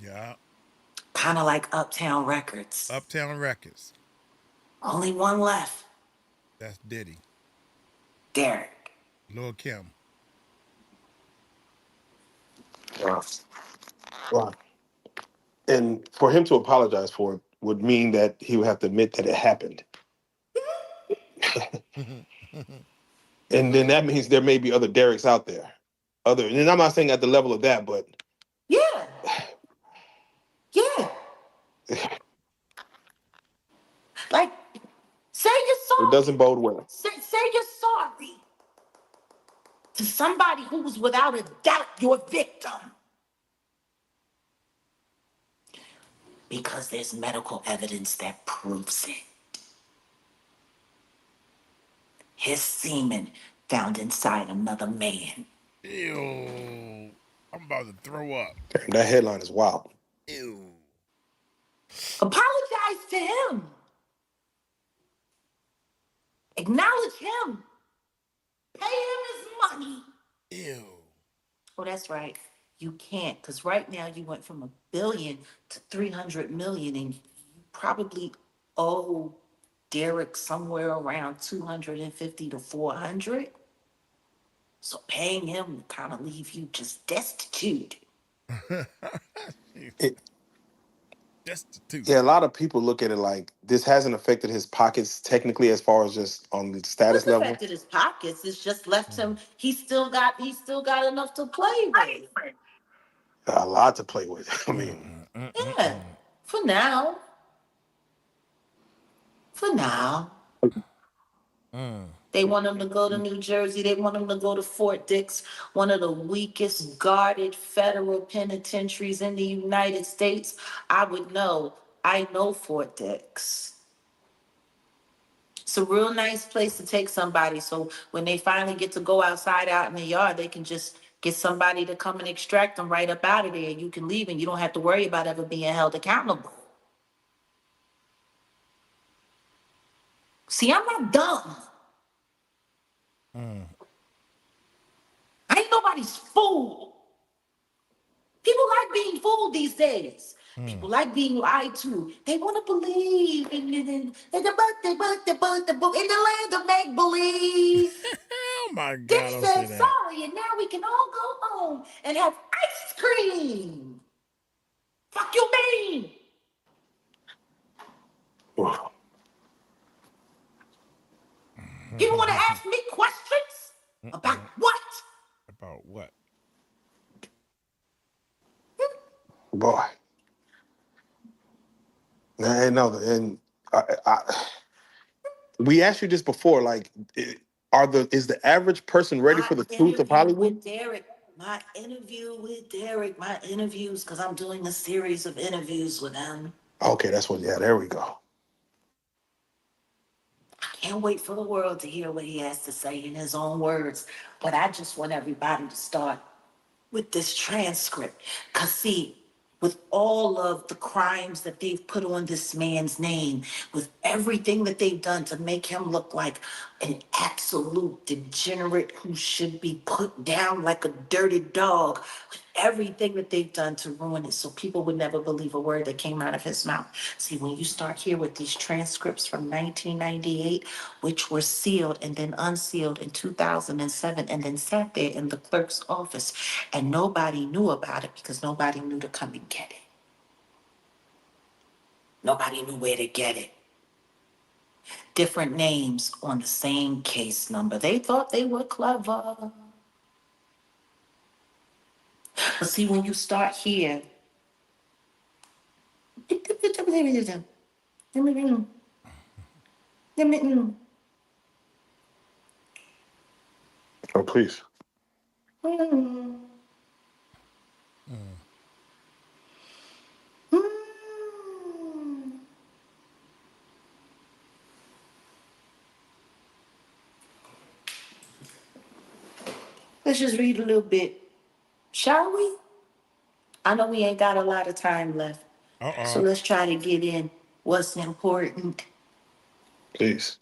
[SPEAKER 1] Yeah.
[SPEAKER 17] Kind of like Uptown Records.
[SPEAKER 1] Uptown Records.
[SPEAKER 17] Only one left.
[SPEAKER 1] That's Diddy.
[SPEAKER 17] Derek.
[SPEAKER 1] Lil' Kim.
[SPEAKER 14] Wow. And for him to apologize for it would mean that he would have to admit that it happened. And then that means there may be other Dereks out there. And I'm not saying at the level of that, but
[SPEAKER 17] Yeah. Like, say you're sorry.
[SPEAKER 14] it doesn't bode well.
[SPEAKER 17] Say you're sorry to somebody who was without a doubt your victim. Because there's medical evidence that proves it. His semen found inside another man.
[SPEAKER 1] Ew. I'm about to throw up.
[SPEAKER 14] Damn, that headline is wild.
[SPEAKER 1] Ew.
[SPEAKER 17] Apologize to him. Acknowledge him. Pay him his money.
[SPEAKER 1] Ew.
[SPEAKER 17] Oh, that's right. You can't, because right now you went from $1 billion to $300 million, and you probably oh, Derek somewhere around 250 to 400. So paying him would kind of leave you just destitute.
[SPEAKER 1] Destitute.
[SPEAKER 14] Yeah, a lot of people look at it like this hasn't affected his pockets technically as far as just on the status
[SPEAKER 17] It's
[SPEAKER 14] level.
[SPEAKER 17] affected his pockets. It's just left him. He's still got enough to play with.
[SPEAKER 14] A lot to play with. I mean,
[SPEAKER 17] Yeah, for now. For now. They want him to go to New Jersey. They want him to go to Fort Dix, one of the weakest guarded federal penitentiaries in the United States. I would know. I know Fort Dix. It's a real nice place to take somebody. So when they finally get to go outside out in the yard, they can just get somebody to come and extract them right up out of there. You can leave and you don't have to worry about ever being held accountable. See, I'm not dumb. I ain't nobody's fool. People like being fooled these days. People like being lied to. They want to believe in the land of make believe.
[SPEAKER 1] Oh my God!
[SPEAKER 17] Then he
[SPEAKER 1] Don't
[SPEAKER 17] said
[SPEAKER 1] say that.
[SPEAKER 17] sorry, and now we can all go home and have ice cream. Fuck you mean? You want to ask me questions about what?
[SPEAKER 1] About what?
[SPEAKER 14] boy. And we asked you this before. Like, is the average person ready for the truth of Hollywood?
[SPEAKER 17] My interviews, because I'm doing a series of interviews with him.
[SPEAKER 14] Okay, that's what. Yeah, there we go.
[SPEAKER 17] I can't wait for the world to hear what he has to say in his own words. But I just want everybody to start with this transcript. Because, see, with all of the crimes that they've put on this man's name, with everything that they've done to make him look like an absolute degenerate who should be put down like a dirty dog, with everything that they've done to ruin it so people would never believe a word that came out of his mouth. See, when you start here with these transcripts from 1998, which were sealed and then unsealed in 2007 and then sat there in the clerk's office and nobody knew about it because nobody knew to come and get it. Nobody knew where to get it. Different names on the same case number. They thought they were clever. But see, when you start here,
[SPEAKER 14] Oh, please.
[SPEAKER 17] Let's just read a little bit, shall we? I know we ain't got a lot of time left. So let's try to get in what's important.
[SPEAKER 14] Please.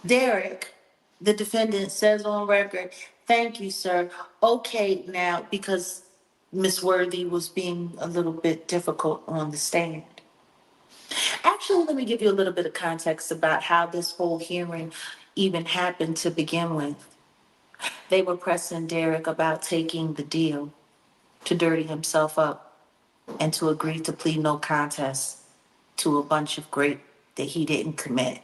[SPEAKER 17] Derek, the defendant, says on record, thank you, sir. Okay, now, because Miss Worthy was being a little bit difficult on the stand. Actually, let me give you a little bit of context about how this whole hearing even happened to begin with. They were pressing Derek about taking the deal to dirty himself up and to agree to plead no contest to a bunch of rape that he didn't commit.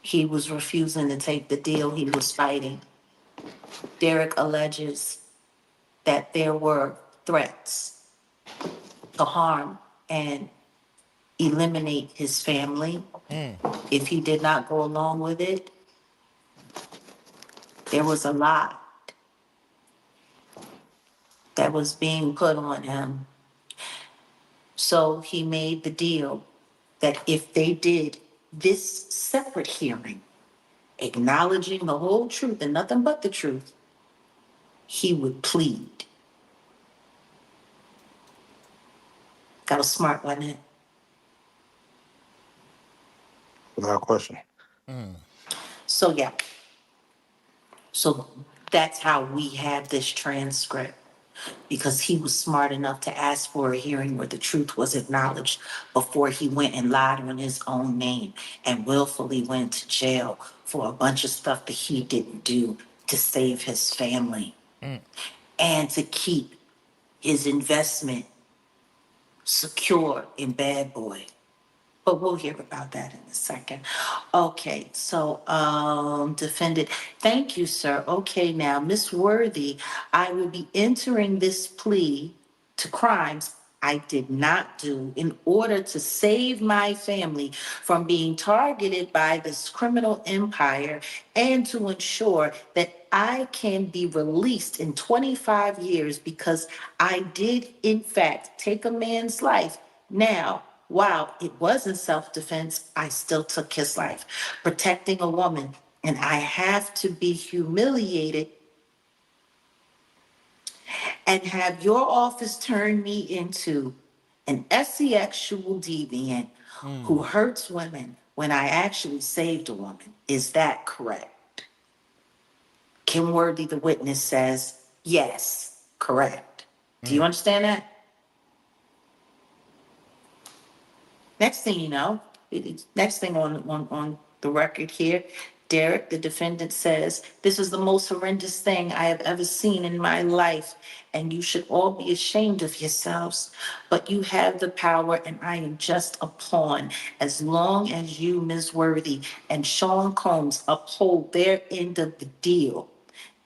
[SPEAKER 17] He was refusing to take the deal. He was fighting. Derek alleges that there were threats to harm and eliminate his family if he did not go along with it. There was a lot that was being put on him. So he made the deal that if they did this separate hearing, acknowledging the whole truth and nothing but the truth, he would plead. That was smart, wasn't it?
[SPEAKER 14] Without question.
[SPEAKER 17] So yeah. So That's how we have this transcript, because he was smart enough to ask for a hearing where the truth was acknowledged before he went and lied on his own name and willfully went to jail for a bunch of stuff that he didn't do to save his family and to keep his investment secure in Bad Boy. But we'll hear about that in a second. Okay, so defendant, thank you, sir. Okay, now, Miss Worthy, I will be entering this plea to crimes I did not do in order to save my family from being targeted by this criminal empire and to ensure that I can be released in 25 years because I did, in fact, take a man's life. Now, while it wasn't self-defense, I still took his life, protecting a woman, and I have to be humiliated and have your office turn me into an sexual deviant who hurts women when I actually saved a woman. Is that correct? Kim Worthy, the witness, says, yes, correct. Do you understand that? Next thing you know, next thing on the record here, Derek, the defendant, says, this is the most horrendous thing I have ever seen in my life, and you should all be ashamed of yourselves. But you have the power, and I am just a pawn. As long as you, Ms. Worthy, and Sean Combs uphold their end of the deal,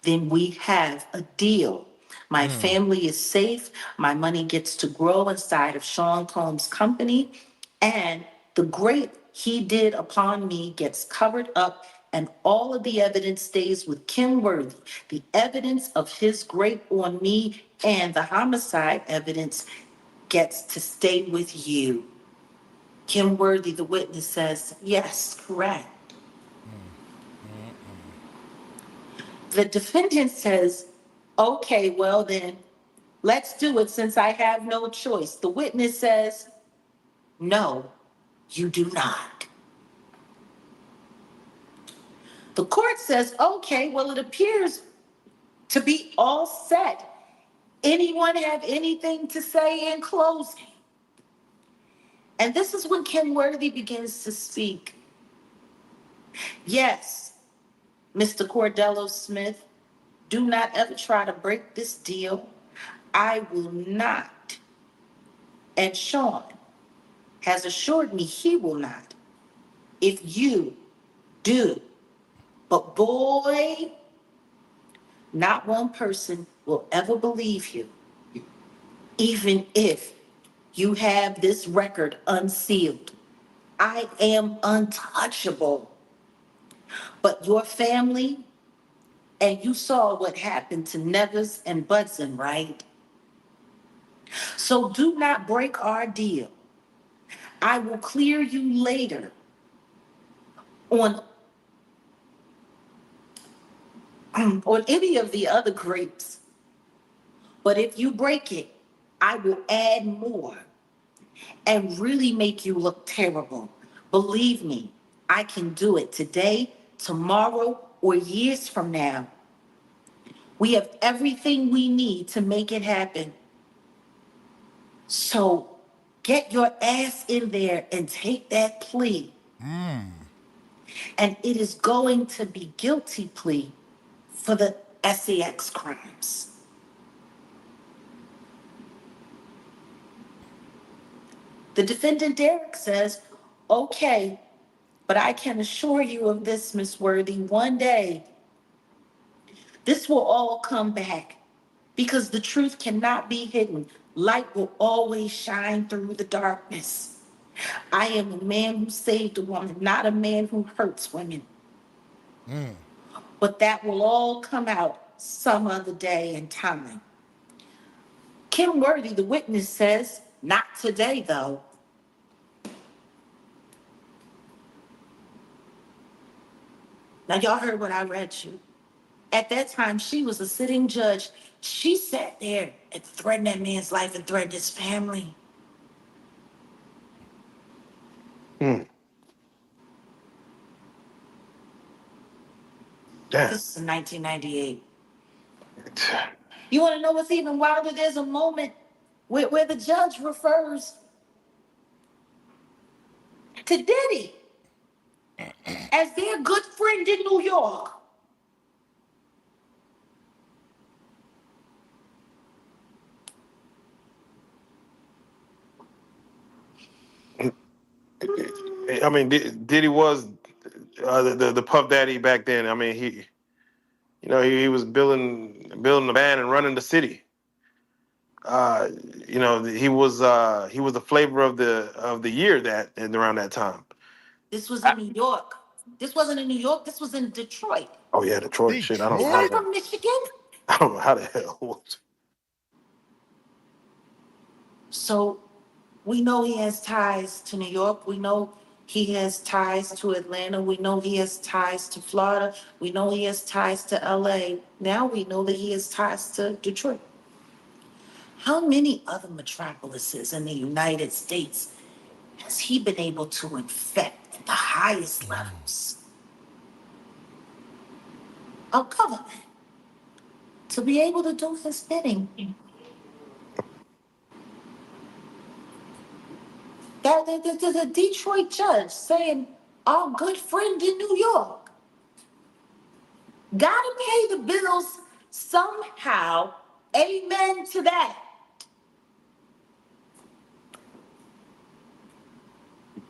[SPEAKER 17] then we have a deal. My family is safe. My money gets to grow inside of Sean Combs' company. And the great he did upon me gets covered up, and all of the evidence stays with Kim Worthy. The evidence of his great on me and the homicide evidence gets to stay with you. Kim Worthy, the witness, says, yes, correct. The defendant says, okay, well then, let's do it since I have no choice. The witness says, no, you do not. The court says, okay, well, it appears to be all set. Anyone have anything to say in closing? And this is when Kim Worthy begins to speak. Yes, Mr. 𝗟𝗏𝗄𝗎, do not ever try to break this deal. I will not. And Sean has assured me he will not. If you do. But boy, not one person will ever believe you, even if you have this record unsealed. I am untouchable. But your family, and you saw what happened to Nevers and Budson, right? So do not break our deal. I will clear you later on any of the other grapes. But if you break it, I will add more and really make you look terrible. Believe me, I can do it today, tomorrow, or years from now. We have everything we need to make it happen. So get your ass in there and take that plea. And it is going to be guilty plea for the sex crimes. The defendant, Derek, says, okay, but I can assure you of this, Miss Worthy, one day, this will all come back because the truth cannot be hidden. Light will always shine through the darkness. I am a man who saved a woman, not a man who hurts women. But that will all come out some other day and time. Kim Worthy, the witness, says, not today, though. Now, y'all heard what I read you. At that time, she was a sitting judge. She sat there and threatened that man's life and threatened his family. This is in 1998. You want to know what's even wilder? There's a moment where the judge refers to Diddy as their good friend in New York.
[SPEAKER 14] I mean, Diddy was the Puff Daddy back then. I mean, he was building the band and running the city. He was the flavor of the year around that time.
[SPEAKER 17] This was in New York. This wasn't in New York. This was in Detroit.
[SPEAKER 14] Oh yeah, Detroit. Shit, I don't know.
[SPEAKER 17] I'm from Michigan.
[SPEAKER 14] I don't know how the hell.
[SPEAKER 17] So we know he has ties to New York. We know he has ties to Atlanta. We know he has ties to Florida. We know he has ties to LA. Now we know that he has ties to Detroit. How many other metropolises in the United States has he been able to infect at the highest levels of government to be able to do his bidding? The Detroit judge saying, our good friend in New York gotta pay the bills somehow. Amen to that.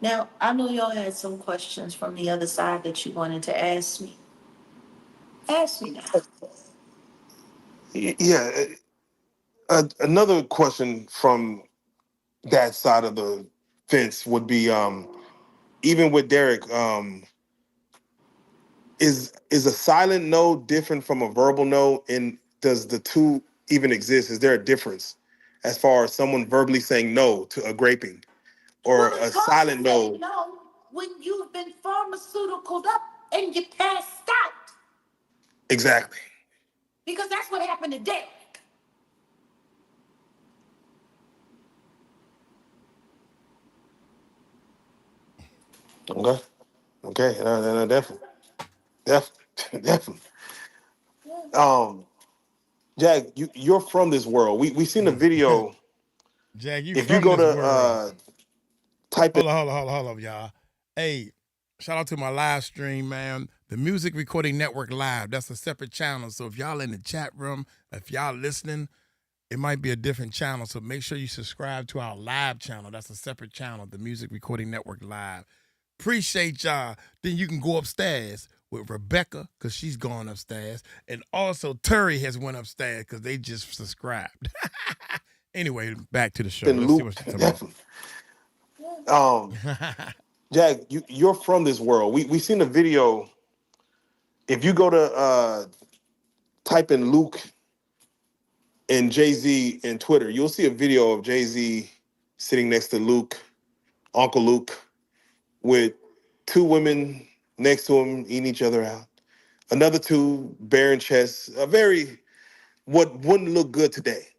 [SPEAKER 17] Now, I know y'all had some questions from the other side that you wanted to ask me. Ask me now.
[SPEAKER 14] Yeah. Another question from that side of the fence would be, even with Derek, is a silent no different from a verbal no? And does the two even exist? Is there a difference as far as someone verbally saying no to a graping or a silent no?
[SPEAKER 17] No, when you've been pharmaceuticaled up and you passed out.
[SPEAKER 14] Exactly.
[SPEAKER 17] Because that's what happened to Derek.
[SPEAKER 14] Okay. No, definitely. Jag, you're from this world. We seen a video.
[SPEAKER 1] Jag, you
[SPEAKER 14] if
[SPEAKER 1] from
[SPEAKER 14] you go
[SPEAKER 1] this
[SPEAKER 14] to
[SPEAKER 1] world.
[SPEAKER 14] type
[SPEAKER 1] Hold up, y'all. Hey, shout out to my live stream, man. The Music Recording Network Live. That's a separate channel. So if y'all in the chat room, if y'all listening, it might be a different channel. So make sure you subscribe to our live channel. That's a separate channel, the Music Recording Network Live. Appreciate y'all. Then you can go upstairs with Rebecca, because she's going upstairs. And also Terry has went upstairs because they just subscribed. Anyway, back to the show. Let's see what you're talking about.
[SPEAKER 14] Jag, you're from this world. We seen a video. If you go to type in Luke and Jay-Z in Twitter, you'll see a video of Jay-Z sitting next to Luke, Uncle Luke, with two women next to him eating each other out. Another two bearing chests, what wouldn't look good today.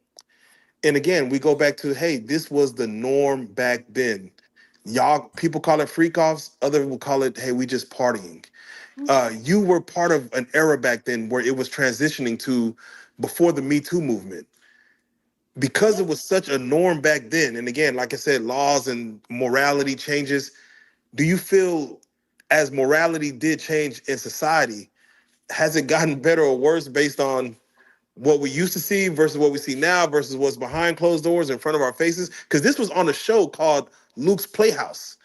[SPEAKER 14] And again, we go back to, hey, this was the norm back then. Y'all, people call it freak-offs. Others will call it, hey, we just partying. You were part of an era back then where it was transitioning to before the Me Too movement. Because it was such a norm back then, and again, like I said, laws and morality changes, do you feel as morality did change in society, has it gotten better or worse based on what we used to see versus what we see now versus what's behind closed doors in front of our faces? Because this was on a show called Luke's Playhouse.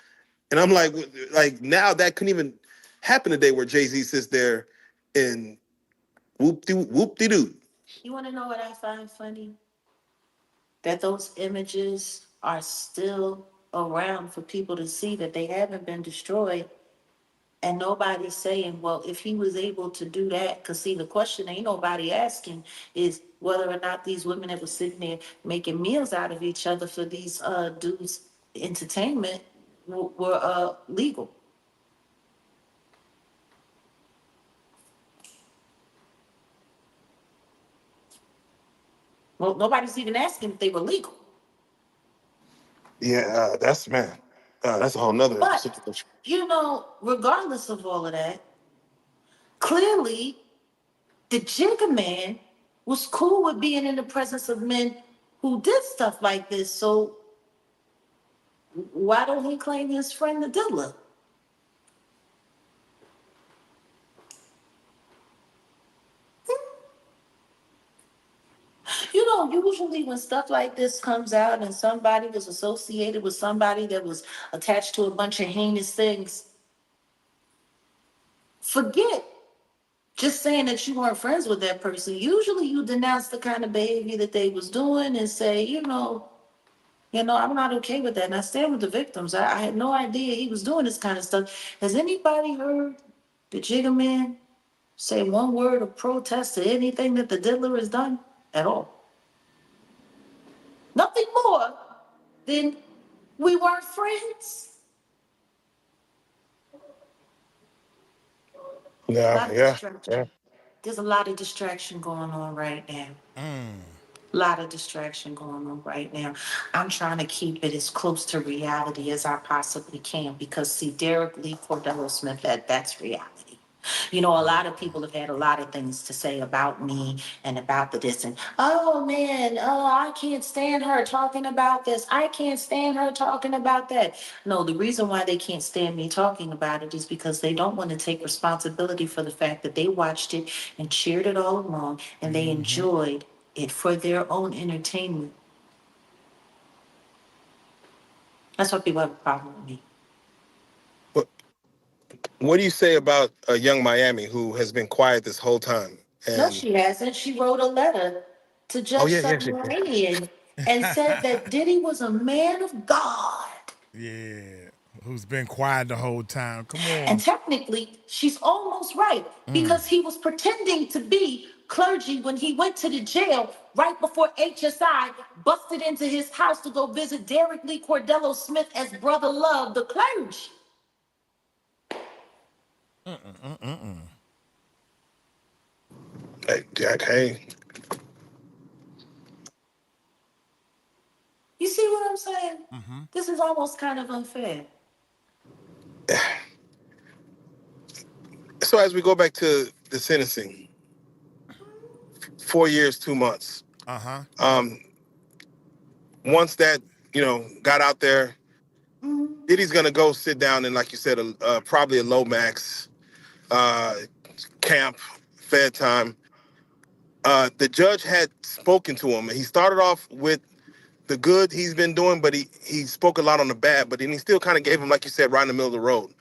[SPEAKER 14] And I'm like now that couldn't even happen today where Jay-Z sits there and whoop-de-doo.
[SPEAKER 17] You want to know what I find funny? That those images are still around for people to see, that they haven't been destroyed. And nobody's saying, well, if he was able to do that, because see, the question ain't nobody asking is whether or not these women that were sitting there making meals out of each other for these dudes' entertainment were legal. Well, nobody's even asking if they were legal.
[SPEAKER 14] Yeah, that's a whole nother situation.
[SPEAKER 17] You know, regardless of all of that, clearly the Jigga Man was cool with being in the presence of men who did stuff like this. So why don't he claim his friend the diddler? You know, usually when stuff like this comes out and somebody was associated with somebody that was attached to a bunch of heinous things, forget just saying that you weren't friends with that person. Usually you denounce the kind of behavior that they was doing and say, I'm not okay with that. And I stand with the victims. I had no idea he was doing this kind of stuff. Has anybody heard the Jigga Man say one word of protest to anything that the diddler has done at all? Nothing more than we weren't friends.
[SPEAKER 14] Yeah.
[SPEAKER 17] There's a lot of distraction going on right now. A lot of distraction going on right now. I'm trying to keep it as close to reality as I possibly can because, see, 𝗟𝗜𝗡𝗞𝗦, that's reality. You know, a lot of people have had a lot of things to say about me and about this. And, I can't stand her talking about this. I can't stand her talking about that. No, the reason why they can't stand me talking about it is because they don't want to take responsibility for the fact that they watched it and cheered it all along and they enjoyed it for their own entertainment. That's why people have a problem with me.
[SPEAKER 14] What do you say about Young Miami, who has been quiet this whole time?
[SPEAKER 17] No, she hasn't. She wrote a letter to Judge Subramanian and said that Diddy was a man of God.
[SPEAKER 1] Yeah, who's been quiet the whole time. Come on.
[SPEAKER 17] And technically, she's almost right because he was pretending to be clergy when he went to the jail right before HSI busted into his house to go visit 𝗟𝗜𝗡𝗞𝗦 as Brother Love, the clergy.
[SPEAKER 14] Hey, Jack, hey.
[SPEAKER 17] You see what I'm saying? This is almost kind of unfair.
[SPEAKER 14] So as we go back to the sentencing, 4 years, 2 months. Once that, got out there, Diddy's gonna go sit down in, like you said, probably a low max camp, fed time. The judge had spoken to him, and he started off with the good he's been doing, but he spoke a lot on the bad, but then he still kind of gave him, like you said, right in the middle of the road.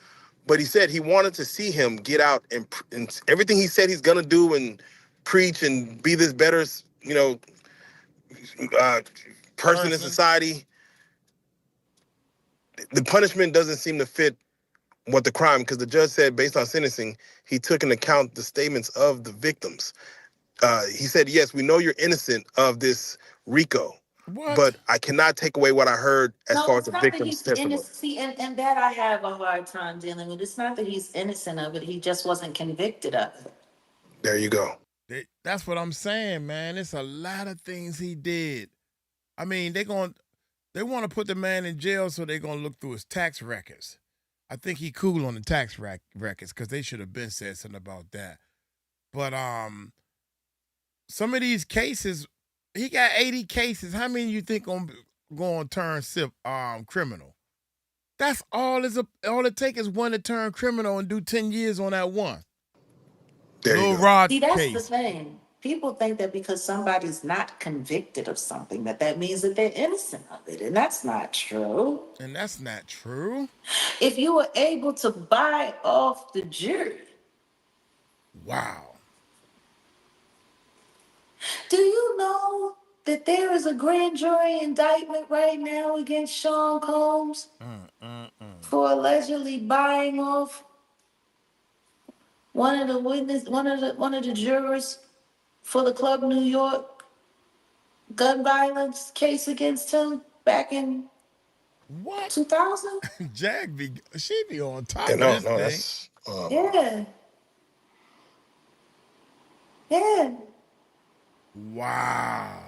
[SPEAKER 14] But he said he wanted to see him get out and everything he said he's gonna do and preach and be this better, person in society. The punishment doesn't seem to fit what the crime, because the judge said based on sentencing, he took into account the statements of the victims. He said, yes, we know you're innocent of this RICO, but I cannot take away what I heard as far as the victim's testimony.
[SPEAKER 17] See, and that I have a hard time dealing with. It's not that he's innocent of it. He just wasn't convicted of it.
[SPEAKER 14] There you go.
[SPEAKER 1] That's what I'm saying, man. It's a lot of things he did. I mean, they want to put the man in jail, so they're going to look through his tax records. I think he cool on the tax records because they should have been said something about that. But some of these cases, he got 80 cases. How many you think going to turn criminal? That's all it takes is one to turn criminal and do 10 years on that one.
[SPEAKER 14] Lil
[SPEAKER 1] Rod
[SPEAKER 17] See, that's
[SPEAKER 1] case.
[SPEAKER 17] the thing. People think that because somebody's not convicted of something, that means that they're innocent of it. And that's not true.
[SPEAKER 1] And that's not true.
[SPEAKER 17] If you were able to buy off the jury.
[SPEAKER 1] Wow.
[SPEAKER 17] Do you know that there is a grand jury indictment right now against Sean Combs for allegedly buying off one of the jurors for the Club New York gun violence case against him back in 2000?
[SPEAKER 1] She be on top
[SPEAKER 14] Yeah,
[SPEAKER 1] of this thing.
[SPEAKER 17] Yeah.
[SPEAKER 1] Wow.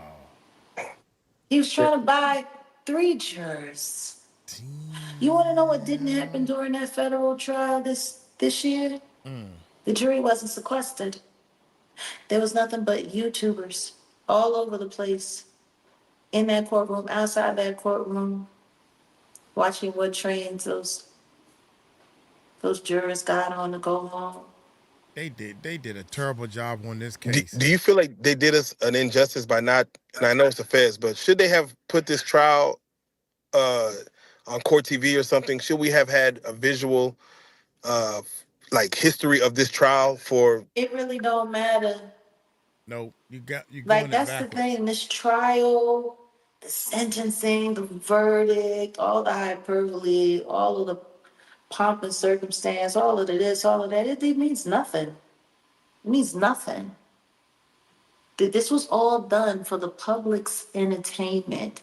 [SPEAKER 17] He was trying to buy 3 jurors. You want to know what didn't happen during that federal trial this year? The jury wasn't sequestered. There was nothing but YouTubers all over the place, in that courtroom, outside that courtroom, watching what trains those jurors got on to go home.
[SPEAKER 1] They did a terrible job on this
[SPEAKER 14] Do,
[SPEAKER 1] case.
[SPEAKER 14] do you feel like they did us an injustice by not, and I know it's the feds, but should they have put this trial on court TV or something? Should we have had a visual like history of this trial for?
[SPEAKER 17] It really don't matter.
[SPEAKER 1] No, you
[SPEAKER 17] Like, that's the thing, this trial, the sentencing, the verdict, all the hyperbole, all of the pomp and circumstance, all of the this, all of that, it means nothing. It means nothing. This was all done for the public's entertainment.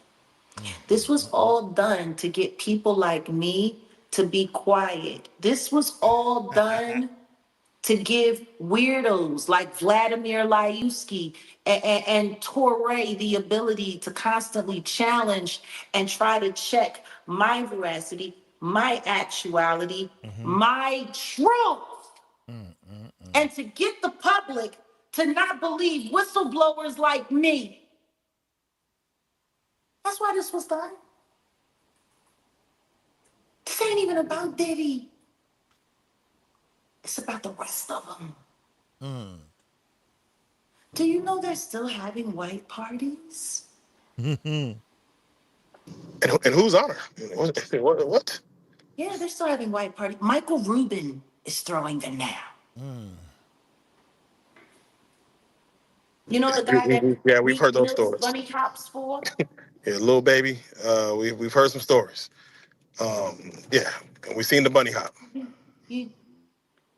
[SPEAKER 17] This was all done to get people like me to be quiet. This was all done to give weirdos like Vladimir Layuski and 𝗕𝗟𝗢𝗖𝗓 the ability to constantly challenge and try to check my veracity, my actuality, my truth, and to get the public to not believe whistleblowers like me. That's why this was done. This ain't even about Diddy. It's about the rest of them. Do you know they're still having white parties?
[SPEAKER 14] And whose honor? What?
[SPEAKER 17] Yeah, they're still having white parties. Michael Rubin is throwing them now. You know the guy that
[SPEAKER 14] we've heard those stories.
[SPEAKER 17] bunny hops for?
[SPEAKER 14] Yeah, little baby. We've heard some stories. Yeah, we've seen the bunny hop.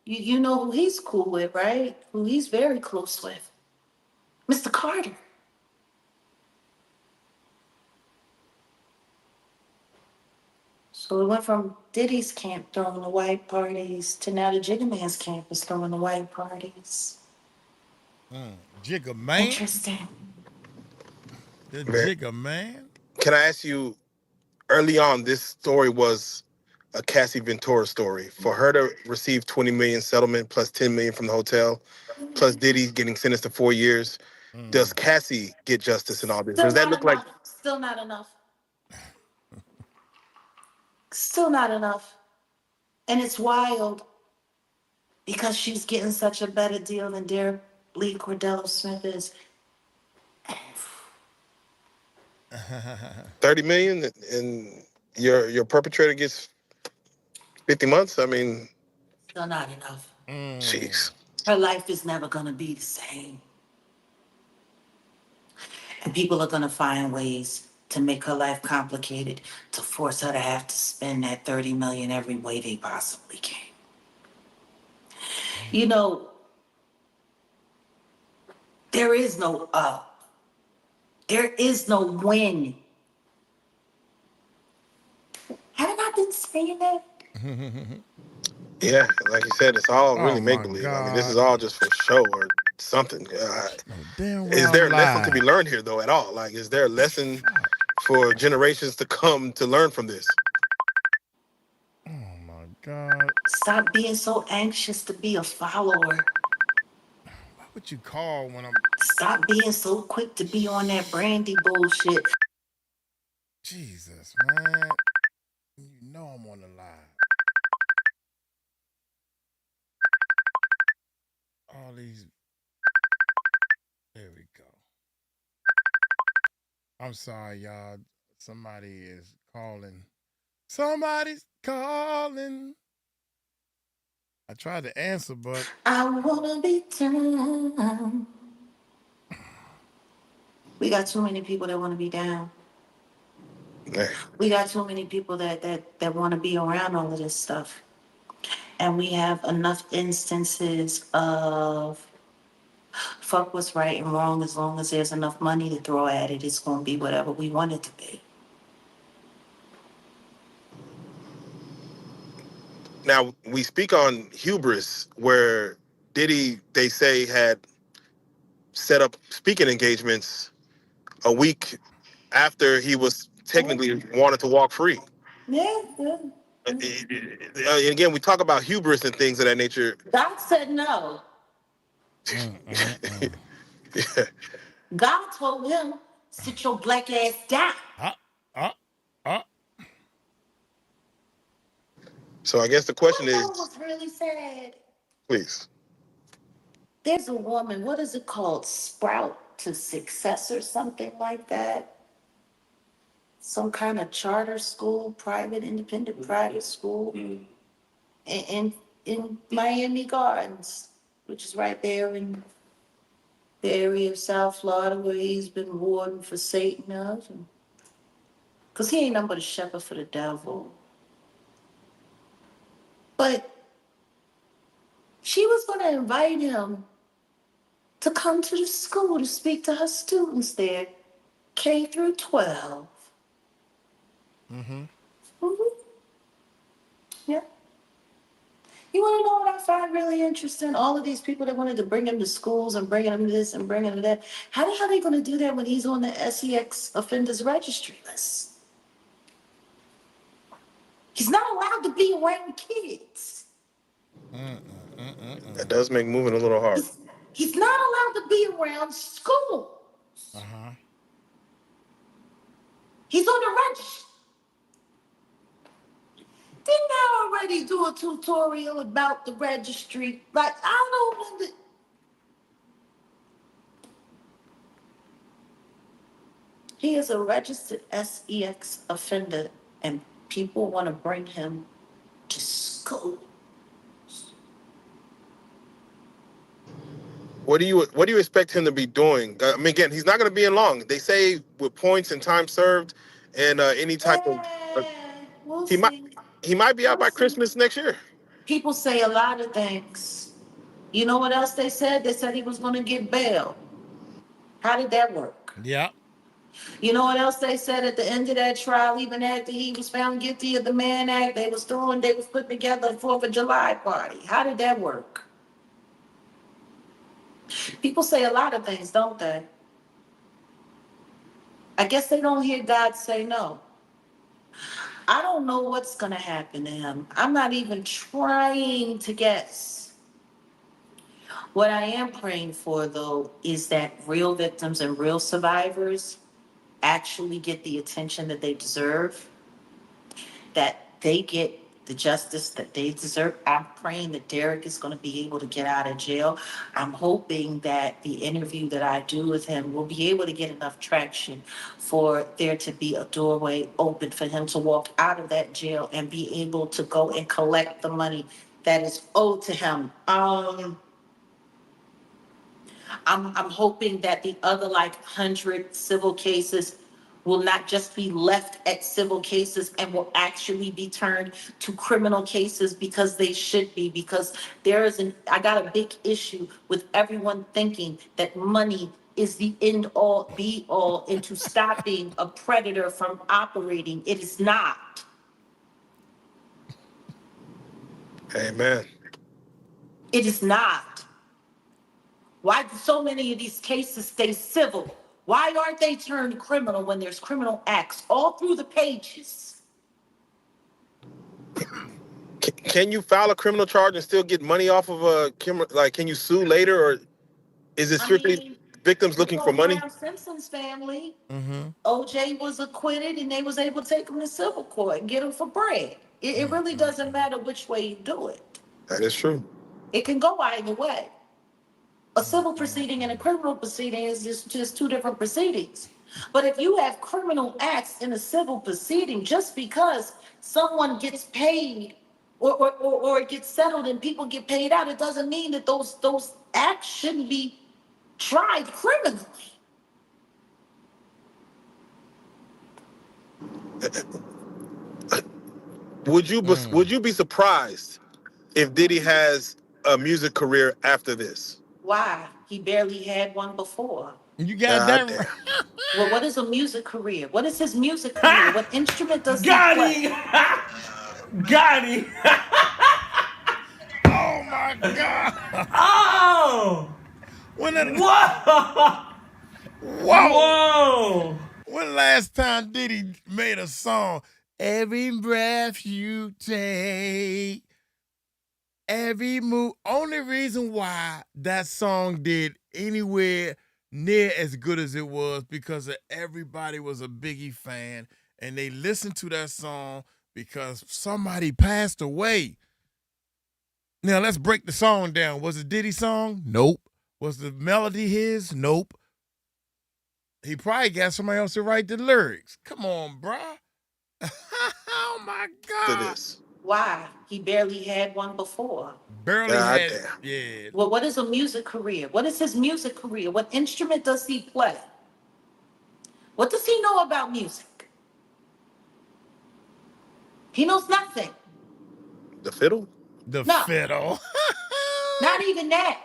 [SPEAKER 17] You know who he's cool with, right? Who he's very close with? Mr. Carter. So it went from Diddy's camp throwing the white parties to now the Jigga Man's camp is throwing the white parties.
[SPEAKER 1] Jigga Man?
[SPEAKER 17] Interesting.
[SPEAKER 1] The Jigga Man?
[SPEAKER 14] Can I ask you, early on, this story was a Cassie Ventura story. For her to receive $20 million settlement plus $10 million from the hotel, plus Diddy getting sentenced to 4 years, does Cassie get justice in all this? Does that look like?
[SPEAKER 17] Still not enough. Still not enough. And it's wild because she's getting such a better deal than 𝗟𝗡𝗖𝗓𝗄 Smith is.
[SPEAKER 14] 30 million and your perpetrator gets 50 months? I mean,
[SPEAKER 17] Still not enough.
[SPEAKER 14] Jeez.
[SPEAKER 17] Her life is never gonna be the same. And people are gonna find ways to make her life complicated, to force her to have to spend that 30 million every way they possibly can. You know, there is no up. There is no win. Haven't I been saying that?
[SPEAKER 14] Yeah, like you said, it's all really make-believe. I mean, this is all just for show or something. Is there a lesson to be learned here, though, at all? Like, is there a lesson for generations to come to learn from this?
[SPEAKER 1] Oh, my God.
[SPEAKER 17] Stop being so anxious to be a follower.
[SPEAKER 1] What you call when I'm...
[SPEAKER 17] Stop being so quick to be on that Brandy bullshit.
[SPEAKER 1] Jesus, man. You know I'm on the line. All these... There we go. I'm sorry, y'all. Somebody is calling. Somebody's calling. I tried to answer, but...
[SPEAKER 17] I wanna be down. We got too many people that want to be down. We got too many people that want to be around all of this stuff. And we have enough instances of fuck what's right and wrong. As long as there's enough money to throw at it, it's going to be whatever we want it to be.
[SPEAKER 14] Now, we speak on hubris, where Diddy, they say, had set up speaking engagements a week after he was technically wanted to walk free.
[SPEAKER 17] Yeah.
[SPEAKER 14] Again, we talk about hubris and things of that nature.
[SPEAKER 17] God said no.
[SPEAKER 20] Yeah.
[SPEAKER 17] God told him, sit your black ass down.
[SPEAKER 20] So I guess the question
[SPEAKER 17] You know
[SPEAKER 20] is,
[SPEAKER 17] what's really sad?
[SPEAKER 20] please.
[SPEAKER 17] There's a woman, what is it called? Sprout to Success or something like that? Some kind of charter school, private, independent private school in Miami Gardens, which is right there in the area of South Florida where he's been warden for Satan of. Because he ain't nothing but a shepherd for the devil. But she was going to invite him to come to the school to speak to her students there, K through 12. Yeah. You want to know what I find really interesting? All of these people that wanted to bring him to schools and bring him this and bring him that. How the hell are they going to do that when he's on the SEX offenders registry list? He's not allowed to be around kids.
[SPEAKER 20] That does make moving a little hard.
[SPEAKER 17] He's not allowed to be around school. He's on the registry. Didn't I already do a tutorial about the registry? Like, I don't know. He is a registered SEX offender, and people want to bring him to school.
[SPEAKER 20] What do you expect him to be doing? I mean, again, he's not going to be in long. They say with points and time served, and any type of
[SPEAKER 17] We'll
[SPEAKER 20] he might be out by Christmas next year.
[SPEAKER 17] People say a lot of things. You know what else they said? They said he was going to get bail. How did that work?
[SPEAKER 1] Yeah.
[SPEAKER 17] You know what else they said at the end of that trial? Even after he was found guilty of the Mann Act, they was putting together a 4th of July party. How did that work? People say a lot of things, don't they? I guess they don't hear God say no. I don't know what's going to happen to him. I'm not even trying to guess. What I am praying for, though, is that real victims and real survivors actually get the attention that they deserve, that they get the justice that they deserve. I'm praying that Derek is going to be able to get out of jail. I'm hoping that the interview that I do with him will be able to get enough traction for there to be a doorway open for him to walk out of that jail and be able to go and collect the money that is owed to him. I'm hoping that the other 100 civil cases will not just be left at civil cases and will actually be turned to criminal cases, because they should be, because I got a big issue with everyone thinking that money is the end all be all into stopping a predator from operating. It is not.
[SPEAKER 20] Amen.
[SPEAKER 17] It is not. Why do so many of these cases stay civil? Why aren't they turned criminal when there's criminal acts all through the pages?
[SPEAKER 20] Can you file a criminal charge and still get money off of a can you sue later, or is it strictly victims looking for money?
[SPEAKER 17] Simpson's family, OJ was acquitted and they was able to take him to civil court and get him for bread. It really doesn't matter which way you do it.
[SPEAKER 20] That is true.
[SPEAKER 17] It can go either way. A civil proceeding and a criminal proceeding is just two different proceedings. But if you have criminal acts in a civil proceeding, just because someone gets paid or it gets settled and people get paid out, it doesn't mean that those acts shouldn't be tried criminally.
[SPEAKER 20] Would you be surprised if Diddy has a music career after this?
[SPEAKER 17] Why? He barely had one before.
[SPEAKER 1] You got that right.
[SPEAKER 17] Well, what is a music career? What is his music career? What instrument does he play?
[SPEAKER 10] Got him.
[SPEAKER 1] Oh my God.
[SPEAKER 10] Oh. Whoa.
[SPEAKER 1] Whoa. When last time Diddy made a song? Every breath you take. Every move. Only reason why that song did anywhere near as good as it was because everybody was a Biggie fan and they listened to that song because somebody passed away. Now let's break the song down. Was it Diddy's song? Nope. Was the melody his? Nope. He probably got somebody else to write the lyrics. Come on, bruh. Oh my God.
[SPEAKER 17] Why? He barely had one before.
[SPEAKER 1] Barely had. Yeah.
[SPEAKER 17] Well, what is a music career? What is his music career? What instrument does he play? What does he know about music? He knows nothing.
[SPEAKER 14] The fiddle?
[SPEAKER 1] The
[SPEAKER 17] No.
[SPEAKER 1] fiddle.
[SPEAKER 17] Not even that.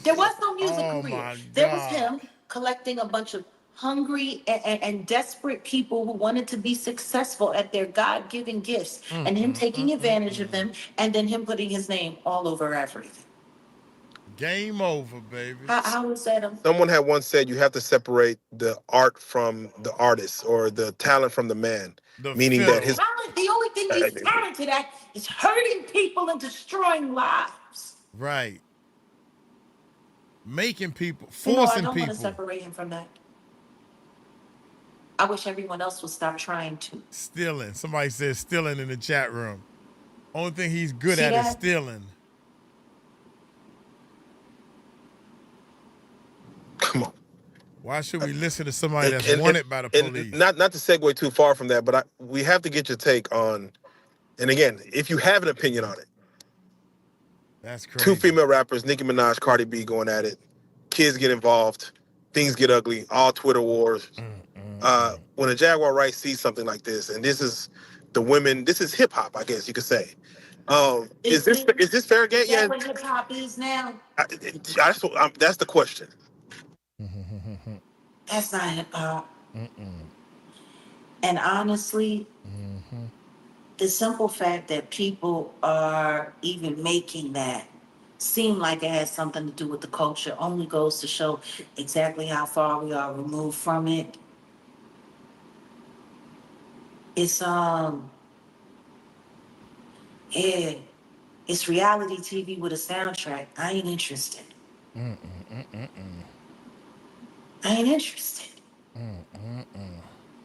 [SPEAKER 17] There was no music career. There was him collecting a bunch of hungry and desperate people who wanted to be successful at their God-given gifts, and him taking advantage of them, and then him putting his name all over everything.
[SPEAKER 1] Game over, baby.
[SPEAKER 17] How was that?
[SPEAKER 14] Someone had once said you have to separate the art from the artist or the talent from the man. Meaning that his
[SPEAKER 17] talent, the only thing he's talented at is hurting people and destroying lives.
[SPEAKER 1] Right. Making people,
[SPEAKER 17] No, I
[SPEAKER 1] forcing
[SPEAKER 17] don't want
[SPEAKER 1] people.
[SPEAKER 17] to separate him from that. I wish everyone else would stop trying to.
[SPEAKER 1] Stealing. Somebody said stealing in the chat room. Only thing he's good
[SPEAKER 17] See
[SPEAKER 1] at is
[SPEAKER 17] that?
[SPEAKER 1] stealing.
[SPEAKER 14] Come on.
[SPEAKER 1] Why should we listen to somebody that's wanted by the police?
[SPEAKER 14] Not to segue too far from that, but we have to get your take on, and again, if you have an opinion on it.
[SPEAKER 1] That's crazy.
[SPEAKER 14] Two female rappers, Nicki Minaj, Cardi B, going at it. Kids get involved. Things get ugly. All Twitter wars. When a Jaguar Wright sees something like this, and this is the women, this is hip hop, I guess you could say. Is this fair game?
[SPEAKER 17] Is that what hip hop is now?
[SPEAKER 14] That's the question.
[SPEAKER 17] That's not hip hop. And honestly, the simple fact that people are even making that seem like it has something to do with the culture only goes to show exactly how far we are removed from it. It's it's reality TV with a soundtrack. I ain't interested. I ain't interested.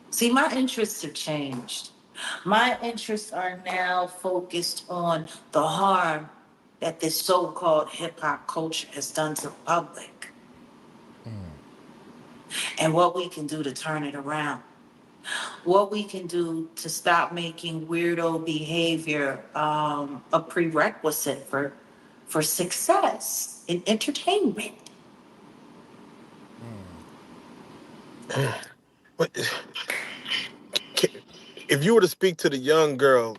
[SPEAKER 17] See, my interests have changed. My interests are now focused on the harm that this so-called hip-hop culture has done to the public. And what we can do to turn it around. What we can do to stop making weirdo behavior a prerequisite for success in entertainment.
[SPEAKER 14] If you were to speak to the young girl,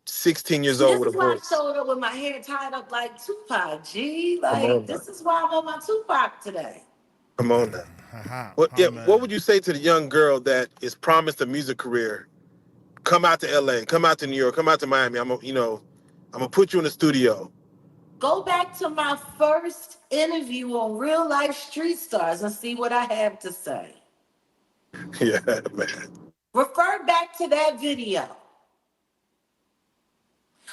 [SPEAKER 14] 16 years old
[SPEAKER 17] This
[SPEAKER 14] with a
[SPEAKER 17] is why I
[SPEAKER 14] voice.
[SPEAKER 17] showed up with my hair tied up like Tupac, G. Like, this is why I'm on my Tupac today.
[SPEAKER 14] Come on now. What would you say to the young girl that is promised a music career? Come out to LA, come out to New York, come out to Miami. I'm gonna put you in the studio.
[SPEAKER 17] Go back to my first interview on Real Life Street Stars and see what I have to say.
[SPEAKER 14] Yeah, man.
[SPEAKER 17] Refer back to that video.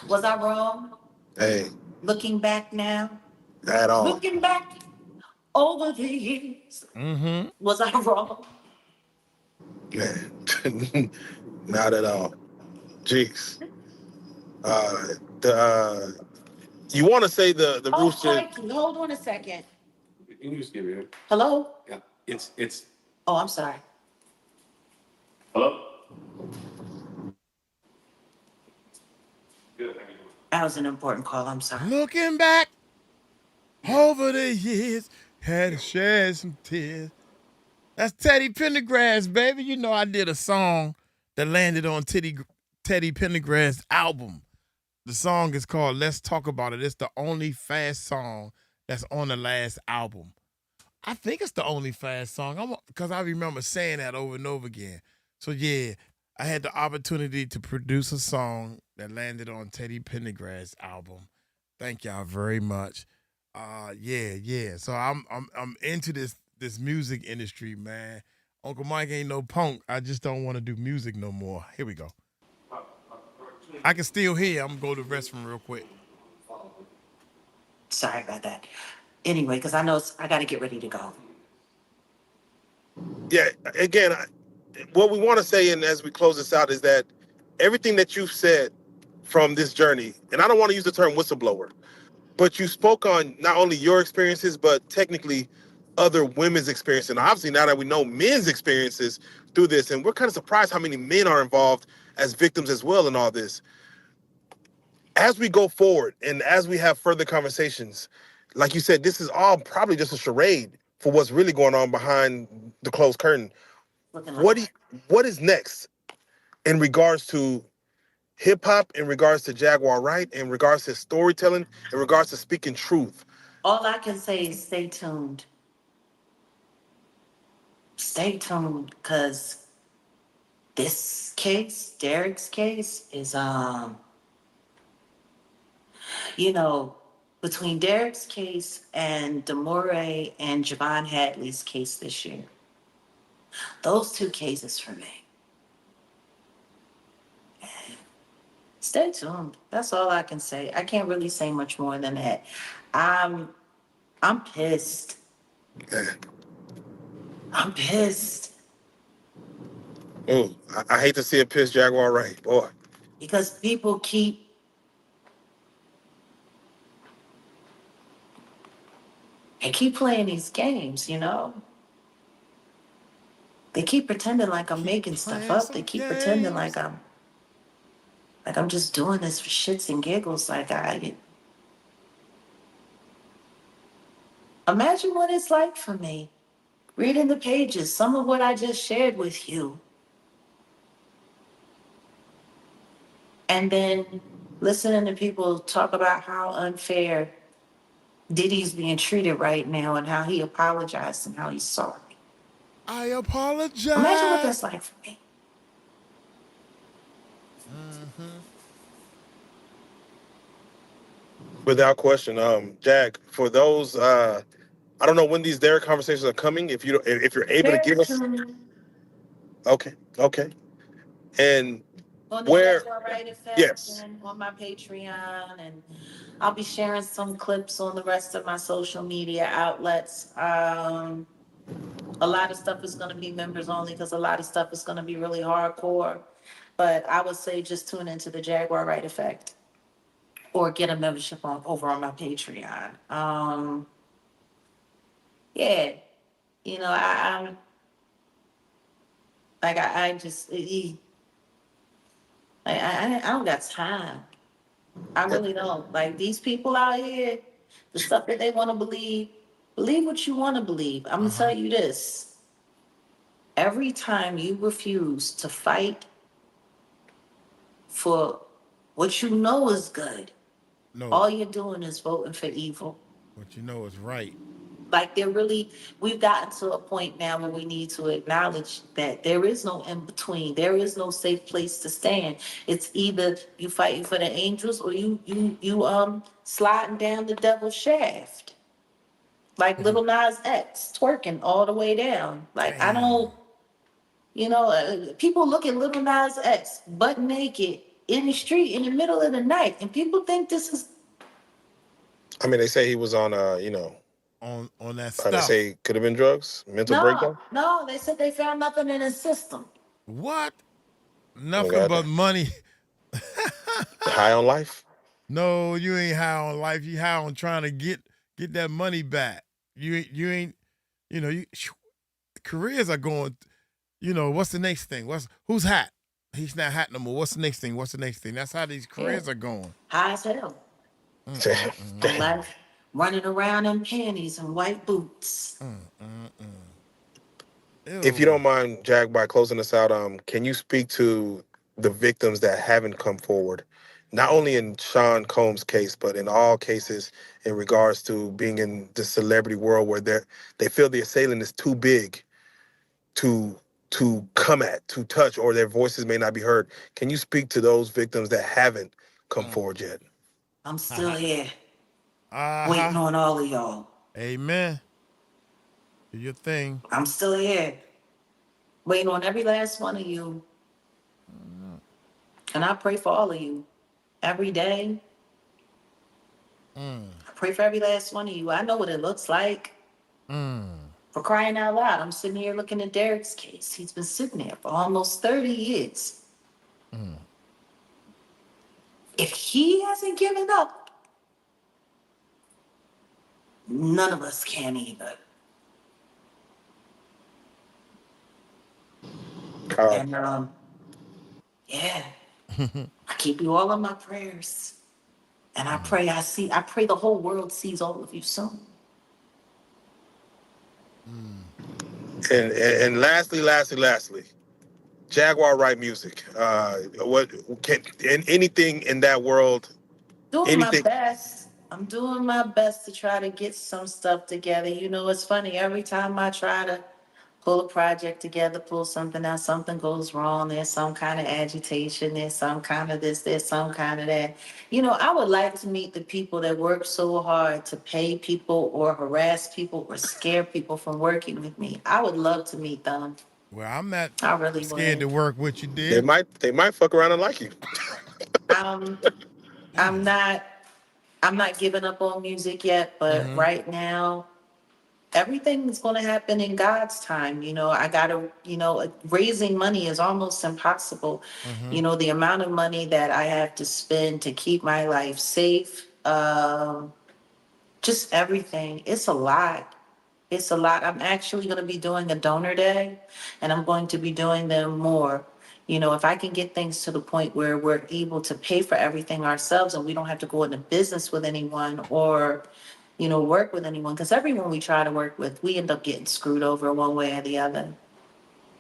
[SPEAKER 17] Was I wrong?
[SPEAKER 14] Hey,
[SPEAKER 17] Looking back now?
[SPEAKER 14] at all.
[SPEAKER 17] Looking back over the years. Was I wrong?
[SPEAKER 14] Man, not at all. Jeez. You want to say the rooster?
[SPEAKER 17] Thank you. Hold on a second.
[SPEAKER 13] You just give me it.
[SPEAKER 17] Hello?
[SPEAKER 13] Yeah, it's.
[SPEAKER 17] Oh, I'm sorry.
[SPEAKER 13] Hello. Good. How you doing?
[SPEAKER 17] That was an important call. I'm sorry.
[SPEAKER 1] Looking back over the years, had to shed some tears. That's Teddy Pendergrass, baby. You know I did a song that landed on Teddy Pendergrass' album. The song is called Let's Talk About It. It's the only fast song that's on the last album. I think it's the only fast song because I remember saying that over and over again. So, yeah, I had the opportunity to produce a song that landed on Teddy Pendergrass' album. Thank y'all very much. Yeah. So I'm into this music industry, man. Uncle Mike ain't no punk. I just don't want to do music no more. Here we go. I can still hear. I'm going to go to the restroom real quick.
[SPEAKER 17] Sorry about that. Anyway, because I know I got to get ready to go.
[SPEAKER 14] Yeah, again, what we want to say, and as we close this out, is that everything that you've said from this journey, and I don't want to use the term whistleblower, but you spoke on not only your experiences, but technically other women's experiences. And obviously, now that we know men's experiences through this, and we're kind of surprised how many men are involved as victims as well in all this. As we go forward and as we have further conversations, like you said, this is all probably just a charade for what's really going on behind the closed curtain. What is next in regards to hip hop, in regards to Jaguar Wright, in regards to storytelling, in regards to speaking truth?
[SPEAKER 17] All I can say is stay tuned. Stay tuned, because this case, Derek's case, is you know, between Derek's case and 𝗓𝗟𝗡 and Javon Hadley's case this year, those two cases for me. Stay tuned. That's all I can say. I can't really say much more than that. I'm pissed. I'm pissed.
[SPEAKER 14] I hate to see a pissed Jaguar Wright, boy.
[SPEAKER 17] Because people keep playing these games, you know? They keep pretending like I'm making stuff up. They keep pretending like I'm just doing this for shits and giggles. Imagine what it's like for me, reading the pages, some of what I just shared with you, and then listening to people talk about how unfair Diddy's being treated right now and how he apologized and how he's sorry.
[SPEAKER 1] I apologize.
[SPEAKER 17] Imagine what that's like for me.
[SPEAKER 14] Without question, Jag. For those, I don't know when these Derek conversations are coming. If you're able to give us, okay, and
[SPEAKER 17] On the
[SPEAKER 14] where,
[SPEAKER 17] Jaguar Wright Effect,
[SPEAKER 14] yes,
[SPEAKER 17] and on my Patreon, and I'll be sharing some clips on the rest of my social media outlets. A lot of stuff is going to be members only because a lot of stuff is going to be really hardcore. But I would say just tune into the Jaguar Wright Effect or get a membership over on my Patreon. Yeah, you know, I'm like, I just, I don't got time. I really don't. Like, these people out here, the stuff that they want to believe what you want to believe. I'm going to tell you this. Every time you refuse to fight for what you know is good, all you're doing is voting for evil.
[SPEAKER 1] What you know is right.
[SPEAKER 17] Like, we've gotten to a point now where we need to acknowledge that there is no in between. There is no safe place to stand. It's either you fighting for the angels or you sliding down the devil's shaft. Like Lil Nas X twerking all the way down. Like, I don't, people look at Lil Nas X butt naked in the street in the middle of the night, and people think this is.
[SPEAKER 14] I mean, they say he was on,
[SPEAKER 1] on that stuff.
[SPEAKER 14] They say could have been drugs, mental breakdown.
[SPEAKER 17] No, they said they found nothing in his system.
[SPEAKER 1] What? Nothing but money.
[SPEAKER 14] High on life?
[SPEAKER 1] No, you ain't high on life. You high on trying to get that money back. You ain't. Careers are going. What's the next thing? Who's hot? He's not hot no more. What's the next thing? What's the next thing? That's how these careers are going.
[SPEAKER 17] High as hell. Like running around in panties and white boots.
[SPEAKER 14] If you don't mind, Jag, by closing us out, can you speak to the victims that haven't come forward, not only in Sean Combs' case, but in all cases in regards to being in the celebrity world where they feel the assailant is too big to come at, to touch, or their voices may not be heard. Can you speak to those victims that haven't come forward yet?
[SPEAKER 17] I'm still here, waiting on all of y'all.
[SPEAKER 1] Amen. Do your thing.
[SPEAKER 17] I'm still here. Waiting on every last one of you. And I pray for all of you every day. I pray for every last one of you. I know what it looks like. For crying out loud, I'm sitting here looking at Derek's case. He's been sitting there for almost 30 years. If he hasn't given up, none of us can either. And yeah, I keep you all in my prayers. And I pray I pray the whole world sees all of you soon.
[SPEAKER 14] And lastly, Jaguar Wright music. What can anything in that world?
[SPEAKER 17] Doing my best. I'm doing my best to try to get some stuff together. You know, it's funny. Every time I try to pull a project together, pull something out, something goes wrong. There's some kind of agitation. There's some kind of this. There's some kind of that. You know, I would like to meet the people that work so hard to pay people or harass people or scare people from working with me. I would love to meet them.
[SPEAKER 1] Well, I'm not
[SPEAKER 17] I really
[SPEAKER 1] scared
[SPEAKER 17] would.
[SPEAKER 1] to work with you,
[SPEAKER 14] They
[SPEAKER 1] dude.
[SPEAKER 14] might fuck around and like you.
[SPEAKER 17] I'm not giving up on music yet, but right now, everything is going to happen in God's time. You know, I gotta, raising money is almost impossible. You know, the amount of money that I have to spend to keep my life safe, just everything. It's a lot. It's a lot. I'm actually going to be doing a donor day, and I'm going to be doing them more. You know, if I can get things to the point where we're able to pay for everything ourselves and we don't have to go into business with anyone or, work with anyone, because everyone we try to work with, we end up getting screwed over one way or the other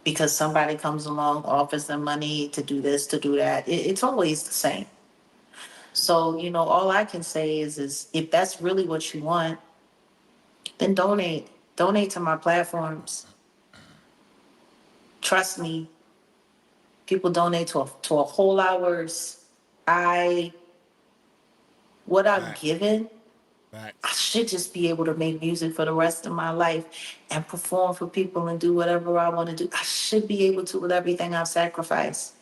[SPEAKER 17] because somebody comes along, offers them money to do this, to do that. It's always the same. So, all I can say is if that's really what you want, then donate. Donate to my platforms. Trust me. People donate to a whole lot worse. What I've given, I should just be able to make music for the rest of my life and perform for people and do whatever I want to do. I should be able to with everything I've sacrificed.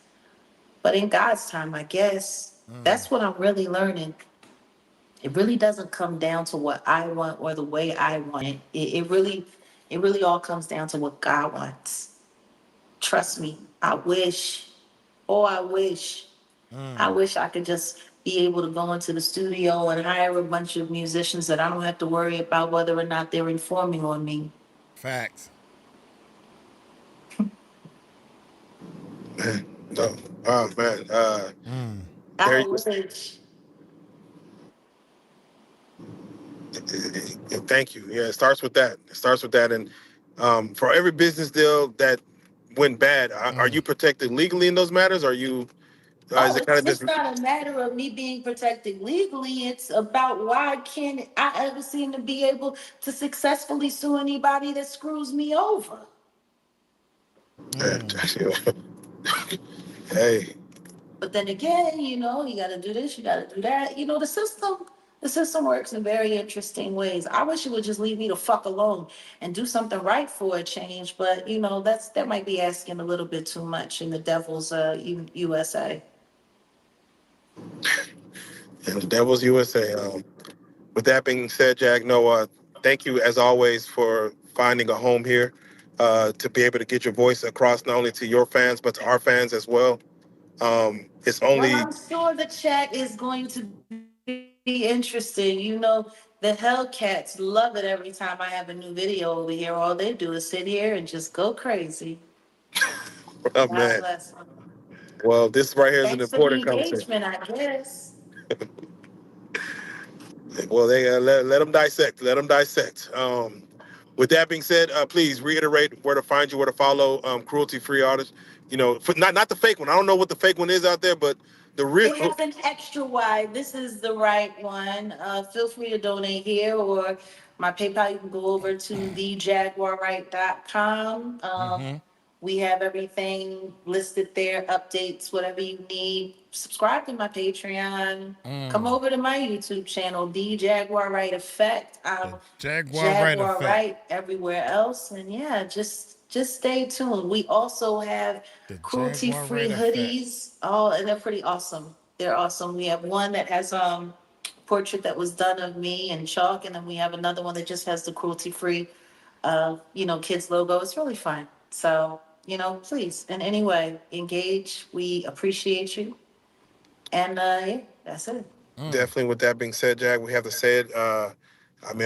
[SPEAKER 17] But in God's time, I guess, that's what I'm really learning. It really doesn't come down to what I want or the way I want it. It really all comes down to what God wants. Trust me, I wish I could just be able to go into the studio and hire a bunch of musicians that I don't have to worry about whether or not they're informing on me.
[SPEAKER 1] Facts.
[SPEAKER 14] No. Oh man.
[SPEAKER 17] I wish.
[SPEAKER 14] Thank you. Yeah, it starts with that. And for every business deal that went bad, are you protected legally in those matters? Or are you? Is it kind of
[SPEAKER 17] It's not a matter of me being protected legally. It's about why can't I ever seem to be able to successfully sue anybody that screws me over.
[SPEAKER 14] Hey.
[SPEAKER 17] But then again, you got to do this, you got to do that. The system works in very interesting ways. I wish it would just leave me the fuck alone and do something right for a change. But that might be asking a little bit too much in the devil's USA.
[SPEAKER 14] And the devil's USA. With that being said, Jack, thank you as always for finding a home here to be able to get your voice across not only to your fans but to our fans as well. It's only.
[SPEAKER 17] Well, I'm sure the chat is going to be interesting. The Hellcats love it every time I have a new video over here. All they do is sit here and just go crazy.
[SPEAKER 14] Oh, man.
[SPEAKER 17] Bless them.
[SPEAKER 14] Well, this right here is an important
[SPEAKER 17] conversation. I guess.
[SPEAKER 14] Well, they let them dissect. Let them dissect. With that being said, please reiterate where to find you, where to follow cruelty-free artists. Not the fake one. I don't know what the fake one is out there, but the real.
[SPEAKER 17] It has an extra wide. This is the right one. Feel free to donate here or my PayPal. You can go over to thejaguarright.com. We have everything listed there, updates, whatever you need. Subscribe to my Patreon. Come over to my YouTube channel, The Jaguar Wright Effect.
[SPEAKER 1] Jaguar Wright
[SPEAKER 17] Wright everywhere else. And yeah, just just stay tuned. We also have
[SPEAKER 1] The
[SPEAKER 17] cruelty-free
[SPEAKER 1] Jaguar Wright effect.
[SPEAKER 17] hoodies. Oh, and they're pretty awesome. They're awesome. We have one that has portrait that was done of me in chalk, and then we have another one that just has the cruelty-free, kids logo. It's really fun. So, please, in any way, engage. We appreciate you. And yeah, that's it.
[SPEAKER 14] Definitely. With that being said, Jack, we have to say it. I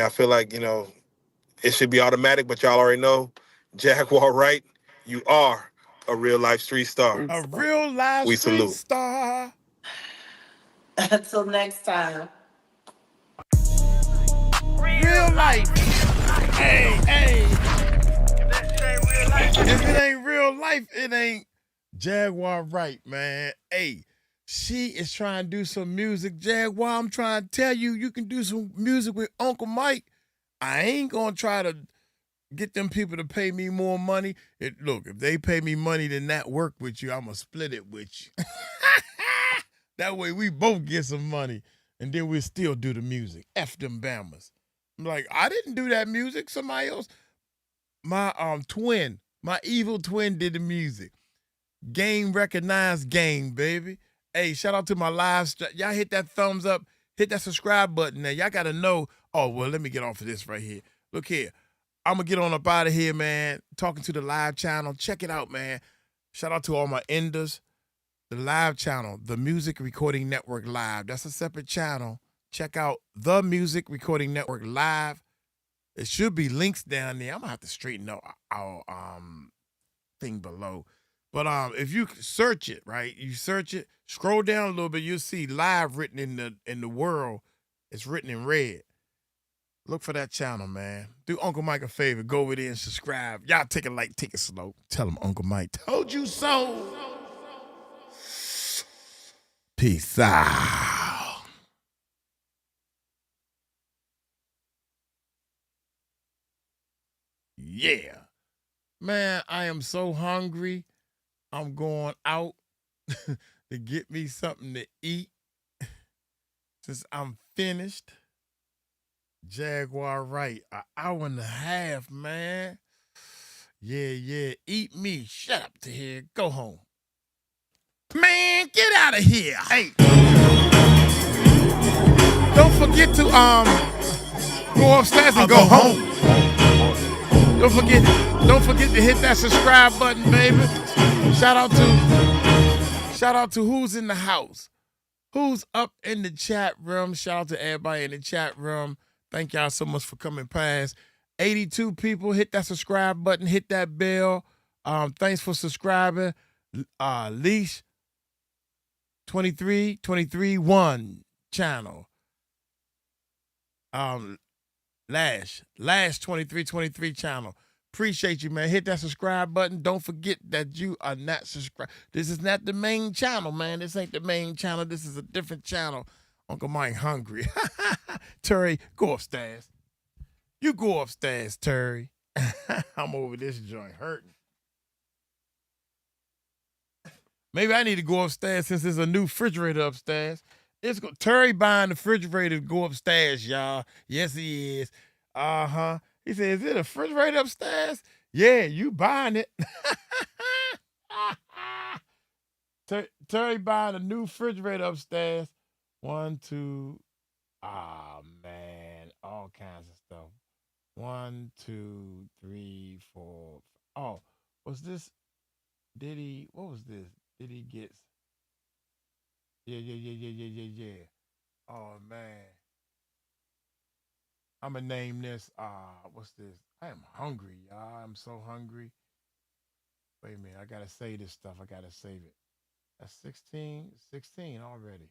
[SPEAKER 14] feel like it should be automatic, but y'all already know, Jaguar Wright, you are a real life street star.
[SPEAKER 1] A real life
[SPEAKER 14] We
[SPEAKER 1] street
[SPEAKER 14] salute.
[SPEAKER 1] star.
[SPEAKER 17] Until next time.
[SPEAKER 1] Real life. Hey. If it ain't real life, it ain't Jaguar Wright, man. Hey, she is trying to do some music. Jaguar, I'm trying to tell you, you can do some music with Uncle Mike. I ain't gonna try to get them people to pay me more money. Look, if they pay me money to not work with you, I'm gonna split it with you. That way we both get some money, and then we'll still do the music. F them Bammers. I'm like, I didn't do that music. Somebody else. My twin, my evil twin did the music. Game recognized game, baby. Hey, shout out to my live. Y'all hit that thumbs up. Hit that subscribe button. Now, y'all got to know. Oh, well, let me get off of this right here. Look here. I'm going to get on up out of here, man. Talking to the live channel. Check it out, man. Shout out to all my enders. The live channel, the Music Recording Network Live. That's a separate channel. Check out the Music Recording Network Live. It should be links down there. I'm going to have to straighten out our thing below. But if you search it, right? You search it, scroll down a little bit, you'll see live written in the world. It's written in red. Look for that channel, man. Do Uncle Mike a favor. Go over there and subscribe. Y'all take it light, take it slow. Tell him Uncle Mike told you so. Peace out. Yeah. Man, I am so hungry. I'm going out to get me something to eat since I'm finished. Jaguar Wright, an hour and a half, man. Yeah. Eat me. Shut up to here. Go home. Man, get out of here. Hey. Don't forget to go upstairs and go home. Don't forget to hit that subscribe button, baby. Shout out to who's in the house. Who's up in the chat room. Shout out to everybody in the chat room. Thank y'all so much for coming past. 82 people, hit that subscribe button, hit that bell. Thanks for subscribing. Leash 2321 channel. Lash 2323 channel. Appreciate you, man. Hit that subscribe button. Don't forget that you are not subscribed. This is not the main channel, man. This ain't the main channel. This is a different channel. Uncle Mike hungry. Terry, go upstairs. You go upstairs, Terry. I'm over this joint hurting. Maybe I need to go upstairs since there's a new refrigerator upstairs. Terry buying the refrigerator to go upstairs, y'all. Yes, he is. Uh-huh. He said, is it a refrigerator upstairs? Yeah, you buying it. Terry buying a new refrigerator upstairs. 1, 2, man, all kinds of stuff. 1, 2, 3, 4. Oh, was this Diddy? What was this? Diddy gets. Yeah. Oh man. I'm gonna name this. What's this? I am hungry, y'all. I'm so hungry. Wait a minute. I gotta say this stuff. I gotta save it. That's 16 already.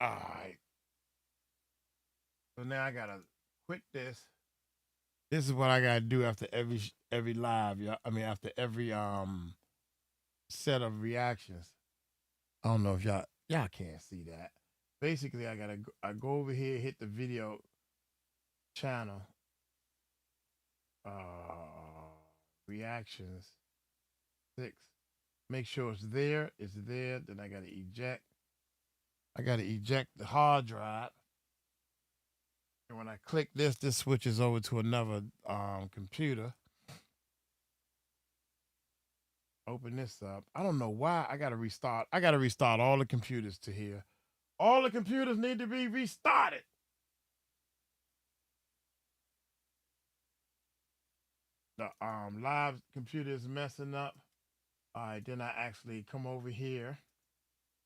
[SPEAKER 1] All right. So now I gotta quit this. This is what I gotta do after every live, y'all. I mean, after every set of reactions. I don't know if y'all can't see that. Basically, I go over here, hit the video channel, reactions 6. Make sure it's there. It's there. Then I gotta eject. I gotta eject the hard drive. And when I click this switches over to another computer. Open this up. I don't know why I gotta restart. I gotta restart all the computers to here. All the computers need to be restarted. The live computer is messing up. All right, then I actually come over here,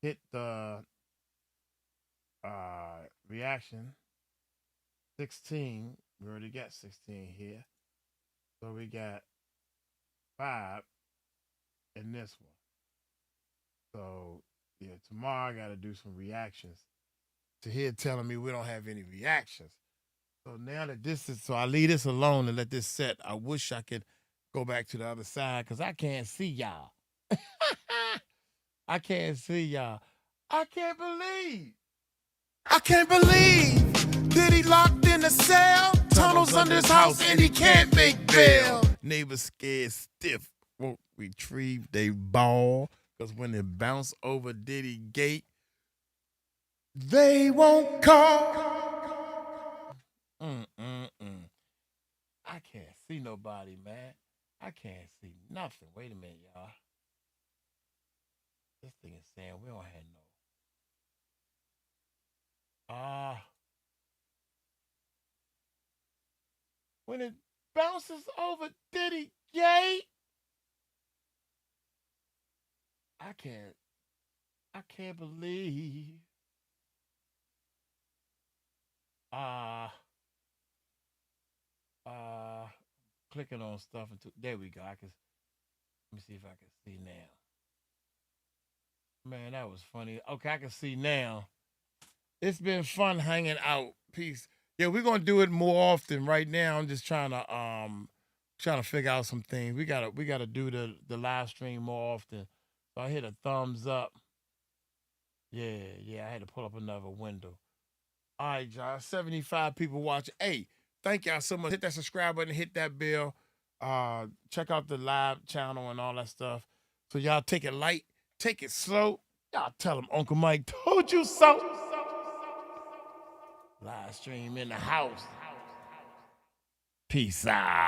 [SPEAKER 1] hit the reaction 16. We already got 16 here. So we got 5 in this one. So yeah, tomorrow I gotta do some reactions. To here telling me we don't have any reactions. So now that this is, so I leave this alone and let this set. I wish I could go back to the other side because I can't see y'all. I can't see y'all. I can't believe Diddy locked in a cell, tunnels under his house, and he can't make bail. Neighbors scared stiff, won't retrieve they ball, because when it bounce over Diddy gate, they won't call. I can't see nobody, man. I can't see nothing. Wait a minute, y'all. This thing is saying we don't have no. When it bounces over Diddy gate, I can't believe. Clicking on stuff until there we go. Let me see if I can see now. Man, that was funny. Okay, I can see now. It's been fun hanging out. Peace. Yeah, we're gonna do it more often. Right now, I'm just trying to figure out some things. We gotta do the live stream more often. So I hit a thumbs up. Yeah, I had to pull up another window. All right, y'all. 75 people watching. Hey, thank y'all so much. Hit that subscribe button, hit that bell. Check out the live channel and all that stuff. So y'all take it light, take it slow. Y'all tell them Uncle Mike told you so. Live stream in the house. Peace out.